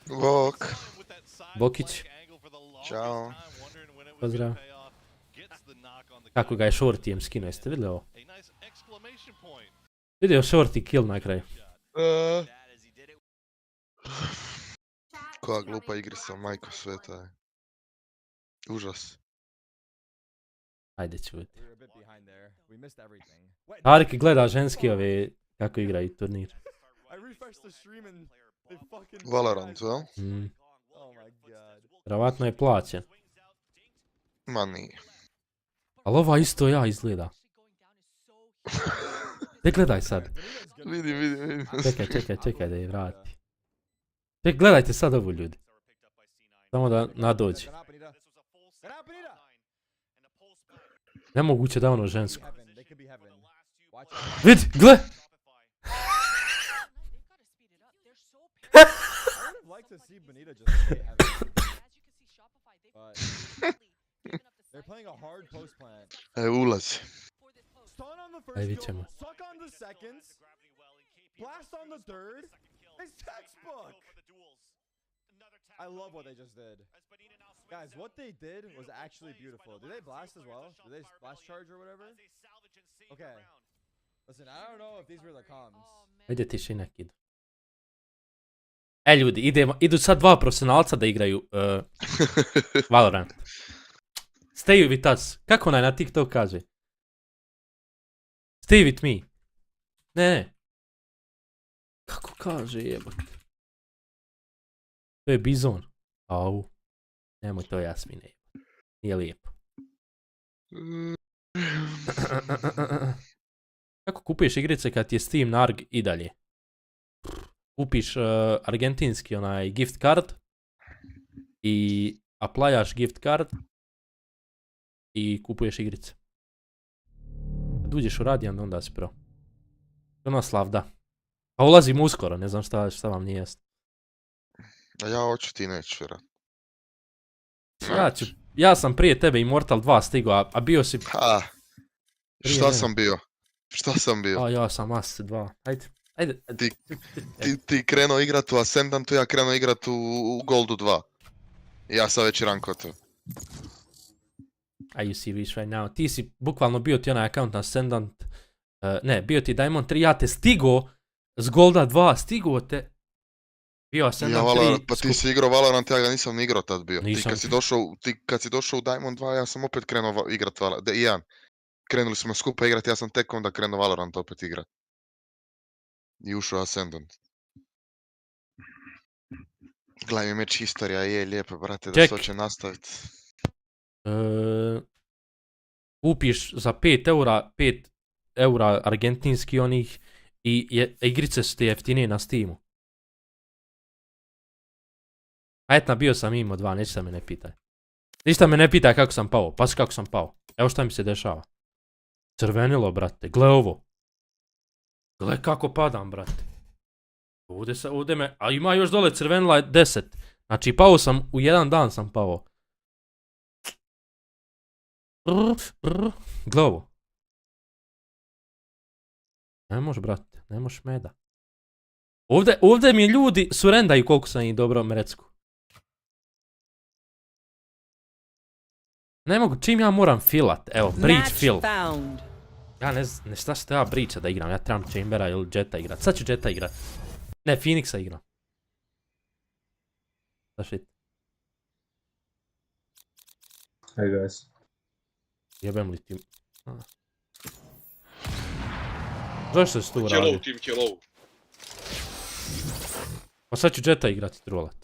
with that side Bokić. angle for the longest Ćao. time, wondering when it was Pozdrav. going to pay off. Gets the knock on the Kako ga je Shortijem skinuo, jeste vidjeli ovo? a nice exclamation point. Vidio Shorty kill na kraju. Koja glupa igrica, majko sveta je. Užas. Ajde čuti. Arik gleda ženski ove kako igraju turnir. Valorant, jel? Vjerovatno je plaćen. Ma nije. Ali ova isto ja izgleda. Ne gledaj sad. Vidim. Čekaj da je vrati. Gledajte sad ovu ljudi. Samo da nadođe. Nemoguće da ono žensko. Vidi, gle! Ulazi. Aj, vidit ćemo. I love what they just did. Guys, what they did was actually beautiful. Did they blast as well? Did they blast charge or whatever? Okay. Listen, I don't know if these were the comms. Ajde tišina kid. Ljudi, idu sad dva profesionalca da igraju Valorant. Stay with us. Kako onaj na TikTok kaže? Stay with me. Ne. Kako kaže jebak? To je bizon. Au. Nemoj to Jasmine. Nije lijepo. Kako kupuješ igrice kad ti je Steam Narg i dalje? Kupiš argentinski onaj gift card i aplajaš gift card i kupuješ igrice. Kad uđeš u Radiant onda si pro. Ono slavda. A ulazim uskoro, ne znam šta vam nije jasno. A ja hoću, ti neću vjerat. Ja sam prije tebe Immortal 2 stigao, a bio si... Šta sam bio? A ja sam As 2. Ajde. Ti krenuo igrat u Ascendantu, ja krenuo igrat u Goldu 2. Ja sam već rankot. You see Wish right now. Ti si bukvalno bio ti onaj account na Ascendant. Ne, bio ti Diamond 3, ja te stigo s Golda 2, stigo te. Bio Ascendant 3. Pa ti si igrao Valorant, ja ga nisam ni igrao tad bio. Kad si došao u Diamond 2, ja sam opet krenuo igrat Valorant. Krenuli smo skupa igrat, ja sam tek onda krenuo Valorant opet igrat. I ušao Ascendant. Gledaj mi meč historija, je lijepo, brate, da se hoće nastaviti. Kupiš za 5 eura argentinski onih i igrice su ti jeftinije na Steamu. A etna, bio sam imao 2, ništa me ne pitaj. Ništa me ne pitaj kako sam pao, pa kako sam pao. Evo šta mi se dešava. Crvenilo, brate, gle ovo. Gle kako padam, brate. Ovdje me, a ima još dole crvenila 10. Znači pao sam, u jedan dan sam pao. Gle ovo. Ne moš, brate, ne moš meda. Ovdje mi ljudi surendaju koliko sam ih dobro mrecku. Ne mogu, čim ja moram filat, evo, breach fill. Ja ne šta što ja breacha da igram, ja trebam Chambera ili Jetta igrat. Sad ću Jetta igrat. Ne, Phoenixa igram. Da shit. Hey guys. Jebem li ti... Zašto se tu radi? Pa sad ću Jetta igrat i trollat.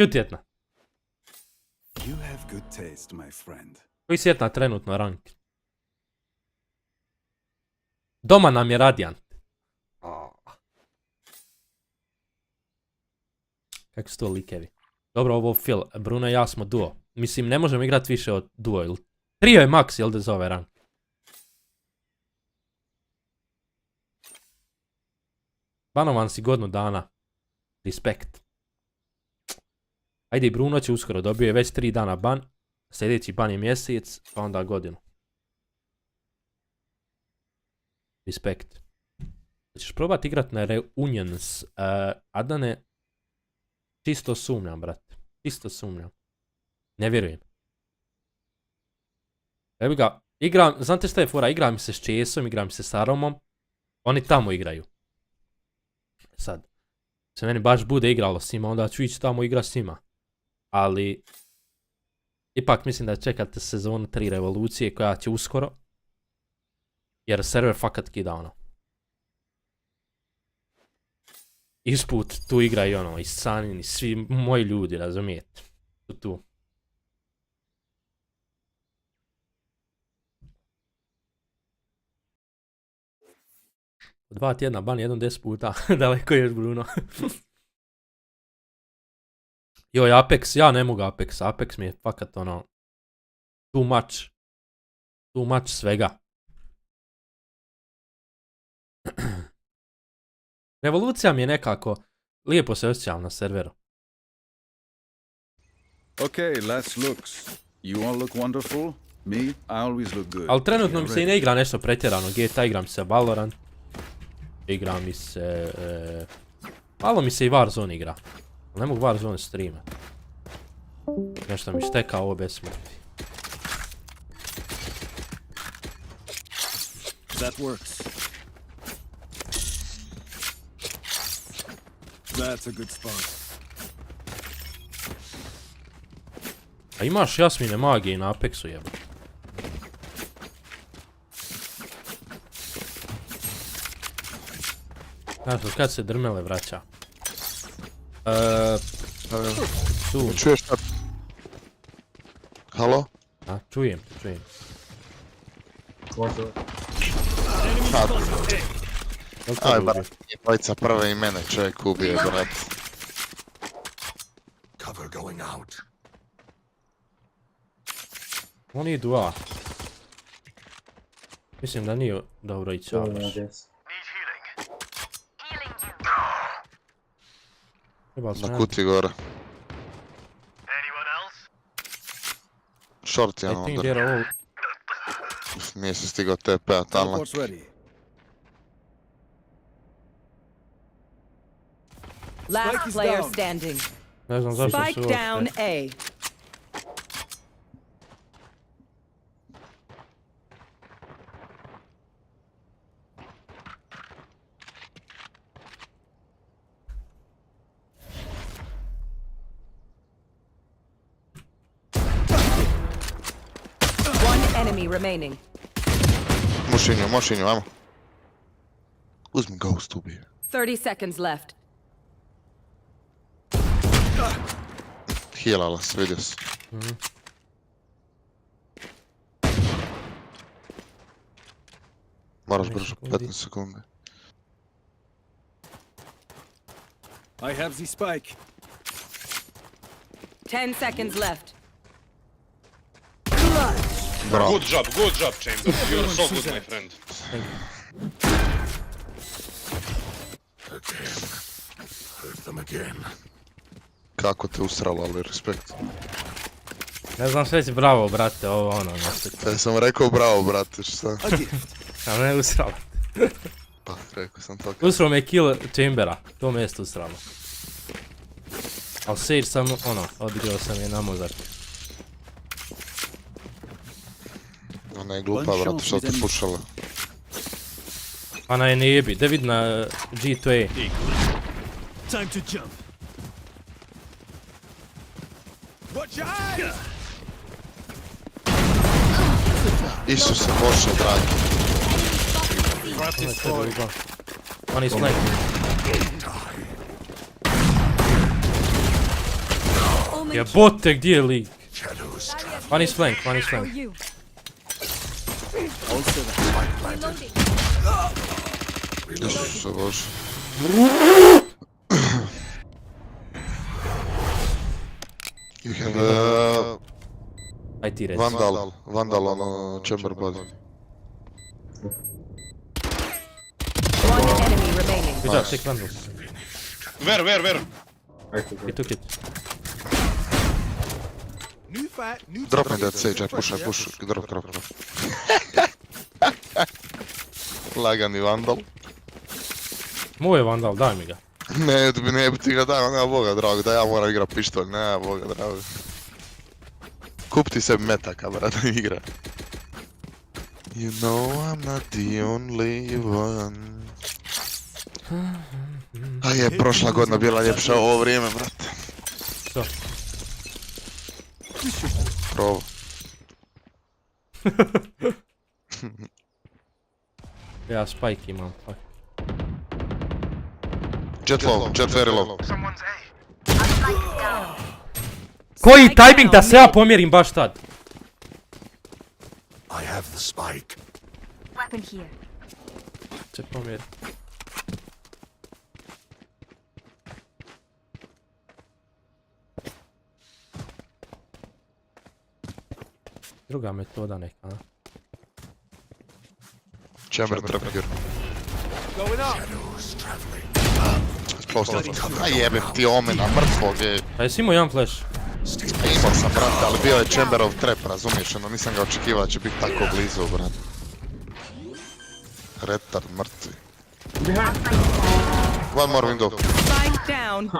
Ćuti jedna. You have good taste, my friend. Koji si jedna trenutno rank? Doma nam je Radiant. Kako su to likevi? Dobro, ovo Phil, Bruno i ja smo duo. Mislim, ne možemo igrati više od duo ili... Trio je max, jel da za ovaj rank? Banovan si godinu dana. Respekt. Ajde, Bruno će uskoro, dobio je već 3 dana ban. Sljedeći ban je mjesec, pa onda godinu. Respekt. Hoćeš probati igrat na Reunions, Adane? Čisto sumnjam, brate. Čisto sumnjam. Ne vjerujem. Evo ga, igram, znate šta je fora? Igram se s Česom, igram se s Aromom. Oni tamo igraju. Sad, se meni baš bude igralo s njima, onda ću ići tamo igra s njima. Ali, ipak mislim da čekate sezonu 3 revolucije koja će uskoro. Jer server fakat kida ono. Isput tu igra i ono, i Sanin, i svi moji ljudi, razumijete. Tu. U 2 tjedna ban jednom 10 puta, daleko je Bruno. Joj, Apex, ja ne mogu Apex, Apex mi je fakat ono, too much svega. Revolucija mi je nekako, lijepo se osjećam na serveru. Okay, last looks. You all look wonderful. Me, I always look good. Ali trenutno mi se i ne igra nešto pretjerano, GTA igram se Valorant. Igram mi se... malo mi se i Warzone igra. Ali ne mogu Warzone streamat. Nešto mi šteka ovo bez smrti. That works. That's a good spot. A imaš Jasmine magije na Apexu, jeba. Znači, kad se drmele vraća? Čuješ šta? Halo? A, čujem. Aj, brat, dvojica prve i mene čovjek ubije, brat. Cover going out. Oni idu A. Mislim da nije dobro ići A baš. Na kuti gore. Short je onda. Nije se stigao TP-a tamo. Last player standing. Ne znam zašto su Spike down A. Enemy remaining. Mošinju, ajmo. Uzmi Ghost, ubije. 30 seconds left. Healala se, vidio se. Moraš brzo, 15 sekunde. I have the spike. 10 seconds left. Bravo. Good job, Chamber. You're so good, my friend. Hurt them again. Kako te usralo, ali respekt. Ne znam sve si bravo, brate, ovo ono nešto. Ja sam rekao bravo, brate, šta? A ne usralo. Pa, rekao sam to. Usralo me kill Chambera, to me jest usralo. Ali Sage sam, ono, odigrao sam je na mozak. Ona je glupa, brate, što te pušala. Ona je ne jebi, da vidi na G2A. Time to jump. Watch out! Isuse Bože, dragi. On is flank. Jebote, gdje je lik? One is flank, one is flank. Isuse Bože. You have Aj ti reci. Vandal ono chamber body. One enemy remaining. Good job, take Vandal. Where? He took it. Drop me that sage, I push. Drop. Lagani Vandal. Moj je Vandal, daj mi ga. Ne bi ti ga dao, nema Boga drago, da ja moram igrat pištolj, nema Boga drago. Kup ti sebi metaka, brate, igra. You know I'm not the only one. A je, prošla godina bila ljepša ovo vrijeme, brate. Što? Provo. Ja spike imam, fuck. Jet very low. Koji tajming da se ja pomjerim baš tad? I have the spike. Weapon here. Se pomjeri. Druga metoda neka, a? Chamber trap here. Going up. A jebem ti omena, mrtvog je. A jesi imao jedan flash? Imao sam, brate, ali bio je Chamberov trap, razumiješ, ono nisam ga očekivao da će biti tako blizu, brate. Retard, mrtvi. One more window. Spike down B.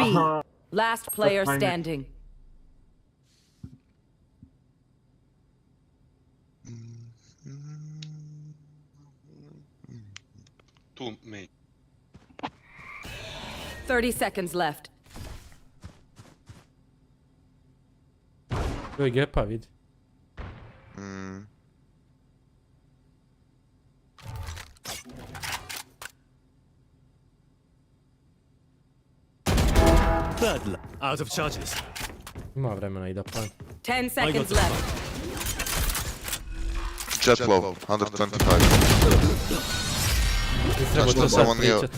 Last player standing. Tu, main. 30 seconds left. To je gepa, vidi. Third out of charges. Ima vremena i da plan. 10 seconds left. Jet low, 125. Treba to sad pričat.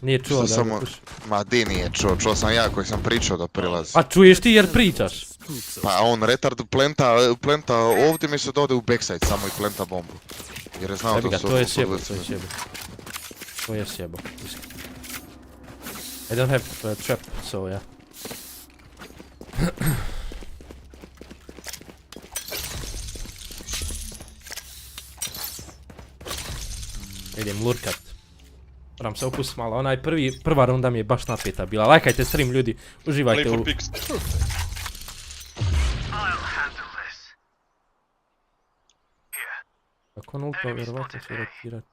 Nije čuo da ga puši. Ma di nije čuo sam ja koji sam pričao da prilazi. A čuješ ti jer pričaš? Pa on retard plenta ovdje mi se dode u backside samo i plenta bombu. Jer je znao da su... To je sjebo. To je sjebo. I don't have trap, so yeah. Idem lurkat. Moram se opustit malo, onaj prva runda mi je baš napeta bila. Lajkajte stream ljudi, uživajte u... Ako on ultao, vjerovatno će rotirat.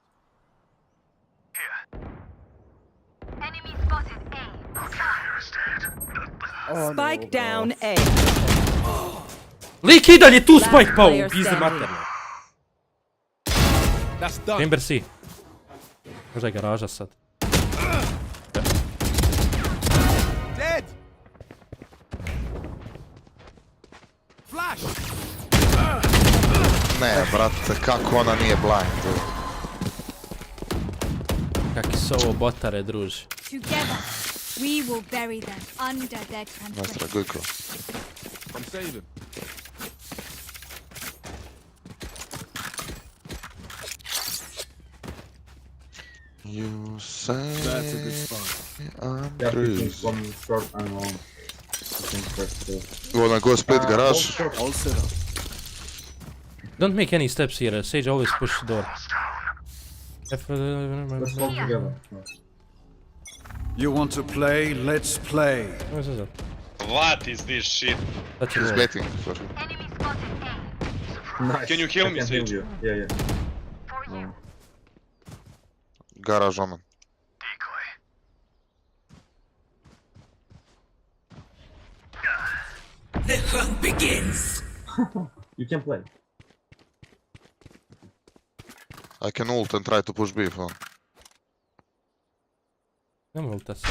Spike down A. Lik i dalje tu spike pao u pizdi materne. Chamber C. Možda je garaža sad. Dead. Flash. Ne, brate, kako ona nije blind. Kaki su ovo botare, druži. Together, we will bury them under their Mastra, transgression. good call. I'm saving. You say That's a good spot. I'm Yeah, through. from short and long. I think first. You wanna go split garage? All set up. Don't make any steps here, Sage always push the door. Let's walk together. No. You want to play? Let's play. What is this shit? He's betting for sure. Nice. Can you heal I me, can heal Sage? you. Yeah. No. Garage omen. The hunt begins. You can play. I can ult and try to push B phone. Nema ulta sad.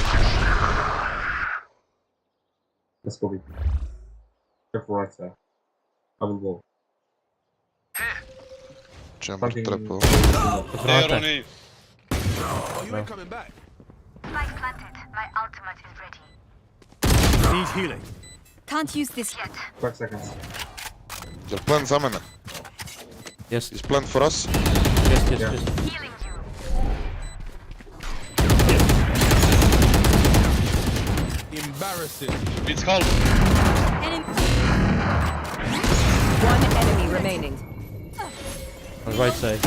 Let's go B. Careful right side. will go. Chamber trapao. There on A. You ain't coming back. Spike planted. My ultimate is ready. Need healing. Can't use this yet. 5 seconds. Jel plan za mene? Yes. Is plan for us? Yes. Healing you. Embarrassing. It's Halid. One enemy remaining. On right side.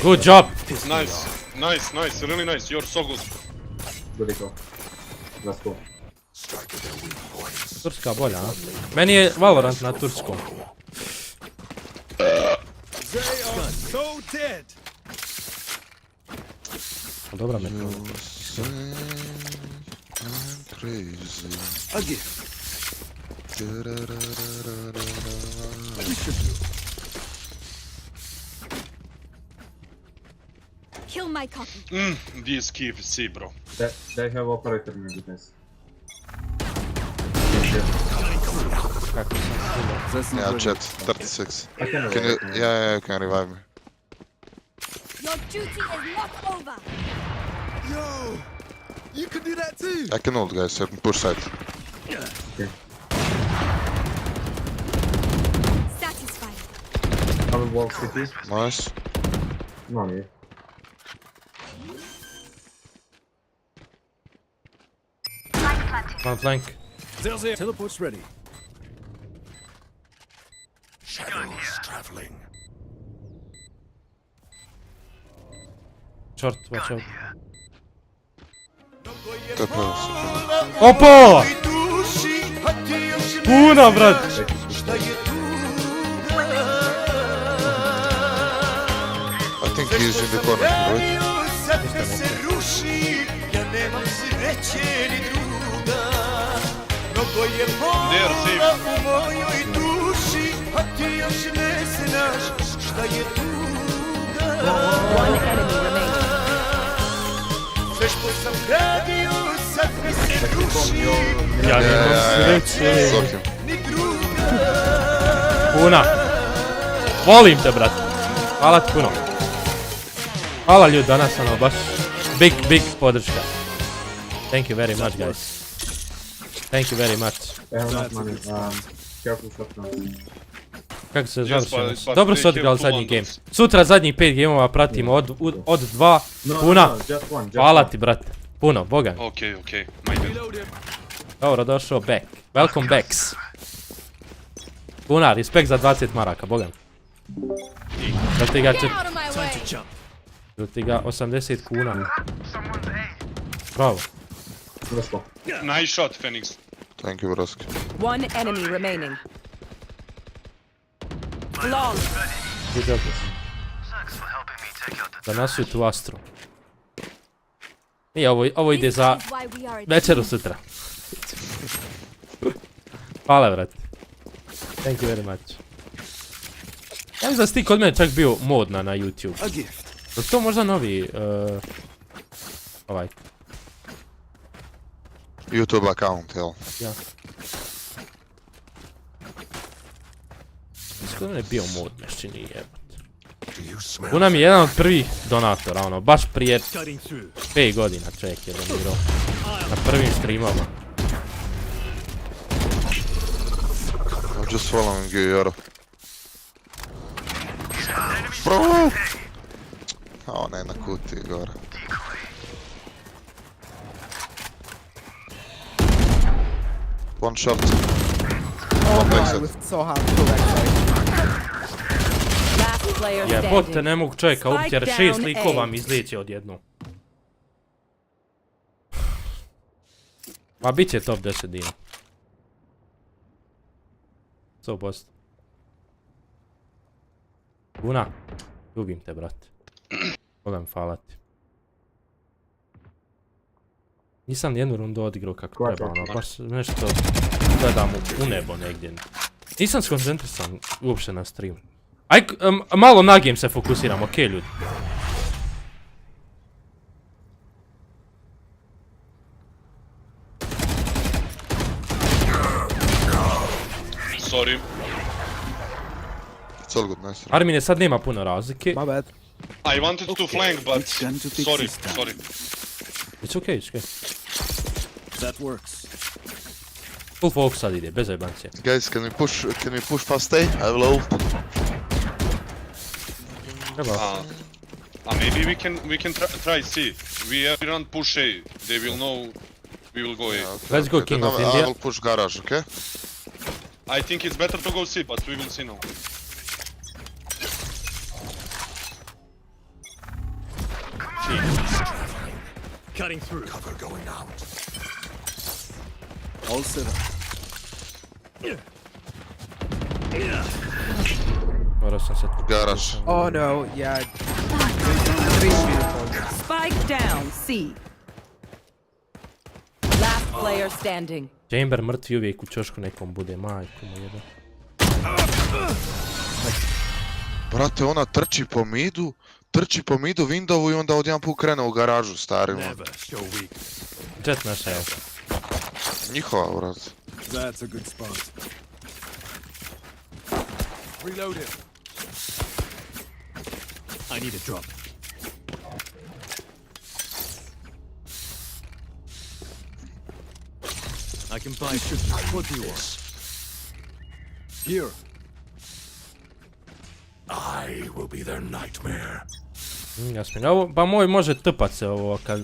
Good job! Nice, really nice. You're so good. Good go. Let's go. Turska bolja, a? Meni je Valorant na turskom. They are so dead. Dobra me to. A gift. Kill my copy. This KFC, bro. They have operator maybe, guys. Yeah, chat. 36. I can Can you? Yeah, you can revive me. Your duty is not over. Yo, you can do that too. I can ult, guys. I can push side. Okay. Satisfied. I will walk city. Nice. No need. One flank. Ezee. Teleport's ready. Shadows traveling. Short, watch out. Trapao. Opa! Puna, brat! I think he's in the corner, right? There, safe. One enemy remaining. Ja nemam sreće. Puna. Volim te, brat. Hvala ti puno. Hvala ljudi danas, ono, baš big podrška. Thank you very much, guys. Thank you very much. I have not money. Careful shotgun. Kako se Yes, završeno? but Dobro they su odigrali have zadnji two game. bundles. Sutra zadnjih 5 gameova pratimo od 2. Puna. Just one. Hvala ti, brate. Puno, boga. Okay. My bad. Dobro došao back. Welcome backs. Puna, respekt za 20 maraka, boga. Da ti ga Get out of my way. Da ti ga 80 kuna. Bravo. Let's go. Nice shot, Phoenix. Thank you, broski. One enemy remaining. Flawless. Good job. Da nasuju tu Astro. I ovo ide za večeru sutra. Hvala, brate. Thank you very much. Ja mislim da si ti kod mene čak bio mod na YouTube. Je to možda novi... ovaj... YouTube account, jel? Ja. Mislim kod mene bio mod, nešto nije jebat. Puna mi je jedan od prvih donatora, ono, baš prije 5 godina čovjek je donirao. Na prvim streamama. I'm just following you, Jaro. Bro! A ona je na kutiji gore. One shot. One backside. Jebote, ne mogu čovjeka ubiti jer 6 likova mi izlijeće odjednom. Ma bit će top 10 dina. 100%. Guna, ljubim te, brate. Volim falati. Nisam nijednu rundu odigrao kako treba, ono, baš nešto gledam u nebo negdje. Nisam skoncentrisan uopšte na stream. Aj, malo na game se fokusiram, okej ljudi. Sorry. all good, nice. Armine sad nema puno razlike. My bad. I wanted to flank, but sorry. It's okay. That works. Full focus sad ide, bez jebancije. Guys, can we push fast A? I will ult. Maybe we can try C. We run push A. They will know we will go A. Let's go King of India. I will push garage, okay? I think it's better to go C, but we will see now. Cutting through. Cover going out. All set up. Morao sam se... Garage. Oh no, yeah. Spike down, C. Last player standing. Chamber mrtvi uvijek u čošku nekom bude, majko mu jebe. Brate, ona trči po midu windowu i onda odjedan put krene u garažu, stari. Jet naša je. Njihova, brate. That's a good spot. Reload it. I need a drop. I can buy sugar. What do you want? Here. I will be their nightmare. Jasmin, ovo, pa moj može trpat se ovo kad...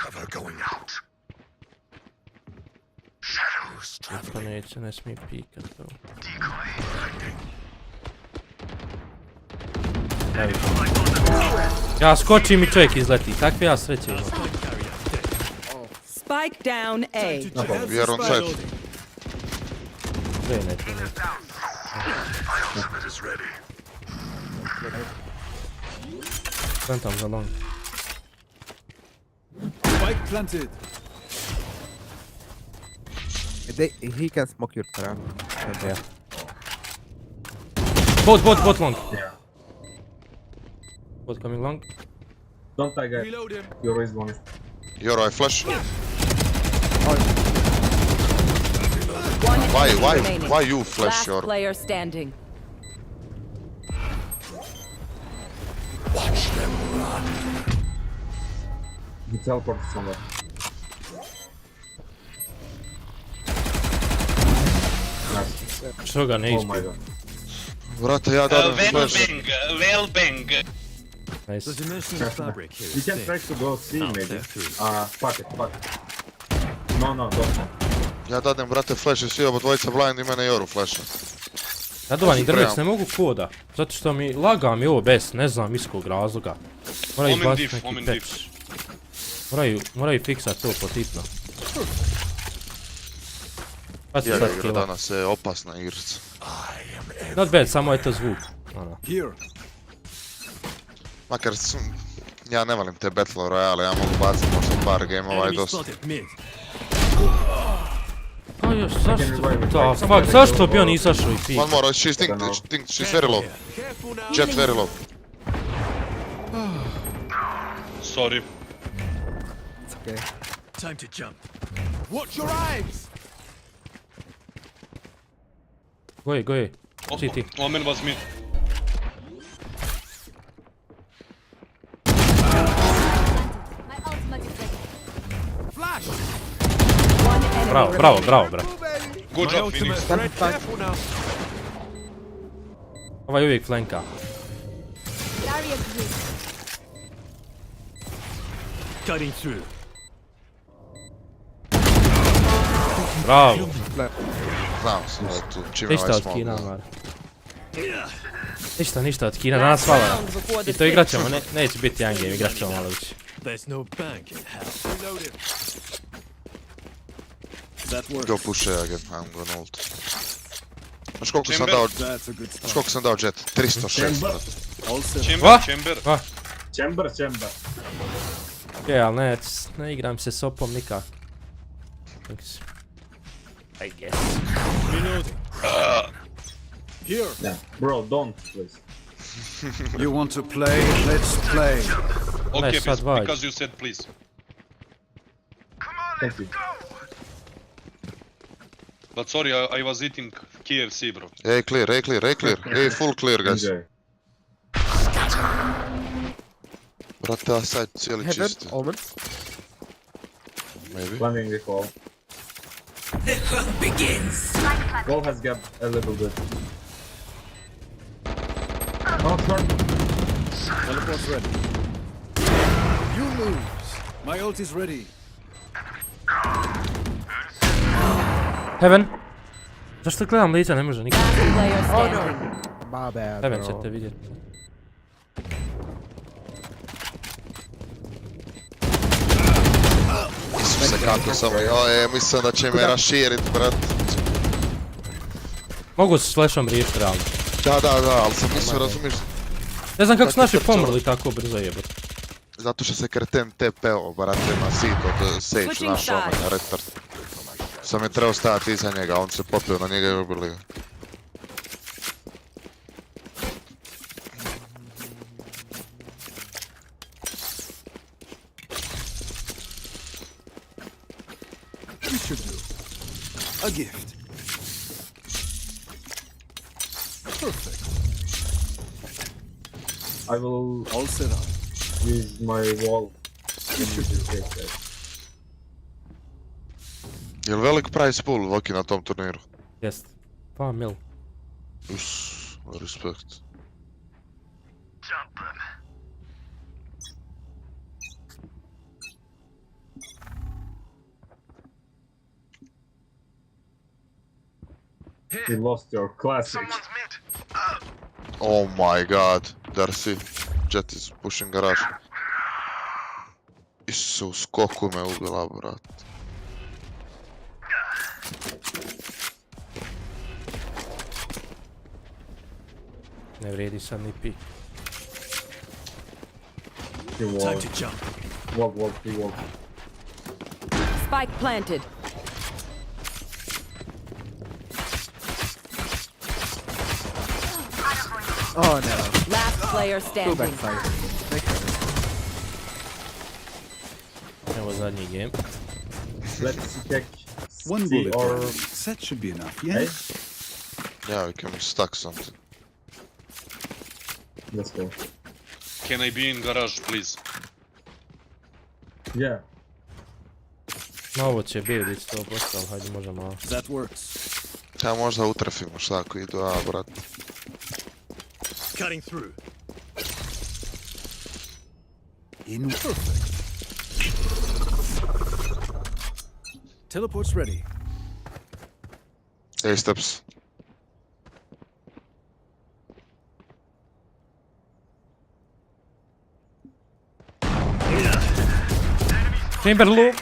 Cover going out. Shadows traveling. Pa neće, ne smije pikat to. Ja skočim i čovjek izleti, takve ja sreće imam. Spike down A. We are on site. Ne. Plantam za long. Spike planted. He can smoke your trap. Yeah. Bot long. Yeah. Bot coming long. Don't die, guys. You always want it. Yoro, I flash. One enemy remaining. Why you flash, Last Yoro? player standing. Watch them run. He teleported somewhere. Što ga ne Oh my god. Brate, ja dadem flash. Well bang. Nice. We can try to go C maybe. Fuck it. No, don't. Ja dadem, brate, flash i svi obodvojica blind i mene Joru flasha. Radovani drvec ne mogu koda, zato što mi laga mi ovo bez, ne znam iz kog razloga. Moraju izbaciti neki patch. Moraju fiksat to potitno. Pa se Ja sad igra kila. danas je opasna igrica. Not bad, samo je to zvuk. Makar ja ne volim te Battle Royale, ja mogu baciti možda par gameova i dosta. Pa još, zašto bi on izašao i pik? One more, she's very low. Jet very low. Sorry. It's okay. Time to jump. Watch your eyes. Go je. City. Omen was mid. My ultimate is ready. Flash. One enemy Bravo, remaining. bro. Good job, Phoenix. Careful now. Ovaj uvijek flanka. Barrier grid. Cutting through. Bravo. Znam sam da je tu čime Ništa ovaj od smog. Kina, Mar. Ništa od Kina, danas hvala. I to igrat ćemo, neće biti jedan game, igrat ćemo malo više. There's no bank in hell. Reloaded. Go push A again, I'm gonna ult. Znaš koliko sam dao jet? 306. Chamber. Chamber. Okej, ali ne igram se s opom nikak. I guess. Here. Yeah. Bro, don't, please. You want to play? Let's play. Okay, because you said please. Thank you. But sorry, I was eating KFC, bro. Ej, clear. Ej, full clear, guys. Brate, a sad cijeli Heaven, čisti. Omen. Maybe. Landing the wall. The hunt begins. Wall has gap a little bit. Oh, short. Teleport's ready. You lose. My ult is ready. Heaven. Zašto gledam lica, ne može nikad. Player Oh standing. no. My bad, Heaven bro. ćete vidjeti. Isuse, kako samo, mislim da će me raširit, brat. Mogu s flashom riješiti realno. Da, ali sam mislio, razumiješ? Ne znam kako su naši pomrli tako brzo jebati. Zato što se kreten TP-o, brate, na sit od Sage, naš omen, retard. Sam je trebao stajati iza njega, on se popio na njega i ubili ga. We should do a gift. Perfect. I will All set up. use my wall. Jel velik price pool, Voki, na tom turniru? Jest. 2 mil. Respekt. You lost your classic. Oh my god, Darcy. Jet is pushing garage. Isuse, u skoku me ubila, brat. Ne vrijedi sad ni pi. Time to jump. Walk, walk. Spike planted. Oh no. Last player Go standing. backfire. Evo zadnji game. Let's check. One C bullet or set should be enough, yeah? Yeah, we can stack something. let's go. Can I be in garage, please? Yeah. No ovo će biti 100%, ali hajde možemo malo. That works. Ja možda utrefimo šta ako idu, brat. Cutting through. In perfect. Teleport's ready. Hey, steps. Chamber low.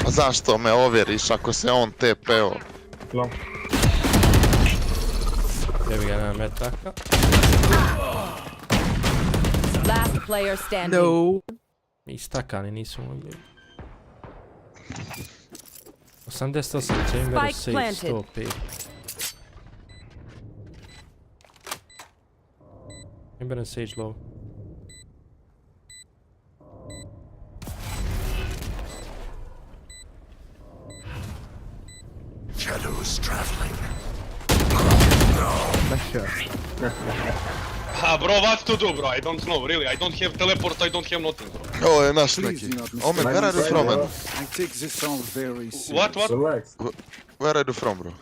A zašto me ovjeriš ako se on TP-o? Jebi ga na metaka. Last player standing. No. I stakani nisu mogli. 88 chamber, Spike save planted. 105. Chamber and sage low. Shadows traveling. Bro, what to do, bro? I don't know, really. I don't have teleport, I don't have nothing, bro. Ovo je naš neki. Omen, where are you from, man? I take this on very serious. What? Where are you from, bro?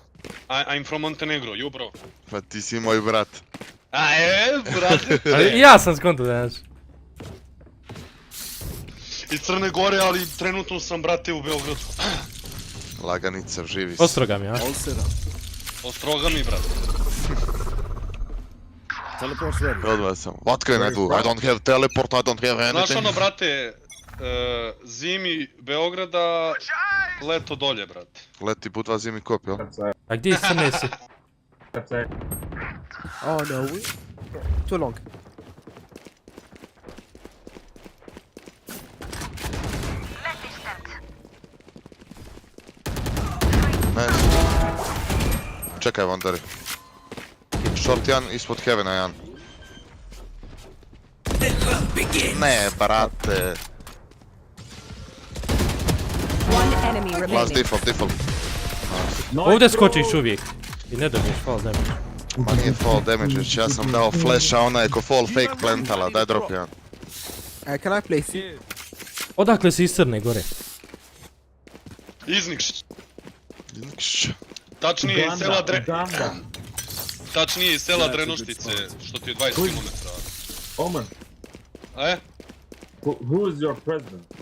I'm from Montenegro, you, bro. Pa ti si moj brat. Brate. Ali ja sam skonto danas. Iz Crne Gore, ali trenutno sam, brate, u Beogradu. Laganica, živi si. Ostroga mi, a? Ostroga mi, brate. Teleport's ready. Odmah sam. What can I do? I don't have teleport, I don't have anything. Znaš ono, brate, zimi Beograda, leto dolje, brate. Leti Budva zimi kop, jel? A gdje se nesi? Oh no. Too long. Nice. Čekaj, Wanderi. Short jedan, ispod Heavena jedan. Ne, brate. One enemy Last remaining. default. Ovdje skočiš uvijek. I ne dobiješ fall damage. Ma nije fall damage, već ja sam dao flash, a ona je ko fall fake plantala, daj drop jedan. Can I play C? Odakle si iz Crne Gore? Iznikšić. Tačnije iz sela Drenuštice, što ti je 20 km. Omen. Who is your president?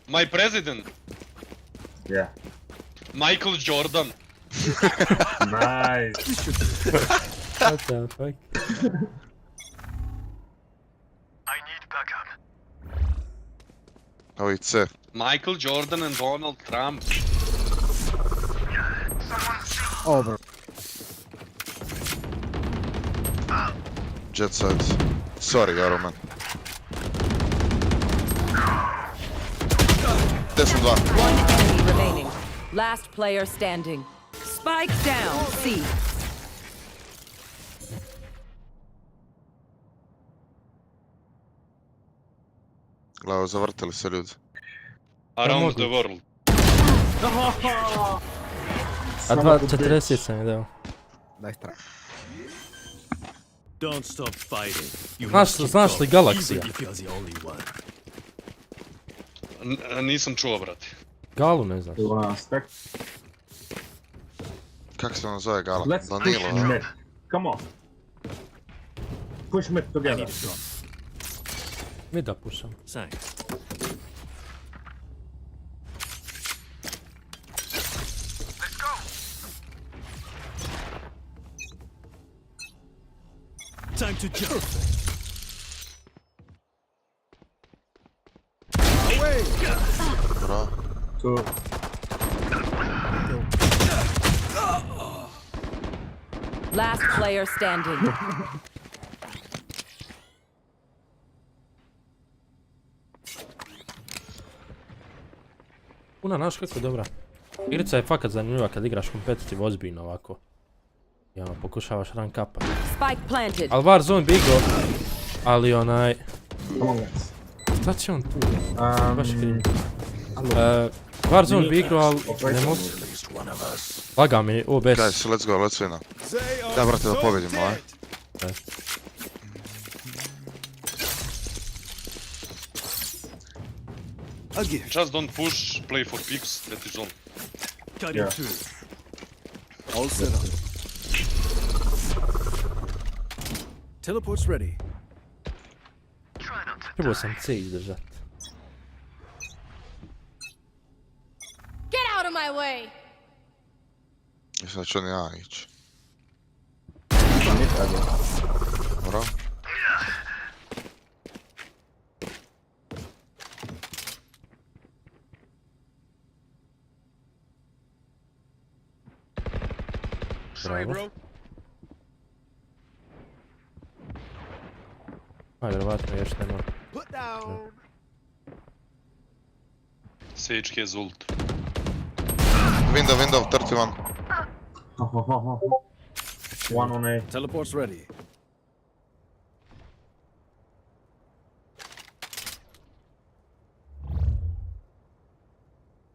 My president? Yeah. Michael Jordan. Nice. What the fuck? Ovo i C. Michael Jordan and Donald Trump. Over. Jet side. Sorry, Garoman. Desno 2. One enemy remaining. Last player standing. Spike down. C. Glavo, zavrtili se ljudi. Around the world. A 2.40 sam je dao. Nice try. Don't stop fighting. Znaš li Galaksija? Nisam čuo, brate. Galu ne znaš. Kak se ono zove Gala? Let's Danilo. push mid. Come on. Push mid together. Mi da pušam. Thanks. Time to jump. Bro. Last player standing. Puna, znaš kako je dobra. Igrica je fakat zanimljiva kad igraš kompetitiv ozbiljno ovako. I ono, pokušavaš rank upa. Spike planted. Al Warzone bi igrao, ali onaj... Šta će on tu? Baš krivo. Warzone bi igrao, ali ne mogu. Laga mi, OBS. Guys, let's go, let's win. Da, brate, da pobjedimo, aj. Just don't push, play for picks, that is all. Cutting through. All set up. Teleport's ready. Trebao sam C izdržat. Get out of my way! I sad ću ni ja ići. Bravo. Bravo. Aj, vjerovatno još nema. Sage has ult. Window, 31. One on A. Teleport's ready.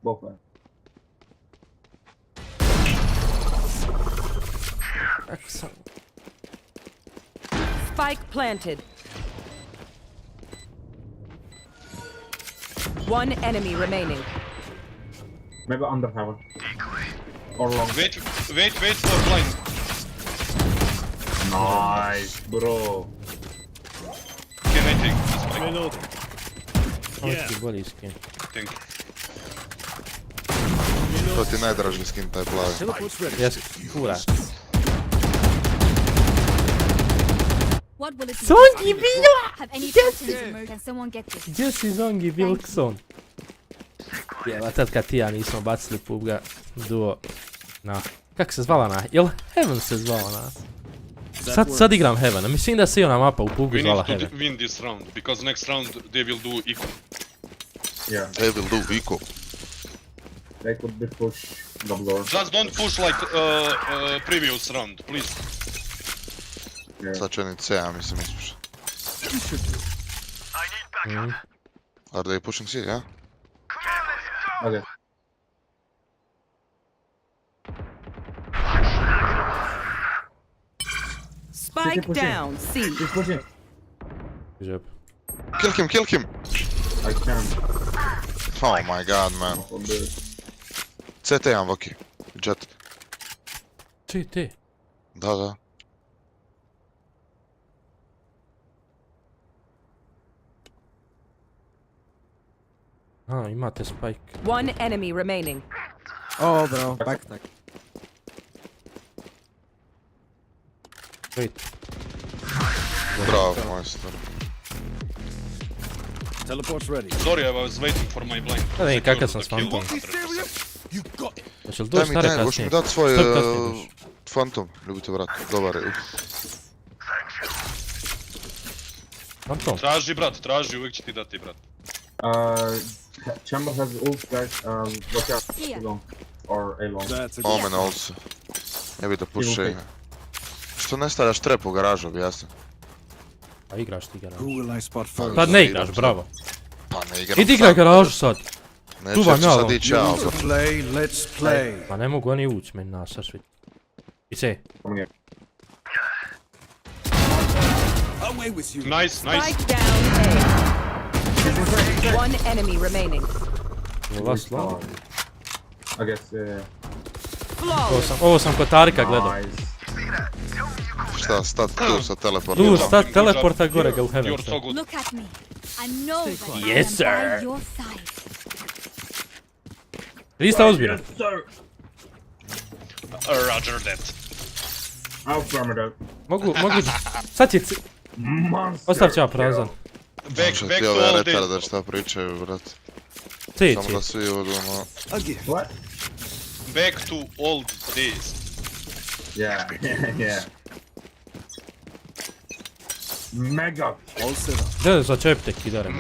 Both way. Spike planted. One enemy remaining. Maybe under heaven. Or long. Wait for blind. Nice, bro. Can I take this spike? Reloading. Ovo ti bolji skin. Thank you. To ti najdraži skin, taj plavi. Teleport's ready. Jes, fura. What will it be? Zongi Vila! Have any patterns emerged? Can someone get this? Gdje si Zongi Wilson? Jel, tad kad ti ja nismo bacili PUBG duo na... Kak se zvala na... Jel Heaven se zvala na... Sad igram Heaven, mislim da se i ona mapa u PUBG zvala Heaven. We need to win this round, because next round they will do eco. Yeah. They will do eco. They could be push double door. Just don't push like previous round, please. Sad ću ni C, ja mislim, ispušat. Are they pushing C, yeah? Okay. Spike down, C. Kill him. I can't. Oh my god, man. CT jedan, Voki. Jet. CT? Da. Imate spike. One enemy remaining. Oh, bro, backstack. Wait. Bravo, majstor. Teleport's ready. Sorry, I was waiting for my blind. Da vidim kakav sam s Phantom. Hoće li doći stare Daj mi, kasnije? mi dat svoj Što kasnije doći? Phantom, ljubite vrat, dobar je. Phantom? Traži, brat, traži, uvijek će ti dati, brat. Chamber has ult, guys. Watch out. Long. Or A long. Omen also. Ne bi da puše. Što ne stavljaš trep u garažu, objasni. Pa igraš ti garažu. Who will I spot first? Sad ne igraš, bravo. Pa ne igram. Idi igraj garažu sad. Neću sad ići ja. Let's play. Pa ne mogu oni ući meni na sasvit. Vise. Nice. Spike down A. One enemy remaining. Last long. I guess, Ovo sam kod Tarika gledao. Šta, stat tu sa teleporta? Tu stat teleporta gore ga u heaven. Look at me. I know that I Yes, am sir. by your side. Lista ozbiljno. Roger that. I'll farm it out. Mogu... Sad će... Ostav ću ja prazan. Back ti to ove all retarde days. šta pričaju, brat. C. Samo da svi odu, no. What? Back to old days. Yeah. Mega. Gdje začepte kidare?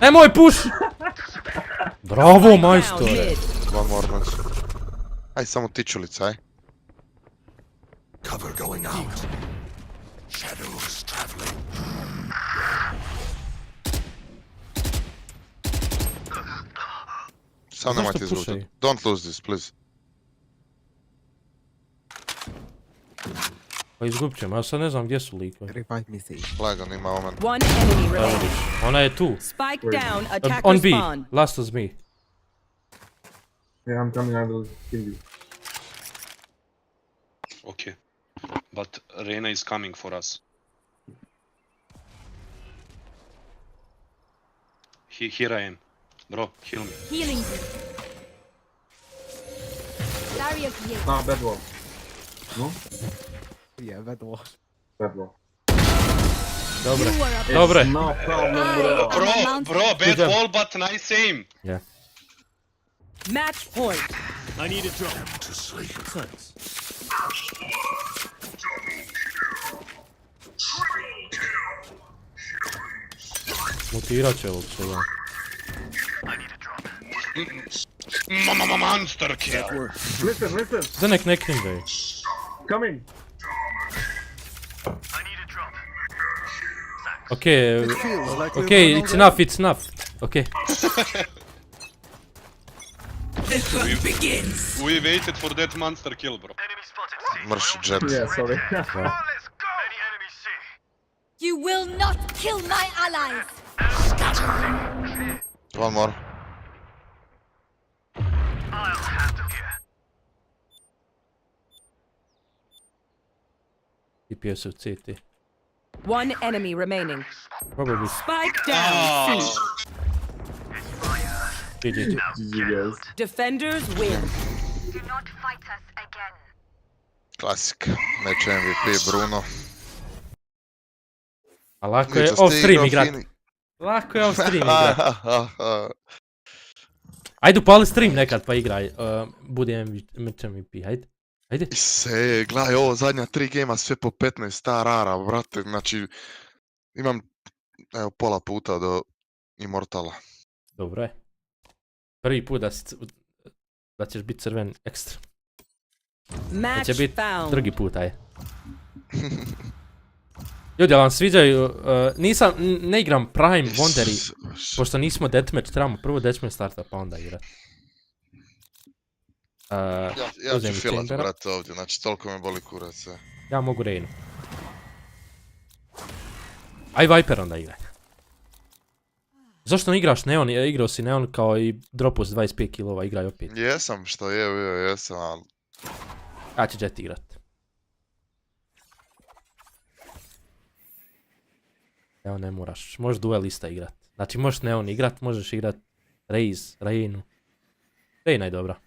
Nemoj push! Bravo, majstore! One more man. Aj, samo tičulica, aj. Cover going out. Shadows traveling. Sam nemojte izgubiti. Don't lose this, please. Pa izgubit ćemo, ja sad ne znam gdje su likovi. Lagan ima omen. One enemy remaining. Ona je tu. Spike down, attacker On B, spawn. last is me. Yeah, I'm coming, I will kill you. Okay. But Reyna is coming for us. Here I am. Bro, heal me. Healing you. Barrier created. Ah, bad wall. No? Yeah, bad wall. Bad wall. Dobre. It's Dobre. no problem, bro. Bro, bad wall, but nice aim. Yeah. Match point. I need a drop. To sleep. Thanks. Mutirat će ovog svega. Monster kill. Listen. Da nek hingaju. Coming. Okay, it's enough. Okay. We waited for that monster kill, bro. Mrš jet. Yeah, sorry. You will not kill my allies. One more. DPS of CT. One enemy remaining. Probably. Spike down. C. GG. guys. Defenders win. Do not fight us again. Klasik. Meč MVP, Bruno. A lako je off stream igrat. Lako je off stream igrat. Ajde upali stream nekad pa igraj. Budi MVP, hajde. Ajde. Se, gledaj ovo, zadnja 3 gema, sve po 15 star rara, brate, znači, imam, evo, pola puta do Immortala. Dobro je. Prvi put da ćeš biti crven ekstra. Da će biti drugi put, aj. Ljudi, ali vam sviđaju, ne igram Prime Wonderi, pošto nismo deathmatch, trebamo prvo deathmatch starta pa onda igrat. Ja ću filat, brate, ovdje, znači toliko me boli kurac. Ja mogu Reynu. Aj Viper onda igraj. Zašto ne igraš Neon? Igrao si Neon kao i dropao s 25 kilova, igraj opet. Jesam, što je bio, jesam, ali... Ja će Jet igrat. Evo ne moraš, možeš duelista igrat. Znači možeš Neon igrat, možeš igrat Reinu. Reina je dobra.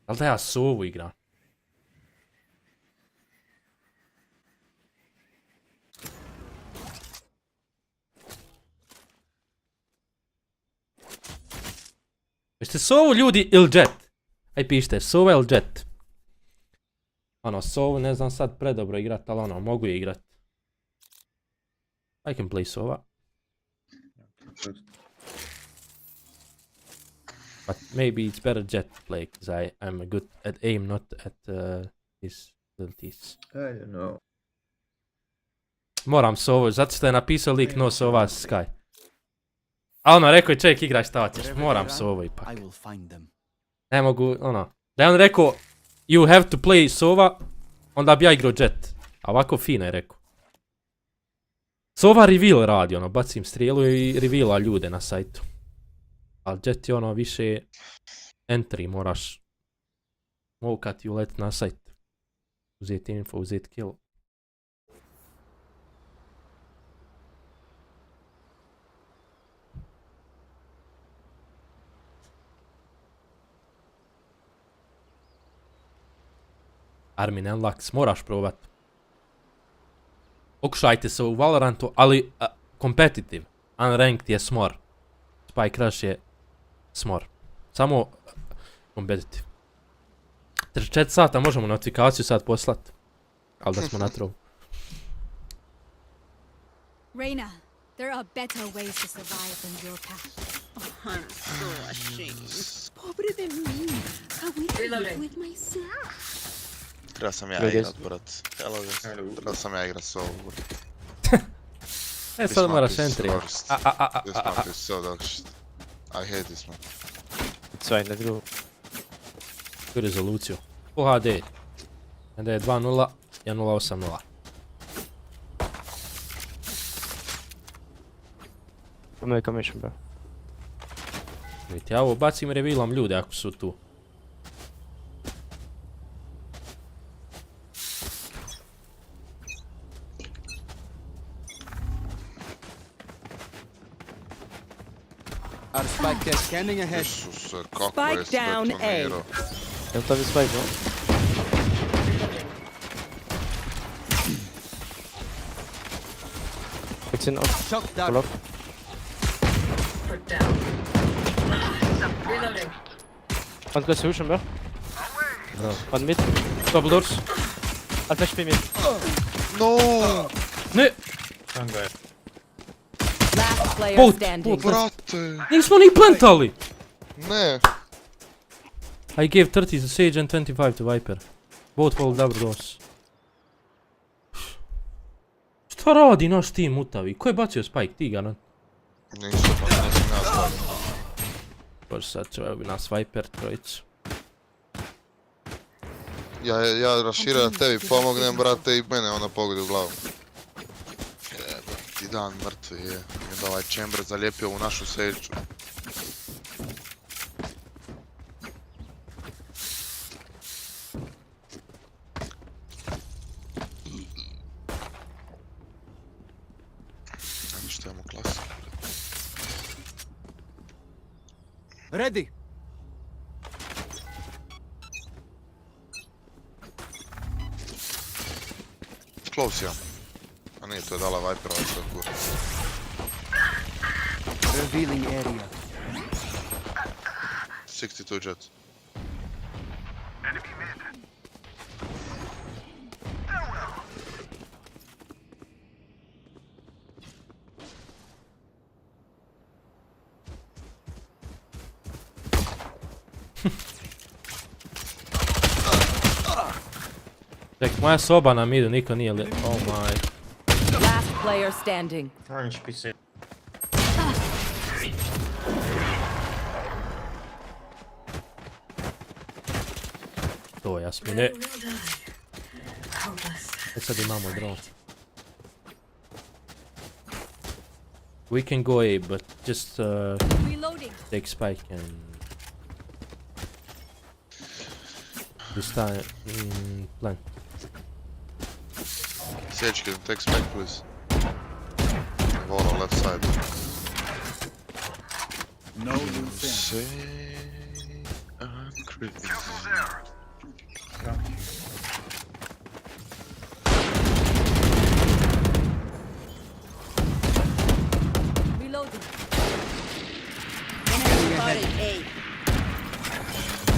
Ali da ja Sovu igram. Jeste Sovu ljudi ili Jet? Aj pišite, Sova ili Jet? Ono, Sovu ne znam sad predobro igrat, ali ono, mogu je igrat. I can play Sova. But maybe it's better Jet to play, because I'm good at aim, not at his abilities. I don't know. Moram Sovu, zato što je napisao lik no Sova Sky. A ono, rekao je čovjek igraj šta hoćeš, moram Sovu ipak. Ne mogu, ono. Da je on rekao, you have to play Sova, onda bi ja igrao Jet. A ovako fino je rekao. Sova reveal radi, ono, bacim strijelu i reveala ljude na sajtu. Ali Jet je ono više entry, moraš mokat i ulet na sajt. Uzeti info, uzeti kill. Armin Enlax, moraš probat. Pokušajte se u Valorantu, ali competitive. Unranked je smor. Spike Rush je smor. Samo competitive. 34 sata možemo notifikaciju sad poslat. Ali da smo na trovu. Reina, there are better ways to survive than your path. Oh, I'm so ashamed. Pobre de mí. How will I live with myself? Treba sam ja igrat, brat. Treba sam ja igrat s ovu, brat. E, sad moraš entry. This map is so dog shit. I hate this map. It's fine, let's go. Tu rezoluciju. Full HD. Onda je 2.0, 1.080. Kome commission, bro. Vidite, ja ovo bacim i revealam ljude ako su tu. Our spike is scanning ahead. Isuse, kako je Jel svetonirao. to bi spike, bro? Fixing off. Shock dart. Pull up. One go solution, bro. Bro. One mid. Double doors. I'll flash B mid. No! Ne! Last player Both, standing. Brate! Nismo ni plantali! Ne! I gave 30 to Sage and 25 to Viper. Both hold double doors. Šta radi naš tim mutavi? Ko je bacio Spike? Ti ga, no? Nisam, pa nisam ja Spike. Bože, sad će bi nas Viper trojicu. Ja raširam da tebi pomognem, brate, i mene ona pogodi u glavu. Ti dan mrtvi je. I onda ovaj Chamber zalijepio u našu Sage-u. Ajde što imamo klasiku. Ready. Close ja. A nije, to je dala Viper, ovaj sve kur. Revealing area. 62 Jet. Ček, moja soba na midu, niko nije li... Oh my. Last player standing. Orange PC. To Jasmine. E sad imamo drone. We can go A, but just take spike and this time plant. Siege, can you take spike, please? Wall on left side. No loose Say I'm crazy. Reloading.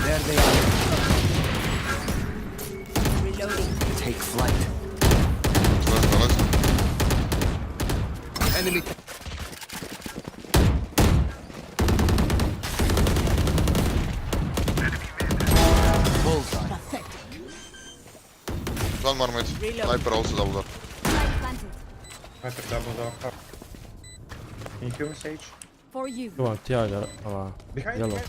There they are. Reloading. Take flight. Enemy. Bullseye. One more mid. Sniper also double door. Sniper double door. Can you kill me, Sage? For you. Come on, Tiago. Behind Yellow. you.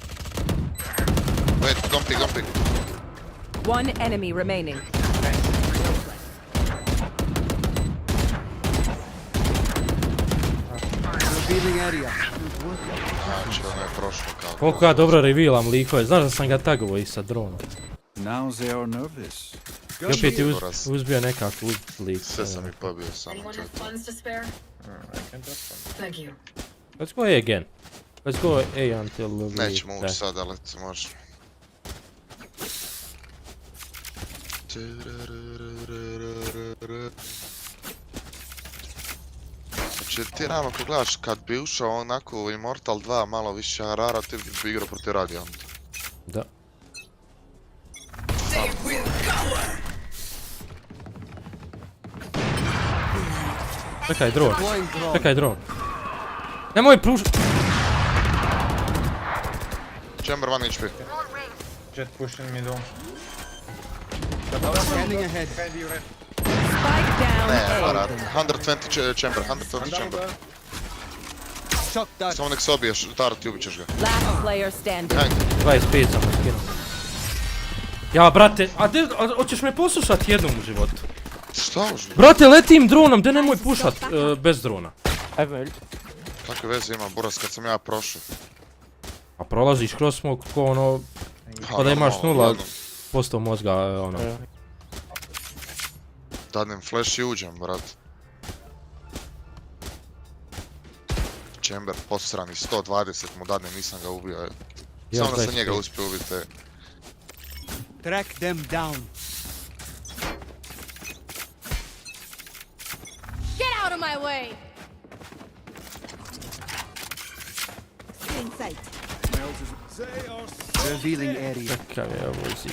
Wait, don't pick, don't pick. One enemy remaining. Revealing area. Znači, ono je prošlo kao. Koliko ja dobro revealam likove, znaš da sam ga tagovao i sa dronom. Now they are nervous. I opet je uzbio nekako lik. Sve sam i pobio samo Anyone čet. have funds to spare? I can just one. Thank you. Let's go A again. Let's go A until we Nećemo ući die. sad, ali može. Znači ti rano kad gledaš, kad bi ušao onako u Immortal 2 malo više harara, ti bi igrao protiv Radianta. Da. Čekaj drone. Čekaj drone. Nemoj pruž... Chamber 1 HP. Jet pushing middle. Scanning ahead. Behind you, red. Spike down Ne, A. harar. 120 chamber, 120 chamber. Shock dart. Samo nek se obiješ, Taret i ubit ćeš ga. Last player standing. 25 sam skinuo. Ja, brate, hoćeš me poslušat jednom u životu? Šta uživim? Brate, letim dronom, da nemoj pušat bez drona. Kakve veze ima Buras kad sam ja prošao? A prolaziš kroz smog ko ono... Ko da imaš 0% mozga, ono. Dadnem flash i uđem, brat. Chamber posrani, 120 mu dadnem, nisam ga ubio. Samo da sam njega uspio ubiti. Track them down. Get out of my way! In sight. Revealing area. Čekaj, evo si.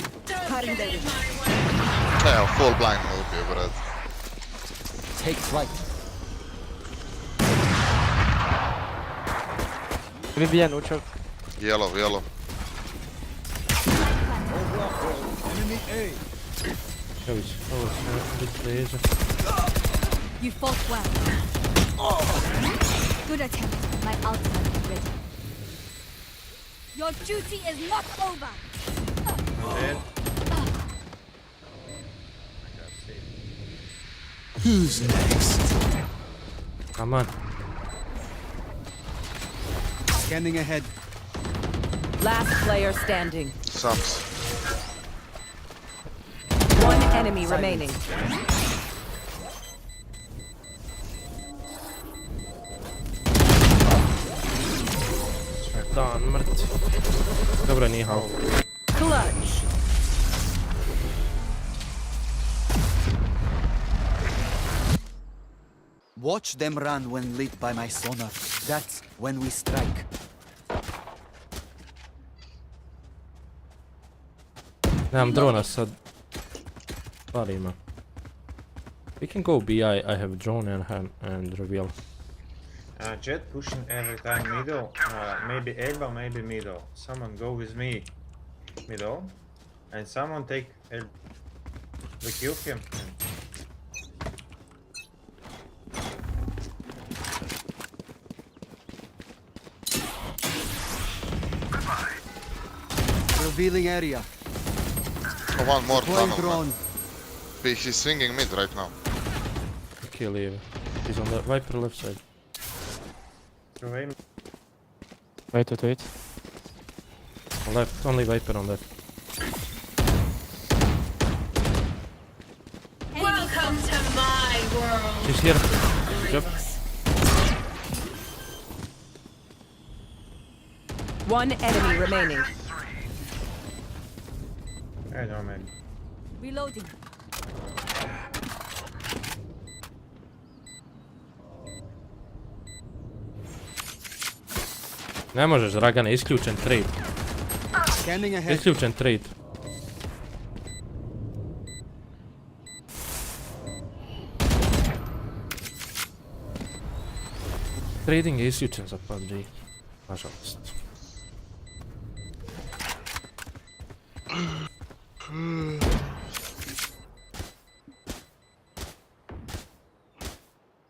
Cutting the Evo, full blind me ubio, brat. Take flight. Vivian, učak. Yellow, yellow. Enemy A. Evo si, ovo si, biti leđa. You fought well. Good attempt. My ultimate is ready. Your duty is not over. Dead. Who's next? Come on. Scanning ahead. Last player standing. Sams. One enemy remaining. Dan, mrt. Dobro, nije hao. Clutch. Watch them run when lit by my sonar. That's when we strike. Nemam drona sad. Stvari ima. We can go B, I have drone and reveal. Jet pushing every time middle. Maybe elbow, maybe middle. Someone go with me. Middle. And someone take elbow. We kill him. Revealing area. One more Deploying tunnel. drone. He's swinging mid right now. Okay, leave. He's on the Viper left side. Wait. On left, only Viper on left. Welcome to my world. She's here. Good job. One enemy remaining. I don't man. Reloading. Ne možeš, Dragane, isključen trade. Isključen trade. Trading je isključen za PUBG. Nažalost.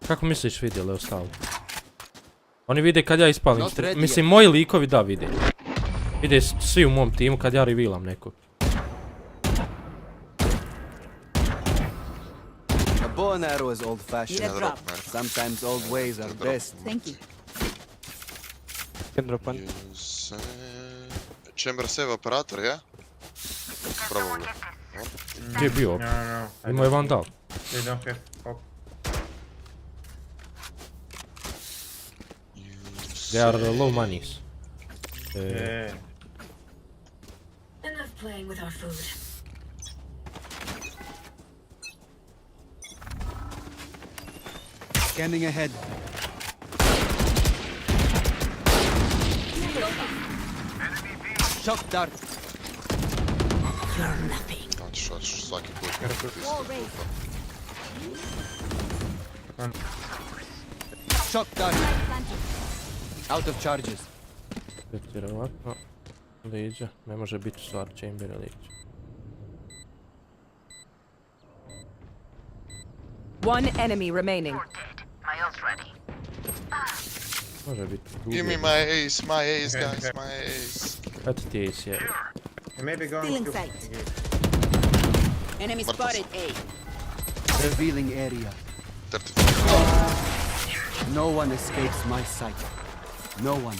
Kako misliš vidjeli ostalo? Oni vide kad ja ispalim. Mislim, moji likovi da vide. Vide svi u mom timu kad ja revealam nekog. A bow and arrow is old-fashioned. Sometimes old ways are best. Thank you. Can drop one. Chamber save operator, yeah? Probably. Gdje je bio? Imao je vandal. They don't have pop. They are low monies. Yeah. Enough playing with our food. Scanning ahead. Shock dart. You're nothing. Znači, svaki put. Shock dart. Out of charges. Vjerovatno. Liđa. Ne može biti stvar chambera liđa. One enemy remaining. Može biti. Give me my ace, guys, my ace. Eto ti je ace, je. Maybe going Stealing to sight. Enemy spotted A. Revealing area. 35. No one escapes my sight. No one.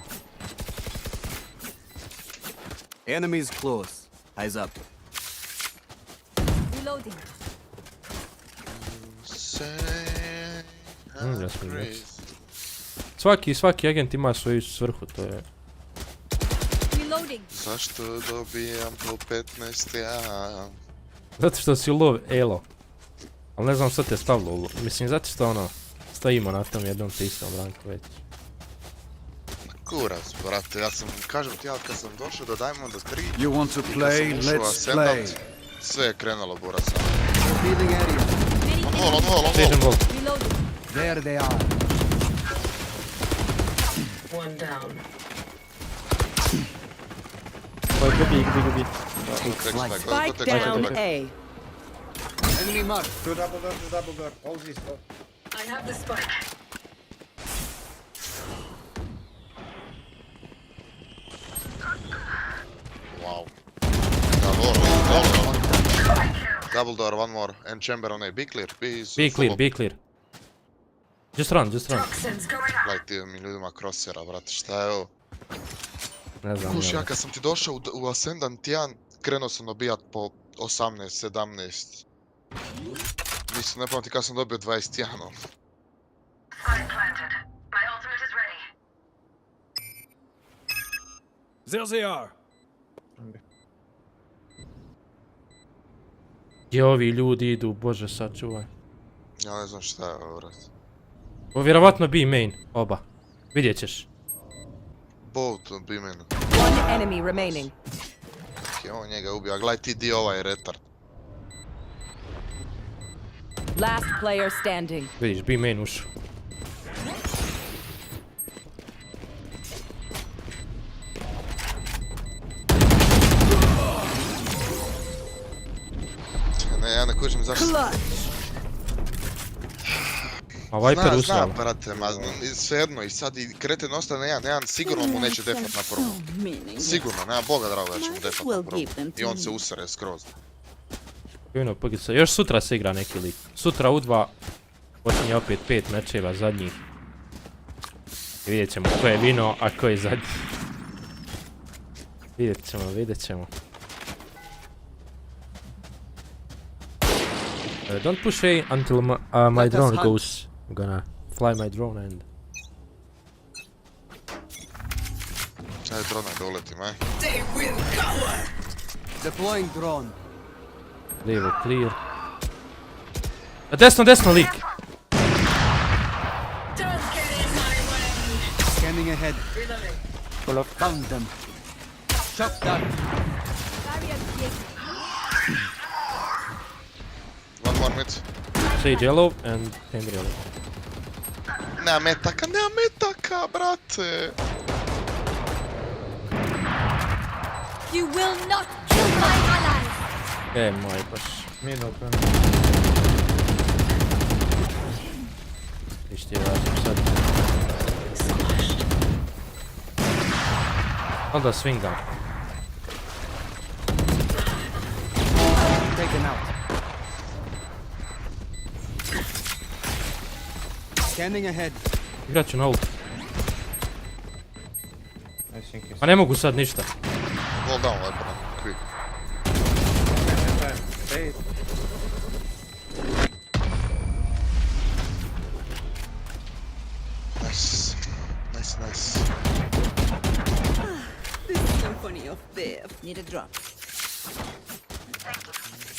Enemies close. Eyes up. Reloading. Svaki agent ima svoju svrhu, to je... Reloading. Zašto dobijam po 15 ja? Zato što si lov elo. Ali ne znam što te stavilo u lov. Mislim, zato što ono... Stojimo na tom jednom te istom ranku već. Kurac, brate, ja sam, kažem ti, ja kad sam došao do Diamonda 3... You want to play, let's play. Sve je krenulo, bura sam. Revealing area. On wall. There they are. One down. Gubi. Spike down A. Enemy mark. Two double door. All this. I have the spike. Wow. Double door, one more. And chamber on A. Be clear. Be clear. Just run. Gledaj mi ljudima crossera, brate, šta je ovo? Ne znam. Kuš, ja kad sam ti došao u Ascendant 1, krenuo sam dobijat po 18, 17. Mislim, ne pamati kad sam dobio 21. There they are. Gdje ovi ljudi idu, bože sačuvaj. Ja ne znam šta je ovo, brate. Ovo vjerovatno B main, oba. Vidjet ćeš. Both on B main. One enemy remaining. Ok, on njega ubija, gledaj ti di ovaj retard. Last player standing. Vidiš, B main ušao. Ne, ja ne kužim zašto. A Viper usrala. Zna, brate, svejedno i sad i kreten ostane na 1, sigurno mu neće defat na prvu. Sigurno, nema boga drago da će mu defat na prvu. I on se usere skroz. Kivno PGC. Još sutra se igra neki lik. Sutra u 2 počinje opet 5 mečeva zadnjih. I vidjet ćemo ko je vino, a ko je zadnji. Vidjet ćemo. Don't push A until my drone goes. I'm gonna fly my drone and... Ajde drona doletim, aj. Deploying drone. Lijevo clear. Desno lik. Scanning ahead. Found them. Shock dart. One more mid. Sage yellow and Timber yellow. Nema metaka, brate. You will not kill my allies. Moj baš. Mid open. Ništa je važno sad. Onda swingam. Taken out. Scanning ahead. Igrat ću na ult. I think Pa ne mogu sad ništa. Hold down, Viper, quick. Hey. Nice. This symphony of death. Need a drop.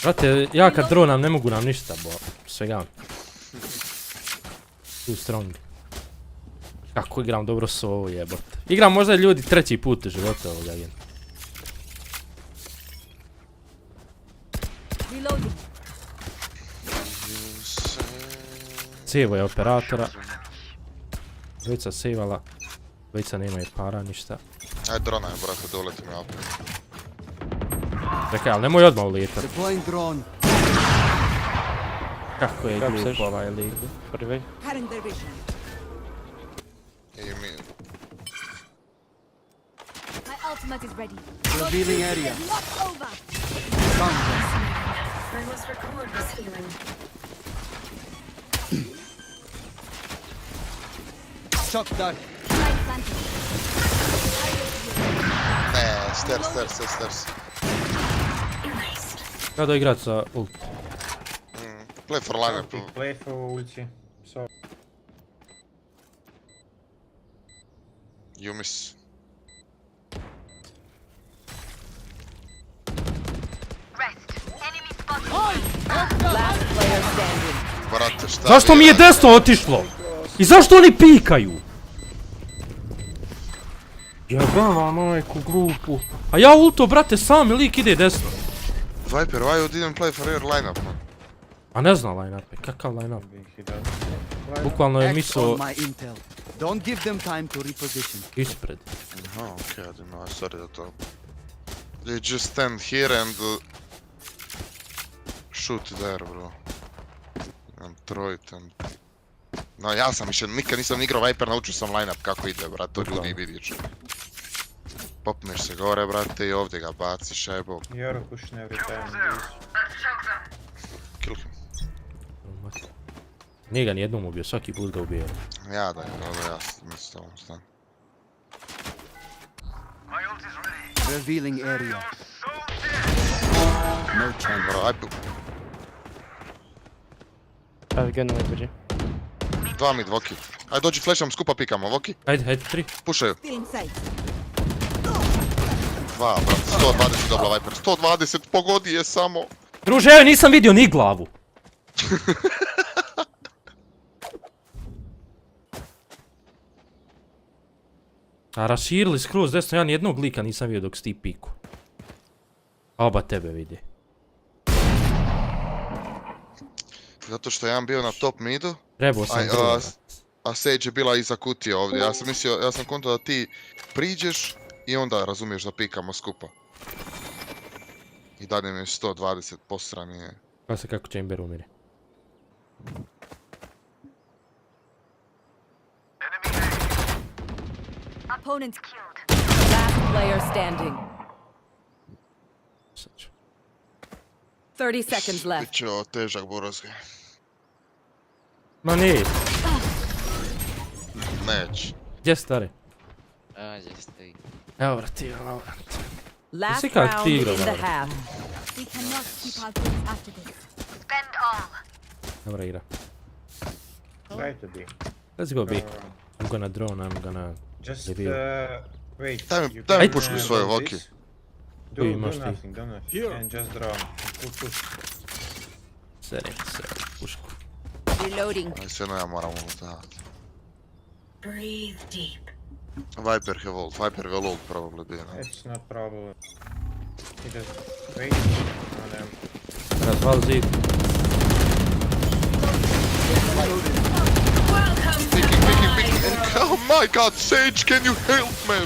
Brate, ja kad dronam ne mogu nam ništa, bo svega. Too strong. Kako igram dobro s ovo jebot. Igram možda ljudi treći put u životu ovoga gen. Reloading. Sevo je operatora. Dvojica sevala. Dvojica nemaju para, ništa. Ajde drona je, brate, doletim ja opet. Rekaj, ali nemoj odmah ulijetat. Deploying drone. Kako je glup ovaj lik. Prvi. Cutting their vision. I mi... My ultimate is ready. Revealing area. Not over. Found them. I must record this feeling. Shock dart. Ne, stairs. Kada igrat sa ult. Play for lineup. Play for ulti. So. You miss. Last player standing. Brate, šta? Zašto mi je desno otišlo? I zašto oni pikaju? Jebala majku grupu. A ja ulto, brate, sami lik ide desno. Viper, why you didn't play for your lineup, man? A ne zna line-up, kakav line-up? Bukvalno je miso Act on my intel. Don't give them time to reposition. ispred. Aha, okay, I didn't know, sorry that all. They just stand here and shoot there, bro. And throw it and... No, ja sam više nikad nisam igrao Viper, naučio sam lineup kako ide, brate, to ljudi vidiš. Popneš se gore, brate, i ovdje ga baciš, ajbo. You're pushing every time. Kill him. Nije ga nijednom ubio, svaki put ga ubije. Ja da je, dobro, ja mislim to ovom stan. Revealing area. No chance. Bro, ajbo. I've gun with Vici. 2 mid, Voki. Ajde dođi flashom, skupa pikamo, Voki. Ajde, 3. Pušaju. Still inside. 2, brate, 120 dobila Viper. 120, pogodi je samo. Druže, evo nisam vidio ni glavu. A raširili skroz desno, ja nijednog lika nisam vidio dok si ti piku. A oba tebe vidi. Zato što je jedan bio na top midu. Trebao sam druga. A Sage je bila iza kutije ovdje. Ja sam kontao da ti priđeš i onda razumiješ da pikamo skupa. I dalje mi je 120 posrani je. Pa se kako Chamber umire. Opponent killed. Last player standing. 30 seconds left. Biće ovo težak burazge. Ma nije. Neć. Gdje stari? Gdje stoji? Evo vrati, evo vrati. Last Jesi kak round ti in igrao, the Valorant? half. We cannot keep our goods after this. Spend all. Dobra igra. Try to be. Let's go B. I'm gonna drone, I'm gonna... Just reveal. wait. Daj You mi can, pušku svoje, do Voki. this. Tu Do imaš ti. nothing, do nothing. And just draw. Push. Serim se pušku. Reloading. Aj se ja moram ulutavati. Breathe deep. Viper have ult, Viper will ult probably be. No? It's not problem. He just wait on them. Razval zid. Picking. Oh my god, Sage, can you help me?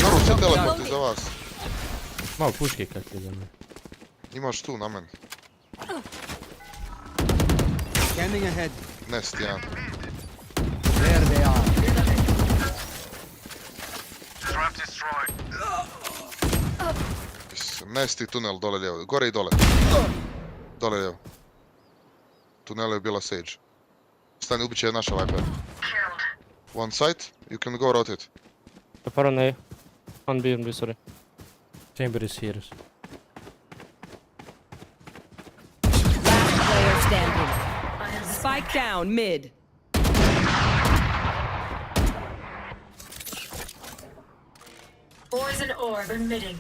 Naru se teleport iza vas. Malo puške kak je za me. Imaš tu na meni. Scanning ahead. Nest, ja. There they are. Trap destroyed. Nest i tunel dole lijevo. Gore i dole. Dole lijevo. Tunelu je bila Sage. Stani, ubit će naša Viper. One side, you can go rotate. Paran A. On B, sorry. Chamber is here. Last player standing. Spike down mid. Poison orb emitting.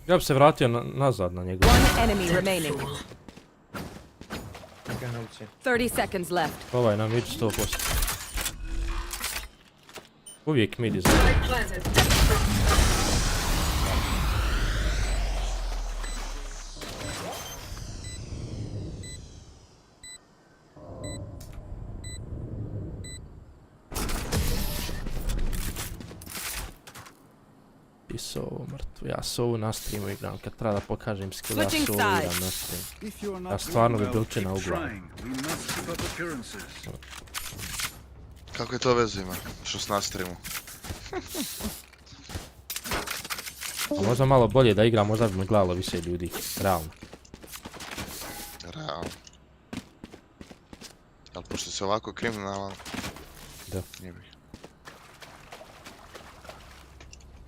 Ja bi se vratio nazad na njega. One enemy remaining. You can ult it. 30 seconds left. Ovaj nam iđe 100%. Uvijek mid iza. Planted. Pisao ovo mrtvo. Ja s ovu na streamu igram. Kad treba da pokažem skill, ja s Switching ovu igram sides. na streamu. If you're Ja not stvarno bi doing bil well, če na keep uglavu. trying. We must keep up appearances. Kako je to veze ima? Što s na streamu? A možda malo bolje da igram, možda bi me gledalo više ljudi. Realno. Realno. Ali pošto se ovako kriminalan... Da. Nije bih.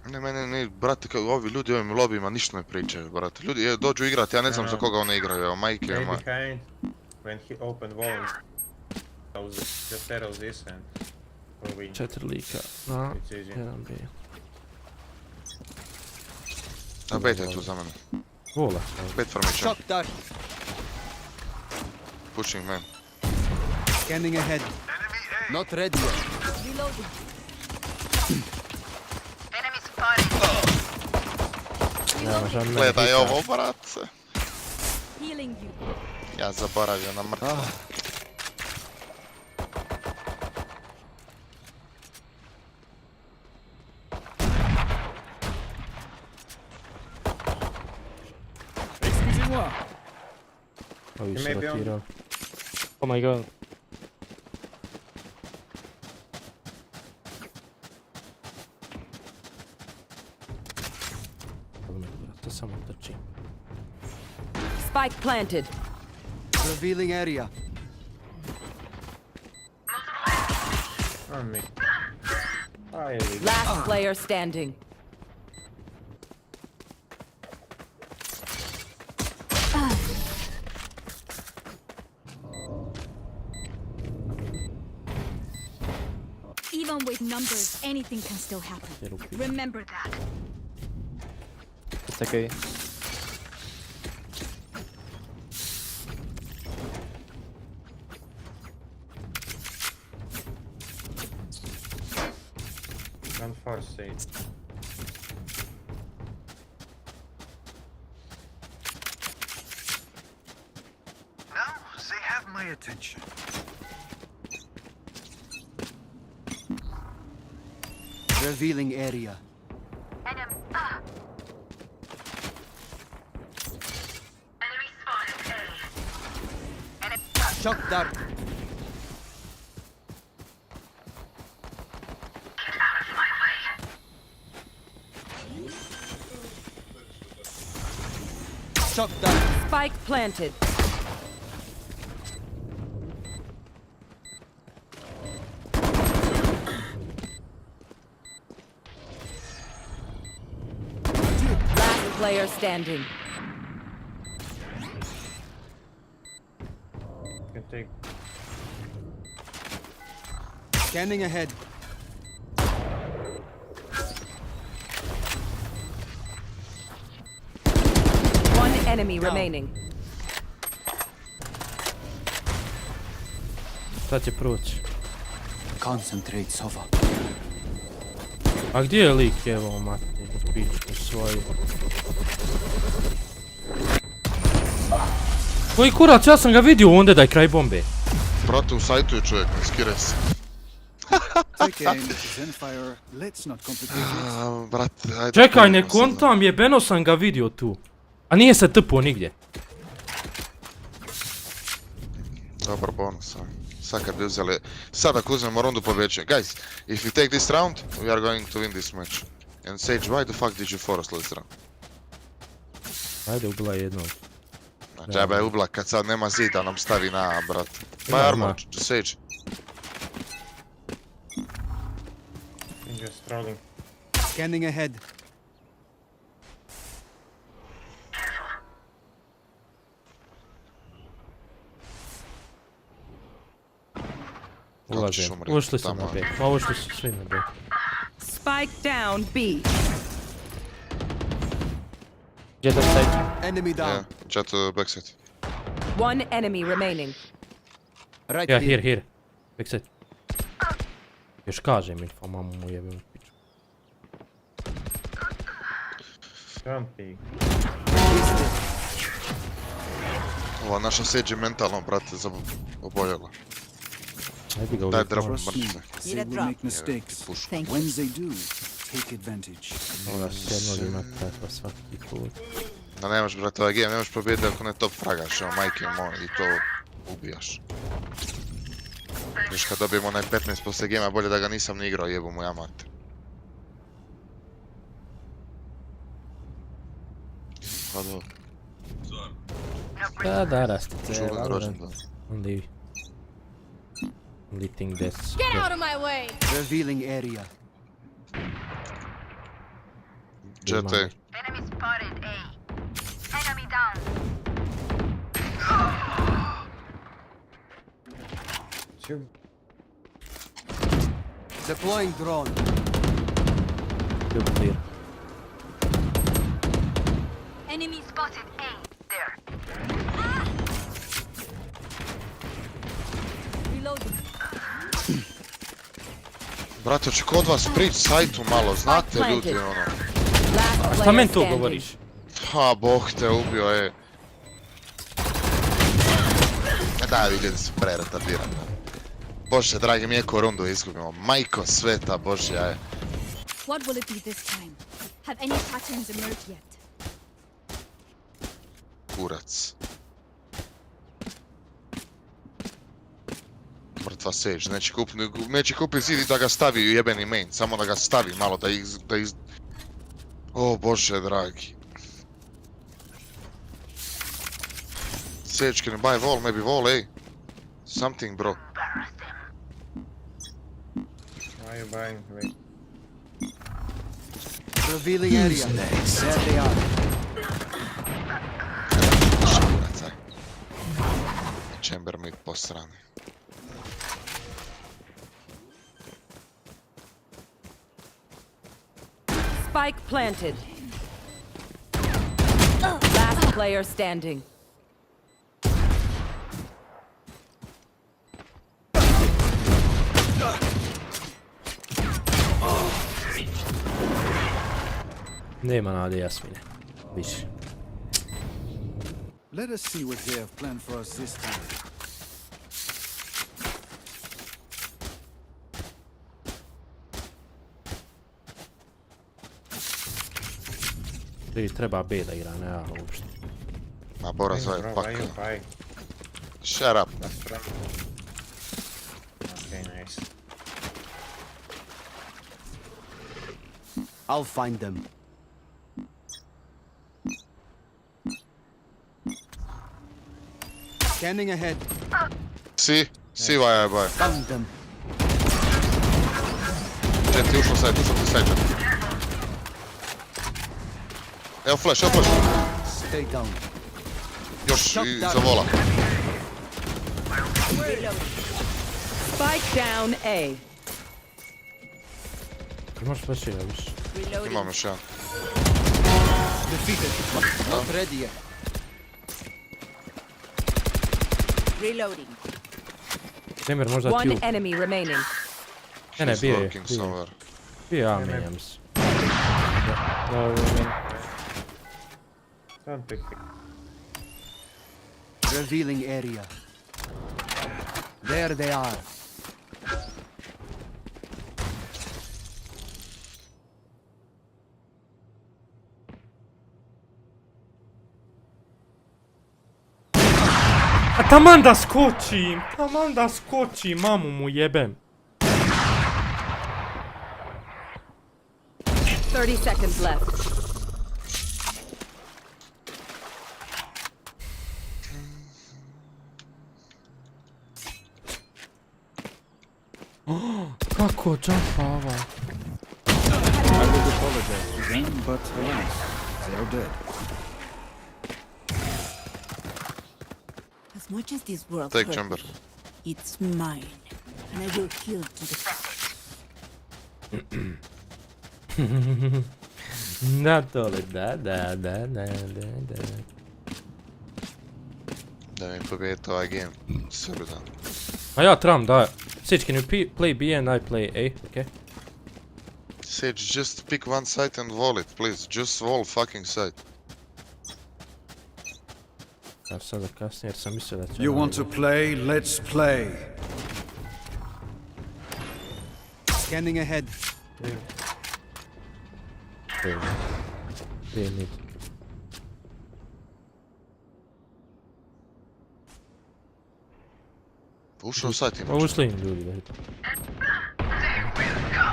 Ne, mene, brate, kao ovi ljudi u ovim lobijima ništa ne pričaju, brate. Ljudi dođu igrati, ja ne znam za koga oni igraju, evo, majke, Stay evo, behind. When he opened wall, just arrow this and we'll win. 4 lika. Na, It's easy. 1 B. A beta je tu za mene. Vola. Bait formation. Shock dart. Pushing man. Scanning ahead. Not ready yet. Reloading. Enemy spotted. Nema žan mene Gledaj hita. ovo, brate. Healing you. Ja zaboravio na mrtvo. Excusez-moi. Ovi se Maybe on- rotirao. Oh my god. To samo trči. Spike planted. Revealing area. On me. Really? Last player standing. Even with numbers, anything can still happen. Remember that. It's okay. Don't force it. Now they have my attention. Revealing area. Enemy spotted A. Enemy Shock dart. get out of my way. Shock dart. Spike planted. Last player standing. Can take. Scanning ahead. One enemy remaining. Šta će proći? Concentrate, Sova. A gdje je lik, evo mate, u pičku svoju? Koji kurac, ja sam ga vidio onda da je kraj bombe. Brate, u sajtu je čovjek, ne skire se. Brate, ajde. Čekaj, ne kontam, jebeno sam ga vidio tu. A nije se tpuo nigdje. Dobar bonus, sad kad bi uzeli... Sad ako uzmemo rundu pobjeđenja. Guys, if we take this round, we are going to win this match. And Sage, why the fuck did you force this round? Ajde, ubila jednog. Džaba je ubila kad sad nema zida nam stavi na, brate. My armor, Sage. I'm just trolling. Scanning ahead. Ulažem, ušli su na B. Ma ušli su svi na B. Spike down B. Jet on side. Enemy down. Yeah, jet backside. One enemy remaining. Right Ja, here. Backside. Još kažem info, mamu mu jebim piču. Don't peek. Ova naša Sage je mentalno, brate, oboljela. Daj drop mrtve. When they do, take advantage. Ona se jednog ima takva svaki put. Da nemaš, brate, ovaj game, nemaš pobjediti ako ne top fragaš, evo majke moj, i to ubijaš. Još kad dobijemo onaj 15 poslije gema, bolje da ga nisam ni igrao, jebu mu ja mater. Pa dobro. Da, rastice, Čuvan rođendan. Only thing that's Get out of my way! Revealing area. Jet A. Enemy spotted A. Enemy down. Deploying drone. Good clear. Enemy spotted A. There. Reloading. Brate, će kod vas prić sajtu malo, znate ljudi ono. A šta men to govoriš? Ha, Bog te ubio, Da, vidim da se preretabiram. Bože, dragi, mi eko rundu izgubimo. Majko sveta Božja, What will it be this time? Have any patterns emerged yet? Kurac. Mrtva Sage, neće kupiti zid i da ga stavi u jebeni main, samo da ga stavi malo, da iz... O Bože dragi. Sage, can you buy wall, maybe wall, ey? Something, bro. Why are you buying? Wait. Revealing area. There they are. Chamber mid po strani. Spike planted. Last player standing. Nema nade, Jasmine. Više. Let us see what they have planned for us this time. Treba B da igra, ne uopšte. Ma Bora zove fuck. Shut up. Okay, nice. I'll find them. Scanning ahead. See why I buy. Found them. Jet ti ušao side, Jet. Evo flash. Stay down. Još iza vola. Spike down A. Imaš flashira više. Imam još jedan. Defeated. Not ready yet. Reloading. Temer možda One Q. enemy remaining. Ne, bio je. Bio je Ami, ja mislim. Don't pick. Revealing area. There they are. A taman da skočim, mamu mu jebem. 30 seconds left. Kako jumpa ova? I would apologize to them, but alas, they are dead. As much as this world Take hurt chamber. me, it's mine, and I will kill to defend it. Da tole, da. Da mi pobijete ovaj game. Srbidan. A ja trebam da... Sic, can you play B and I play A, okay? Sage, just pick one side and wall it, please. Just wall fucking side. Ja sada kasnije jer sam mislio da će... You want to play? Let's play. Scanning ahead. B mid. Ušao side ima. Ušli im ljudi, da hito.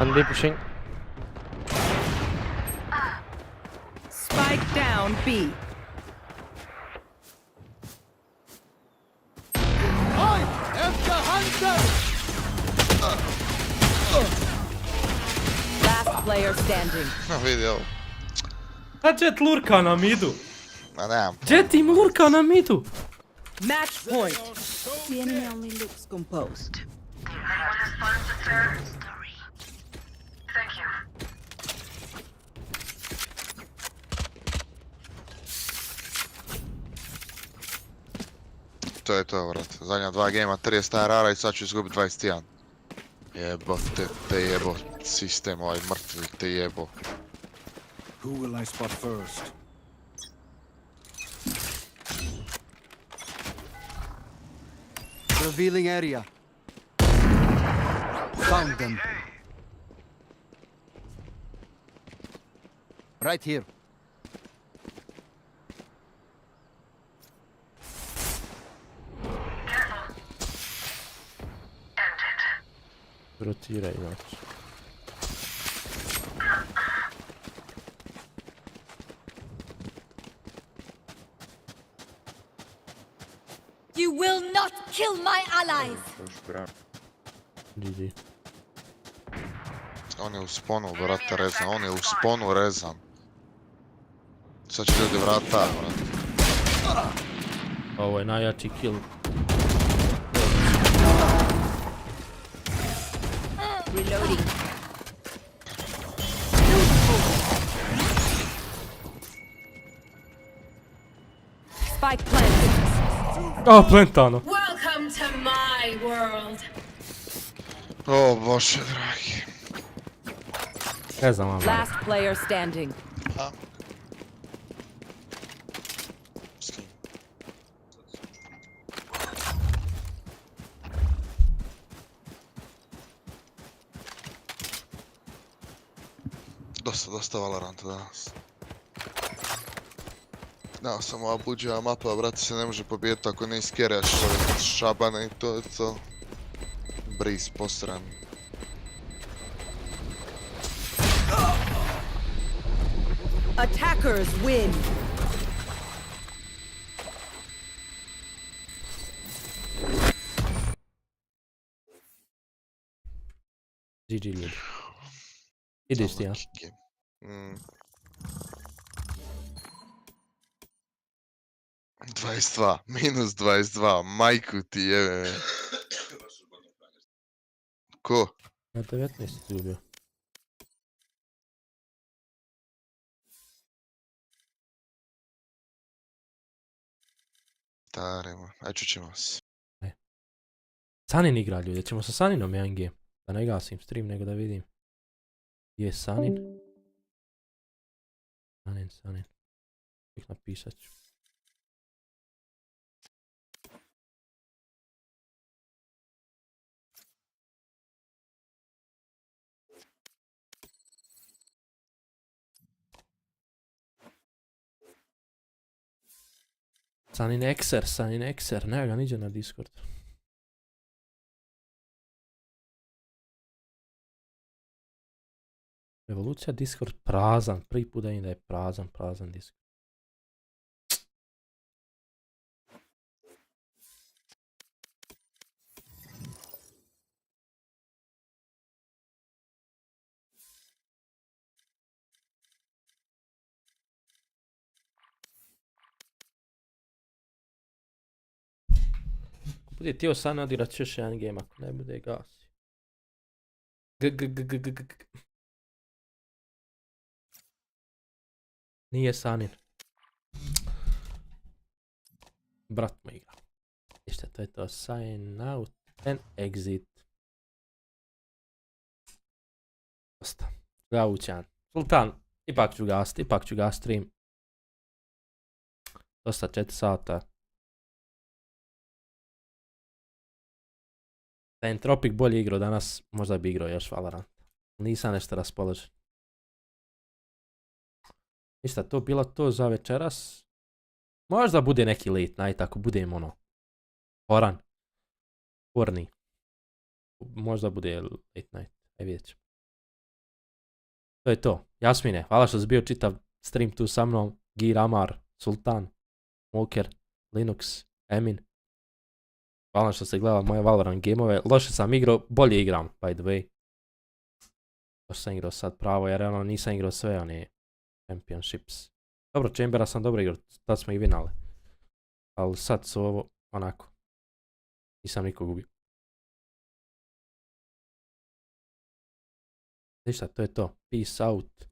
One B pushing. Spike down B. I am the hunter! Last player standing. Vidi ovo. A Jet lurka na midu. Ma nemam. Jet im lurka na midu. Match point. The enemy only looks composed. To je to, vrat. Zadnja 2 gema, 30 ARR-a i sad ću izgubiti 21. Jebo, te jebo. Sistem ovaj mrtvi, te jebo. Who will I spot first? Revealing area. Found them. Right here. Rotiraj, znači. You will not kill my allies! GG. On je u sponu, brate, rezan. On je u sponu rezan. Sad će ljudi vrata, brate. Ovo je najjači kill. Reloading. Spike planted. Oh, plantano. Welcome to my world! O, bože, dragi. Ne znam vam. Last player standing. Dosta Valoranta danas. Dao sam ova buđava mapa, brate, se ne može pobijeti ako ne iskeraš ove šabane i to je to. Breeze posran. Attackers win. GG ljudi. Ideš ti, ja? Mm. 22, minus 22, majku ti jebe me. Ko? Na 19 izgubio. Taremo, aj čućemo se. Sanin igra ljudi, ćemo sa Saninom 1G. Da ne gasim stream, nego da vidim. Je Sanin. Sanin. Ih napisat ću. Sanin Exer, ne ga niđe na Discord. Revolucija Discord prazan, prvi put da im da je prazan Discord. Bude htio sad nadigrat još jedan game, ako ne bude gasi. Nije Sanin. Brat mu igra. Ništa, to je to. Sign out and exit. Dosta. Gavućan. Sultan, ipak ću gas stream. Dosta, 4 sata. Da Entropic bolje igrao danas, možda bi igrao još Valorant. Nisam nešto raspoložen. Ništa, to bilo to za večeras. Možda bude neki late night, ako budem ono horni. Možda bude late night, aj vidjet ćemo. To je to. Jasmine, hvala što si bio čitav stream tu sa mnom. Gir, Amar, Sultan, Smoker, Linux, Emin. Hvala što ste gledali moje Valorant gameove. Loše sam igrao, bolje igram, by the way. Loše sam igrao sad pravo, jer ono nisam igrao sve one championships. Dobro, Chambera sam dobro igrao, tad smo ih vinali. Ali sad su ovo onako. Nisam nikog ubio. Ništa, to je to. Peace out.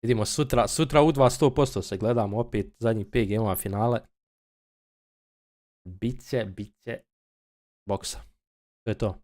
Vidimo sutra U2 100% se gledamo opet zadnjih 5 gameova finale. Biće boksa. To je to.